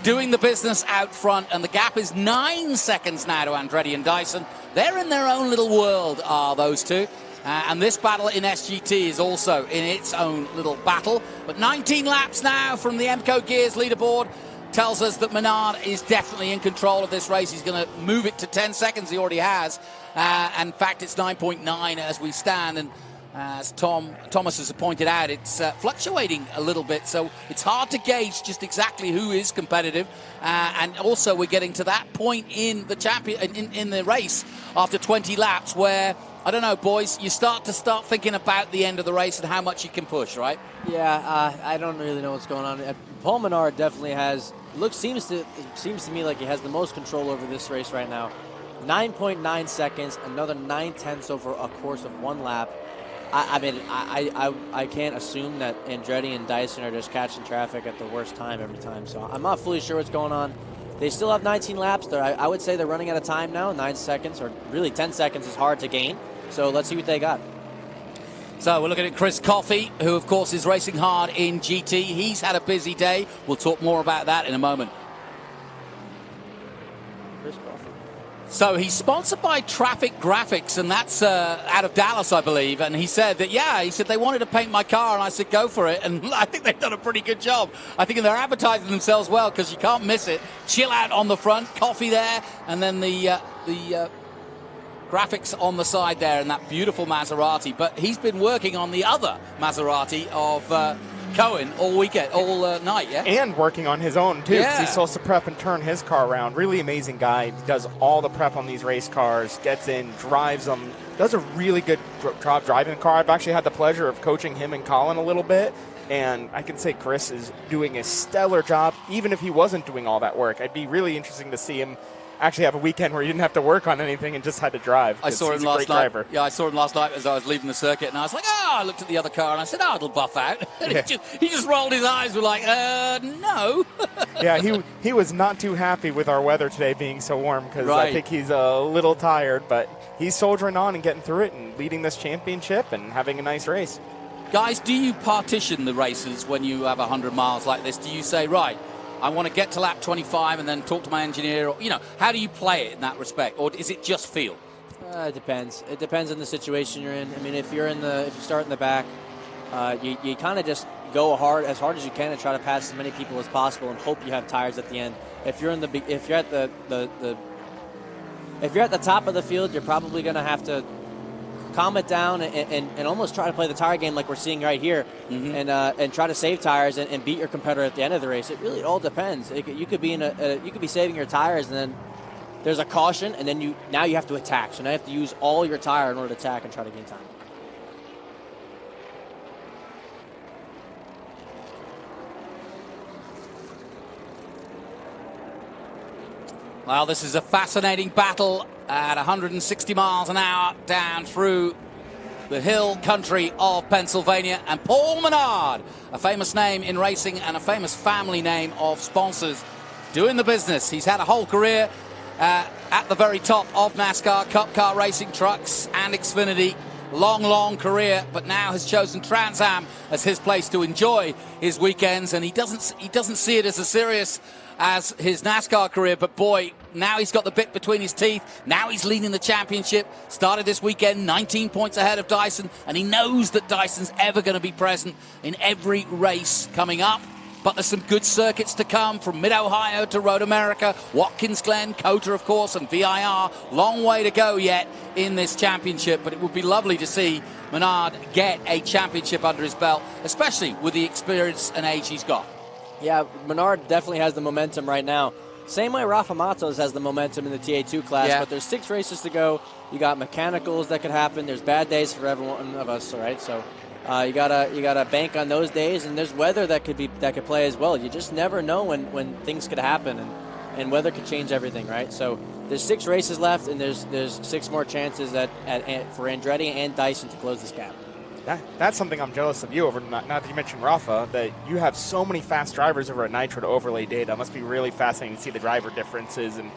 doing the business out front, and the gap is 9 seconds now to Andretti and Dyson. They're in their own little world, are those two. And this battle in SGT is also in its own little battle. But 19 laps now from the MCO Gears leaderboard tells us that Menard is definitely in control of this race. He's going to move it to 10 seconds. He already has. In fact, it's 9.9 as we stand. And as Thomas has pointed out, it's fluctuating a little bit. So it's hard to gauge just exactly who is competitive. And also we're getting to that point in the in the race after 20 laps where, I don't know, boys, you start thinking about the end of the race and how much you can push, right? Yeah, I don't really know what's going on. Paul Menard definitely has, seems to me like he has the most control over this race right now. 9.9 seconds, another 9/10 over a course of one lap. I can't assume that Andretti and Dyson are just catching traffic at the worst time every time. So I'm not fully sure what's going on. They still have 19 laps. I would say they're running out of time now. 9 seconds, or really 10 seconds is hard to gain. So let's see what they got. So we're looking at Chris Coffey, who, of course, is racing hard in GT. He's had a busy day. We'll talk more about that in a moment. Chris Coffey. So he's sponsored by Traffic Graphics, and that's out of Dallas, I believe. And he said that, they wanted to paint my car, and I said, go for it. And I think they've done a pretty good job. I think they're advertising themselves well because you can't miss it. Chill out on the front, coffee there, and then the graphics on the side there, and that beautiful Maserati. But he's been working on the other Maserati of Cohen all weekend, all night, yeah? And working on his own, too, because he's supposed to prep and turn his car around. Really amazing guy. Does all the prep on these race cars, gets in, drives them, does a really good job driving the car. I've actually had the pleasure of coaching him and Colin a little bit, and I can say Chris is doing a stellar job, even if he wasn't doing all that work. It'd be really interesting to see him actually have a weekend where he didn't have to work on anything and just had to drive. I saw him last night. Yeah, I saw him last night as I was leaving the circuit, and I was like, I looked at the other car, and I said, it'll buff out. And he just rolled his eyes, with like, no. Yeah, he was not too happy with our weather today being so warm, because I think he's a little tired, but he's soldiering on and getting through it and leading this championship and having a nice race. Guys, do you partition the races when you have 100 miles like this? Do you say, right, I want to get to lap 25 and then talk to my engineer? Or, how do you play it in that respect? Or is it just feel? It depends. It depends on the situation you're in. I mean, if you start in the back, you kind of just go as hard as you can and try to pass as many people as possible and hope you have tires at the end. If you're at the top of the field, you're probably going to have to calm it down and almost try to play the tire game like we're seeing right here, and try to save tires and beat your competitor at the end of the race. It really all depends. You could be saving your tires, and then there's a caution, and then now you have to attack. So now you have to use all your tire in order to attack and try to gain time. Well, this is a fascinating battle at 160 miles an hour down through the hill country of Pennsylvania. And Paul Menard, a famous name in racing and a famous family name of sponsors, doing the business. He's had a whole career at the very top of NASCAR, Cup Car racing, trucks and Xfinity. Long career, but now has chosen Trans Am as his place to enjoy his weekends. And he doesn't see it as serious as his NASCAR career, but boy, now he's got the bit between his teeth. Now he's leading the championship. Started this weekend 19 points ahead of Dyson, and he knows that Dyson's ever going to be present in every race coming up. But there's some good circuits to come, from Mid-Ohio to Road America, Watkins Glen, COTA, of course, and VIR. Long way to go yet in this championship, but it would be lovely to see Menard get a championship under his belt, especially with the experience and age he's got. Yeah, Menard definitely has the momentum right now. Same way Rafa Matos has the momentum in the TA2 class, but there's 6 races to go. You got mechanicals that could happen. There's bad days for every one of us, all right? So you gotta bank on those days, and there's weather that could play as well. You just never know when things could happen, and weather could change everything, right? So there's 6 races left, and there's 6 more chances for Andretti and Dyson to close this gap. That's something I'm jealous of you over. Not that you mentioned Rafa, that you have so many fast drivers over at Nitro to overlay data. It must be really fascinating to see the driver differences and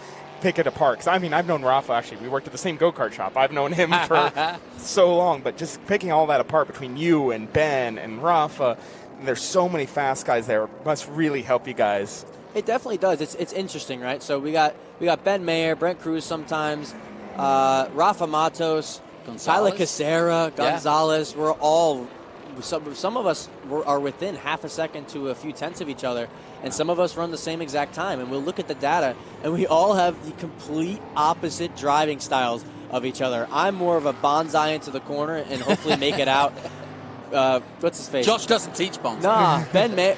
pick it apart. Because, I mean, I've known Rafa, actually. We worked at the same go-kart shop. I've known him for so long. But just picking all that apart between you and Ben and Rafa, and there's so many fast guys there, must really help you guys. It definitely does. It's interesting, right? So we got Ben Mayer, Brent Cruz sometimes, Rafa Matos, Tyler Casera, Gonzalez. We're all, some of us are within half a second to a few tenths of each other, and some of us run the same exact time. And we'll look at the data, and we all have the complete opposite driving styles of each other. I'm more of a bonsai into the corner and hopefully make it out. What's his face? Josh doesn't teach bonsai. Nah,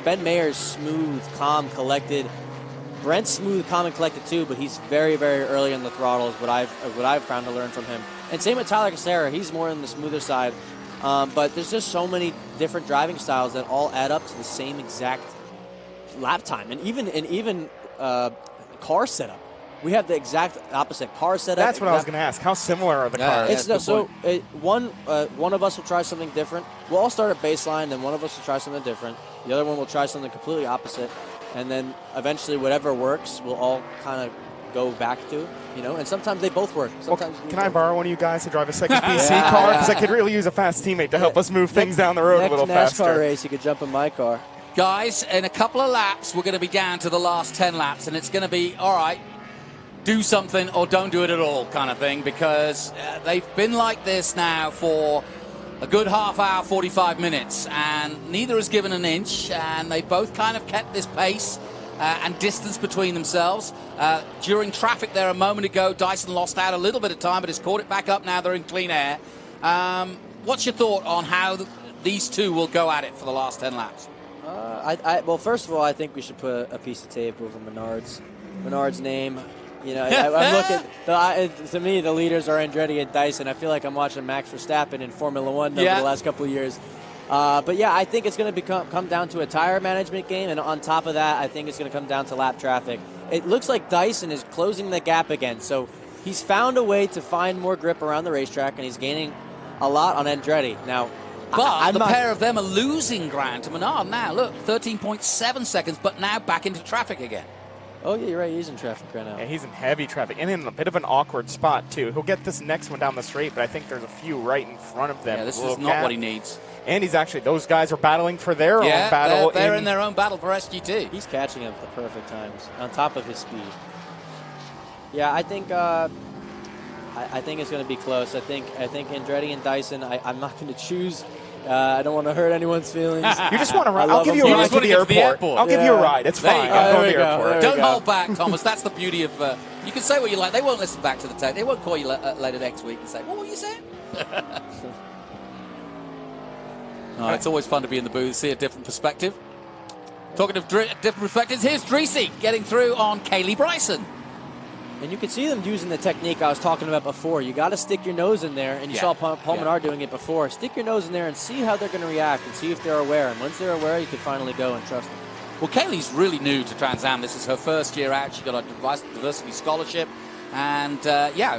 Ben Mayer's smooth, calm, collected. Brent's smooth, calm, and collected too, but he's very, very early in the throttle is what I've found to learn from him. And same with Tyler Casera. He's more on the smoother side. But there's just so many different driving styles that all add up to the same exact lap time, and even car setup. We have the exact opposite car setup. That's what I was going to ask. How similar are the cars? One of us will try something different. We'll all start at baseline, then one of us will try something different. The other one will try something completely opposite, and then eventually whatever works, we'll all kind of go back to, and sometimes they both work. Sometimes can I borrow one of you guys to drive a second BC car? Because I could really use a fast teammate to help us move things down the road a little faster. Next NASCAR race, you could jump in my car. Guys, in a couple of laps, we're going to be down to the last 10 laps, and it's going to be, all right, do something or don't do it at all kind of thing, because they've been like this now for a good half hour, 45 minutes, and neither has given an inch, and they've both kind of kept this pace and distance between themselves. During traffic there a moment ago, Dyson lost out a little bit of time, but has caught it back up now. They're in clean air. What's your thought on how these two will go at it for the last 10 laps? Well, first of all, I think we should put a piece of tape over Menard's name. I'm looking. To me, the leaders are Andretti and Dyson. I feel like I'm watching Max Verstappen in Formula One over the last couple of years. But yeah, I think it's going to come down to a tire management game, and on top of that, I think it's going to come down to lap traffic. It looks like Dyson is closing the gap again, so he's found a way to find more grip around the racetrack, and he's gaining a lot on Andretti. Now, but the pair of them are losing ground to Menard now. Look, 13.7 seconds, but now back into traffic again. Oh, yeah, you're right. He's in traffic right now. Yeah, he's in heavy traffic, and in a bit of an awkward spot, too. He'll get this next one down the straight, but I think there's a few right in front of them. Yeah, this is not what he needs. And he's actually, those guys are battling for their own battle. They're in their own battle for SGT. He's catching him at the perfect times, on top of his speed. Yeah, I think it's going to be close. I think Andretti and Dyson, I'm not going to choose. I don't want to hurt anyone's feelings. You just want to ride. I'll give you a ride to the airport. I'll give you a ride. It's fine. I'll go to the airport. Don't hold back, Thomas. That's the beauty of... you can say what you like. They won't listen back to the tape. They won't call you later next week and say, what were you saying? It's always fun to be in the booth, see a different perspective. Talking of different perspectives, here's Dreesy getting through on Kaylee Bryson. And you can see them using the technique I was talking about before. You got to stick your nose in there, and you saw Paul Menard doing it before. Stick your nose in there and see how they're going to react and see if they're aware. And once they're aware, you can finally go and trust them. Well, Kaylee's really new to Trans Am. This is her first year out. She got a diversity scholarship, and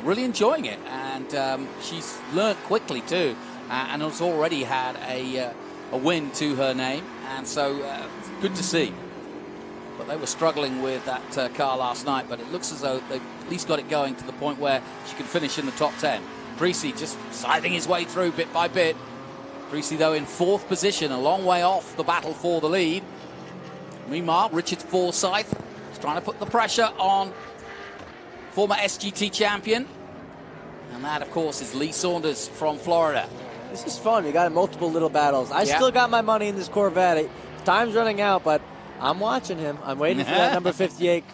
really enjoying it. And she's learned quickly too, and has already had a win to her name. And so good to see. But they were struggling with that car last night, but it looks as though they've at least got it going to the point where she can finish in the top 10. Creasy just scything his way through bit by bit. Creasy, though, in 4th position, a long way off the battle for the lead. Meanwhile, Richard Forsyth is trying to put the pressure on former SGT champion. And that, of course, is Lee Saunders from Florida. This is fun. We got multiple little battles. I still got my money in this Corvette. Time's running out, but I'm watching him. I'm waiting for that number 58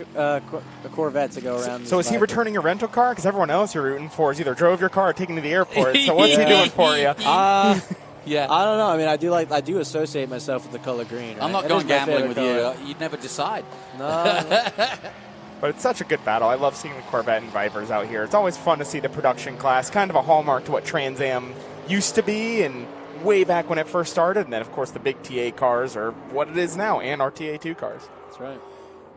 Corvette to go around. So is he returning your rental car? Because everyone else you're rooting for has either drove your car or taken to the airport. So what's he doing for you? Yeah, I don't know. I mean, I do associate myself with the color green. Right? I'm not going gambling with you. You'd never decide. No. But it's such a good battle. I love seeing the Corvette and Vipers out here. It's always fun to see the production class, kind of a hallmark to what Trans Am used to be, and way back when it first started. And then, of course, the big TA cars are what it is now, and our TA2 cars. That's right.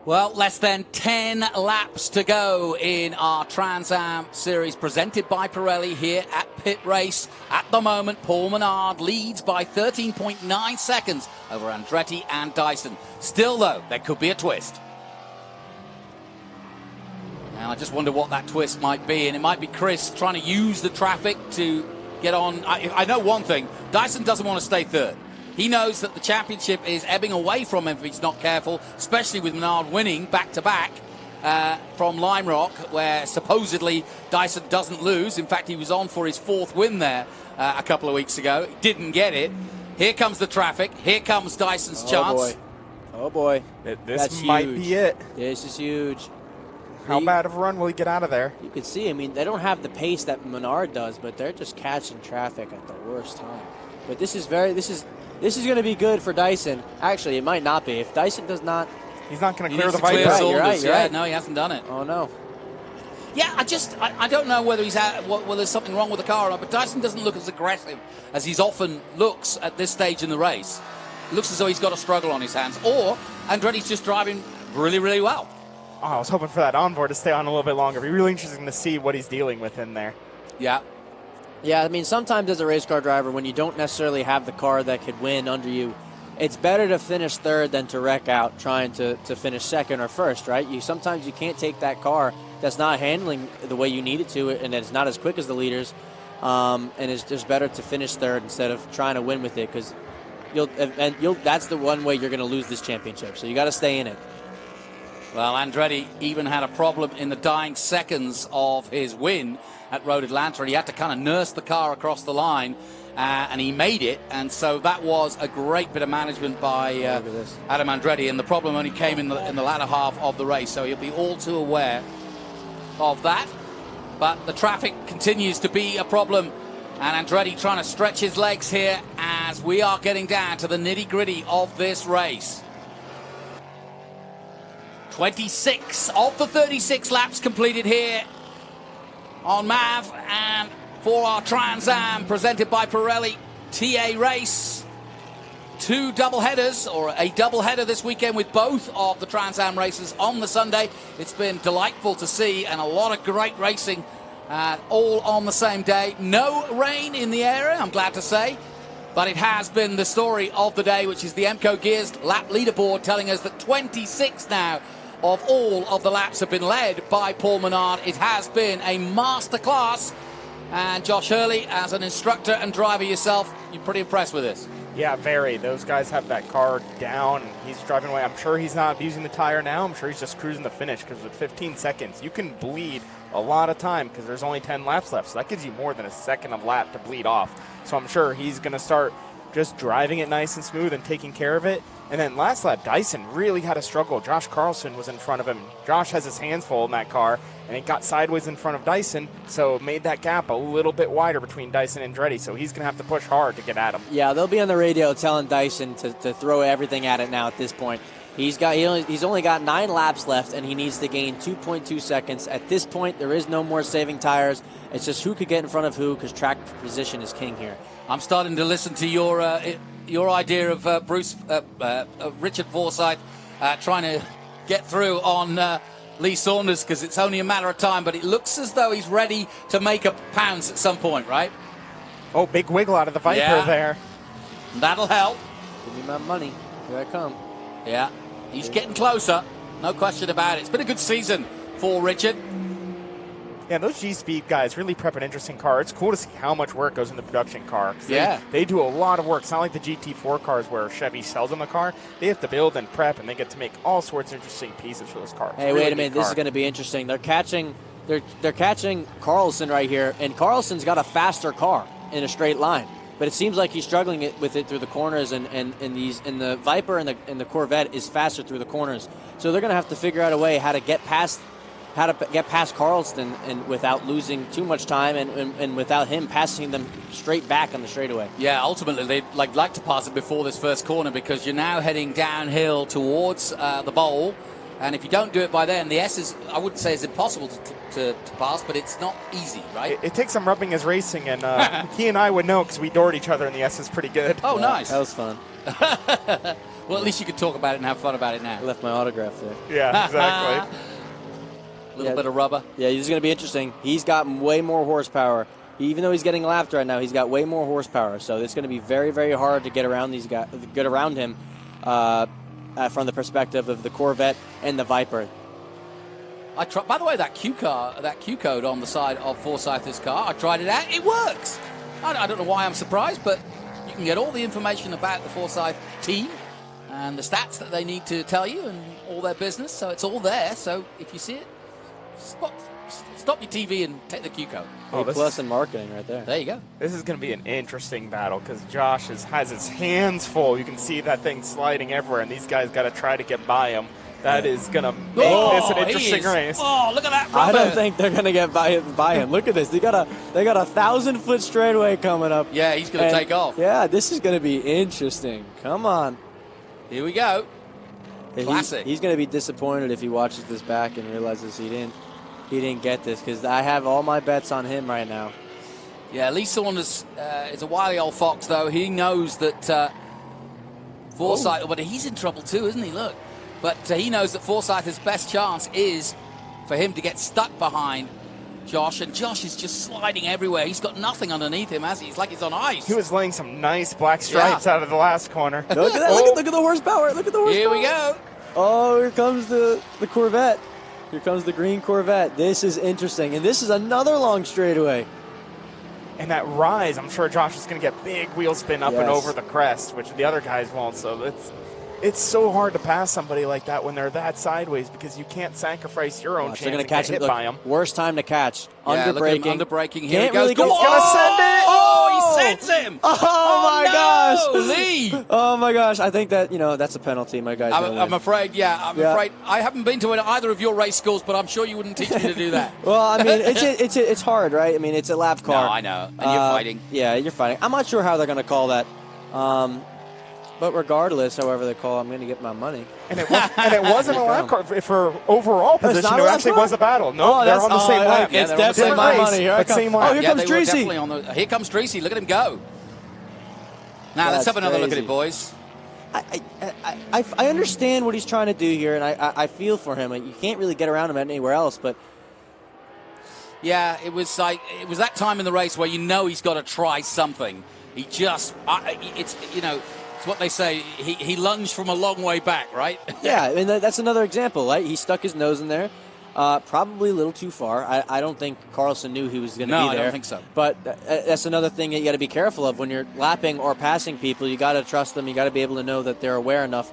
Well, less than 10 laps to go in our Trans Am series presented by Pirelli here at Pitt Race. At the moment, Paul Menard leads by 13.9 seconds over Andretti and Dyson. Still, though, there could be a twist. And I just wonder what that twist might be. And it might be Chris trying to use the traffic to get on. I know one thing. Dyson doesn't want to stay third. He knows that the championship is ebbing away from him if he's not careful, especially with Menard winning back-to-back from Lime Rock, where supposedly Dyson doesn't lose. In fact, he was on for his 4th win there a couple of weeks ago. He didn't get it. Here comes the traffic. Here comes Dyson's chance. Oh, boy. This might be it. This is huge. How bad of a run will he get out of there? You can see, I mean, they don't have the pace that Menard does, but they're just catching traffic at the worst time. But this is going to be good for Dyson. Actually, it might not be. If Dyson does not... He's not going to clear the Viper. You're right. No, he hasn't done it. Oh, no. Yeah, I don't know whether whether there's something wrong with the car or not, but Dyson doesn't look as aggressive as he's often looks at this stage in the race. It looks as though he's got a struggle on his hands. Or Andretti's just driving really, really well. Oh, I was hoping for that onboard to stay on a little bit longer. It'd be really interesting to see what he's dealing with in there. Yeah. Yeah, I mean, sometimes as a race car driver, when you don't necessarily have the car that could win under you, it's better to finish third than to wreck out trying to finish second or first, right? Sometimes you can't take that car that's not handling the way you need it to, and it's not as quick as the leaders, and it's just better to finish third instead of trying to win with it, because that's the one way you're going to lose this championship. So you got to stay in it. Well, Andretti even had a problem in the dying seconds of his win at Road Atlanta, and he had to kind of nurse the car across the line, and he made it. And so that was a great bit of management by Adam Andretti, and the problem only came in the latter half of the race, so he'll be all too aware of that. But the traffic continues to be a problem, and Andretti trying to stretch his legs here as we are getting down to the nitty-gritty of this race. 26 of the 36 laps completed here on MAV, and for our Trans Am presented by Pirelli TA race, 2 doubleheaders, or a doubleheader this weekend with both of the Trans Am races on the Sunday. It's been delightful to see, and a lot of great racing all on the same day. No rain in the area, I'm glad to say, but it has been the story of the day, which is the MCO Gears lap leaderboard telling us that 26 now of all of the laps have been led by Paul Menard. It has been a masterclass. And Josh Hurley, as an instructor and driver yourself, you're pretty impressed with this. Yeah, very. Those guys have that car down. He's driving away. I'm sure he's not abusing the tire now. I'm sure he's just cruising the finish, because with 15 seconds, you can bleed a lot of time because there's only 10 laps left. So that gives you more than a second of lap to bleed off. So I'm sure he's going to start just driving it nice and smooth and taking care of it. And then last lap, Dyson really had a struggle. Josh Carlson was in front of him. Josh has his hands full in that car, and it got sideways in front of Dyson, so it made that gap a little bit wider between Dyson and Andretti, so he's going to have to push hard to get at him. Yeah, they'll be on the radio telling Dyson to throw everything at it now at this point. He's only got 9 laps left, and he needs to gain 2.2 seconds. At this point, there is no more saving tires. It's just who could get in front of who, because track position is king here. I'm starting to listen to your idea of Richard Forsyth trying to get through on Lee Saunders, because it's only a matter of time. But it looks as though he's ready to make a pounce at some point, right? Oh, big wiggle out of the Viper there. That'll help. Give me my money. Here I come. Yeah, he's getting closer. No question about it. It's been a good season for Richard. Yeah, those G-Speed guys really prep an interesting car. It's cool to see how much work goes in the production car. Yeah. They do a lot of work. It's not like the GT4 cars where Chevy sells them the car. They have to build and prep, and they get to make all sorts of interesting pieces for those cars. Hey, wait a minute. This is going to be interesting. They're catching Carlson right here, and Carlson's got a faster car in a straight line. But it seems like he's struggling with it through the corners, and the Viper and the Corvette is faster through the corners. So they're going to have to figure out a way how to get past Carlson and without losing too much time, and without him passing them straight back on the straightaway. Yeah, ultimately they'd like to pass it before this first corner, because you're now heading downhill towards the bowl. And if you don't do it by then, the S is, I wouldn't say it's impossible to pass, but it's not easy, right? It takes some rubbing his racing, and he and I would know because we doored each other, and the S is pretty good. Oh, nice. That was fun. Well, at least you could talk about it and have fun about it now. I left my autograph there. Yeah, exactly. A little bit of rubber. Yeah, this is going to be interesting. He's got way more horsepower. Even though he's getting lapped right now, he's got way more horsepower. So it's going to be very, very hard to get around these guys, get around him from the perspective of the Corvette and the Viper. By the way, that Q code on the side of Forsyth's car, I tried it out. It works. I don't know why I'm surprised, but you can get all the information about the Forsyth team and the stats that they need to tell you and all their business. So it's all there. So if you see it, stop your TV and take the Q code. Oh, plus in marketing right there. There you go. This is going to be an interesting battle because Josh has his hands full. You can see that thing sliding everywhere, and these guys got to try to get by him. That is going to make this an interesting race. Oh, look at that rubber. I don't think they're going to get by him. Look at this. They got a 1,000-foot straightaway coming up. Yeah, he's going to take off. Yeah, this is going to be interesting. Come on. Here we go. Classic. He's going to be disappointed if he watches this back and realizes he didn't get this, because I have all my bets on him right now. Yeah, Lee Saunders is a wily old fox, though. He knows that Forsyth, but he's in trouble too, isn't he? Look. But he knows that Forsyth's best chance is for him to get stuck behind Josh, and Josh is just sliding everywhere. He's got nothing underneath him, has he? It's like he's on ice. He was laying some nice black stripes out of the last corner. Look at that. Look at the horsepower. Look at the horsepower. Here we go. Oh, here comes the Corvette. Here comes the green Corvette. This is interesting, and this is another long straightaway. And that rise, I'm sure Josh is going to get big wheel spin up and over the crest, which the other guys won't. So it's so hard to pass somebody like that when they're that sideways, because you can't sacrifice your own chance they're gonna and catch get hit Look, by him. Worst time to catch. Yeah, Underbraking. Underbraking. Here Can't he goes. really go. He's going to send it. Oh, he sends him. Oh my gosh. Lee. Oh my gosh. I think that, that's a penalty. My guy's gonna win. I'm afraid, I'm afraid. I haven't been to either of your race schools, but I'm sure you wouldn't teach me to do that. Well, I mean, it's hard, right? I mean, it's a lap car. No, I know. And you're fighting. Yeah, you're fighting. I'm not sure how they're going to call that. But regardless, however they call it, I'm going to get my money. And it wasn't a lap car for overall position. It actually was a battle. No, Oh, they're on the same lap. It's definitely my money. Here Same lap. Oh, here comes Dreesy. Here comes Dreesy. Look at him go. Now, let's have another look at it, boys. I understand what he's trying to do here, and I feel for him. You can't really get around him anywhere else, but... Yeah, it was that time in the race where he's got to try something. He just, it's what they say, he lunged from a long way back, right? Yeah, and that's another example, right? He stuck his nose in there, probably a little too far. I don't think Carlson knew he was going to be there. No, I don't think so. But that's another thing that you got to be careful of when you're lapping or passing people. You got to trust them. You got to be able to know that they're aware enough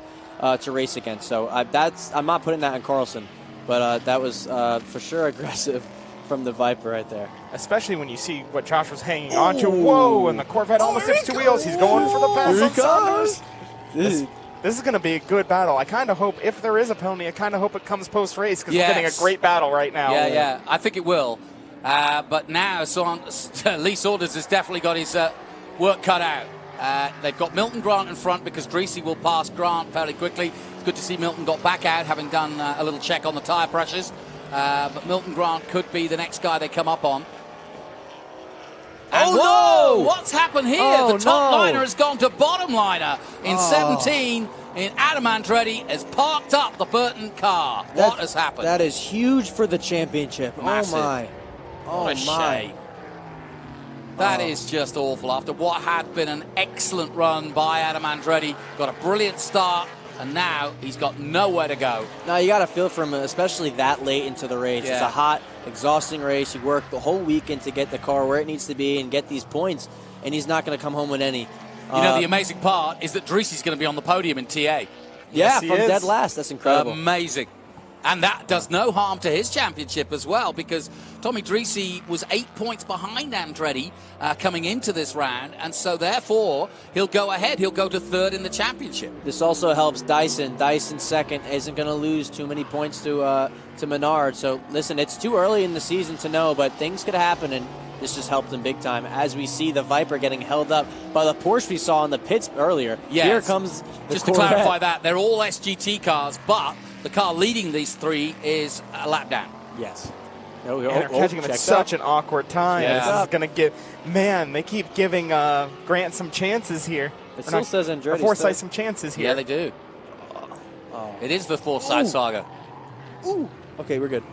to race against. So I'm not putting that on Carlson, but that was for sure aggressive from the Viper right there. Especially when you see what Josh was hanging on to. Whoa, and the Corvette almost hits two wheels. He's going for the pass on Saunders. This is going to be a good battle. I kind of hope, if there is a penalty, I kind of hope it comes post-race, because we're getting a great battle right now. Yeah, I think it will. But now Lee Saunders has definitely got his work cut out. They've got Milton Grant in front because Dreesy will pass Grant fairly quickly. Good to see Milton got back out, having done a little check on the tyre pressures. But Milton Grant could be the next guy they come up on. And whoa! No! What's happened here? Oh, The top no. liner has gone to bottom liner in 17. In Adam Andretti has parked up the Burton car. What has happened? That is huge for the championship. Massive. Oh, my. Oh, What a my. shame. That is just awful. After what had been an excellent run by Adam Andretti, got a brilliant start, and now he's got nowhere to go. Now, you got to feel for him, especially that late into the race. Yeah. It's a hot, exhausting race. You work the whole weekend to get the car where it needs to be and get these points, and he's not going to come home with any. You know, the amazing part is that Dreesy's going to be on the podium in TA. Yeah, from dead last. That's incredible. Amazing. And that does no harm to his championship as well, because Tommy Dreesy was 8 points behind Andretti coming into this round, and so therefore he'll go ahead. He'll go to third in the championship. This also helps Dyson. Dyson second isn't going to lose too many points to Menard. So listen, it's too early in the season to know, but things could happen, and this just helped them big time. As we see the Viper getting held up by the Porsche we saw in the pits earlier. Yes. Here comes the Just Corvette. to clarify that, they're all SGT cars, but the car leading these three is a lap down. Yes. And they're catching him at such an awkward time. Yeah. This is going to give, man, they keep giving Grant some chances here. It still says Andretti. Forsythe some chances here. Yeah, they do. It is the Forsythe saga. Ooh. Okay, we're good.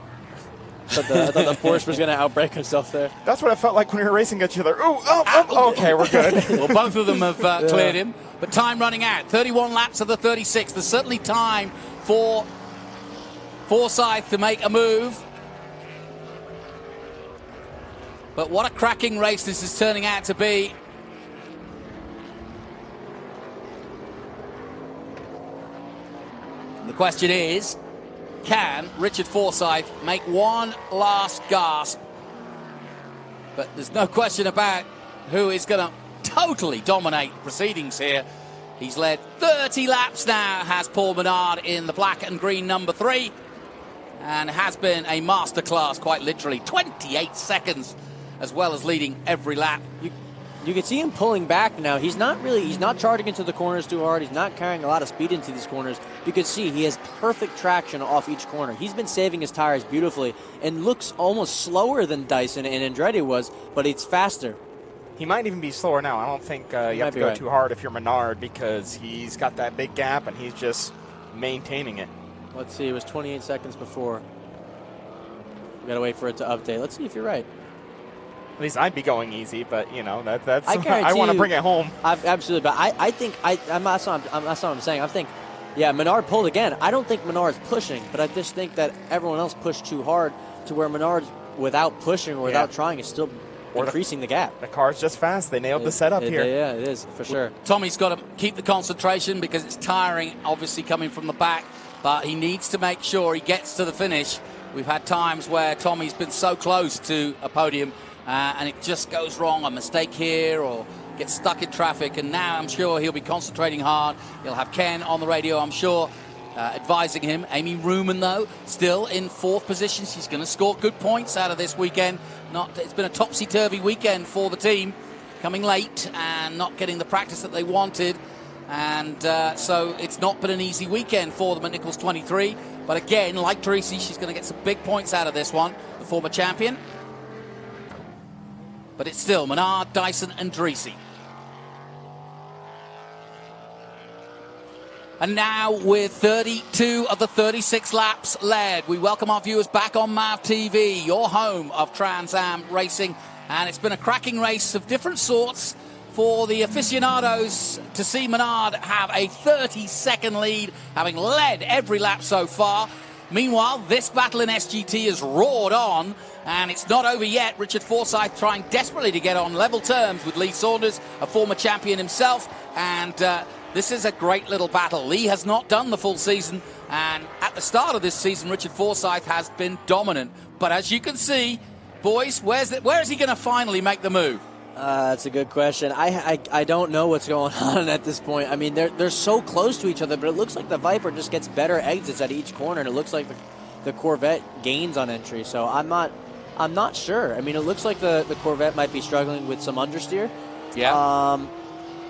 I thought the Porsche was going to outbrake himself there. That's what it felt like when we were racing each other. Okay, we're good. Well, both of them have cleared him, but time running out. 31 laps of the 36. There's certainly time for Forsythe to make a move. But what a cracking race this is turning out to be. The question is, can Richard Forsythe make one last gasp? But there's no question about who is going to totally dominate proceedings here. He's led 30 laps now, has Paul Menard in the black and green number 3, and has been a masterclass, quite literally. 28 seconds, as well as leading every lap. You can see him pulling back now. He's not charging into the corners too hard. He's not carrying a lot of speed into these corners. You can see he has perfect traction off each corner. He's been saving his tires beautifully and looks almost slower than Dyson and Andretti was, but it's faster. He might even be slower now. I don't think you have to go too hard if you're Menard, because he's got that big gap and he's just maintaining it. Let's see, it was 28 seconds before. We got to wait for it to update. Let's see if you're right. At least I'd be going easy, but you know that's I want to bring it home. Absolutely, but I think that's what I'm saying. I think, yeah, Menard pulled again. I don't think Menard's pushing, but I just think that everyone else pushed too hard to where Menard's, without pushing or without trying, is still increasing the gap. The car's just fast. They nailed the setup here. Yeah, it is for sure. Tommy's got to keep the concentration because it's tiring, obviously coming from the back, but he needs to make sure he gets to the finish. We've had times where Tommy's been so close to a podium and it just goes wrong, a mistake here or gets stuck in traffic, and now I'm sure he'll be concentrating hard. He'll have Ken on the radio, I'm sure, advising him. Amy Ruman, though, still in 4th position. She's going to score good points out of this weekend. It's been a topsy-turvy weekend for the team, coming late and not getting the practice that they wanted. And so it's not been an easy weekend for them at Nichols 23. But again, like Tracy, she's going to get some big points out of this one, the former champion. But it's still Menard, Dyson, and Dreesy. And now with 32 of the 36 laps led, we welcome our viewers back on MAV TV, your home of Trans Am racing. And it's been a cracking race of different sorts for the aficionados to see Menard have a 30-second lead, having led every lap so far. Meanwhile, this battle in SGT has roared on, and it's not over yet. Richard Forsythe trying desperately to get on level terms with Lee Saunders, a former champion himself, and this is a great little battle. Lee has not done the full season, and at the start of this season, Richard Forsythe has been dominant. But as you can see, boys, where is he going to finally make the move? That's a good question. I don't know what's going on at this point. I mean, they're so close to each other, but it looks like the Viper just gets better exits at each corner, and it looks like the Corvette gains on entry. So I'm not sure. I mean, it looks like the Corvette might be struggling with some understeer. Yeah.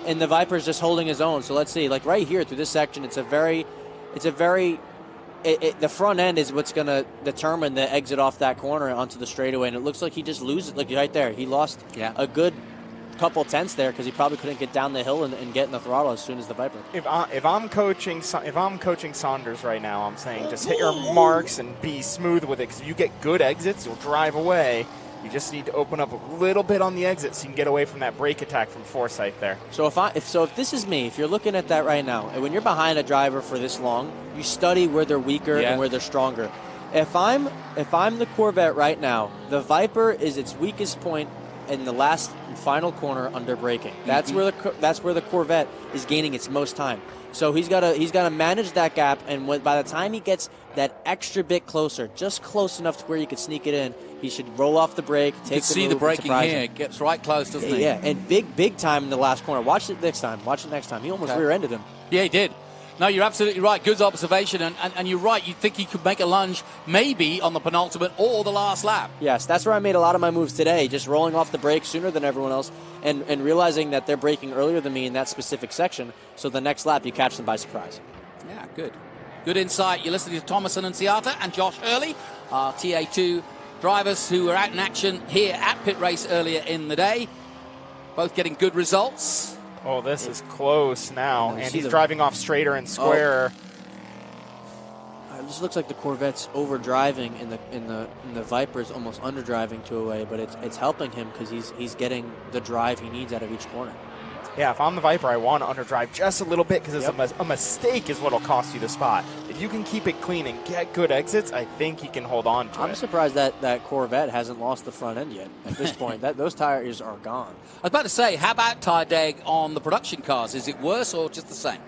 And the Viper's just holding his own. So let's see. Like right here through this section, it's a very it's a very the front end is what's going to determine the exit off that corner onto the straightaway, and it looks like he just loses. Like right there, he lost a good couple tenths there because he probably couldn't get down the hill and get in the throttle as soon as the Viper. If I'm coaching Saunders right now, I'm saying just hit your marks and be smooth with it, because if you get good exits, you'll drive away. You just need to open up a little bit on the exit so you can get away from that brake attack from Forsyth there. So if this is me, if you're looking at that right now, and when you're behind a driver for this long, you study where they're weaker and where they're stronger. If I'm the Corvette right now, the Viper is its weakest point in the last and final corner under braking. That's where the Corvette is gaining its most time. So he's got to manage that gap, and by the time he gets that extra bit closer, just close enough to where you could sneak it in, he should roll off the brake, take the move, the braking here. It gets right close, doesn't he? Yeah, and big time in the last corner. Watch it next time. He almost rear-ended him. Yeah, he did. No, you're absolutely right. Good observation, and you're right. You think he could make a lunge maybe on the penultimate or the last lap. Yes, that's where I made a lot of my moves today, just rolling off the brake sooner than everyone else and realizing that they're braking earlier than me in that specific section, so the next lap you catch them by surprise. Yeah, good. Good insight. You're listening to Thomas Annunziata and Josh Hurley, our TA2 drivers who were out in action here at Pitt Race earlier in the day. Both getting good results. Oh, this is close now, and he's driving off straighter and squarer. It just looks like the Corvette's overdriving, and the Viper's almost underdriving to a way, but it's helping him because he's getting the drive he needs out of each corner. Yeah, if I'm the Viper, I want to underdrive just a little bit because a mistake is what will cost you the spot. If you can keep it clean and get good exits, I think he can hold on to it. I'm surprised that Corvette hasn't lost the front end yet at this point. Those tires are gone. I was about to say, how about tire deg on the production cars? Is it worse or just the same?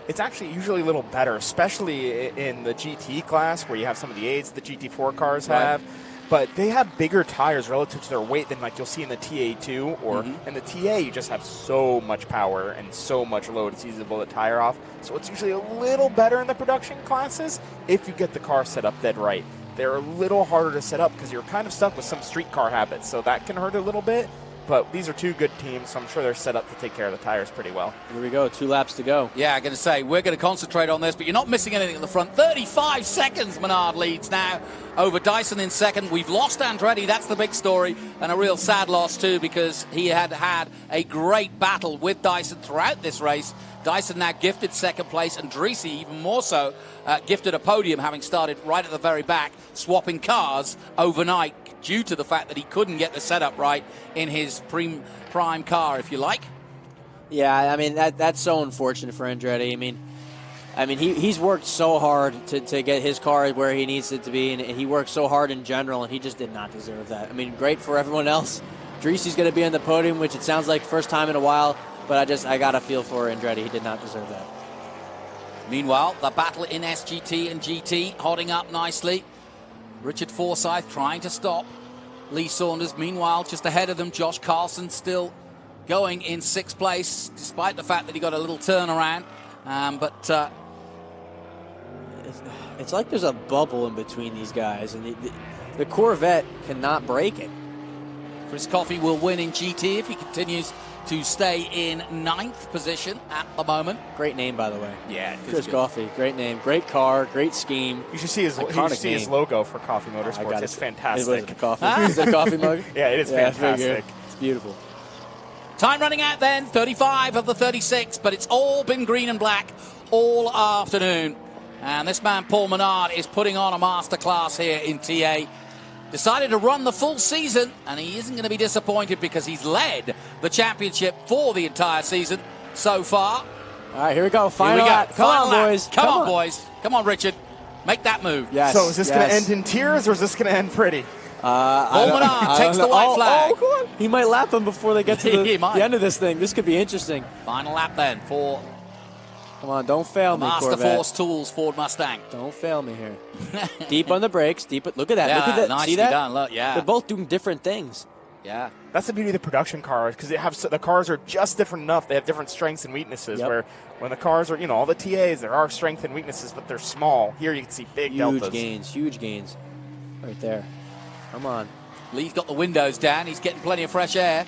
It's actually usually a little better, especially in the GT class where you have some of the aids the GT4 cars have. But they have bigger tires relative to their weight than like you'll see in the TA2 or in the TA. You just have so much power and so much load. It's easy to blow the tire off. So it's usually a little better in the production classes if you get the car set up dead right. They're a little harder to set up because you're kind of stuck with some street car habits. So that can hurt a little bit. But these are two good teams, so I'm sure they're set up to take care of the tires pretty well. Here we go, 2 laps to go. Yeah, I'm going to say, we're going to concentrate on this, but you're not missing anything at the front. 35 seconds, Menard leads now over Dyson in second. We've lost Andretti, that's the big story, and a real sad loss too, because he had a great battle with Dyson throughout this race. Dyson now gifted second place, and Dreese even more so gifted a podium, having started right at the very back, swapping cars overnight due to the fact that he couldn't get the setup right in his prime car, if you like. Yeah, I mean, that's so unfortunate for Andretti. I mean, he's worked so hard to get his car where he needs it to be, and he worked so hard in general, and he just did not deserve that. I mean, great for everyone else. Dreese's going to be on the podium, which it sounds like first time in a while, but I got to feel for Andretti. He did not deserve that. Meanwhile, the battle in SGT and GT holding up nicely. Richard Forsyth trying to stop Lee Saunders. Meanwhile, just ahead of them, Josh Carlson still going in 6th place, despite the fact that he got a little turnaround. But it's like there's a bubble in between these guys, and the Corvette cannot break it. Chris Coffey will win in GT if he continues to stay in 9th position at the moment. Great name, by the way. Yeah, Chris Coffey, great name, great car, great scheme. You should see his logo for Coffey Motorsports. It's fantastic. Is it Coffey? Is it a Coffey mug? Yeah, it is fantastic. It's beautiful. Time running out then, 35 of the 36, but it's all been green and black all afternoon. And this man, Paul Menard, is putting on a masterclass here in TA. Decided to run the full season, and he isn't going to be disappointed because he's led the championship for the entire season so far. All right, here we go. Final lap. Come on, boys. Come on, boys. Come on, Richard. Make that move. Yes. So is this going to end in tears, or is this going to end pretty? Paul Menard takes the white flag. Oh, come on. He might lap him before they get to the end of this thing. This could be interesting. Final lap then for... Come on, don't fail me, Master Corvette. Force Tools Ford Mustang. Don't fail me here. Deep on the brakes. Look at that. Yeah, look at that. nicely See that? done. Look, yeah. They're both doing different things. Yeah. That's the beauty of the production cars, because the cars are just different enough. They have different strengths and weaknesses, where when the cars are, all the TAs, there are strengths and weaknesses, but they're small. Here you can see big deltas. Huge gains. Right there. Come on. Lee's got the windows down. He's getting plenty of fresh air.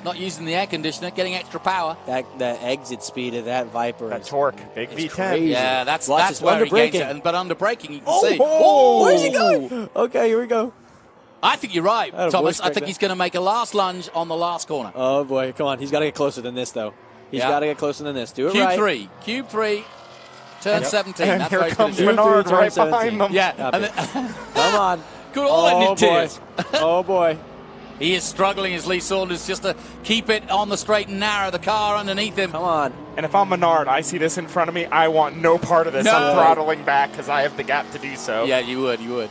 Not using the air conditioner, getting extra power. That exit speed of that Viper. That torque, big V10. Crazy. Yeah, that's Watch where under he gains braking. it. But under braking, you can see. Where's he going? Okay, here we go. I think you're right, Atta boy, Thomas. I think Craig. he's going to make a last lunge on the last corner. Oh, boy. Come on. He's got to get closer than this, though. He's got to get closer than this. Do it right. Cube 3, turn 17. And That's here what he's comes gonna do. Menard Turn right 17. behind them. Yeah. And Come on. good all ended tears. Oh, boy. He is struggling as Lee Saunders just to keep it on the straight and narrow, the car underneath him. Come on. And if I'm Menard, I see this in front of me, I want no part of this. No. I'm throttling back because I have the gap to do so. Yeah, you would.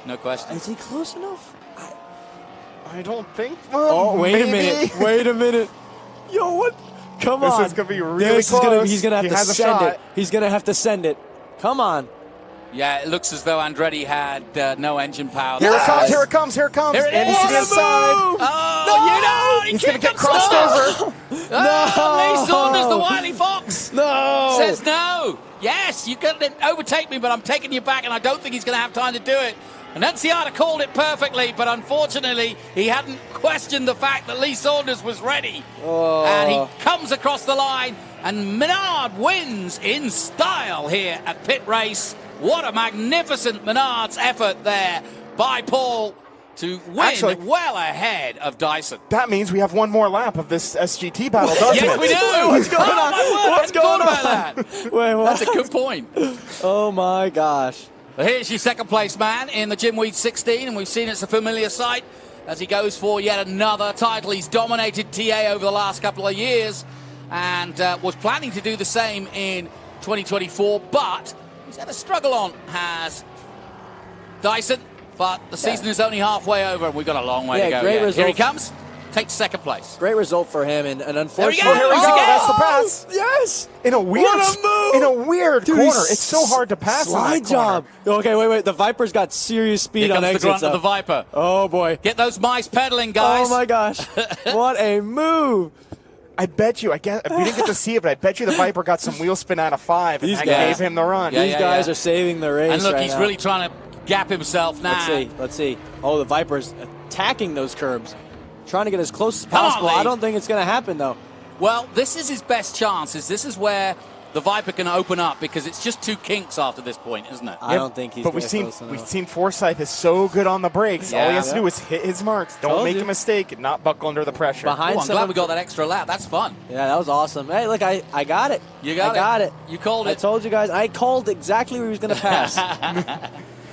No question. Is he close enough? I don't think. Wait a minute. Yo, what? Come on. This is going to be really close. He's going to have to send it. He's going to have to send it. Come on. Yeah, it looks as though Andretti had no engine power. Here it comes. Here it comes. Here it is. to the inside. Oh, He's going to get crossed over. Lee Saunders, the wily fox. No. Says no. Yes, you can overtake me, but I'm taking you back, and I don't think he's going to have time to do it. And Enciata called it perfectly, but unfortunately, he hadn't questioned the fact that Lee Saunders was ready. Oh. And he comes across the line, and Menard wins in style here at Pitt Race. What a magnificent Menard's effort there by Paul to win well ahead of Dyson. That means we have one more lap of this SGT battle, doesn't it? Yes, we do. What's going on? My word, What's going on? That. Wait, what? That's a good point. Oh, my gosh. Well, here's your second place man in the Jim Weed 16, and we've seen it's a familiar sight as he goes for yet another title. He's dominated TA over the last couple of years and was planning to do the same in 2024, but he's had a struggle on, has Dyson, but the season is only halfway over, and we've got a long way to go. Great result. Here he comes, takes second place. Great result for him, and unfortunately... There we go. That's the pass. Yes! In a weird Dude, corner. It's so hard to pass in that slide job. corner. Okay, wait. The Viper's got serious speed Here on comes exits. the grunt of the Viper. Oh, boy. Get those mice pedaling, guys. Oh, my gosh. What a move. I bet you, we didn't get to see it, but I bet you the Viper got some wheel spin out of 5 and that gave him the run. These guys are saving the race. And look, right he's now. really trying to gap himself now. Let's see. Oh, the Viper's attacking those curbs, trying to get as close as Come on, possible. Lee. I don't think it's going to happen, though. Well, this is his best chance. This is where the Viper can open up because it's just 2 kinks after this point, isn't it? I don't think he's But we've seen Forsyth is so good on the brakes. All he has to do is hit his marks. Don't make a mistake and not buckle under the pressure. I'm glad we got that extra lap. That's fun. Yeah, that was awesome. Hey, look, I got it. You got it. I got it. You called it. I told you guys. I called exactly where he was going to pass.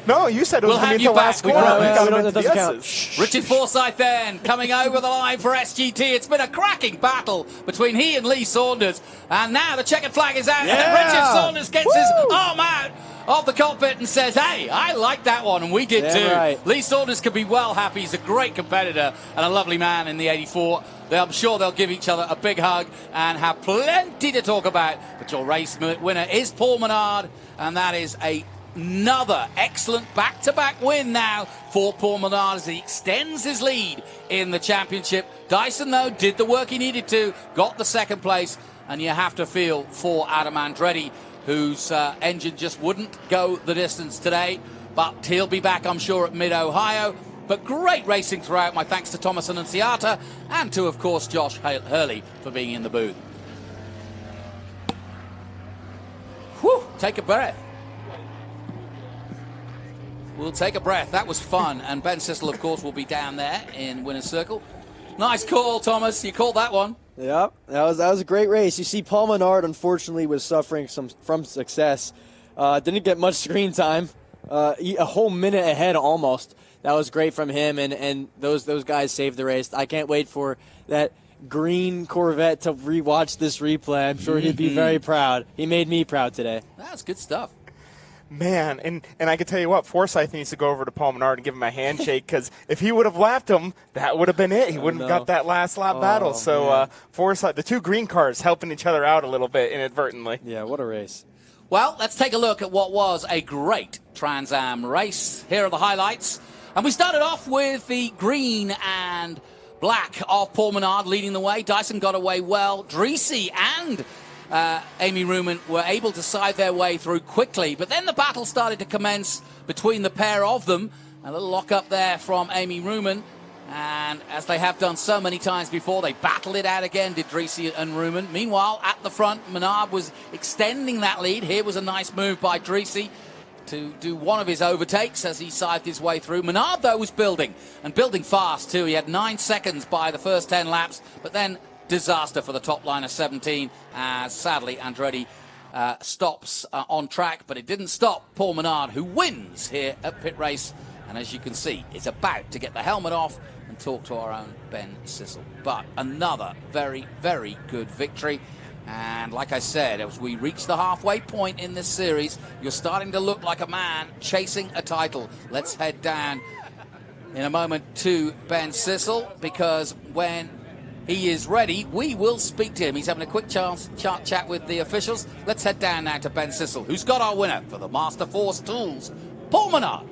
No, you said it was We'll going to have be the you last back. corner. We got him that into the doesn't count. S's. Richard Forsyth then coming over the line for SGT. It's been a cracking battle between he and Lee Saunders. And now the checkered flag is out. Yeah. And Richard Saunders gets his arm out of the cockpit and says, hey, I like that one. And we did too. Right. Lee Saunders could be well happy. He's a great competitor and a lovely man in the 84. I'm sure they'll give each other a big hug and have plenty to talk about. But your race winner is Paul Menard. And that is another excellent back-to-back win now for Paul Menard as he extends his lead in the championship. Dyson, though, did the work he needed to, got the second place, and you have to feel for Adam Andretti, whose engine just wouldn't go the distance today, but he'll be back, I'm sure, at Mid-Ohio. But great racing throughout. My thanks to Thomas and Enciata, and to, of course, Josh Hurley for being in the booth. Whew, take a breath. We'll take a breath. That was fun. And Ben Sissel, of course, will be down there in winner's circle. Nice call, Thomas. You called that one. Yep, that was a great race. You see, Paul Menard, unfortunately, was suffering from success. Didn't get much screen time. A whole minute ahead almost. That was great from him, and those guys saved the race. I can't wait for that green Corvette to rewatch this replay. I'm sure he'd be very proud. He made me proud today. That's good stuff. Man, and I can tell you what, Forsyth needs to go over to Paul Menard and give him a handshake, because if he would have lapped him, that would have been it. He wouldn't have got that last lap battle. So Forsyth, the 2 green cars helping each other out a little bit inadvertently. Yeah, what a race. Well, let's take a look at what was a great Trans Am race. Here are the highlights. And we started off with the green and black of Paul Menard leading the way. Dyson got away well. Dreesy and Amy Ruman were able to side their way through quickly. But then the battle started to commence between the pair of them. A little lock up there from Amy Ruman. And as they have done so many times before, they battled it out again, did Dreese and Ruman. Meanwhile, at the front, Menard was extending that lead. Here was a nice move by Dreese to do one of his overtakes as he scythed his way through. Menard, though, was building, and building fast, too. He had 9 seconds by the first 10 laps, but then disaster for the top line of 17, as sadly Andretti stops on track, but it didn't stop Paul Menard, who wins here at Pitt Race, and as you can see, is about to get the helmet off and talk to our own Ben Sissel. But another very, very good victory. And like I said, as we reach the halfway point in this series, you're starting to look like a man chasing a title. Let's head down in a moment to Ben Sissel, because when he is ready, we will speak to him. He's having a quick chat with the officials. Let's head down now to Ben Sissel, who's got our winner for the Master Force Tools, Paul Menard.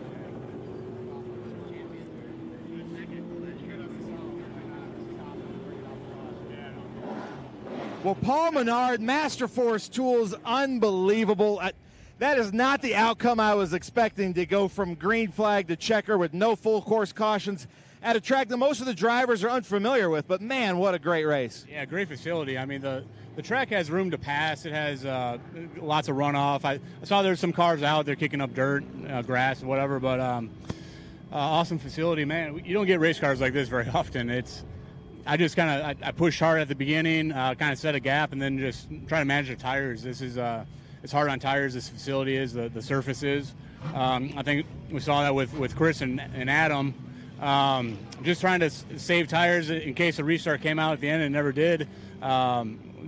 Well, Paul Menard, Master Force Tools, unbelievable. That is not the outcome I was expecting, to go from green flag to checker with no full course cautions at a track that most of the drivers are unfamiliar with. But, man, what a great race. Yeah, great facility. I mean, the track has room to pass. It has lots of runoff. I saw there's some cars out there kicking up dirt, grass, and whatever, but awesome facility, man. You don't get race cars like this very often. I just I pushed hard at the beginning, kind of set a gap, and then just try to manage the tires. This is it's hard on tires. This facility is, the surface is. I think we saw that with Chris and Adam. Just trying to save tires in case a restart came out at the end and never did.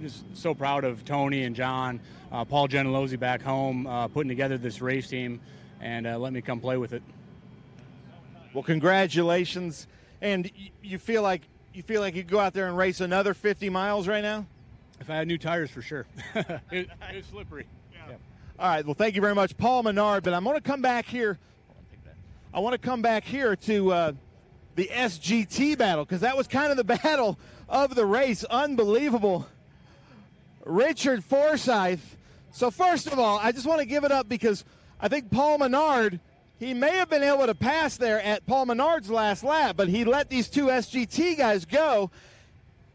Just so proud of Tony and John, Paul Gentilozzi back home, putting together this race team and let me come play with it. Well, congratulations. And you feel like you could go out there and race another 50 miles right now? If I had new tires, for sure. It's slippery. Yeah. All right. Well, thank you very much, Paul Menard. But I'm going to come back here. I want to come back here to the SGT battle, because that was kind of the battle of the race. Unbelievable. Richard Forsyth. So first of all, I just want to give it up because I think Paul Menard, he may have been able to pass there at Paul Menard's last lap, but he let these two SGT guys go.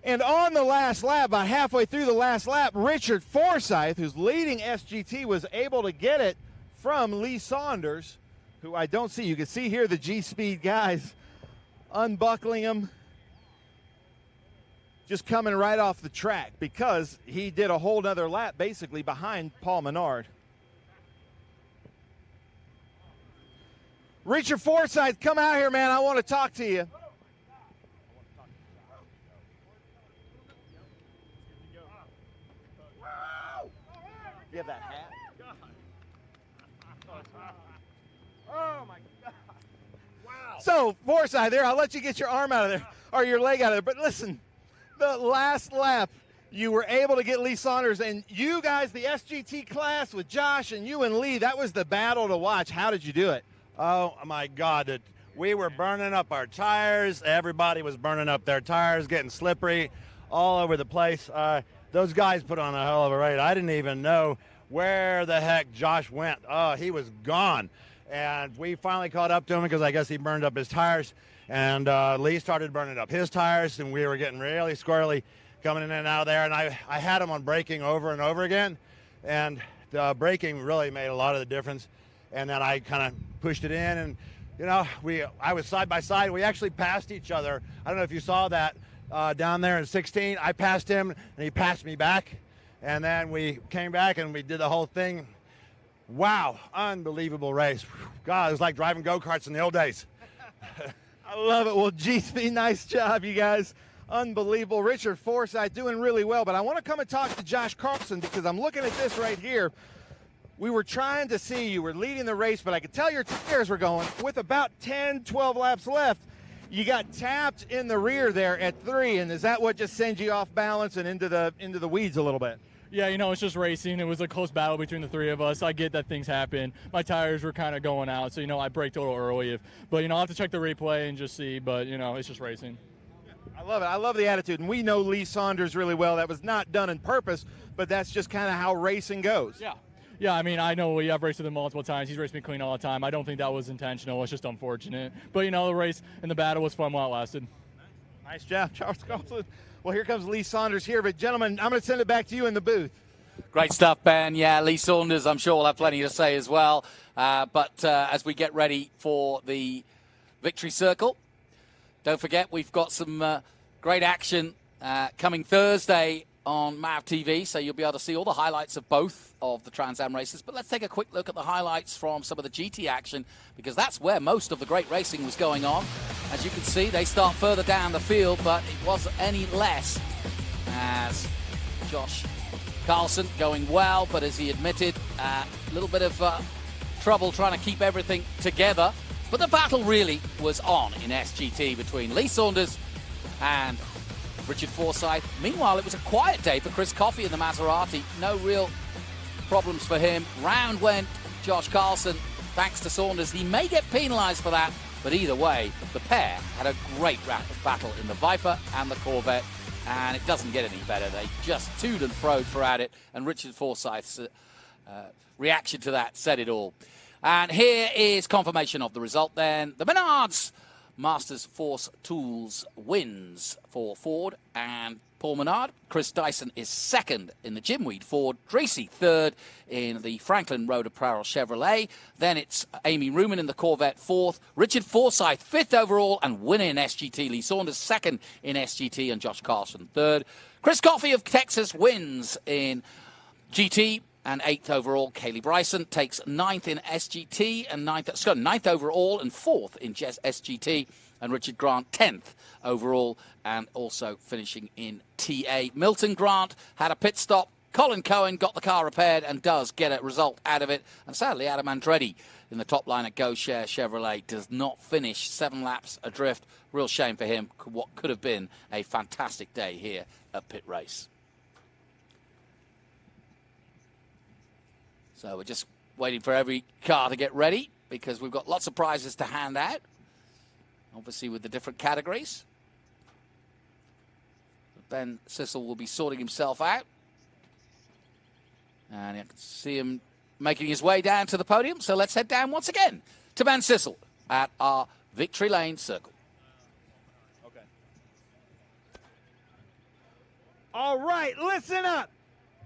And on the last lap, about halfway through the last lap, Richard Forsyth, who's leading SGT, was able to get it from Lee Saunders, who I don't see. You can see here the G-Speed guys unbuckling him, just coming right off the track, because he did a whole nother lap basically behind Paul Menard. Richard Forsyth, come out here, man. I want to talk to you. You have that hat? Oh, my God. Wow. So, Forsyth there, I'll let you get your arm out of there, or your leg out of there. But listen, the last lap, you were able to get Lee Saunders, and you guys, the SGT class with Josh and you and Lee, that was the battle to watch. How did you do it? Oh, my God. We were burning up our tires. Everybody was burning up their tires, getting slippery all over the place. Those guys put on a hell of a race. I didn't even know where the heck Josh went. Oh, he was gone. And we finally caught up to him because I guess he burned up his tires. And Lee started burning up his tires, and we were getting really squirrely coming in and out of there. And I had him on braking over and over again. And the braking really made a lot of the difference. And then I kind of pushed it in, and, you know, I was side by side. We actually passed each other. I don't know if you saw that. Down there in 16, I passed him, and he passed me back. And then we came back, and we did the whole thing. Wow, unbelievable race. God, it was like driving go-karts in the old days. I love it. Well, GSP, nice job, you guys. Unbelievable. Richard Forsyth doing really well. But I want to come and talk to Josh Carlson, because I'm looking at this right here. We were trying to see, you were leading the race, but I could tell your tires were going. With about 10, 12 laps left, you got tapped in the rear there at 3, and is that what just sends you off balance and into the weeds a little bit? Yeah, you know, it's just racing. It was a close battle between the three of us. I get that things happen. My tires were kind of going out, so, you know, I braked a little early. But, you know, I'll have to check the replay and just see. But, you know, it's just racing. I love it. I love the attitude. And we know Lee Saunders really well. That was not done on purpose, but that's just kind of how racing goes. Yeah. Yeah, I mean, I know I've raced with him multiple times. He's raced me clean all the time. I don't think that was intentional. It's just unfortunate. But, the race and the battle was fun while it lasted. Nice job, Charles Carlson. Well, here comes Lee Saunders here. But, gentlemen, I'm going to send it back to you in the booth. Great stuff, Ben. Yeah, Lee Saunders, I'm sure will have plenty to say as well. But as we get ready for the victory circle, don't forget we've got some great action coming Thursday on MAV TV, so you'll be able to see all the highlights of both of the Trans Am races. But let's take a quick look at the highlights from some of the GT action, because that's where most of the great racing was going on. As you can see, they start further down the field, but it wasn't any less as Josh Carlson going well, but as he admitted, a little bit of trouble trying to keep everything together. But the battle really was on in SGT between Lee Saunders and Richard Forsyth. Meanwhile, it was a quiet day for Chris Coffey in the Maserati. No real problems for him. Round went Josh Carlson, thanks to Saunders. He may get penalised for that, but either way, the pair had a great battle in the Viper and the Corvette, and it doesn't get any better. They just toed and froed throughout it, and Richard Forsyth's reaction to that said it all. And here is confirmation of the result then. The Menards Masters Force Tools wins for Ford and Paul Menard. Chris Dyson is second in the Jim Weed Ford. Tracy third in the Franklin Road Apparel Chevrolet. Then it's Amy Ruman in the Corvette fourth. Richard Forsyth fifth overall and winner in SGT. Lee Saunders second in SGT and Josh Carlson third. Chris Coffey of Texas wins in GT. And eighth overall, Kaylee Bryson takes ninth in SGT and ninth overall and fourth in SGT. And Richard Grant 10th overall and also finishing in TA. Milton Grant had a pit stop. Colin Cohen got the car repaired and does get a result out of it. And sadly, Adam Andretti in the top line at Go Share Chevrolet does not finish 7 laps adrift. Real shame for him. What could have been a fantastic day here at Pitt Race. So we're just waiting for every car to get ready because we've got lots of prizes to hand out, obviously with the different categories. Ben Sissel will be sorting himself out. And you can see him making his way down to the podium. So let's head down once again to Ben Sissel at our Victory Lane Circle. Okay. All right, listen up.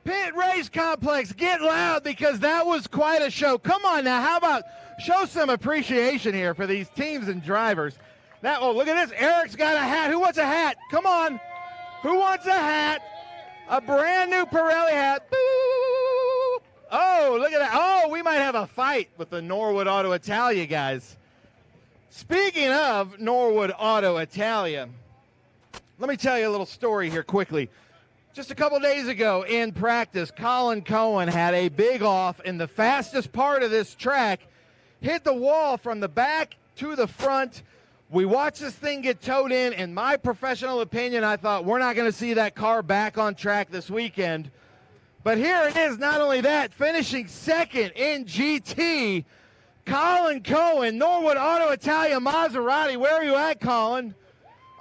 Pitt Race Complex, get loud because that was quite a show. Come on now, how about show some appreciation here for these teams and drivers. Oh, look at this. Eric's got a hat. Who wants a hat? Come on. Who wants a hat? A brand new Pirelli hat. Boo! Oh, look at that. Oh, we might have a fight with the Norwood Auto Italia guys. Speaking of Norwood Auto Italia, let me tell you a little story here quickly. Just a couple days ago in practice, Colin Cohen had a big off in the fastest part of this track, hit the wall from the back to the front. We watched this thing get towed in. In my professional opinion, I thought we're not going to see that car back on track this weekend. But here it is, not only that, finishing second in GT, Colin Cohen, Norwood Auto Italia Maserati. Where are you at, Colin?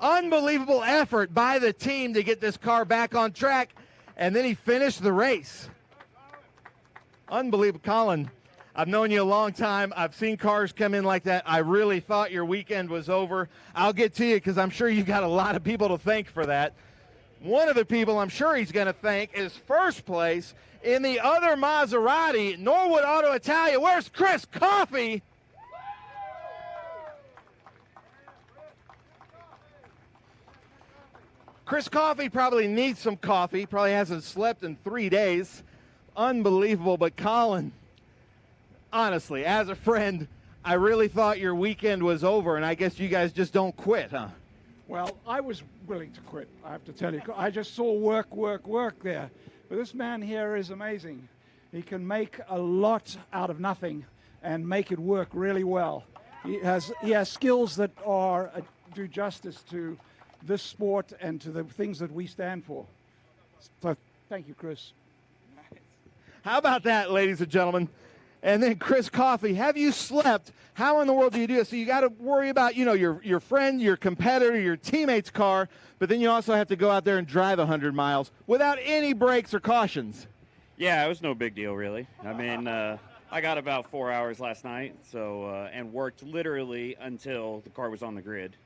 Unbelievable effort by the team to get this car back on track, and then he finished the race. Unbelievable. Colin, I've known you a long time. I've seen cars come in like that. I really thought your weekend was over. I'll get to you because I'm sure you've got a lot of people to thank for that. One of the people I'm sure he's going to thank is first place in the other Maserati, Norwood Auto Italia. Where's Chris Coffey? Chris Coffey probably needs some coffee. Probably hasn't slept in 3 days. Unbelievable. But Colin, honestly, as a friend, I really thought your weekend was over, and I guess you guys just don't quit, huh? Well, I was willing to quit, I have to tell you. I just saw work there. But this man here is amazing. He can make a lot out of nothing and make it work really well. He has skills that are do justice to this sport and to the things that we stand for. So thank you, Chris. How about that, ladies and gentlemen? And then Chris Coffey, have you slept? How in the world do you do it? So you got to worry about, your friend, your competitor, your teammate's car, but then you also have to go out there and drive 100 miles without any brakes or cautions. Yeah, it was no big deal, really. I mean, I got about 4 hours last night, so and worked literally until the car was on the grid.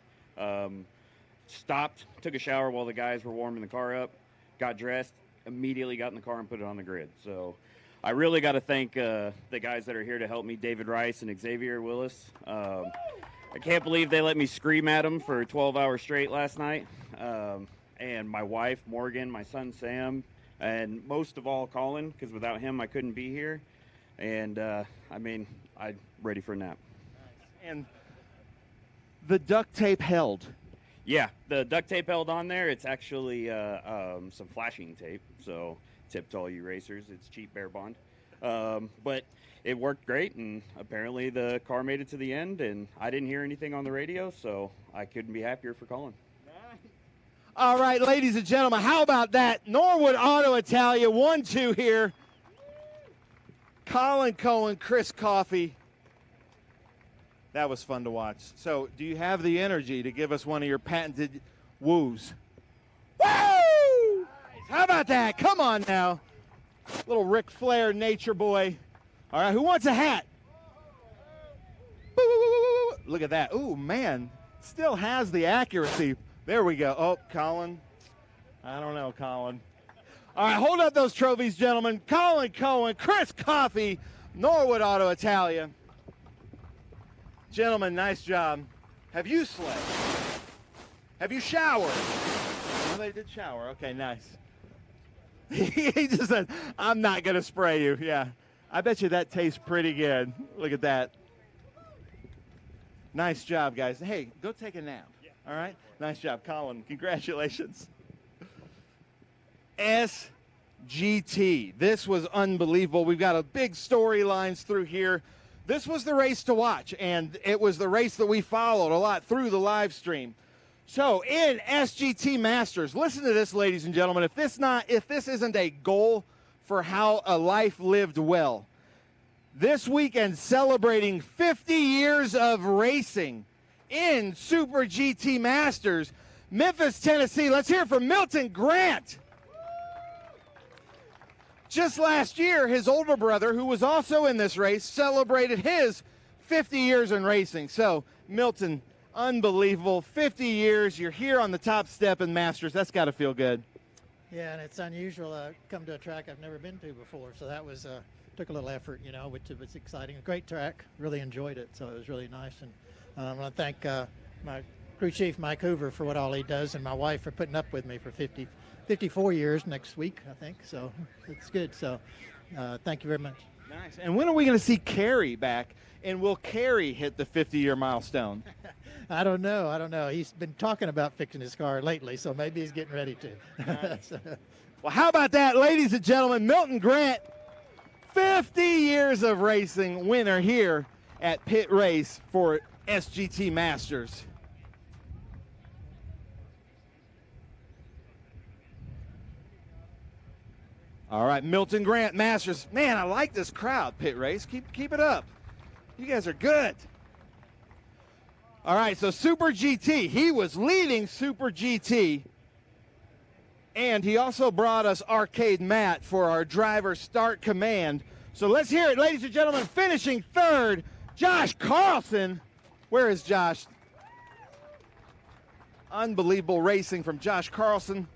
Stopped, took a shower while the guys were warming the car up, got dressed, immediately got in the car and put it on the grid. So I really got to thank the guys that are here to help me, David Rice and Xavier Willis. I can't believe they let me scream at them for 12 hours straight last night. And my wife, Morgan, my son, Sam, and most of all, Colin, because without him, I couldn't be here. And, I mean, I'm ready for a nap. And the duct tape held. Yeah, the duct tape held on there. It's actually some flashing tape, so tip to all you racers. It's cheap Bear Bond. But it worked great, and apparently the car made it to the end, and I didn't hear anything on the radio, so I couldn't be happier for Colin. All right, ladies and gentlemen, how about that? Norwood Auto Italia, 1-2 here. Colin Cohen, Chris Coffey. That was fun to watch. So, do you have the energy to give us one of your patented woos? Woo! How about that? Come on now. Little Ric Flair, nature boy. All right, who wants a hat? Look at that. Ooh, man. Still has the accuracy. There we go. Oh, Colin. I don't know, Colin. All right, hold up those trophies, gentlemen. Colin Cohen, Chris Coffey, Norwood Auto Italia. Gentlemen, nice job. Have you slept? Have you showered? Oh, they did shower. Okay, nice. He just said, I'm not going to spray you. Yeah. I bet you that tastes pretty good. Look at that. Nice job, guys. Hey, go take a nap. All right? Nice job, Colin. Congratulations. SGT. This was unbelievable. We've got a big storylines through here. This was the race to watch, and it was the race that we followed a lot through the live stream. So in SGT Masters, listen to this, ladies and gentlemen. If this isn't a goal for how a life lived well, this weekend celebrating 50 years of racing in Super GT Masters, Memphis, Tennessee. Let's hear it from Milton Grant. Just last year, his older brother, who was also in this race, celebrated his 50 years in racing. So, Milton, unbelievable. 50 years, you're here on the top step in Masters. That's got to feel good. Yeah, and it's unusual to come to a track I've never been to before. So that was, took a little effort, you know, which was exciting. A great track. Really enjoyed it. So it was really nice. And I want to thank my crew chief, Mike Hoover, for what all he does, and my wife for putting up with me for 54 years next week, I think. So it's good. So thank you very much. Nice. And when are we going to see Kerry back? And will Kerry hit the 50-year milestone? I don't know. He's been talking about fixing his car lately, so maybe he's getting ready to. Nice. Well, how about that, ladies and gentlemen? Milton Grant, 50 years of racing winner here at Pitt Race for SGT Masters. All right, Milton Grant, Masters. Man, I like this crowd, Pitt Race. Keep it up. You guys are good. All right, so Super GT. He was leading Super GT. And he also brought us Arcade Matt for our driver start command. So let's hear it, ladies and gentlemen. Finishing third, Josh Carlson. Where is Josh? Unbelievable racing from Josh Carlson.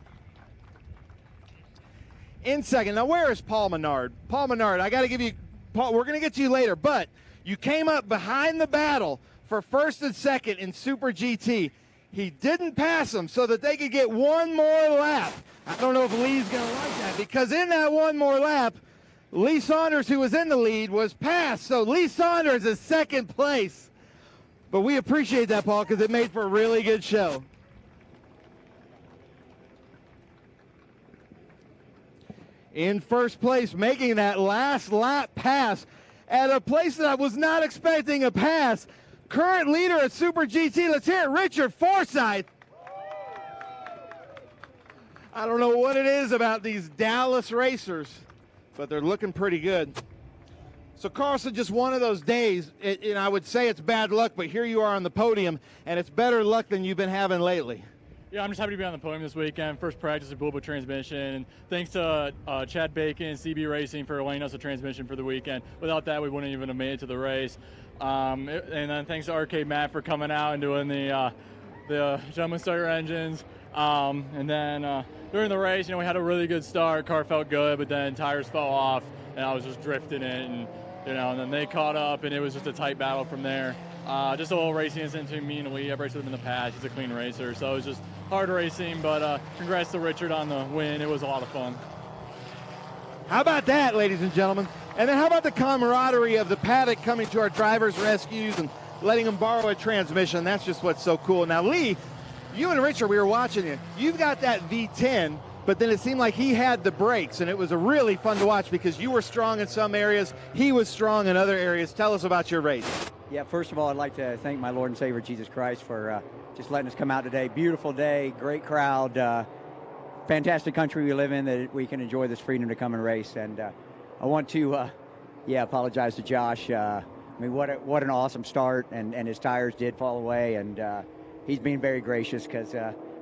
In second, now where is Paul Menard? Paul Menard, I got to give you, Paul, we're going to get to you later, but you came up behind the battle for first and second in Super GT. He didn't pass him so that they could get one more lap. I don't know if Lee's going to like that, because in that one more lap, Lee Saunders, who was in the lead, was passed. So Lee Saunders is second place. But we appreciate that, Paul, because it made for a really good show. In first place, making that last lap pass at a place that I was not expecting a pass. Current leader at Super GT, let's hear it, Richard Forsythe. I don't know what it is about these Dallas racers, but they're looking pretty good. So Carlson, just one of those days, and I would say it's bad luck, but here you are on the podium, and it's better luck than you've been having lately. Yeah, I'm just happy to be on the podium this weekend. First practice of Bulba transmission. And thanks to Chad Bacon, CB Racing for letting us a transmission for the weekend. Without that, we wouldn't even have made it to the race. And then thanks to Arcade Matt for coming out and doing the Gentleman Starter engines. And then during the race, we had a really good start. Car felt good, but then tires fell off, and I was just drifting it. And then they caught up, and it was just a tight battle from there. Just a little racing incident between me and Lee. I've raced with him in the past. He's a clean racer, so it was just hard racing, but congrats to Richard on the win. It was a lot of fun. How about that, ladies and gentlemen? And then how about the camaraderie of the paddock coming to our drivers' rescues and letting them borrow a transmission? That's just what's so cool. Now, Lee, you and Richard, we were watching you. You've got that V10, but then it seemed like he had the brakes, and it was really fun to watch because you were strong in some areas, he was strong in other areas. Tell us about your race. Yeah, first of all, I'd like to thank my Lord and Savior Jesus Christ for just letting us come out today. Beautiful day, great crowd, fantastic country we live in that we can enjoy this freedom to come and race. And I want to, apologize to Josh. What an awesome start, and his tires did fall away, and he's being very gracious because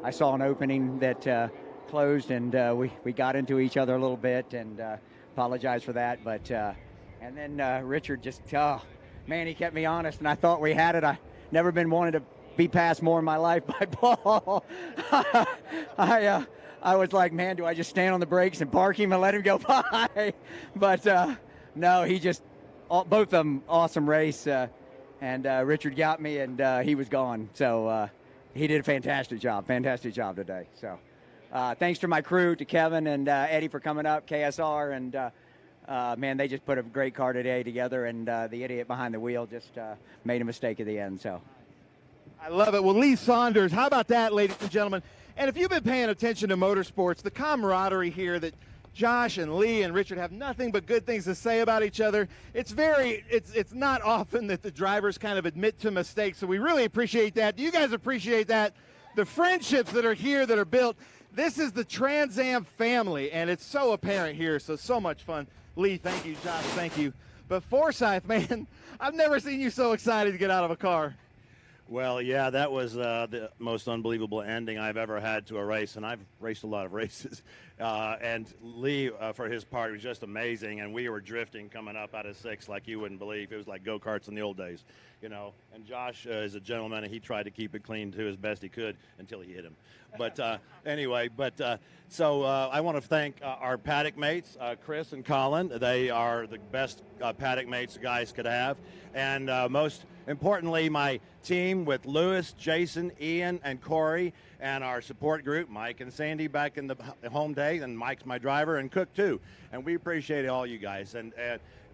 I saw an opening that closed, and we got into each other a little bit, and apologize for that. But and then Richard just, man, he kept me honest, and I thought we had it. I never been wanted to be passed more in my life by Paul. I was like, man, do I just stand on the brakes and park him and let him go by? But no, he just, both of them, awesome race. And Richard got me, and he was gone. So he did a fantastic job today. So thanks to my crew, to Kevin and Eddie for coming up, KSR, and man, they just put a great car today together, and the idiot behind the wheel just made a mistake at the end. So I love it. Well, Lee Saunders, how about that, ladies and gentlemen? And if you've been paying attention to motorsports, the camaraderie here that Josh and Lee and Richard have nothing but good things to say about each other. It's not often that the drivers kind of admit to mistakes, so we really appreciate that. Do you guys appreciate that? The friendships that are here that are built. This is the Trans Am family, and it's so apparent here, so much fun. Lee, thank you. Josh, thank you. But Forsyth, man, I've never seen you so excited to get out of a car. Well, yeah, that was the most unbelievable ending I've ever had to a race, and I've raced a lot of races. And Lee, for his part, was just amazing, and we were drifting coming up out of 6 like you wouldn't believe. It was like go-karts in the old days, And Josh is a gentleman, and he tried to keep it clean too as best he could until he hit him. But anyway, so I want to thank our paddock mates, Chris and Colin. They are the best paddock mates guys could have. And most importantly, my team with Lewis, Jason, Ian, and Corey, and our support group, Mike and Sandy back in the home day, and Mike's my driver, and Cook too. And we appreciate all you guys. And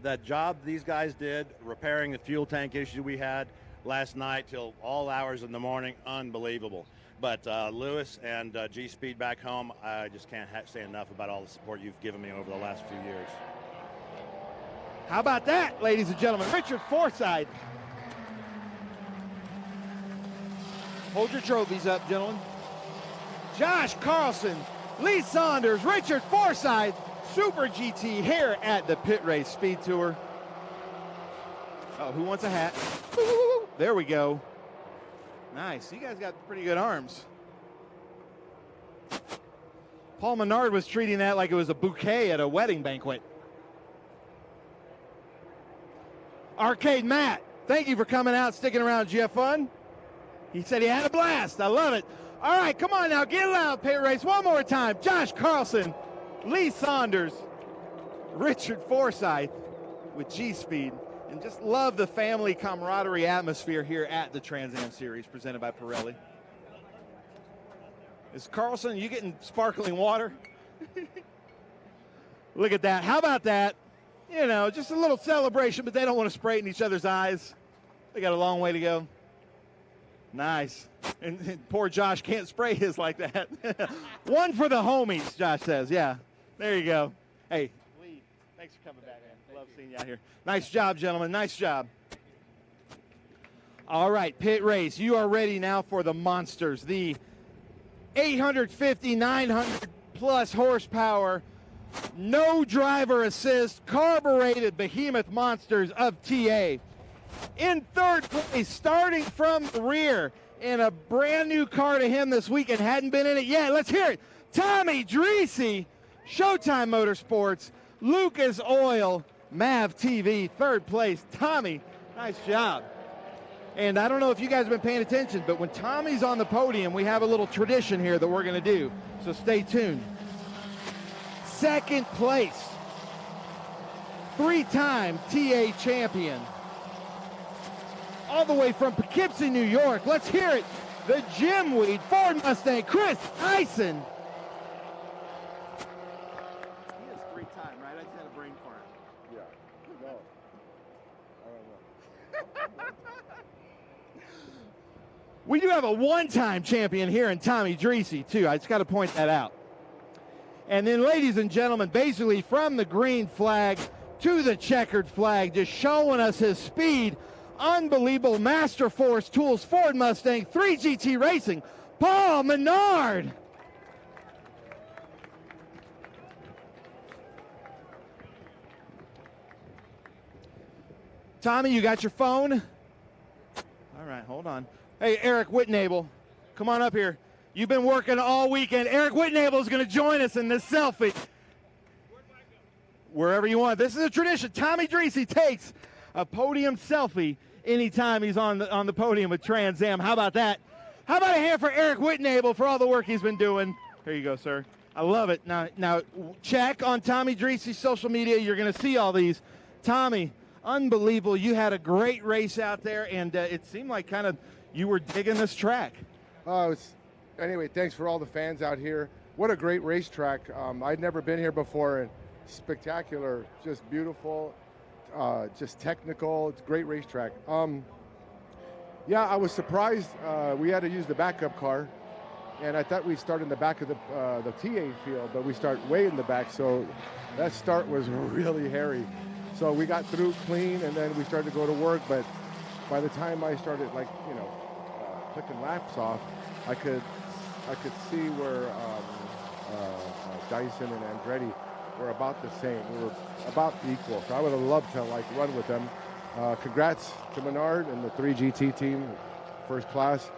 that job these guys did, repairing the fuel tank issue we had last night till all hours in the morning, unbelievable. But Lewis and G-Speed back home, I just can't say enough about all the support you've given me over the last few years. How about that, ladies and gentlemen? Richard Forsyth. Hold your trophies up, gentlemen. Josh Carlson, Lee Saunders, Richard Forsyth, Super GT here at the Pitt Race Speed Tour. Oh, who wants a hat? There we go. Nice. You guys got pretty good arms. Paul Menard was treating that like it was a bouquet at a wedding banquet. Arcade Matt, thank you for coming out, sticking around. Did you have fun? He said he had a blast. I love it. All right, come on now, get loud, Pitt Race. One more time. Josh Carlson, Lee Saunders, Richard Forsyth with G-Speed. And just love the family camaraderie atmosphere here at the Trans Am Series presented by Pirelli. Is Carlson, you getting sparkling water? Look at that. How about that? You know, just a little celebration, but they don't want to spray it in each other's eyes. They got a long way to go. Nice. And poor Josh can't spray his like that. One for the homies, Josh says. Yeah. There you go. Hey, Lee, thanks for coming back, man. Love seeing you out here. Nice job, gentlemen. Nice job. All right, Pitt Race, you are ready now for the monsters. The 850, 900 plus horsepower, no driver assist, carbureted behemoth monsters of TA. In third place, starting from the rear, in a brand new car to him this weekend. Hadn't been in it yet. Let's hear it. Tommy Dreese, Showtime Motorsports, Lucas Oil, Mav TV, third place. Tommy, nice job. And I don't know if you guys have been paying attention, but when Tommy's on the podium, we have a little tradition here that we're going to do. So stay tuned. Second place, three-time TA champion, all the way from Poughkeepsie, New York. Let's hear it. The Jimweed Ford Mustang, Chris Tyson. He is three-time, right? I just had a brain fart. Yeah. No. I don't know. We do have a one-time champion here in Tommy Dreese, too. I just got to point that out. And then, ladies and gentlemen, basically from the green flag to the checkered flag, just showing us his speed. Unbelievable Master Force Tools Ford Mustang 3GT Racing, Paul Menard. Tommy, you got your phone? All right, hold on. Hey, Eric Whitnable, come on up here. You've been working all weekend. Eric Whitnable is going to join us in this selfie. Wherever you want. This is a tradition. Tommy Dreese takes a podium selfie anytime he's on the podium with Trans Am. How about that? How about a hand for Eric Whitnable for all the work he's been doing? Here you go, sir. I love it. Now check on Tommy Dreese's social media. You're going to see all these. Tommy, unbelievable. You had a great race out there, and it seemed like kind of you were digging this track. Anyway, thanks for all the fans out here. What a great racetrack. I'd never been here before, and spectacular, just beautiful, just technical. It's a great racetrack. Yeah, I was surprised we had to use the backup car, and I thought we'd start in the back of the TA field, but we start way in the back, so that start was really hairy. So we got through clean, and then we started to go to work, but by the time I started, clicking laps off, I could see where Dyson and Andretti were about the same. We were about equal. So I would have loved to run with them. Congrats to Menard and the 3GT team, first class.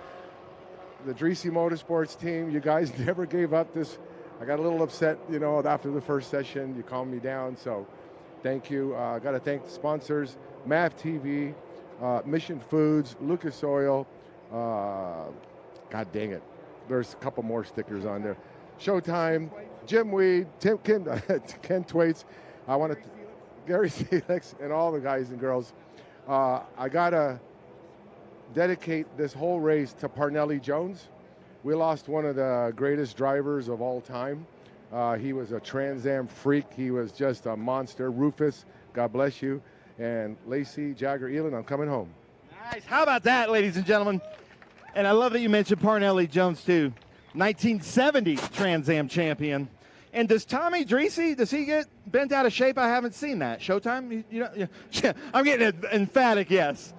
The Dreese Motorsports team, you guys never gave up this. I got a little upset, after the first session. You calmed me down, so thank you. I got to thank the sponsors, Mav TV, Mission Foods, Lucas Oil. God dang it. There's a couple more stickers on there. Showtime, Jim Weed, Ken Twaits. I want to, Gary Felix, and all the guys and girls. I got to dedicate this whole race to Parnelli Jones. We lost one of the greatest drivers of all time. He was a Trans Am freak. He was just a monster. Rufus, God bless you. And Lacey, Jagger, Elon, I'm coming home. Nice. How about that, ladies and gentlemen? And I love that you mentioned Parnelli Jones, too. 1970 Trans Am champion. And does Tommy Dreese, does he get bent out of shape? I haven't seen that. Showtime? I'm getting an emphatic yes.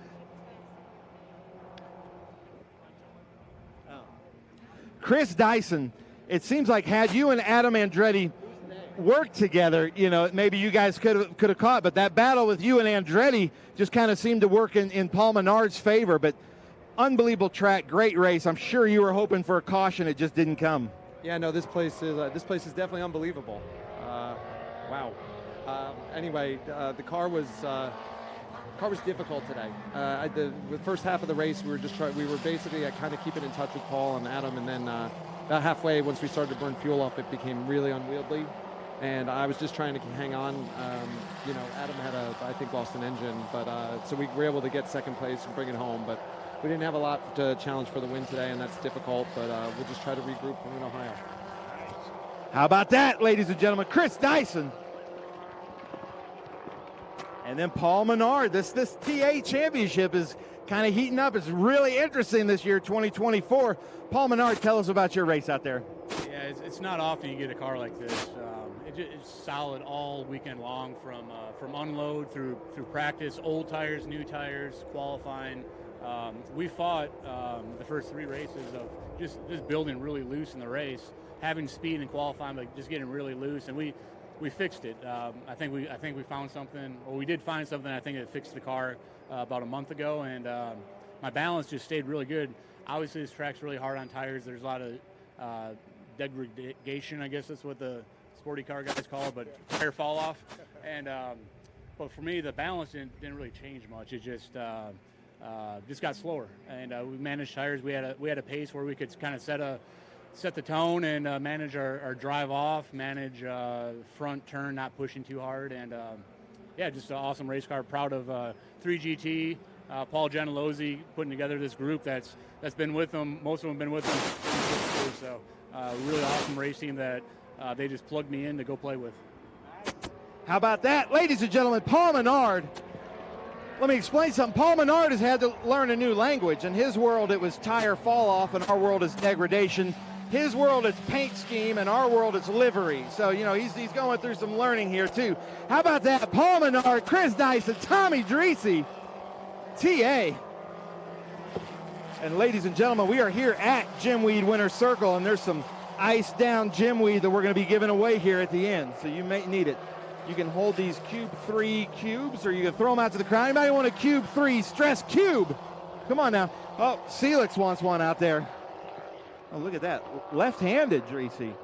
Chris Dyson, it seems like had you and Adam Andretti worked together, maybe you guys could have caught, but that battle with you and Andretti just kind of seemed to work in Paul Menard's favor. But unbelievable track, great race. I'm sure you were hoping for a caution. It just didn't come. Yeah, no, this place is definitely unbelievable. Wow. Anyway, the car was difficult today. The first half of the race, we were basically kind of keeping in touch with Paul and Adam, and then about halfway, once we started to burn fuel off, it became really unwieldy. And I was just trying to hang on. Adam had I think lost an engine, but so we were able to get second place and bring it home. But we didn't have a lot to challenge for the win today, and that's difficult. But we'll just try to regroup in Ohio. How about that, ladies and gentlemen? Chris Dyson. And then Paul Menard. This TA championship is kind of heating up. It's really interesting this year, 2024. Paul Menard, tell us about your race out there. Yeah, it's not often you get a car like this. It's solid all weekend long, from unload through practice, old tires, new tires, qualifying. We fought the first three races of just building really loose in the race, having speed and qualifying, but just getting really loose, and we fixed it. I think we found something, or we did find something. I think it fixed the car about a month ago, and my balance just stayed really good. obviously this track's really hard on tires. There's a lot of degradation, I guess that's what the sporty car guys call it, but tire fall off. And but for me, the balance didn't really change much. It just got slower, and we managed tires. We had a pace where we could kind of set the tone and manage our drive off, manage front turn, not pushing too hard, and yeah, just an awesome race car. Proud of 3GT, Paul Gentilozzi putting together this group that's been with them. Most of them have been with them for years, so really awesome race team that they just plugged me in to go play with. How about that? Ladies and gentlemen, Paul Menard. Let me explain something. Paul Menard has had to learn a new language. In his world, it was tire fall off, and our world is degradation. His world, it's paint scheme, and our world, it's livery. So, you know, he's going through some learning here, too. How about that? Paul Menard, Chris Dyson, Tommy Dreese, TA. And ladies and gentlemen, we are here at Jim Weed Winner's Circle, and there's some ice down Jim Weed that we're going to be giving away here at the end. So you may need it. You can hold these Cube 3 cubes, or you can throw them out to the crowd. Anybody want a Cube 3 Stress Cube? Come on now. Oh, Celix wants one out there. Oh, look at that. Left-handed, Dreese.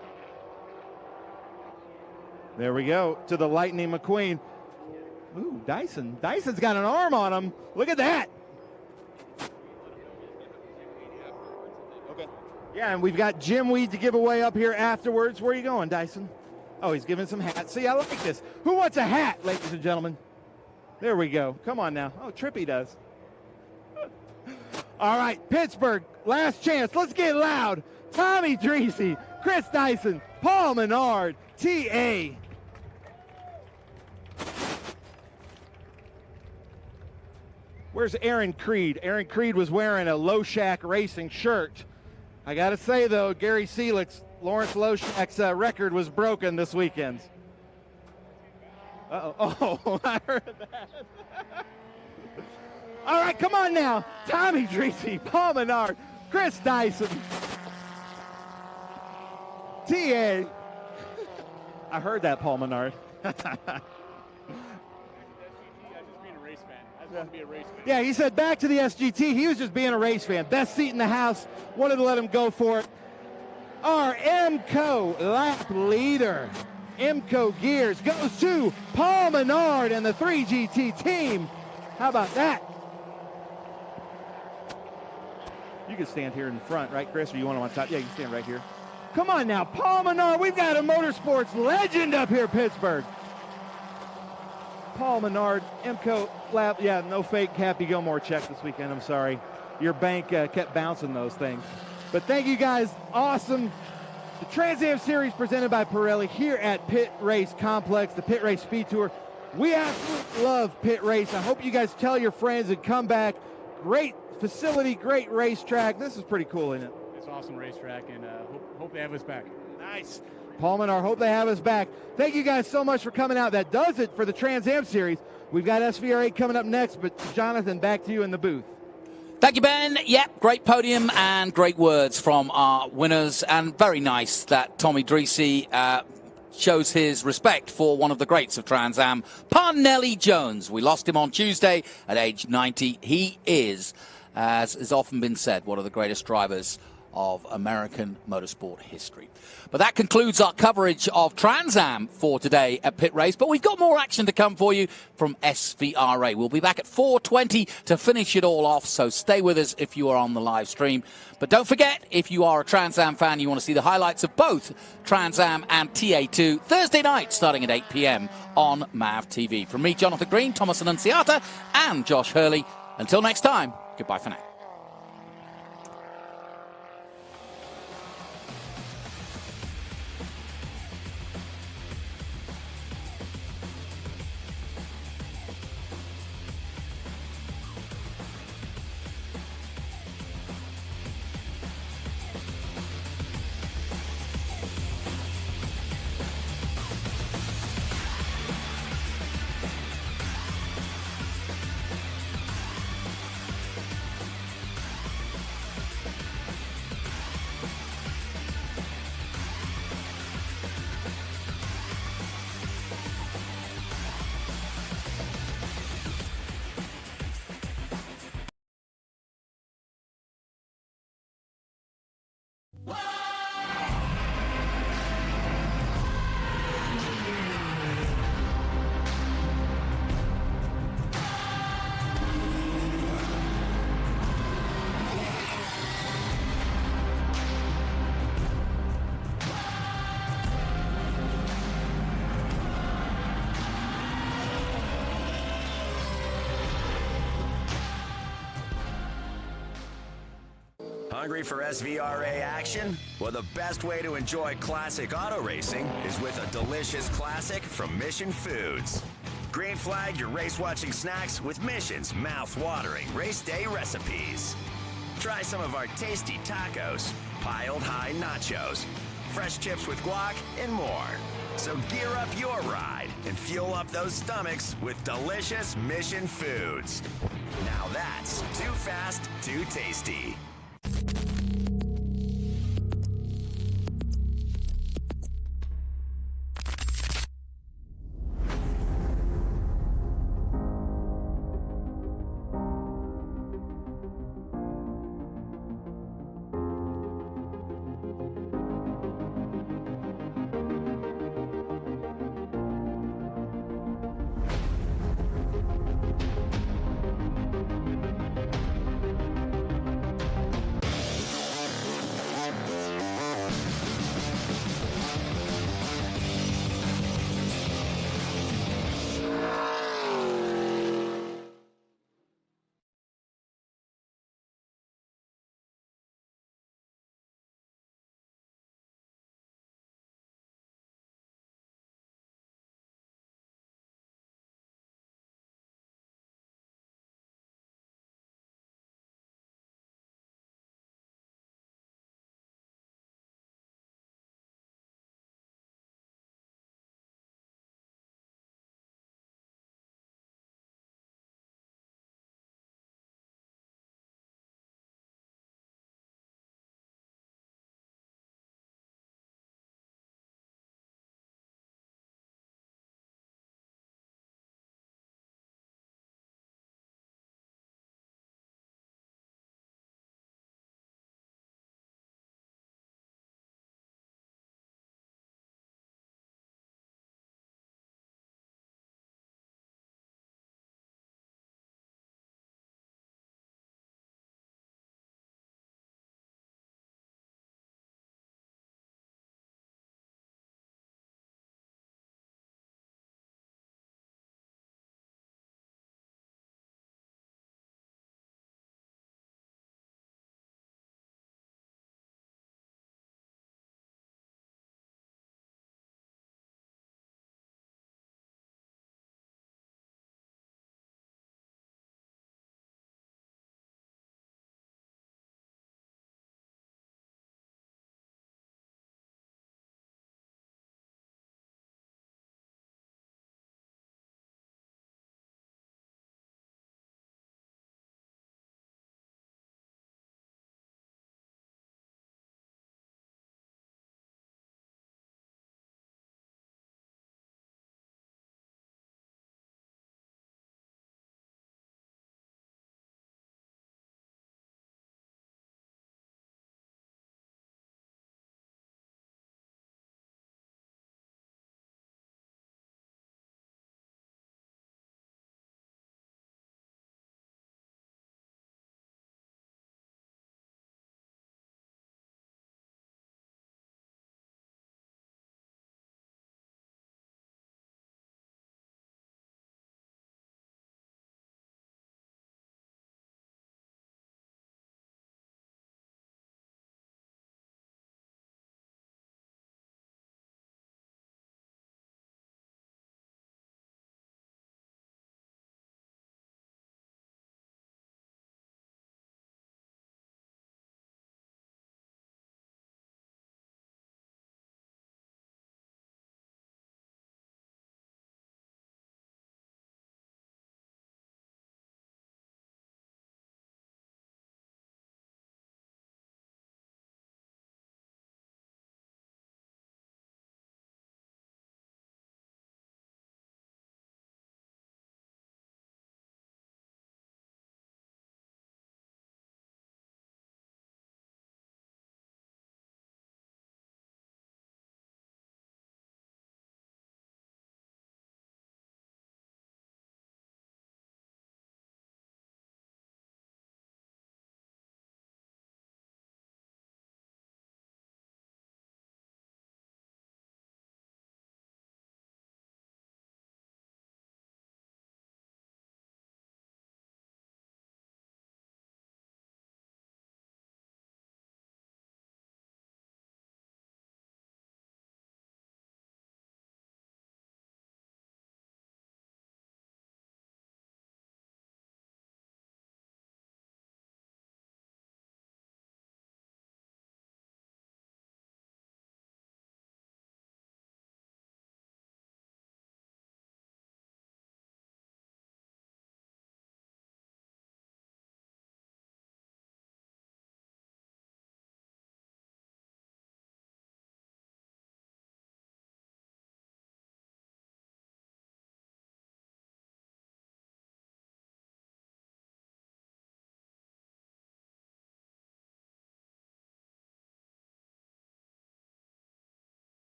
There we go. To the Lightning McQueen. Ooh, Dyson. Dyson's got an arm on him. Look at that. Okay. Yeah, and we've got Jim Weed to give away up here afterwards. Where are you going, Dyson? Oh, he's giving some hats. See, I like this. Who wants a hat, ladies and gentlemen? There we go. Come on now. Oh, Trippy does. All right, Pittsburgh, last chance. Let's get loud. Tommy Dreese, Chris Dyson, Paul Menard, TA. Where's Aaron Creed? Aaron Creed was wearing a Low Shack Racing shirt. I got to say, though, Gary Celix, Lawrence Loshak's record was broken this weekend. Uh-oh. Oh, I heard that. All right, come on now. Tommy Dreese, Paul Menard, Chris Dyson, TA. I heard that, Paul Menard. Yeah, he said back to the SGT. He was just being a race fan. Best seat in the house. Wanted to let him go for it. Our MCO lap leader, MCO Gears, goes to Paul Menard and the 3GT team. How about that? You can stand here in front, right, Chris? Or you want him on top? Yeah, you can stand right here. Come on now, Paul Menard. We've got a motorsports legend up here, Pittsburgh. Paul Menard, MCO lap. Yeah, no fake Happy Gilmore check this weekend. I'm sorry. Your bank kept bouncing those things. But thank you guys. Awesome. The Trans Am Series presented by Pirelli here at Pitt Race Complex, the Pitt Race SpeedTour. We absolutely love Pitt Race. I hope you guys tell your friends and come back. Great facility, great racetrack. This is pretty cool, isn't it? It's an awesome racetrack, and hope they have us back. Nice. Paul Menard, hope they have us back. Thank you guys so much for coming out. That does it for the Trans Am Series. We've got SVRA coming up next, but Jonathan, back to you in the booth. Thank you, Ben. Yep, great podium and great words from our winners, and very nice that Tommy Dreese shows his respect for one of the greats of Trans Am, Parnelli Jones. We lost him on Tuesday at age 90. He is, as has often been said, one of the greatest drivers of American motorsport history. But that concludes our coverage of Trans Am for today at Pit Race. But we've got more action to come for you from SVRA. We'll be back at 4:20 to finish it all off, so stay with us if you are on the live stream. But don't forget, if you are a Trans Am fan, you want to see the highlights of both Trans Am and TA2 Thursday night starting at 8 p.m. on MAV TV. From me, Jonathan Green, Thomas Annunziata, and Josh Hurley. Until next time, goodbye for now. Hungry for SVRA action? Well, the best way to enjoy classic auto racing is with a delicious classic from Mission Foods. Green flag your race-watching snacks with Mission's mouth-watering race day recipes. Try some of our tasty tacos, piled high nachos, fresh chips with guac, and more. So gear up your ride and fuel up those stomachs with delicious Mission Foods. Now that's too fast, too tasty.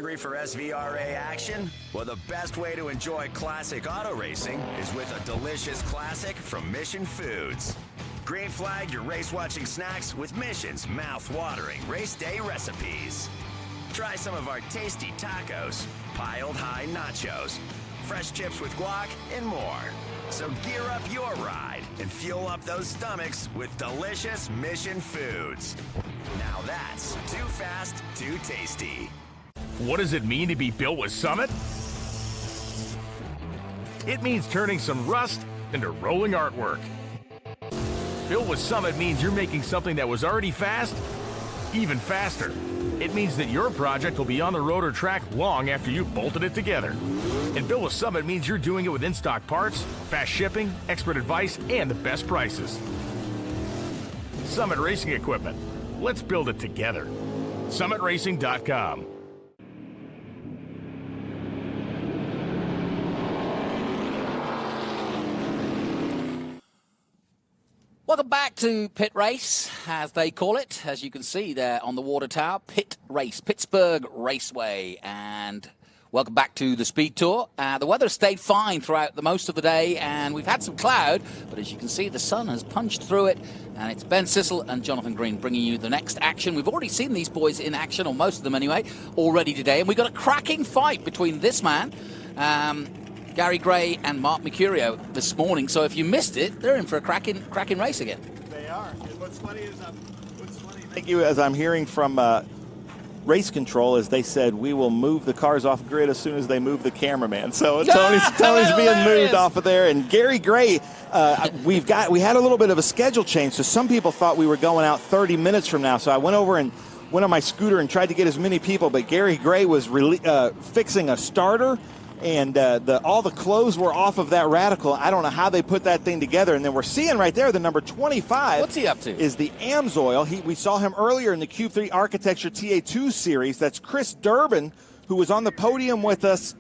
Hungry for SVRA action? Well, the best way to enjoy classic auto racing is with a delicious classic from Mission Foods. Green Flag your race-watching snacks with Mission's mouth-watering race day recipes. Try some of our tasty tacos, piled high nachos, fresh chips with guac, and more. So gear up your ride and fuel up those stomachs with delicious Mission Foods. Now that's too fast, too tasty. What does it mean to be built with Summit? It means turning some rust into rolling artwork. Built with Summit means you're making something that was already fast, even faster. It means that your project will be on the road or track long after you've bolted it together. And Built with Summit means you're doing it with in-stock parts, fast shipping, expert advice, and the best prices. Summit Racing Equipment. Let's build it together. SummitRacing.com. Welcome back to Pitt Race, as they call it. As you can see there on the water tower, Pitt Race, Pittsburgh Raceway. And welcome back to the Speed Tour. The weather stayed fine throughout most of the day, and we've had some cloud, but as you can see, the sun has punched through it, and it's Ben Sissel and Jonathan Green bringing you the next action. We've already seen these boys in action, or most of them anyway, already today, and we've got a cracking fight between this man, Gary Gray, and Mark Mercurio this morning. So if you missed it, they're in for a cracking race again. They are. And what's funny is, thank you, as I'm hearing from race control, is they said we will move the cars off grid as soon as they move the cameraman. So Tony's being moved off of there, and Gary Gray. We had a little bit of a schedule change, so some people thought we were going out 30 minutes from now. So I went over and went on my scooter and tried to get as many people, but Gary Gray was fixing a starter. And all the clothes were off of that Radical. I don't know how they put that thing together. And then we're seeing right there the number 25. What's he up to? Is the Amsoil. We saw him earlier in the Cube 3 Architecture TA2 series. That's Chris Durbin, who was on the podium with us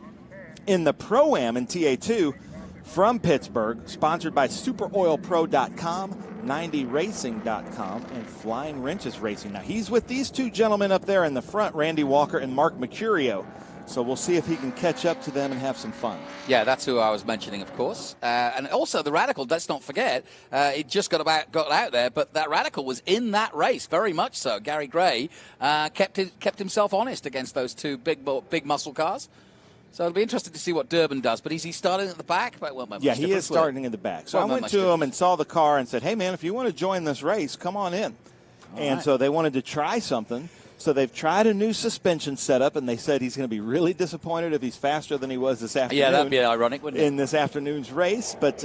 in the Pro-Am in TA2 from Pittsburgh, sponsored by SuperoilPro.com, 90racing.com, and Flying Wrenches Racing. Now, he's with these two gentlemen up there in the front, Randy Walker and Mark Mercurio. So we'll see if he can catch up to them and have some fun. Yeah, that's who I was mentioning, of course. And also the Radical, let's not forget, it just got out there, but that Radical was in that race, very much so. Gary Gray kept himself honest against those two big muscle cars. So it'll be interesting to see what Durbin does. But is he starting at the back? Yeah, he is starting in the back. So I went to him and saw the car and said, hey, man, if you want to join this race, come on in. And so they wanted to try something. So they've tried a new suspension setup, and they said he's going to be really disappointed if he's faster than he was this afternoon. Yeah, that'd be ironic, wouldn't it? In this afternoon's race. But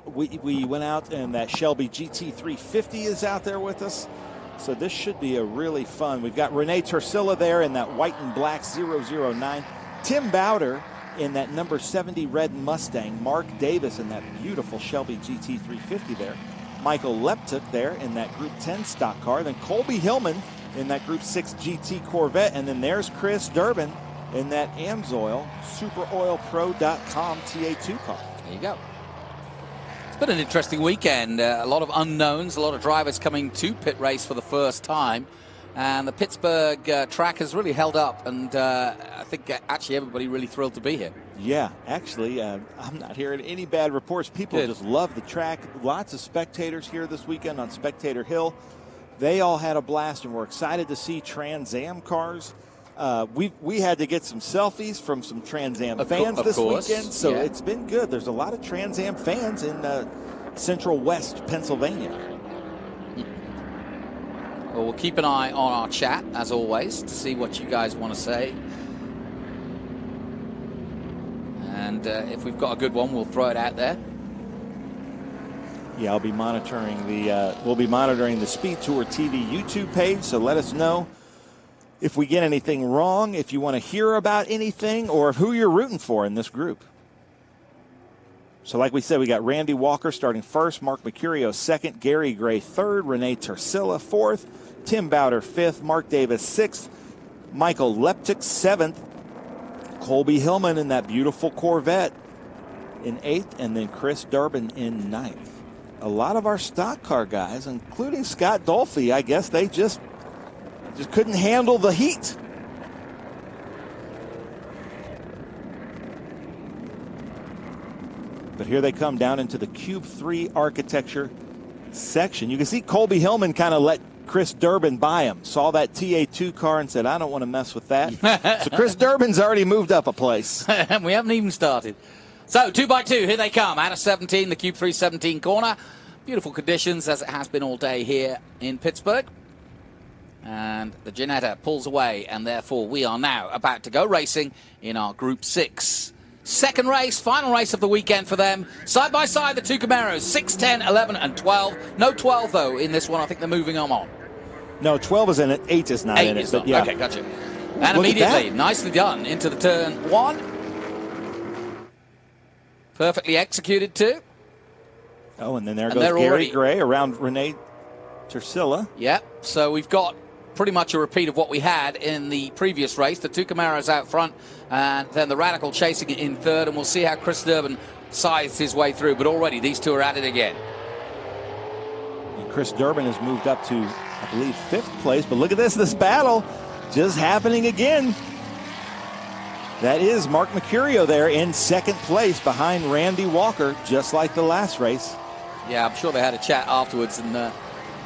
we went out, and that Shelby GT350 is out there with us. So this should be a really fun. We've got Renee Tursilla there in that white and black 009. Tim Bowder in that number 70 red Mustang. Mark Davis in that beautiful Shelby GT350 there. Michael Leptuk there in that Group 10 stock car. Then Colby Hillman in that Group 6 GT Corvette. And then there's Chris Durbin in that Amsoil SuperoilPro.com TA2 car. There you go. It's been an interesting weekend. A lot of unknowns, a lot of drivers coming to Pit Race for the first time. And the Pittsburgh track has really held up. And I think actually everybody really thrilled to be here. Yeah, actually, I'm not hearing any bad reports. People just love the track. Lots of spectators here this weekend on Spectator Hill. They all had a blast, and we're excited to see Trans Am cars. We had to get some selfies from some Trans Am fans this weekend, so it's been good. There's a lot of Trans Am fans in Central West Pennsylvania. Well, we'll keep an eye on our chat, as always, to see what you guys want to say. And if we've got a good one, we'll throw it out there. Yeah, I'll be monitoring we'll be monitoring the Speed Tour TV YouTube page, so let us know if we get anything wrong, if you want to hear about anything, or who you're rooting for in this group. So like we said, we got Randy Walker starting first, Mark Mercurio second, Gary Gray third, Renee Tursilla fourth, Tim Bowder fifth, Mark Davis sixth, Michael Leptuk seventh, Colby Hillman in that beautiful Corvette in eighth, and then Chris Durbin in ninth. A lot of our stock car guys, including Scott Dolphy, I guess they just couldn't handle the heat. But here they come down into the Cube 3 architecture section. You can see Colby Hillman kind of let Chris Durbin by him. Saw that TA2 car and said, I don't want to mess with that. So Chris Durbin's already moved up a place. We haven't even started. So 2x2, here they come. Out of 17, the Cube 3 17 corner. Beautiful conditions as it has been all day here in Pittsburgh. And the Ginetta pulls away, and therefore we are now about to go racing in our Group 6. Second race, final race of the weekend for them. Side by side, the two Camaros, 6, 10, 11, and 12. No 12, though, in this one. I think they're moving on. No, 12 is in it. 8 is not in it. But yeah. Okay, gotcha. And immediately, nicely done, into the turn 1. Perfectly executed, too. Oh, and then there goes Gary Gray around Renee Tersilla. Yeah, so we've got pretty much a repeat of what we had in the previous race. The two Camaros out front, and then the Radical chasing it in third, and we'll see how Chris Durbin scythes his way through. But already these two are at it again. And Chris Durbin has moved up to, I believe, 5th place. But look at this battle just happening again. That is Mark Mercurio there in 2nd place behind Randy Walker, just like the last race. Yeah, I'm sure they had a chat afterwards and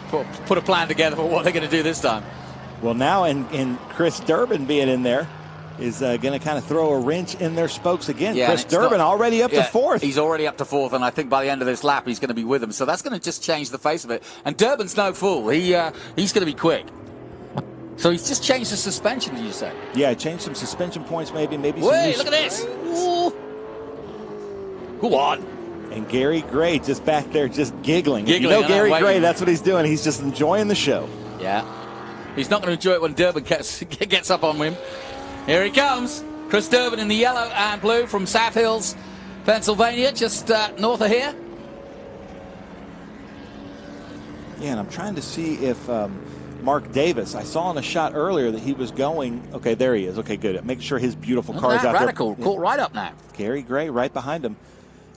put a plan together for what they're going to do this time. Well, now, and Chris Durbin being in there is going to kind of throw a wrench in their spokes again. Yeah, Chris Durbin already up to 4th. He's already up to 4th, and I think by the end of this lap, he's going to be with them. So that's going to just change the face of it. And Durbin's no fool. He's going to be quick. So he's just changed the suspension, did you say? Yeah, changed some suspension points, maybe some Wait, look at this. Ooh. Go on. And Gary Gray just back there just giggling. You know Gary Gray, that's what he's doing. He's just enjoying the show. Yeah. He's not going to enjoy it when Durbin gets up on him. Here he comes. Chris Durbin in the yellow and blue from South Hills, Pennsylvania, just north of here. Yeah, and I'm trying to see if Mark Davis, I saw in a shot earlier that he was going. Okay, there he is. Okay, good. Make sure his beautiful car's out Radical there. Caught right up now. Gary Gray right behind him.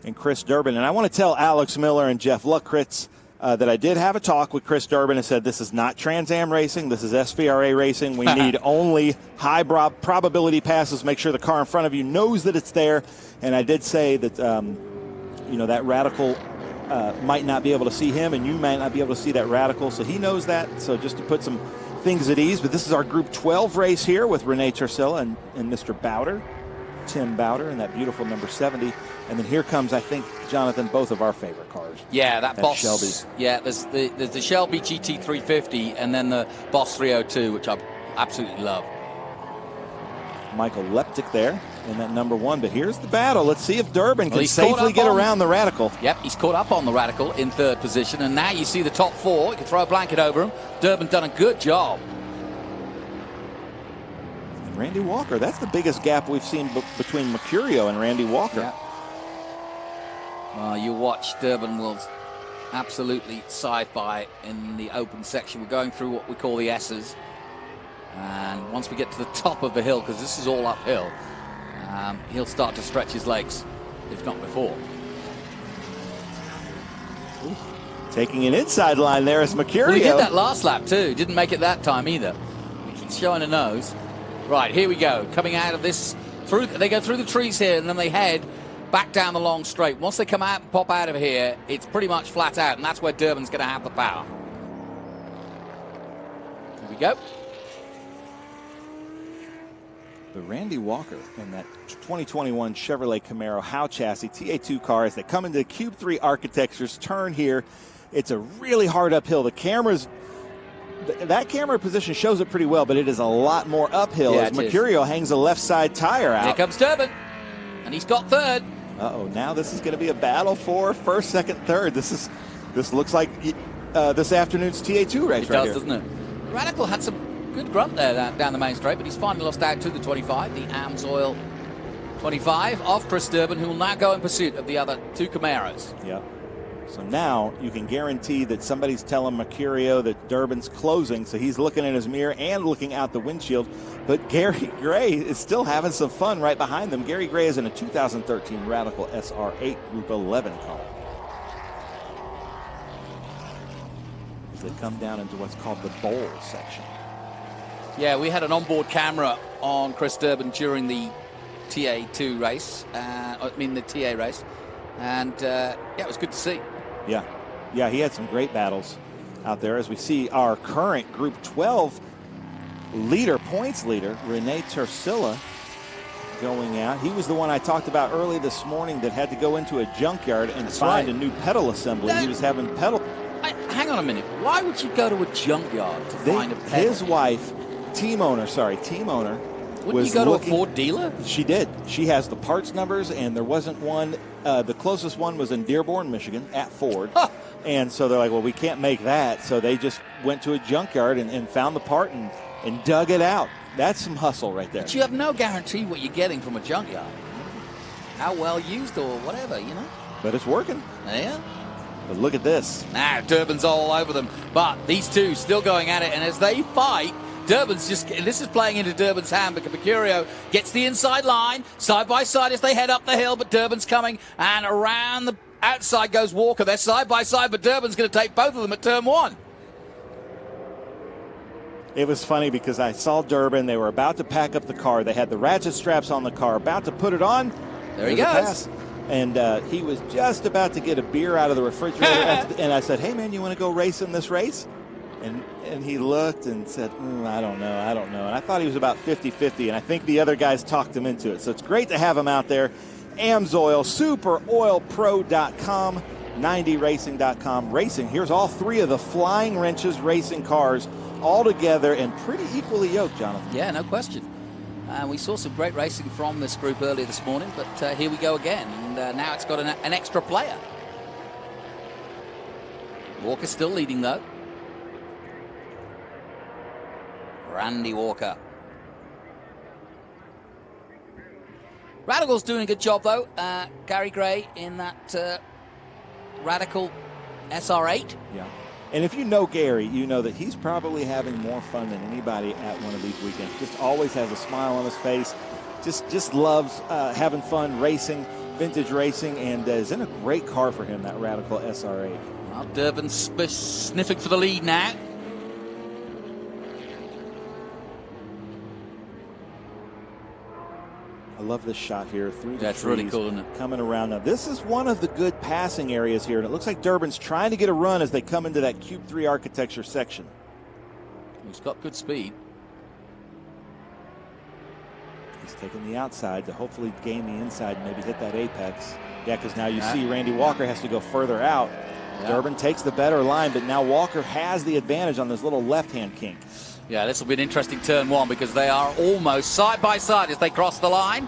And Chris Durbin. And I want to tell Alex Miller and Jeff Luckritz that I did have a talk with Chris Durbin and said this is not Trans Am racing. This is SVRA racing. We need only high probability passes. Make sure the car in front of you knows that it's there. And I did say that, that Radical might not be able to see him, and you might not be able to see that Radical. So he knows that. So just to put some things at ease. But this is our Group 12 race here with Renee Tersilla and Mr. Bowder, Tim Bowder, and that beautiful number 70. And then here comes, I think, Jonathan, both of our favorite cars. Yeah, that Boss Shelby. Yeah, there's the Shelby GT350 and then the Boss 302, which I absolutely love. Michael Leptic there in that number 1. But here's the battle. Let's see if Durbin can safely get around the Radical. Yep, he's caught up on the Radical in 3rd position. And now you see the top 4. You can throw a blanket over him. Durbin done a good job. And Randy Walker, that's the biggest gap we've seen between Mercurio and Randy Walker. Yeah. Well, you watch Durbin will absolutely scythe by in the open section. We're going through what we call the S's. And once we get to the top of the hill, because this is all uphill, he'll start to stretch his legs, if not before. Ooh. Taking an inside line there is Mercurio. Well, he did that last lap, too. Didn't make it that time either. He keeps showing a nose. Right, here we go. Coming out of this, they go through the trees here, and then they head back down the long straight. Once they come out and pop out of here, it's pretty much flat out, and that's where Durbin's going to have the power. Here we go. But Randy Walker in that 2021 Chevrolet Camaro Howe chassis TA2 car as they come into the Cube 3 architecture's turn here. It's a really hard uphill. The cameras, that camera position shows it pretty well, but it is a lot more uphill as Mercurio hangs a left side tire out. Here comes Durbin, and he's got 3rd. Uh-oh, now this is going to be a battle for 1st, 2nd, 3rd. This looks like this afternoon's TA2 race right here. It does, doesn't it? Radical had some good grunt there down the main straight, but he's finally lost out to the 25, the AMSOIL 25 of Chris Durbin, who will now go in pursuit of the other two Camaros. Yep. So now you can guarantee that somebody's telling Mercurio that Durbin's closing, so he's looking in his mirror and looking out the windshield. But Gary Gray is still having some fun right behind them. Gary Gray is in a 2013 Radical SR8 Group 11 car. As they come down into what's called the bowl section. Yeah, we had an onboard camera on Chris Durbin during the TA2 race, the TA race. And, yeah, it was good to see. Yeah. Yeah, he had some great battles out there as we see our current Group 12 points leader, Rene Tercilla, going out. He was the one I talked about early this morning that had to go into a junkyard and find a new pedal assembly. He was having pedal. Hang on a minute. Why would you go to a junkyard to find a pedal? His wife, team owner. Wouldn't you go to a Ford dealer? She did. She has the parts numbers, and there wasn't one. The closest one was in Dearborn, Michigan, at Ford. Huh. And so they're like, well, we can't make that. So they just went to a junkyard and found the part and dug it out. That's some hustle right there. But you have no guarantee what you're getting from a junkyard. How well used or whatever, you know? But it's working. Yeah. But look at this. Now, Durbin's all over them. But these two still going at it. And as they fight, Durbin's this is playing into Durbin's hand because Mercurio gets the inside line, side by side as they head up the hill. But Durbin's coming, and around the outside goes Walker. They're side by side, but Durbin's going to take both of them at turn 1. It was funny because I saw Durbin. They were about to pack up the car. They had the ratchet straps on the car, about to put it on. There he goes. And he was just about to get a beer out of the refrigerator. And I said, hey, man, you want to go race in this race? And he looked and said, I don't know. And I thought he was about 50-50, and I think the other guys talked him into it. So it's great to have him out there. AMSOIL, SuperOilPro.com, 90racing.com. Racing, here's all 3 of the Flying Wrenches racing cars all together and pretty equally yoked, Jonathan. Yeah, no question. We saw some great racing from this group earlier this morning, but here we go again. And now it's got an extra player. Walker's still leading, though. Randy Walker. Radical's doing a good job, though. Gary Gray in that Radical SR8. Yeah. And if you know Gary, you know that he's probably having more fun than anybody at one of these weekends. Just always has a smile on his face. Just loves having fun racing, vintage racing, and is in a great car for him, that Radical SR8. Well, Durbin's sniffing for the lead now. I love this shot here through the That's trees, really cool, isn't it? coming around. Now, this is one of the good passing areas here, and it looks like Durbin's trying to get a run as they come into that Cube 3 architecture section. He's got good speed. He's taking the outside to hopefully gain the inside and maybe hit that apex. Yeah, because now you see Randy Walker has to go further out. Yeah. Durbin takes the better line, but now Walker has the advantage on this little left-hand kink. Yeah, this will be an interesting turn 1 because they are almost side by side as they cross the line.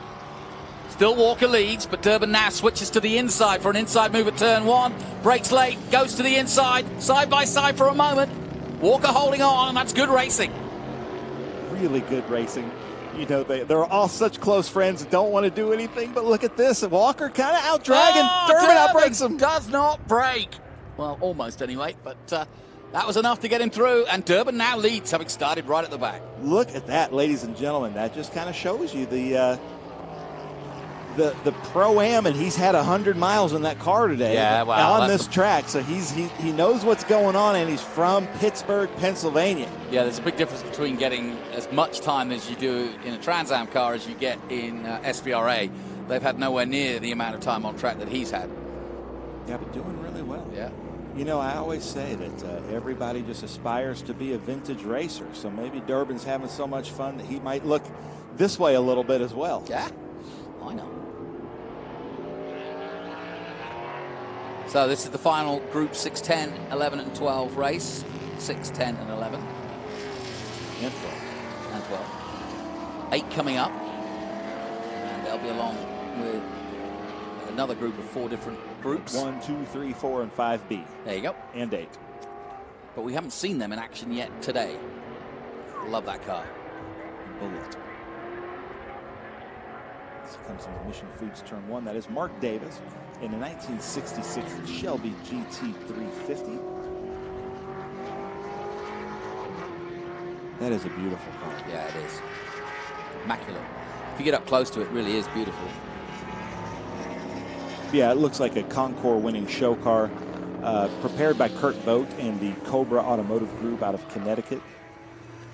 Still Walker leads, but Durbin now switches to the inside for an inside move at turn 1. Breaks late, goes to the inside, side by side for a moment. Walker holding on, and that's good racing. Really good racing. You know, they're all such close friends and don't want to do anything, but look at this. Walker kind of out-dragging. Durbin outbreaks him. Does not break. Well, almost anyway, but that was enough to get him through, and Durbin now leads, having started right at the back. Look at that, ladies and gentlemen. That just kind of shows you the Pro-Am, and he's had 100 miles in that car today on this track. So he knows what's going on, and he's from Pittsburgh, Pennsylvania. Yeah, there's a big difference between getting as much time as you do in a Trans Am car as you get in SVRA. They've had nowhere near the amount of time on track that he's had. Yeah, but doing really well. Yeah. You know, I always say that everybody just aspires to be a vintage racer. So maybe Durbin's having so much fun that he might look this way a little bit as well. Yeah, I know. So this is the final Group 6, 10, 11, and 12 race. 6, 10, and 11. And 12. And 12. 8 coming up. And they'll be along with another group of 4 different groups. 1, 2, 3, 4, and 5B. There you go. And 8. But we haven't seen them in action yet today. Love that car. Bullet. This comes into Mission Foods turn 1. That is Mark Davis in the 1966 Shelby GT350. That is a beautiful car. Yeah, it is. Immaculate. If you get up close to it, it really is beautiful. Yeah, it looks like a Concours winning show car, prepared by Kurt Vogt and the Cobra Automotive Group out of Connecticut.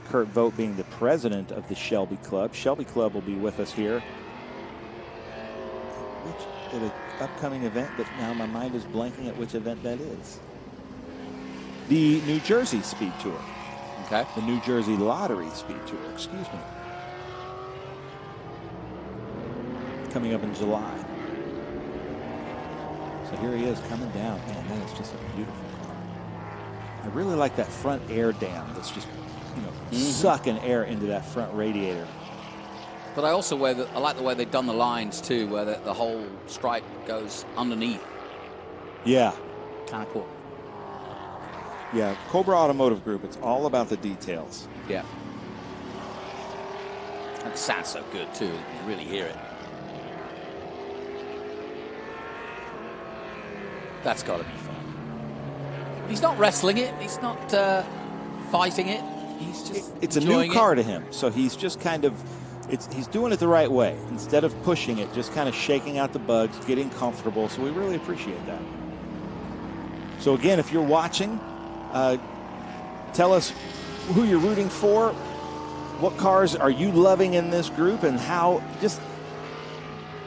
Kurt Vogt being the president of the Shelby Club. Shelby Club will be with us here upcoming event, but now my mind is blanking at which event that is. The New Jersey Speed Tour. Okay. The New Jersey Lottery Speed Tour, excuse me. Coming up in July. So here he is coming down. Man, that is just a beautiful car. I really like that front air dam that's just, you know, sucking air into that front radiator. But I also I like the way they've done the lines too, where the whole stripe goes underneath. Yeah. Kind of cool. Yeah, Cobra Automotive Group, it's all about the details. Yeah. And it sounds so good too, you can really hear it. That's got to be fun. He's not wrestling it. He's not fighting it. He's just It's a new car to him, so he's just kind of, he's doing it the right way. Instead of pushing it, just kind of shaking out the bugs, getting comfortable. So we really appreciate that. So again, if you're watching, tell us who you're rooting for. What cars are you loving in this group, and how just.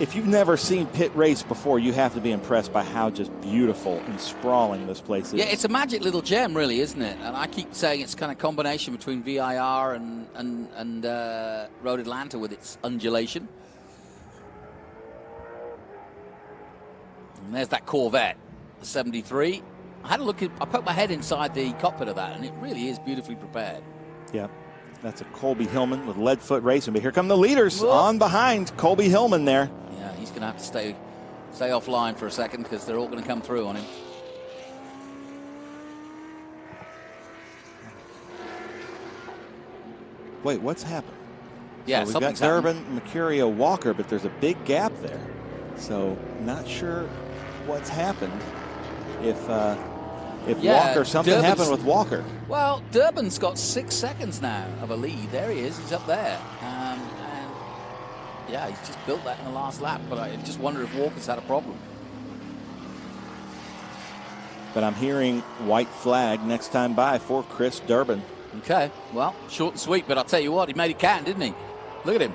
If you've never seen Pitt Race before, you have to be impressed by how just beautiful and sprawling this place is. Yeah, it's a magic little gem, really, isn't it? And I keep saying it's kind of combination between VIR and Road Atlanta with its undulation. And there's that Corvette, the 73. I had a look. I poked my head inside the cockpit of that, and it really is beautifully prepared. Yeah. That's a Colby Hillman with Leadfoot Racing. But here come the leaders on behind Colby Hillman there. Yeah, he's going to have to stay offline for a second because they're all going to come through on him. Wait, what's happened? Yeah, so we've got Durbin, Mercurio, Walker, but there's a big gap there. So not sure what's happened. If Walker, something happened with Walker. Well, Durbin's got 6 seconds now of a lead. There he is. He's up there. And yeah, he's just built that in the last lap. But I just wonder if Walker's had a problem. But I'm hearing white flag next time by for Chris Durbin. Okay, well, short and sweet. But I'll tell you what, he made it count, didn't he? Look at him.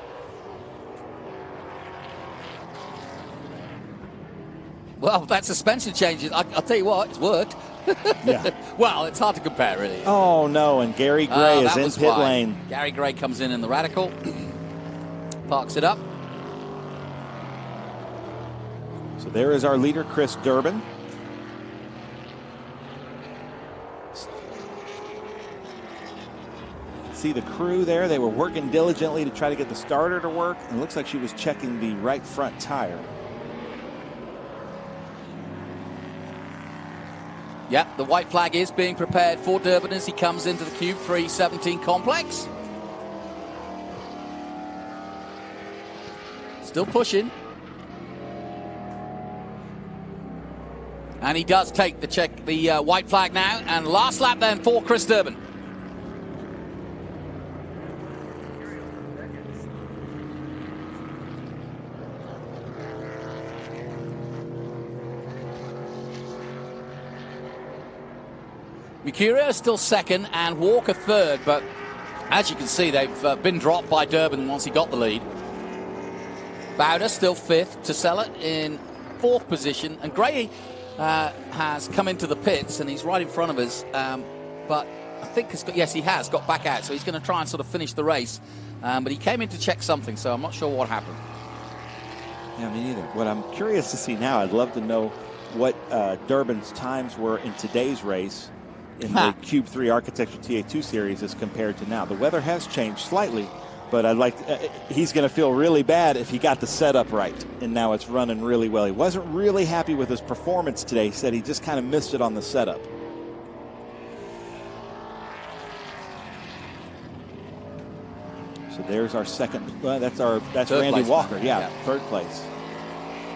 Well, that suspension changes. I'll tell you what, it's worked. Yeah. Well, it's hard to compare, really. Oh, no, and Gary Gray is in pit lane. Gary Gray comes in the Radical, parks it up. So there is our leader, Chris Durbin. See the crew there. They were working diligently to try to get the starter to work. And it looks like she was checking the right front tire. Yep, the white flag is being prepared for Durbin as he comes into the Cube 317 complex. Still pushing. And he does take the white flag now. And last lap then for Chris Durbin. Mercurio still second and Walker third, but as you can see, they've been dropped by Durbin once he got the lead. Bowder still fifth, Tosella in fourth position, and Gray has come into the pits and he's right in front of us, but I think he has got back out, so he's going to try and sort of finish the race, but he came in to check something, so I'm not sure what happened. Yeah, me neither. What I'm curious to see now, I'd love to know what Durbin's times were in today's race in the Cube 3 Architecture TA2 series as compared to now. The weather has changed slightly, but he's going to feel really bad if he got the setup right, and now it's running really well. He wasn't really happy with his performance today. He said he just kind of missed it on the setup. So there's our second. That's Randy Walker. Yeah, third place.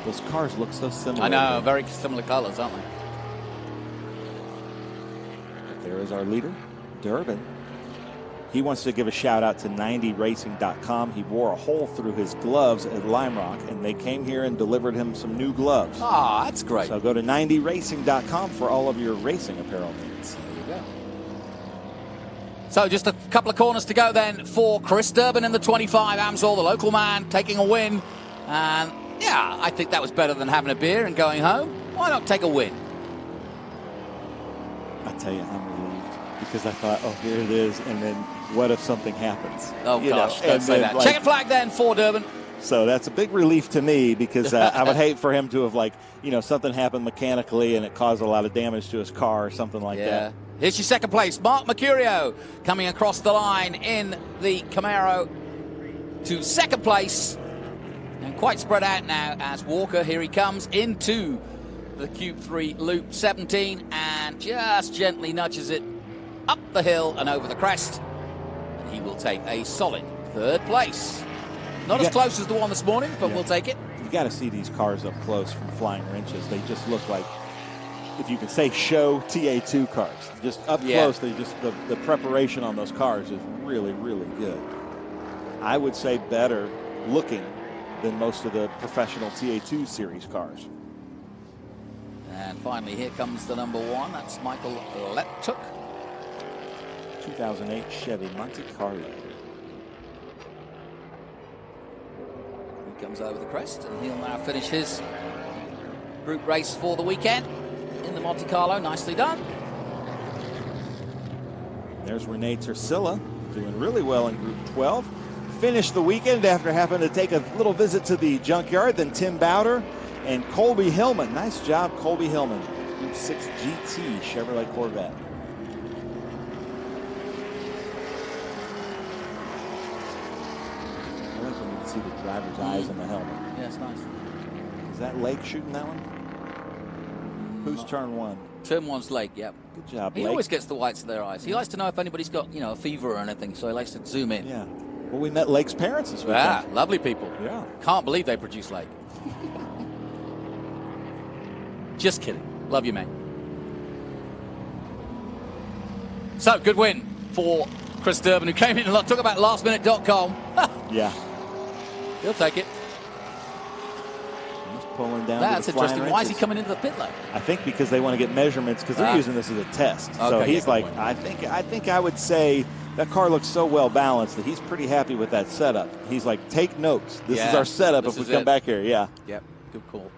Those cars look so similar. I know, very similar colors, aren't they? There is our leader, Durbin. He wants to give a shout out to 90racing.com. He wore a hole through his gloves at Lime Rock, and they came here and delivered him some new gloves. Ah, that's great. So go to 90racing.com for all of your racing apparel needs. There you go. So just a couple of corners to go then for Chris Durbin in the 25 Amsoil, the local man taking a win. And Yeah, I think that was better than having a beer and going home. Why not take a win? I tell you, I'm relieved because I thought, oh, here it is, and then what if something happens? Oh, gosh, don't say that. Like, Checkered flag then for Durbin. So that's a big relief to me because I would hate for him to have, like, something happened mechanically and it caused a lot of damage to his car or something like that. Here's your second place, Mark Mercurio, coming across the line in the Camaro to second place. And quite spread out now as Walker, here he comes into the Cube 3 Loop 17 and just gently nudges it up the hill and over the crest. And he will take a solid third place. Not as close as the one this morning, but we'll take it. You got to see these cars up close from Flying Wrenches. They just look like, if you can say show TA2 cars. Just up close, they just the preparation on those cars is really, really good. I would say better looking than most of the professional TA2 series cars. And finally, here comes the number one. That's Michael Leptuk. 2008 Chevy Monte Carlo. He comes over the crest, and he'll now finish his group race for the weekend in the Monte Carlo. Nicely done. There's Renee Tercilla doing really well in Group 12. Finished the weekend after having to take a little visit to the junkyard. Then Tim Bowder and Colby Hillman. Nice job, Colby Hillman. Group 6 GT Chevrolet Corvette. I like when you can see the driver's eyes in the helmet. Yeah, it's nice. Is that Lake shooting that one? Who's turn one? Turn one's Lake, yep. Good job, He Lake. always gets the whites of their eyes. He likes to know if anybody's got, a fever or anything, so he likes to zoom in. Yeah. Well, we met Lake's parents this weekend. Yeah, lovely people. Yeah. Can't believe they produce Lake. Just kidding. Love you, man. So, good win for Chris Durbin, who came in and talk about lastminute.com. Yeah. He'll take it. He's pulling down. That's to the interesting. Why is he wrenches. coming into the pit lane? I think because they want to get measurements because they're using this as a test. So Okay, he's like, I think I would say that car looks so well balanced that he's pretty happy with that setup. He's like, take notes. This is our setup if we come back here. Yeah. Yep. Good call.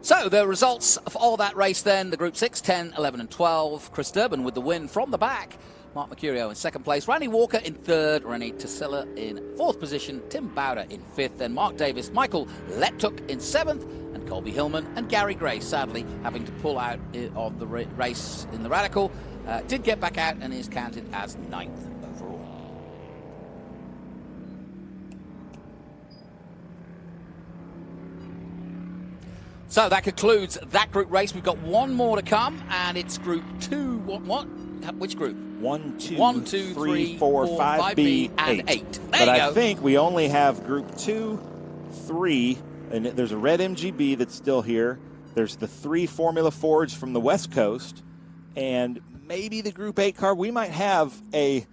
So the results of all that race then, the Group 6, 10, 11 and 12. Chris Durbin with the win from the back. Mark Mercurio in second place. Randy Walker in third. Renee Tercilla in fourth position. Tim Bowder in fifth. Then Mark Davis, Michael Leptuk in seventh. And Colby Hillman and Gary Gray, sadly, having to pull out of the race in the Radical. Did get back out and is counted as ninth overall. So that concludes that group race. We've got one more to come, and it's Group 2. What? Which group? 1, 2, 1, 2, 3, 4, 5, B, and 8. There but you I go. think we only have Group 2, 3, and there's a red MGB that's still here. There's the 3 Formula Fords from the West Coast, and maybe the Group 8 car. We might have a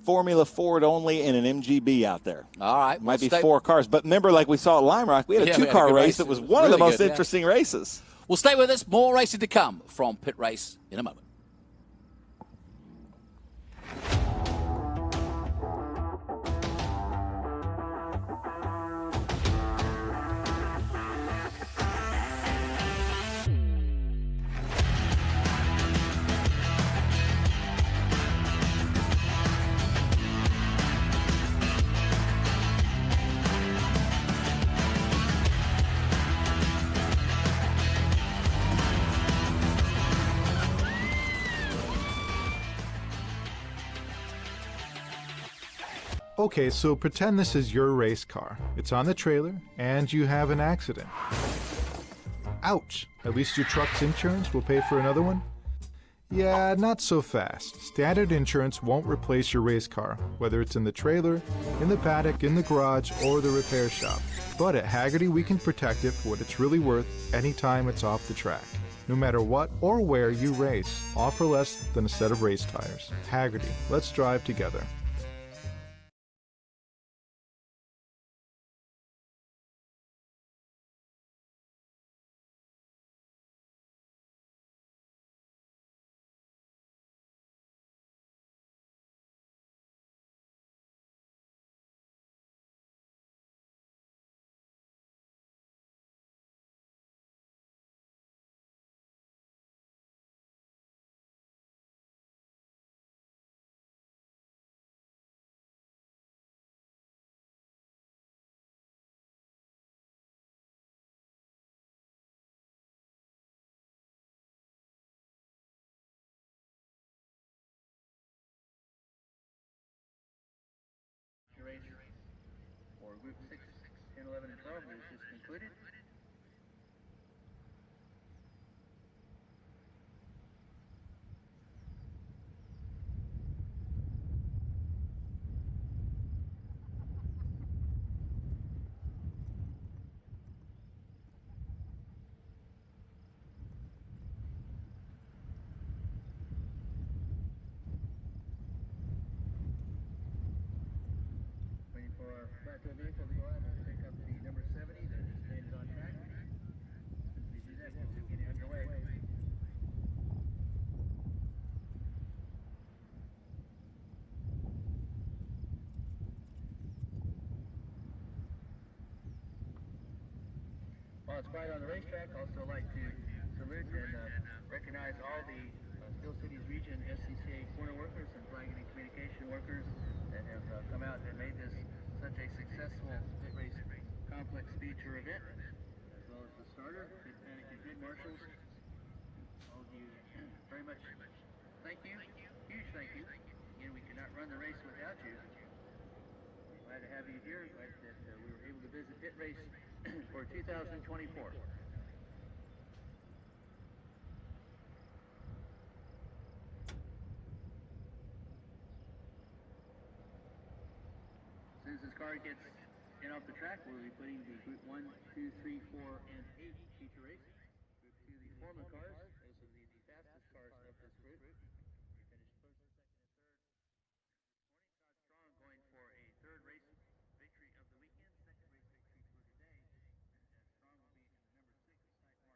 Formula Ford only and an MGB out there. All right. Might be 4 cars. But remember, like we saw at Lime Rock, we had a 2-car race that was one of the most interesting races. Well, stay with us. More racing to come from Pit Race in a moment. Okay, so pretend this is your race car. It's on the trailer, and you have an accident. Ouch! At least your truck's insurance will pay for another one? Yeah, not so fast. Standard insurance won't replace your race car, whether it's in the trailer, in the paddock, in the garage, or the repair shop. But at Hagerty, we can protect it for what it's really worth anytime it's off the track. No matter what or where you race, all for less than a set of race tires. Hagerty, let's drive together. 12 is just concluded. Waiting for our plateau vehicle to go out and pick up the number 70 that is landed on track. As we do that, we'll get underway. While it's quiet on the racetrack, I'd also like to salute and recognize all the Steel Cities Region SCCA corner workers and flagging and communication workers that have come out and made this such a successful Pitt Race Complex Speed Tour event, as well as the starter, Pit Panic and Pit Marshals. All of you very much thank you, huge thank you. Again, we could not run the race without you. Glad to have you here, glad that we were able to visit Pit Race for 2024. As soon as this car gets in off the track, we'll be putting the Group 1, 2, 3, 4, and 8 feature race. Group 2, the Foreman cars, those will be the fastest cars of this group. We finished first, second, and third this morning. Todd Strong going for a third race victory of the weekend, second race victory for the day. And Strong will be in the number 6 type mark 6A.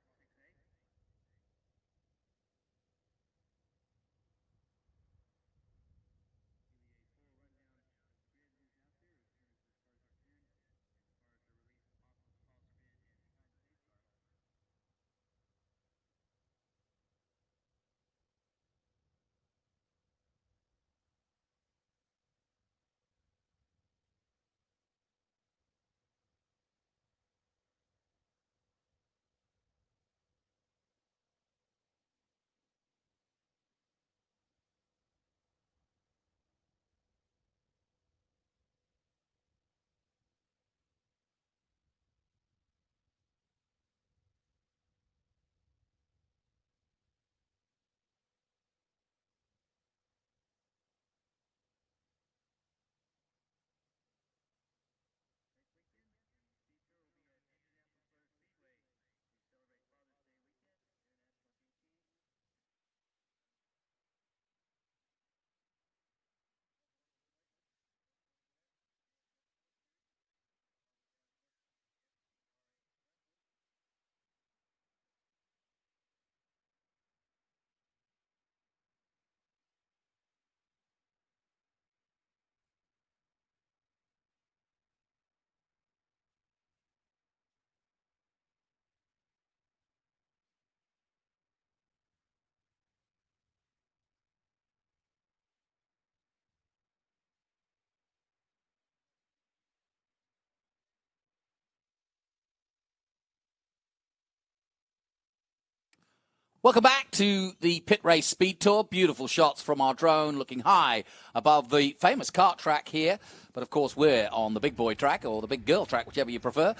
Welcome back to the Pitt Race Speed Tour. Beautiful shots from our drone looking high above the famous kart track here. But, of course, we're on the big boy track or the big girl track, whichever you prefer,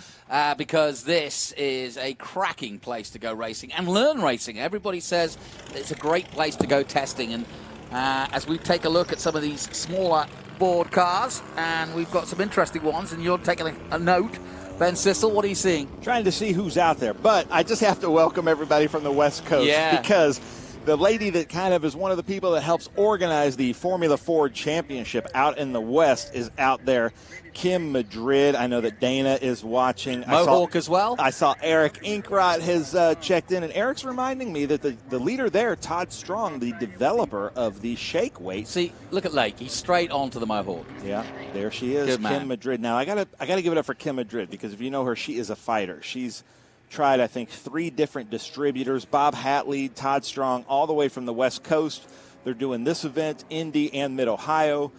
because this is a cracking place to go racing and learn racing. Everybody says it's a great place to go testing. And as we take a look at some of these smaller board cars, and we've got some interesting ones, and you're taking a note. Ben Sissel, what are you seeing? Trying to see who's out there. But I just have to welcome everybody from the West Coast because the lady that kind of is one of the people that helps organize the Formula Ford Championship out in the West is out there. Kim Madrid. I know that Dana is watching. Mohawk as well. I saw Eric Inkrot has checked in, and Eric's reminding me that the leader there, Todd Strong, the developer of the shake weight. See, look at Lake. He's straight onto the Mohawk. Yeah, there she is, Good man. Kim Madrid. Now, I gotta give it up for Kim Madrid because if you know her, she is a fighter. She's tried, I think, 3 different distributors, Bob Hatley, Todd Strong, all the way from the West Coast. They're doing this event, Indy and Mid-Ohio.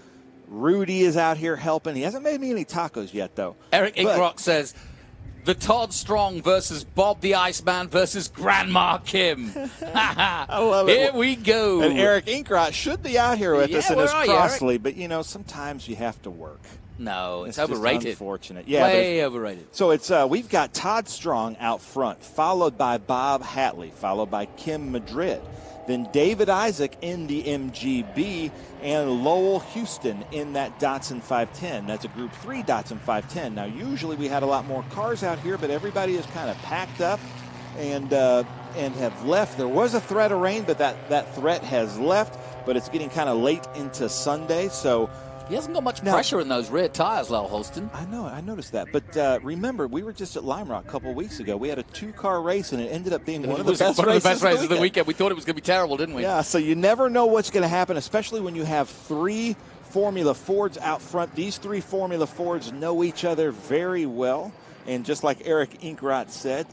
Rudy is out here helping. He hasn't made me any tacos yet, though. Eric Inkrot says, the Todd Strong versus Bob the Iceman versus Grandma Kim. I love it. Here we go. And Eric Inkrot should be out here with us in his where are you, Crossley, but, you know, sometimes you have to work. No, it's just overrated. Unfortunate. Yeah, way overrated. So it's we've got Todd Strong out front, followed by Bob Hatley, followed by Kim Madrid. Then David Isaac in the MGB, and Lowell Houston in that Datsun 510. That's a Group 3 Datsun 510. Now, usually we had a lot more cars out here, but everybody is kind of packed up and have left. There was a threat of rain, but that threat has left, but it's getting kind of late into Sunday, so... He hasn't got much pressure in those rear tires, Lowell Holston. I know, I noticed that. But remember, we were just at Lime Rock a couple of weeks ago. We had a 2-car race, and it ended up being one of the best races of the weekend. We thought it was going to be terrible, didn't we? Yeah, so you never know what's going to happen, especially when you have 3 Formula Fords out front. These 3 Formula Fords know each other very well. And just like Eric Inkrot said,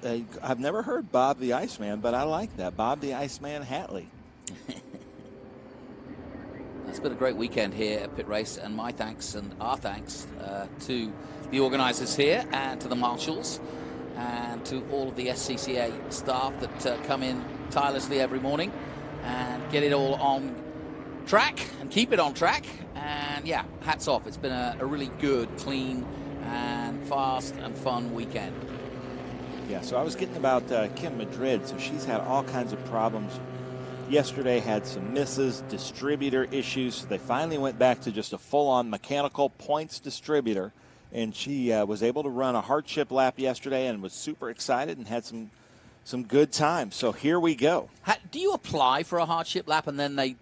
I've never heard Bob the Iceman, but I like that. Bob the Iceman Hatley. It's been a great weekend here at Pitt Race, and my thanks and our thanks to the organizers here and to the marshals and to all of the SCCA staff that come in tirelessly every morning and get it all on track and keep it on track. And yeah, hats off. It's been a really good, clean and fast and fun weekend. Yeah, so I was getting about Kim Madrid. So she's had all kinds of problems. Yesterday had some misses, distributor issues. They finally went back to just a full-on mechanical points distributor, and she was able to run a hardship lap yesterday and was super excited and had some good time. So here we go. Do you apply for a hardship lap and then they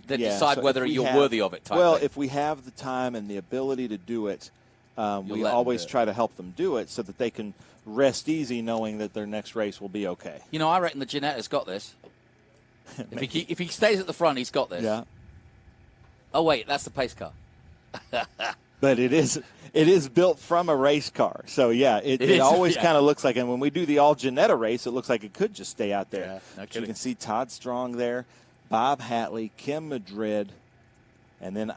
decide so whether you're worthy of it? Well, if we have the time and the ability to do it, we always try to help them do it so that they can rest easy knowing that their next race will be okay. You know, I reckon the Giannetta's got this. If he stays at the front, he's got this. Yeah. Oh, wait, that's the pace car. But it is built from a race car. So, yeah, it always kind of looks like, and when we do the all-Ginetta race, it looks like it could just stay out there. Yeah, so you can see Todd Strong there, Bob Hatley, Kim Madrid, and then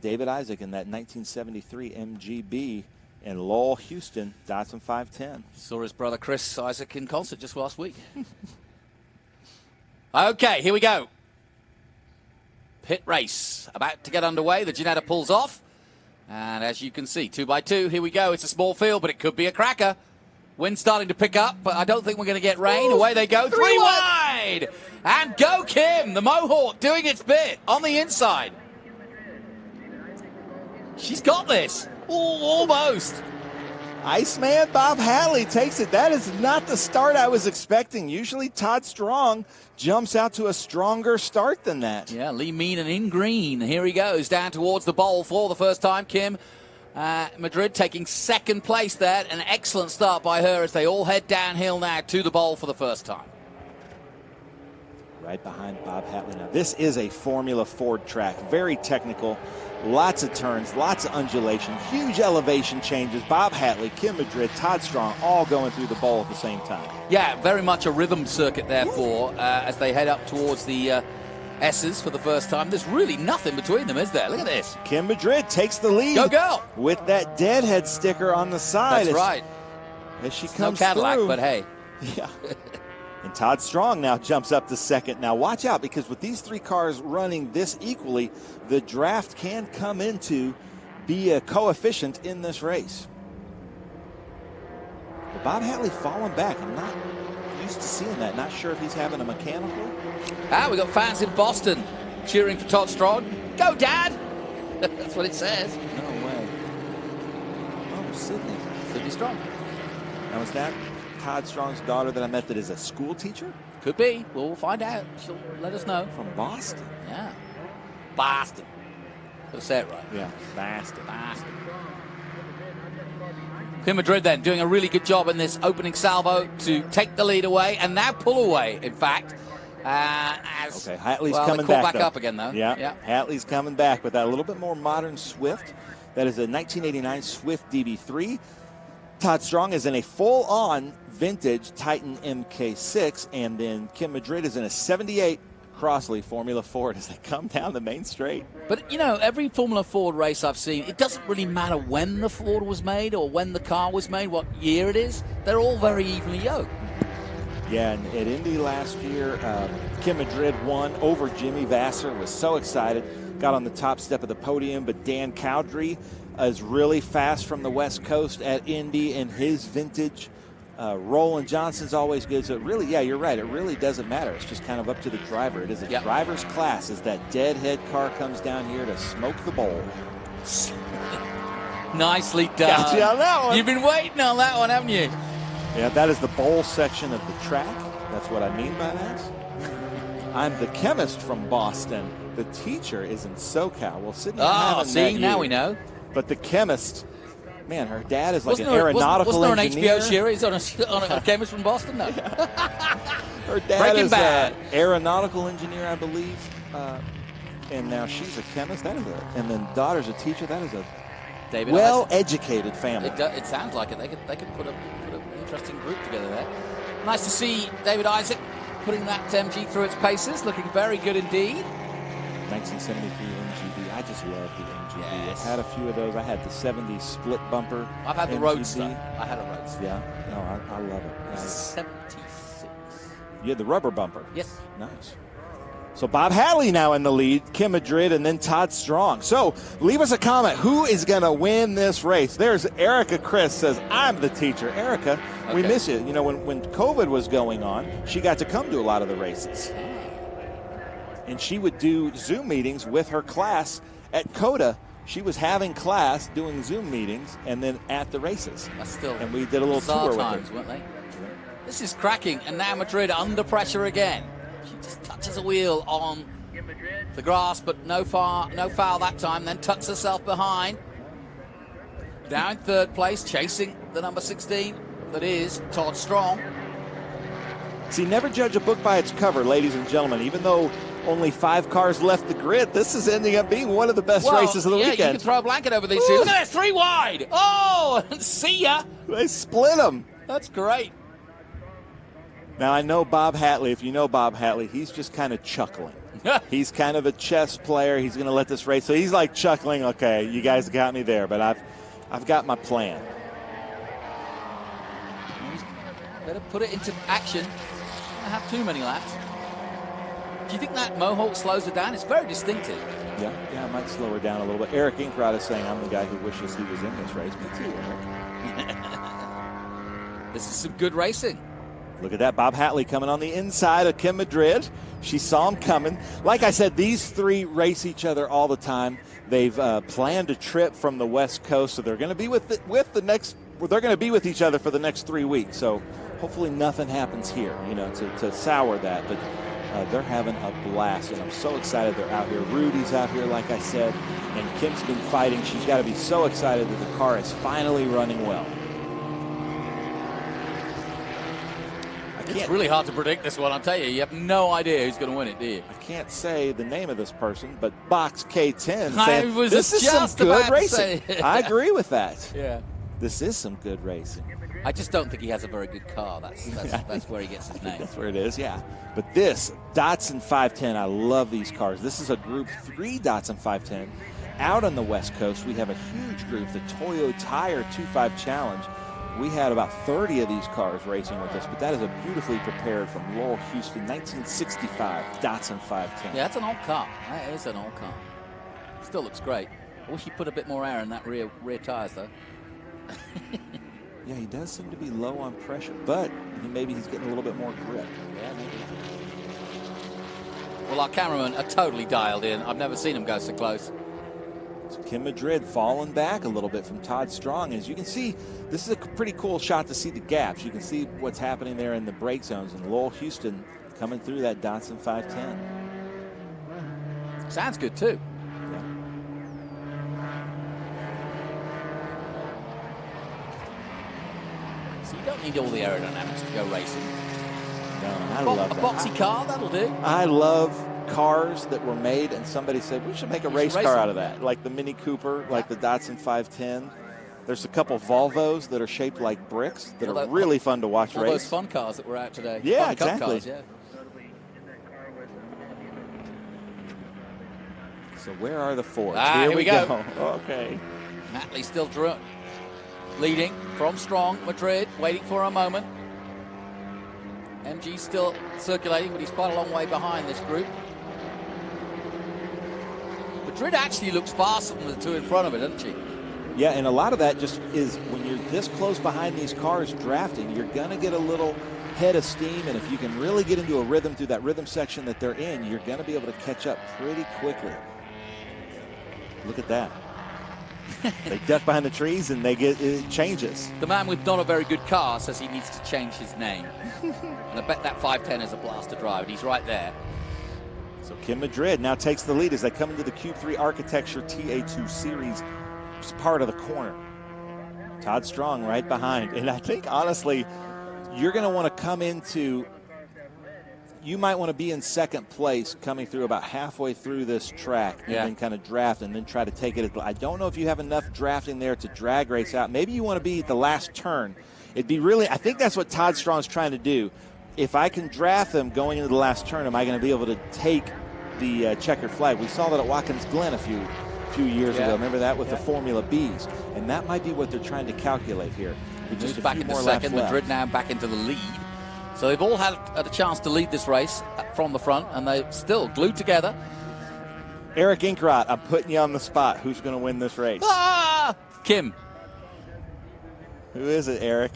David Isaac in that 1973 MGB, and Lowell Houston, Datsun 510. Saw his brother Chris Isaac in concert just last week. Okay, here we go. Pit race about to get underway. The Ginetta pulls off. And as you can see, 2x2, here we go. It's a small field, but it could be a cracker. Wind's starting to pick up, but I don't think we're going to get rain. Away they go. 3 wide. And go Kim, the Mohawk, doing its bit on the inside. She's got this. Ooh, almost. Iceman Bob Hatley takes it. That is not the start I was expecting. Usually Todd Strong jumps out to a stronger start than that. Yeah, Lee Meenan in green. Here he goes down towards the bowl for the first time. Kim Madrid taking second place there. An excellent start by her as they all head downhill now to the bowl for the first time. Right behind Bob Hatley now. This is a Formula Ford track. Very technical. Lots of turns, lots of undulation, huge elevation changes. Bob Hatley, Kim Madrid, Todd Strong, all going through the bowl at the same time. Yeah, very much a rhythm circuit, therefore, as they head up towards the S's for the first time. There's really nothing between them, is there? Look at this. Kim Madrid takes the lead. Go, girl! With that Deadhead sticker on the side. That's right. As she comes no Cadillac, through. But hey. Yeah. And Todd Strong now jumps up to second. Now watch out, because with these 3 cars running this equally, the draft can come into be a coefficient in this race. But Bob Hatley falling back. I'm not used to seeing that. Not sure if he's having a mechanical. We got fans in Boston cheering for Todd Strong. Go, Dad! That's what it says. No way. Oh, Sydney. Sydney Strong. Now is that Todd Strong's daughter that I met that is a school teacher? Could be. We'll find out. She'll let us know. From Boston? Yeah. Boston. Gotta say it right. Yeah. Boston. Kim Madrid then doing a really good job in this opening salvo to take the lead away and now pull away, in fact. Okay, Hatley's coming back back up again, though. Yeah, Hatley's coming back with that a little bit more modern Swift. That is a 1989 Swift DB3. Todd Strong is in a full-on vintage Titan MK6, and then Kim Madrid is in a 78 Crossley Formula Ford as they come down the main straight. But, you know, every Formula Ford race I've seen, it doesn't really matter when the Ford was made or when the car was made, what year it is. They're all very evenly yoked. Yeah, and at Indy last year, Kim Madrid won over Jimmy Vasser, was so excited, got on the top step of the podium, but Dan Cowdrey is really fast from the West Coast at Indy in his vintage. Roland Johnson's always good. So it really, yeah, you're right. It really doesn't matter. It's just kind of up to the driver. It is a driver's class as that deadhead car comes down here to smoke the bowl. Nicely done. Got you on that one. You've been waiting on that one, haven't you? Yeah, that is the bowl section of the track. That's what I mean by that. I'm the chemist from Boston. The teacher is in SoCal. Well, Sydney, I haven't met you, now we know. But the chemist, man, her dad is like an aeronautical engineer. Wasn't there an HBO series on a chemist from Boston? No. Her dad Breaking is Bad. an aeronautical engineer, I believe. And now she's a chemist. That is and then daughter's a teacher. That is a David well-educated family. It sounds like it. They could put an interesting group together there. Nice to see David Isaac putting that MG through its paces, looking very good indeed. 1973 MGB. I just love the MGB. I've had a few of those. I had the 70s split bumper. I've had the MGB. Roadster. I had a Roadster. Yeah. No, I love it. Yeah. 76. You had the rubber bumper. Yes. Nice. So Bob Hadley now in the lead, Kim Madrid, and then Todd Strong. So leave us a comment. Who is going to win this race? There's Erica Chris says, I'm the teacher. Erica, we miss you. You know, when COVID was going on, she got to come to a lot of the races. And she would do Zoom meetings with her class at COTA. She was having class, doing Zoom meetings, and then at the races. And we did a little tour with her. Weren't they? This is cracking, and now Madrid under pressure again. She just touches a wheel on the grass, but no foul that time, then tucks herself behind. Down in third place, chasing the number 16, that is Todd Strong. See, never judge a book by its cover, ladies and gentlemen. Even though only 5 cars left the grid, this is ending up being one of the best races of the weekend. You can throw a blanket over these two. Look at this, 3 wide. Oh, see ya. They split them. That's great. Now, I know Bob Hadley. If you know Bob Hadley, he's just kind of chuckling. He's kind of a chess player. He's going to let this race. So he's like chuckling, okay, you guys got me there, but I've got my plan. Better put it into action. Don't have too many laps. Do you think that Mohawk slows her down? It's very distinctive. Yeah, it might slow her down a little bit. Eric Inkrod is saying, I'm the guy who wishes he was in this race. Me too, Eric. This is some good racing. Look at that, Bob Hadley coming on the inside of Kim Madrid. She saw him coming. Like I said, these three race each other all the time. They've planned a trip from the West Coast, so they're going to be they're going to be with each other for the next 3 weeks. So hopefully nothing happens here, to sour that. But they're having a blast, and I'm so excited they're out here. Rudy's out here, like I said, and Kim's been fighting. She's got to be so excited that the car is finally running well. It's really hard to predict this one, I'll tell you. You have no idea who's going to win it, do you? I can't say the name of this person, but Box K10 I saying, was this is just some about good to racing. say. I agree with that. Yeah. This is some good racing. I just don't think he has a very good car. That's where he gets his name. That's where it is, yeah. But this, Datsun 510, I love these cars. This is a Group 3 Datsun 510. Out on the West Coast, we have a huge group, the Toyo Tire 2.5 Challenge. We had about 30 of these cars racing with us, but that is a beautifully prepared from Lowell, Houston, 1965 Datsun 510. Yeah, that's an old car. That is an old car. Still looks great. I wish he put a bit more air in that rear tires, though. Yeah, he does seem to be low on pressure, but maybe he's getting a little bit more grip. Yeah, maybe. Well, our cameramen are totally dialed in. I've never seen him go so close. So Kim Madrid falling back a little bit from Todd Strong. As you can see, this is a pretty cool shot to see the gaps. You can see what's happening there in the brake zones. And Lowell Houston coming through that Datsun 510. Sounds good, too. Yeah. So you don't need all the aerodynamics to go racing. No, I love that. A boxy car, that'll do. I love cars that were made and somebody said, we should make a race car out of that. Like the Mini Cooper, like the Datsun 510. There's a couple Volvos that are shaped like bricks that are really fun to watch race. All those fun cars that were out today. Yeah, fun exactly. Cars, yeah. So where are the Fords? Here we go. Okay. Matley still leading from Strong. Madrid waiting for a moment. MG still circulating, but he's quite a long way behind this group. Madrid actually looks faster than the two in front of it, doesn't she? Yeah, and a lot of that just is when you're this close behind these cars drafting, you're going to get a little head of steam, and if you can really get into a rhythm through that rhythm section that they're in, you're going to be able to catch up pretty quickly. Look at that. They duck behind the trees and it changes. The man with not a very good car says he needs to change his name. And I bet that 510 is a blast to drive, and he's right there. So Kim Madrid now takes the lead as they come into the Cube 3 Architecture TA2 Series part of the corner. Todd Strong right behind. And I think, honestly, you're going to want to come into, you might want to be in second place coming through about halfway through this track and then kind of draft and then try to take it. I don't know if you have enough drafting there to drag race out. Maybe you want to be at the last turn. It'd be really, I think that's what Todd Strong's trying to do. If I can draft them going into the last turn, am I going to be able to take the checkered flag? We saw that at Watkins Glen a few years ago. Remember that with the Formula Bs? And that might be what they're trying to calculate here. Just back into second, Madrid now back into the lead. So they've all had a chance to lead this race from the front, and they're still glued together. Eric Inkrot, I'm putting you on the spot. Who's going to win this race? Kim. Who is it, Eric?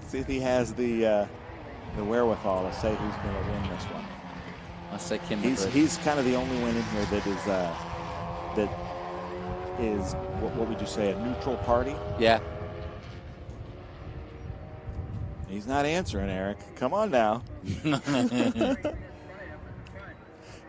See if he has the wherewithal to say who's going to win this one. I say Kim. He's kind of the only one in here that is what would you say, a neutral party? Yeah. He's not answering, Eric. Come on now.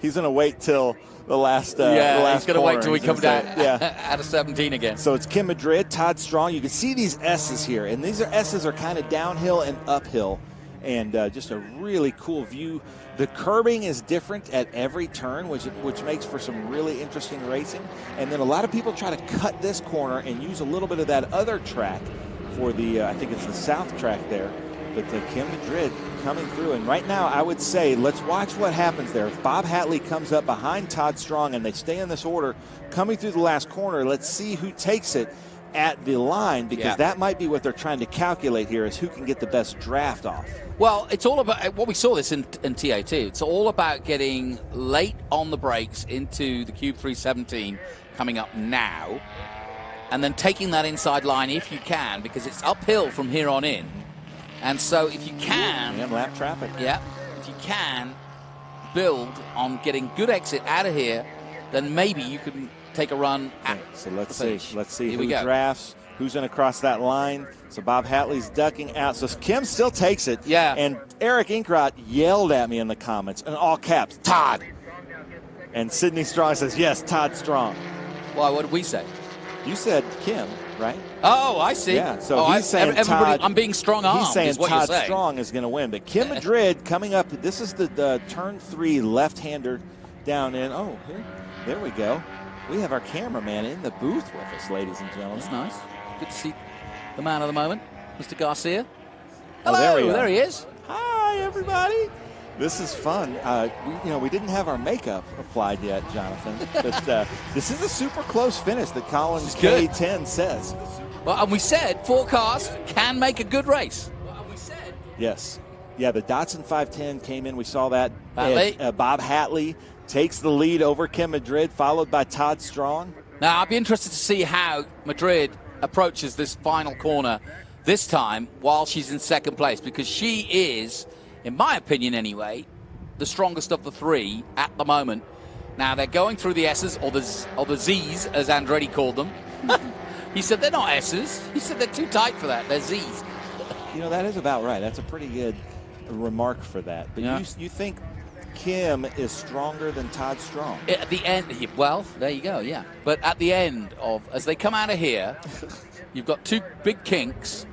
He's going to wait till the last he's going to wait till we come down out of 17 again. So it's Kim Madrid, Todd Strong. You can see these S's here, and these S's are kind of downhill and uphill, and just a really cool view. The curbing is different at every turn, which makes for some really interesting racing. And then a lot of people try to cut this corner and use a little bit of that other track for the, I think it's the south track there. But Kim Madrid coming through. And right now, I would say, let's watch what happens there. If Bob Hatley comes up behind Todd Strong and they stay in this order, coming through the last corner, let's see who takes it at the line, because that might be what they're trying to calculate here, is who can get the best draft off. Well, it's all about what we saw this in TA2. It's all about getting late on the brakes into the Cube 317 coming up now, and then taking that inside line if you can, because it's uphill from here on in. And so if you can... And lap traffic. Yeah. If you can build on getting good exit out of here, then maybe you can take a run at So let's the see. finish. Let's see Here who drafts, who's going to cross that line. So Bob Hatley's ducking out. So Kim still takes it. Yeah. And Eric Inkrot yelled at me in the comments in all caps, Todd. And Sydney Strong says, yes, Todd Strong. Why, what did we say? You said Kim, right? Oh, I see. Yeah, so he's saying everybody, Todd, I'm being strong-armed. He's saying is what Todd you're saying. Strong is going to win. But Kim Madrid coming up, this is the turn 3 left-hander down in. Oh, there we go. We have our cameraman in the booth with us, ladies and gentlemen. That's nice. Good to see the man of the moment, Mr. Garcia. Oh, Hello, there he is. Hi, everybody. This is fun. We didn't have our makeup applied yet, Jonathan. But this is a super close finish that Collins K10 says. Well, and we said 4 cars can make a good race. Yes. Yeah, the Datsun 510 came in. We saw that. Hatley. Bob Hatley takes the lead over Kim Madrid, followed by Todd Strong. Now, I'd be interested to see how Madrid approaches this final corner this time while she's in second place, because she is, in my opinion anyway, the strongest of the 3 at the moment. Now, they're going through the S's, or the Z's, as Andretti called them. He said they're not S's. He said they're too tight for that. They're Z's. That is about right. That's a pretty good remark for that. But you think Kim is stronger than Todd Strong? At the end, well, there you go, yeah. But at the end as they come out of here, you've got 2 big kinks,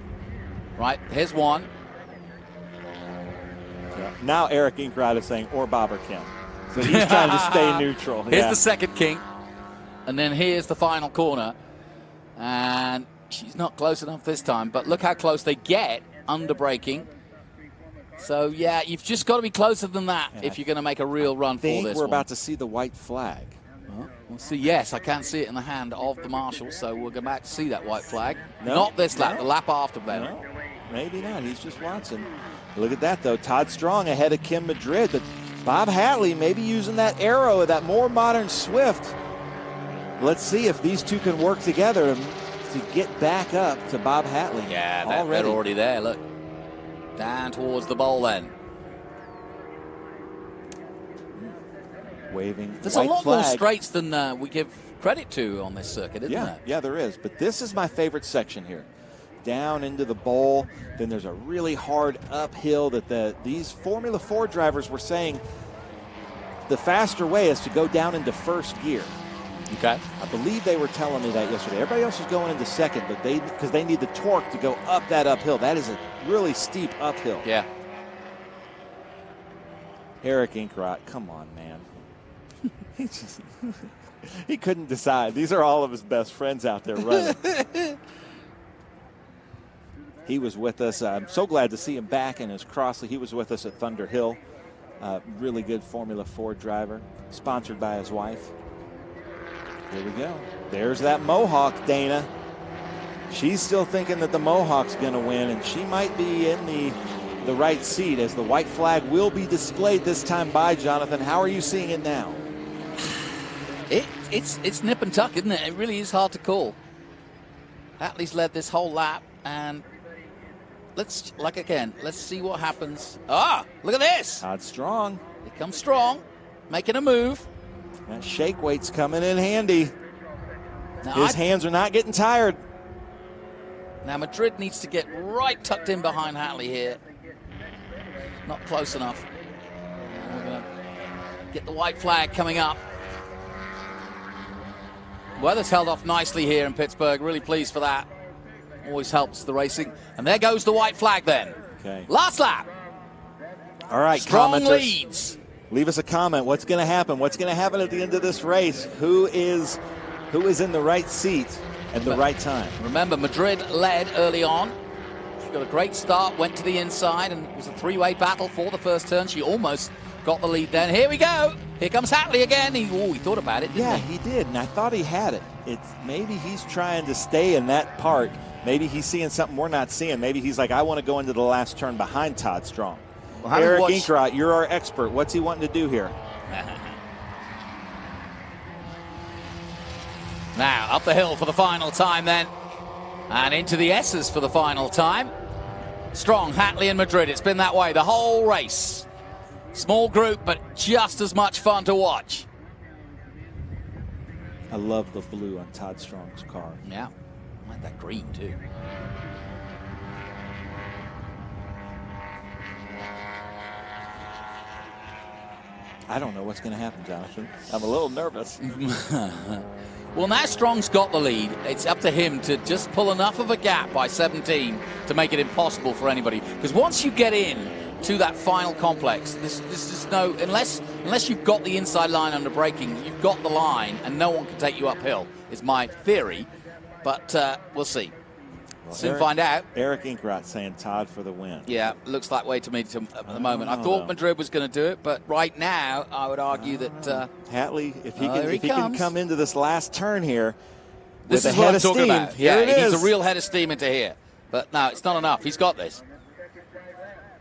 right? Here's one. Yeah. Now Eric Inkrot is saying, or Bob or Kim. So he's trying to stay neutral. Here's the second kink, and then here's the final corner. And she's not close enough this time, but look how close they get under braking. So, yeah, you've just got to be closer than that if you're going to make a real run for this we're one. about to see the white flag. We'll see. Yes, I can't see it in the hand of the marshal, so we're about to see that white flag. Not this lap, the lap after that. No, maybe not. He's just watching. Look at that, though. Todd Strong ahead of Kim Madrid, but Bob Hatley maybe using that arrow, that more modern Swift. Let's see if these two can work together to get back up to Bob Hatley. Yeah, they're already there. Look, down towards the bowl then. Waving. There's a lot more straights than we give credit to on this circuit, isn't there? Yeah, there is. But this is my favorite section here. Down into the bowl. Then there's a really hard uphill that these Formula 4 drivers were saying the faster way is to go down into first gear. Okay. I believe they were telling me that yesterday. Everybody else is going into second, but because they need the torque to go up that uphill. That is a really steep uphill. Yeah. Eric Inkrot, come on, man. He couldn't decide. These are all of his best friends out there running. He was with us. I'm so glad to see him back in his Crossley. He was with us at Thunder Hill. Really good Formula 4 driver, sponsored by his wife. Here we go. There's that Mohawk, Dana. She's still thinking that the Mohawk's going to win, and she might be in the right seat as the white flag will be displayed this time by Jonathan. How are you seeing it now? It's nip and tuck, isn't it? It really is hard to call. Hatley's led this whole lap, and let's see what happens. Ah, look at this. Todd Strong. Here comes Strong, making a move. That shake weight's coming in handy. Now His hands are not getting tired. Now Madrid needs to get right tucked in behind Hatley here. Not close enough. We're going to get the white flag coming up. Weather's held off nicely here in Pittsburgh. Really pleased for that. Always helps the racing. And there goes the white flag then. Okay. Last lap. All right, Strong commenters. leads. Leave us a comment. What's going to happen? What's going to happen at the end of this race? Who is in the right seat at the right time? Remember, Madrid led early on. She got a great start, went to the inside, and it was a three-way battle for the first turn. She almost got the lead then. Here we go. Here comes Hatley again. He thought about it, didn't he? He did, and I thought he had it. Maybe he's trying to stay in that part. Maybe he's seeing something we're not seeing. Maybe he's like, I want to go into the last turn behind Todd Strong. Well, Eric Inkrot, you're our expert. What's he wanting to do here? Now, up the hill for the final time then. And into the S's for the final time. Strong, Hatley and Madrid. It's been that way the whole race. Small group, but just as much fun to watch. I love the blue on Todd Strong's car. Yeah, I like that green too. I don't know what's going to happen, Jonathan. I'm a little nervous. Well, now Strong's got the lead. It's up to him to just pull enough of a gap by 17 to make it impossible for anybody. Because once you get in to that final complex, this is no, unless you've got the inside line under braking, you've got the line and no one can take you uphill, is my theory. But we'll see. Well, Soon find out. Eric Inkrot saying Todd for the win. Yeah, looks that way to me at the moment. I thought Madrid was going to do it, but right now I would argue that Hatley, if he can come into this last turn here this with is a head what I'm of talking steam, about. here Yeah, it is. He's a real head of steam into here. But no, it's not enough. He's got this.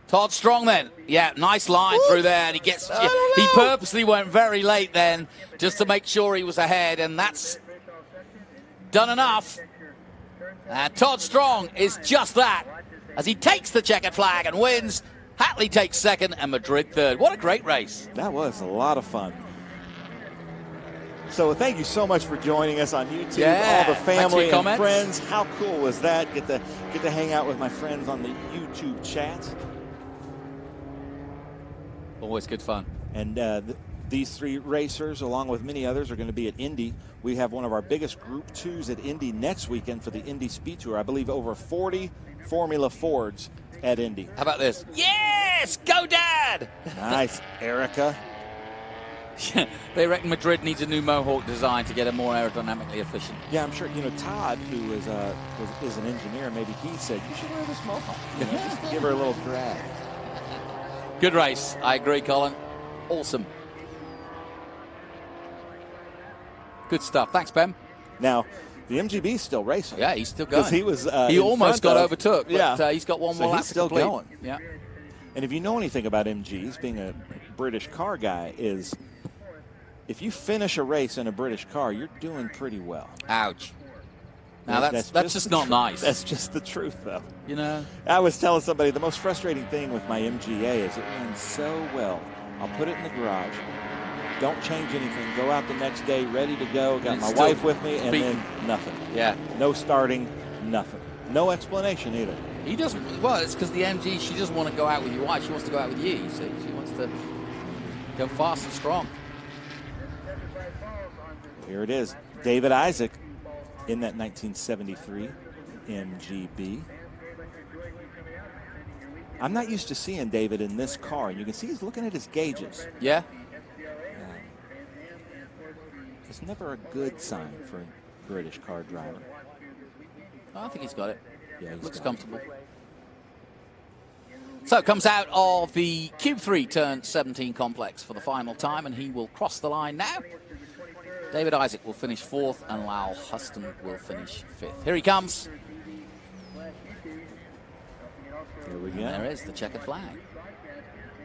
Todd Strong then. Yeah, nice line through there. And he purposely went very late then just to make sure he was ahead. And that's done enough. And Todd Strong is just that as he takes the checkered flag and wins. Hatley takes second and Madrid third. What a great race. That was a lot of fun. So thank you so much for joining us on YouTube. Yeah, all the family and comments. friends. How cool was that? Get to hang out with my friends on the YouTube chat. Always good fun. And these three racers, along with many others, are going to be at Indy. We have one of our biggest Group 2s at Indy next weekend for the Indy SpeedTour. I believe over 40 Formula Fords at Indy. How about this? Yes! Go, Dad! Nice, Erica. They reckon Madrid needs a new Mohawk design to get it more aerodynamically efficient. Yeah, I'm sure, Todd, who is an engineer, maybe he said, you should wear this Mohawk. Just to give her a little drag. Good race. I agree, Colin. Awesome. Good stuff. Thanks, Ben. Now, the MGB's still racing. Yeah, he's still going. Because he was he almost got overtook, but he's got one more lap he's still to complete. going. Yeah. And if you know anything about MGs, being a British car guy, is if you finish a race in a British car, you're doing pretty well. Ouch. Now that's just not nice. That's just the truth, though. You know, I was telling somebody the most frustrating thing with my MGA is it runs so well. I'll put it in the garage, don't change anything, go out the next day ready to go, got my wife with me, and then nothing. Yeah. No starting, nothing. No explanation either. He doesn't. Well, it's because the MG, she doesn't want to go out with your wife. She wants to go out with you. See, she wants to go fast and strong. Here it is, David Isaac in that 1973 MGB. I'm not used to seeing David in this car, and you can see he's looking at his gauges. Yeah. It's never a good sign for a British car driver. I think he's got it. Yeah, looks comfortable. So it comes out of the Cube 3 Turn 17 complex for the final time, and he will cross the line now. David Isaac will finish 4th, and Lowell Huston will finish 5th. Here he comes. Here we go. And there is the checkered flag.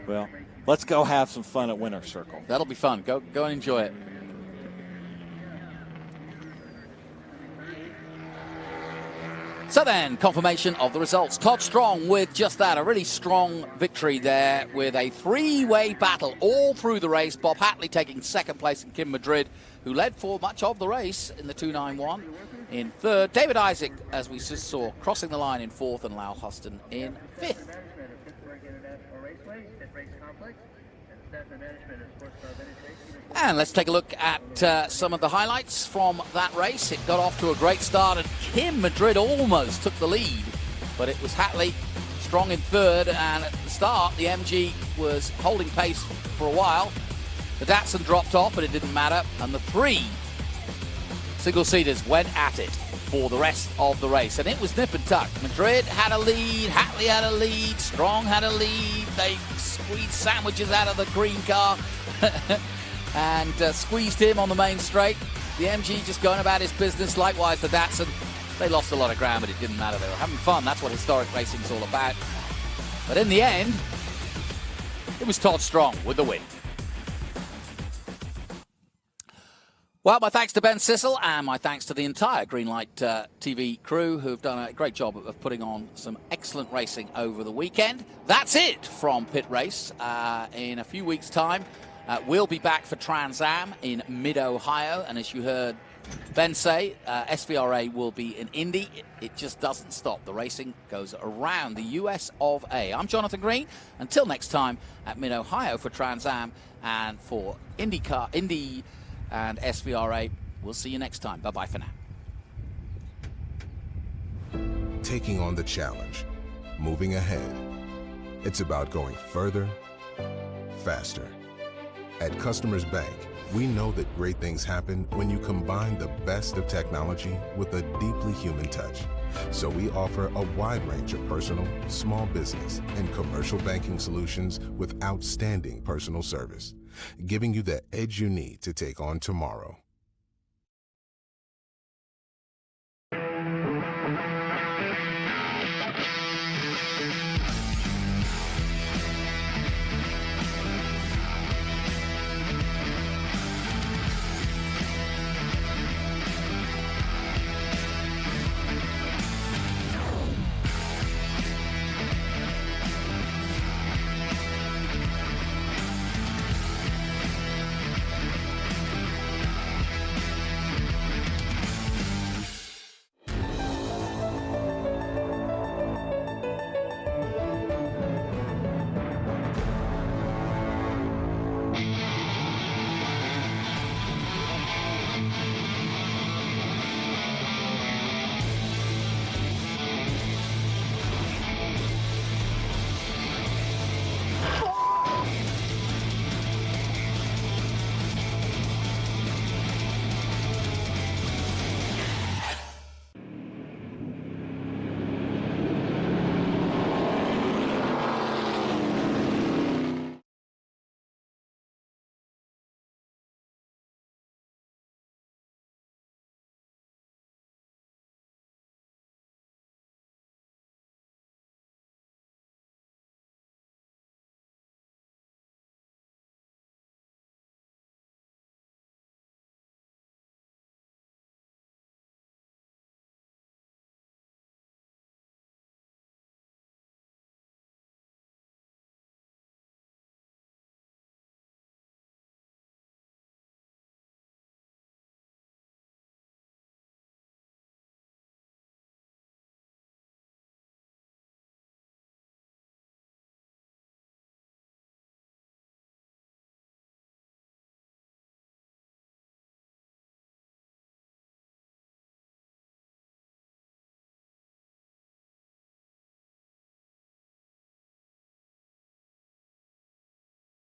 Well, let's go have some fun at Winner's Circle. That'll be fun. Go and enjoy it. So then, confirmation of the results. Todd Strong with just that, a really strong victory there with a three-way battle all through the race. Bob Hatley taking 2nd place, and Kim Madrid, who led for much of the race in the 291, in 3rd. David Isaac, as we just saw, crossing the line in 4th, and Lowell Huston in 5th. And let's take a look at some of the highlights from that race. It got off to a great start, and Kim Madrid almost took the lead, but it was Hatley Strong in 3rd, and at the start, the MG was holding pace for a while. The Datsun dropped off, but it didn't matter, and the 3 single-seaters went at it for the rest of the race, and it was nip and tuck. Madrid had a lead, Hatley had a lead, Strong had a lead. They squeezed sandwiches out of the green car and squeezed him on the main straight. The MG just going about his business. Likewise, the Datsun, they lost a lot of ground, but it didn't matter. They were having fun. That's what historic racing's all about. But in the end, it was Todd Strong with the win. Well, my thanks to Ben Sissel, and my thanks to the entire Greenlight TV crew, who've done a great job of putting on some excellent racing over the weekend. That's it from Pitt Race. In a few weeks' time, we'll be back for Trans Am in mid-Ohio, and as you heard Ben say, SVRA will be in Indy. It just doesn't stop. The racing goes around the US of A. I'm Jonathan Green. Until next time at mid-Ohio for Trans Am and for Indy and SVRA. We'll see you next time. Bye-bye for now. Taking on the challenge, moving ahead. It's about going further, faster. At Customers Bank, we know that great things happen when you combine the best of technology with a deeply human touch. So we offer a wide range of personal, small business, and commercial banking solutions with outstanding personal service, giving you the edge you need to take on tomorrow.